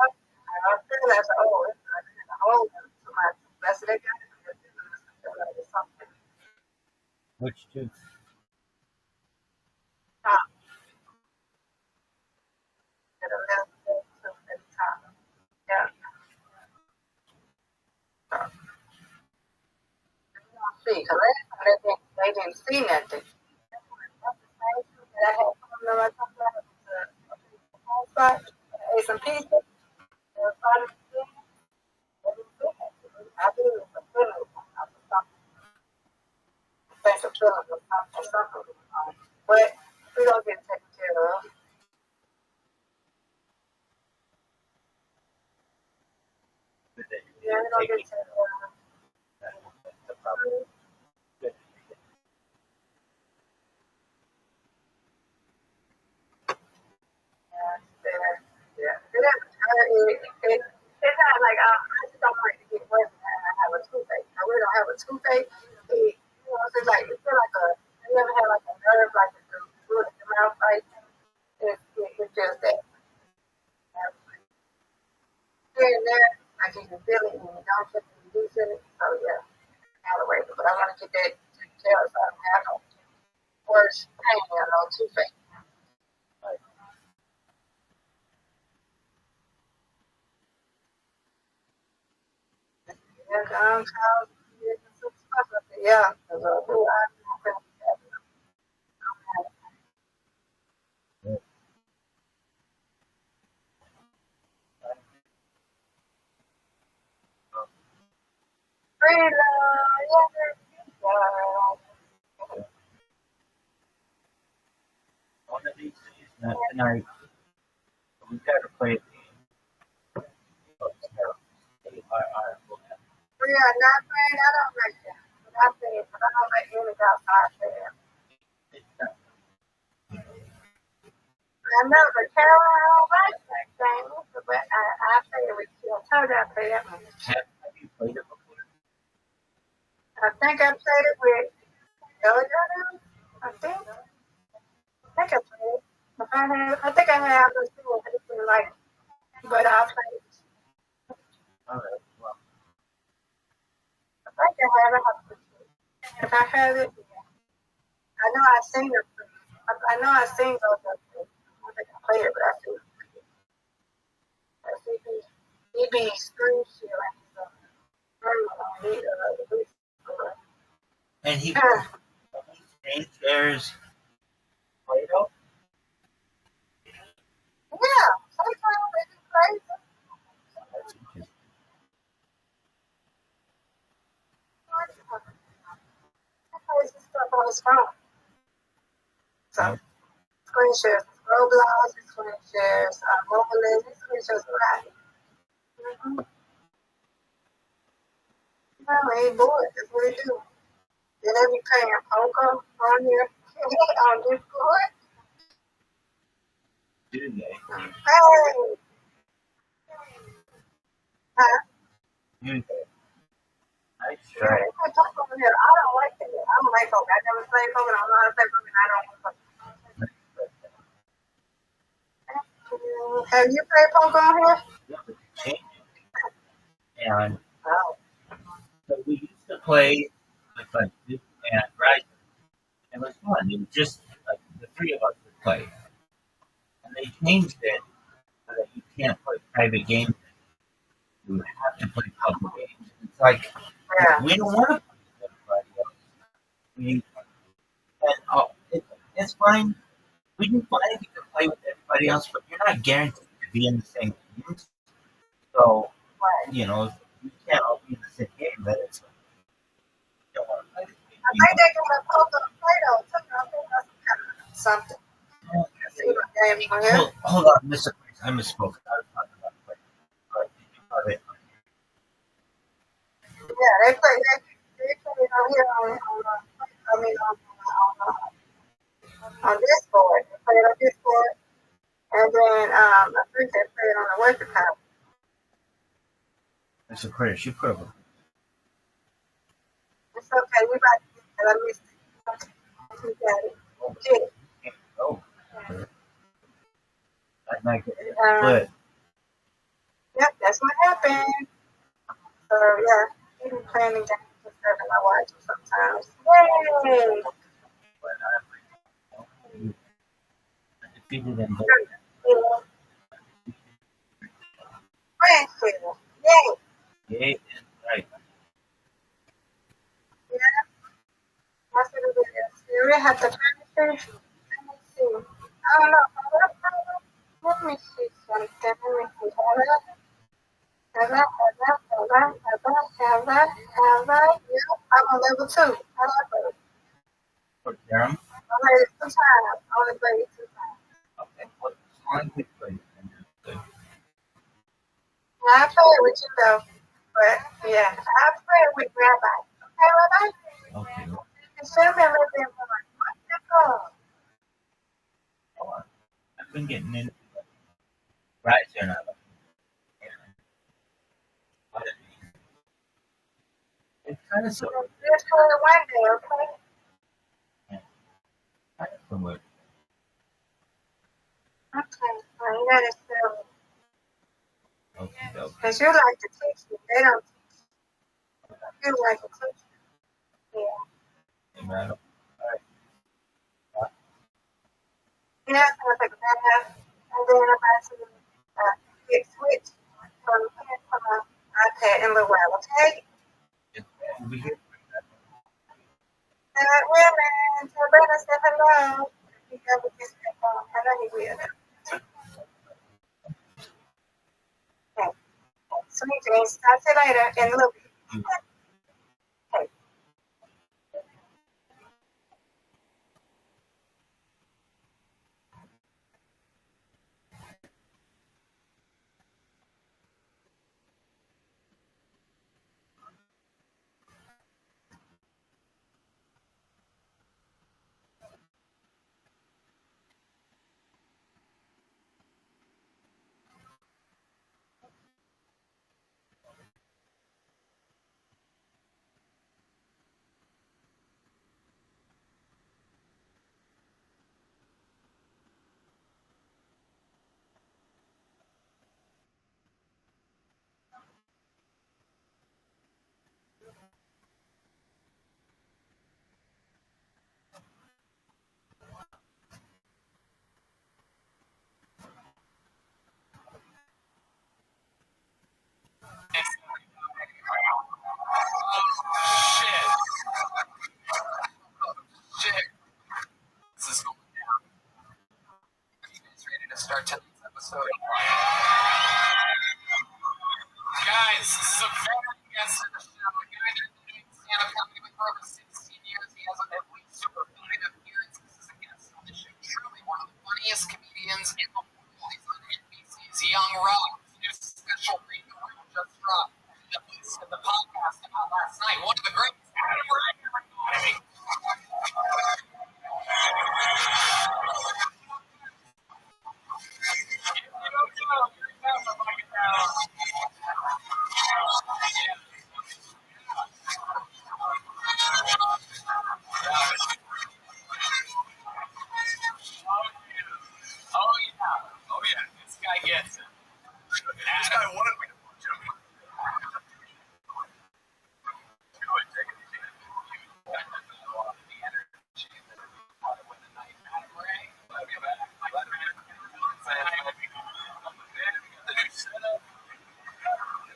I feel that's a hole. It's a hole to my rest of that guy. It's something. Which tooth? Top. To the left, to the top. Yeah. So, see, because last time they didn't see nothing. I had something like the whole spot. I ate some pizza. I do it for feeling. Thanks for feeling something. But we don't get taken care of. Yeah, we don't get taken care of. Yeah. It's not like I just don't like to get wet and I have a toothache. I really don't have a toothache. It's like you feel like you ever had like a nerve, like a foot in your mouth, right? It's just that. Here and there, like you can feel it and you don't feel it, you do feel it. So yeah, kind of way. But I want to get that detail so I don't have no worse pain or no toothache. Yeah, yeah. One of these days, not tonight, we got to play a game. We are not playing. I don't like that. But I say it, but I don't like any outside there. I know, but Carolyn, I don't like that thing. But I say it with you. I told you I play that one. Have you played it before? I think I played it with Elliot. I think I played it. I think I have this too. I just didn't like it. But I played it. All right. Well, I think I have it. If I have it, I know I sing it. I know I sing those. I don't think I play it, but I sing it. I see he be screen sharing. and he shares Play-Doh. Yeah, sometimes they do crazy. He plays this stuff on his phone. So, screen shares Roblox, screen shares Mobile, screen shares Rap. No, he ain't bored. That's what he do. Then they be playing poker on here on Discord. Do they? Hey! Huh? Do they? I Yeah, sure. they play poker on here. I don't like it. I don't like poker. I never played poker. I don't know how to play poker. I don't want to play. Have you played poker on here? And Oh. so we used to play with like this and right. It was fun. It was just like the three of us would play. And they changed it so that you can't play private games. You have to play public games. It's like Yeah. we don't want to play with everybody else. It's fine. We can find if you can play with everybody else, but you're not guaranteed to be in the same games. So, you can't all be in the same game. That it's you don't want to play this game. I think they got a poker Play-Doh too. I think that's something. See my game on here. Hold on, Mr. Price. I misspoke. I was talking about play. But did you it? Yeah, they play it on here on Discord. They play it on Discord. And then I think they play it on the work account. Mr. Chris, you put up. It's okay, we about to get it. I missed it. We got it. Get it. Oh. That might get Yep, that's what happened. So yeah, we been playing the game and stuff and I watch it sometimes. Yay! Defeated them. Friendship. Yay! Yay, right. Yeah, that's what it is. You really have to finish it. Let me see. I don't know. Let me see something. Let me see. Have I? Yeah, I'm on level 2. I like it. For Jerem? I played it 2 times. I only played it 2 times. Okay, what song we played? Good. Yeah, I played with you though. But yeah, I played with Rabbi. Okay, Rabbi? Okay. You should be a little bit more. What the fuck? I've been getting into it. Right there now. It's kind of so. This one day, okay? Somewhere. Okay, well, you gotta show me. Okay, okay. Because you like to teach me. They don't teach you. You like to teach me. Yeah. Amen. Yeah, I'm going to take a bath. And then I'm about to get switched from iPad in a little while, okay? Over here. Women, so Brandon said hello. He ever gets back on. I know he will. Okay. Sweet dreams. Talk to you later in a little bit. Okay. Shit. This is going down. Are you guys ready to start today's episode? Guys, some veteran guests in the show. A guy that's been doing stand-up comedy for over 16 years. He has at least over 5 appearances as a guest on the show. Truly one of the funniest comedians in the world. He's on NBC's Young Rock. His new special radio reel just dropped. The podcast out last night. One of the greatest. Adam Ryan, everybody. Oh yeah, this guy gets it. This guy wanted me to punch him. Go ahead, take it easy. The energy that part of the night. Adam Ray, love you back. The new setup.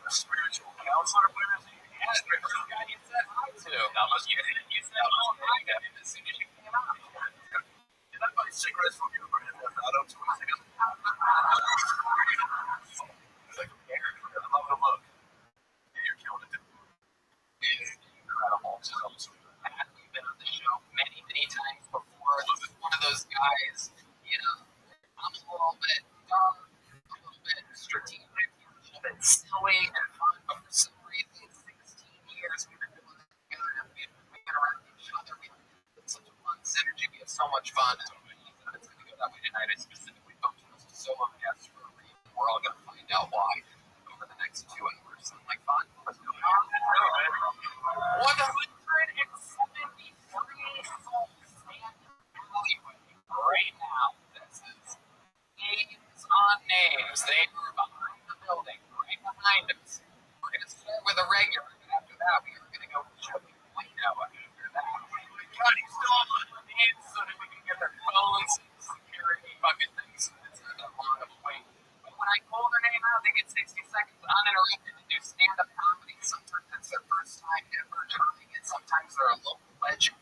Spiritual counselor, where is he? Yeah, spiritual guy you said hi to. You said hello hi to him as soon as you came out. Did I buy cigarettes from you for him? I don't do anything. He's like, okay, I love the look. Yeah, you're killing it. It's incredible. Matt, you've been on the show many, many times before. This is one of those guys, you know, I'm a little bit dumb, a little bit strategic, a little bit silly and fun, but for some reason, 16 years we've been doing this together and we've been around each other. We have such a fun synergy. We have so much fun. And it's going to go that way tonight. I specifically booked us to solo guests for a reason. We're all going to find out why over the next 2 hours. Sound like fun? Let's go. 173 souls stand in the alleyway right now. This is Names on Names. They are behind the building, right behind us. We're going to start with a regular, and after that, we are going to go to Joey Plano after that. God, he's still on the names so that we can get their phones and security fucking things. It's not that long of a wait. But when I call their name out, they get 60 seconds uninterrupted to do stand-up comedy. Sometimes it's their first time ever trying, and sometimes they're a local legend.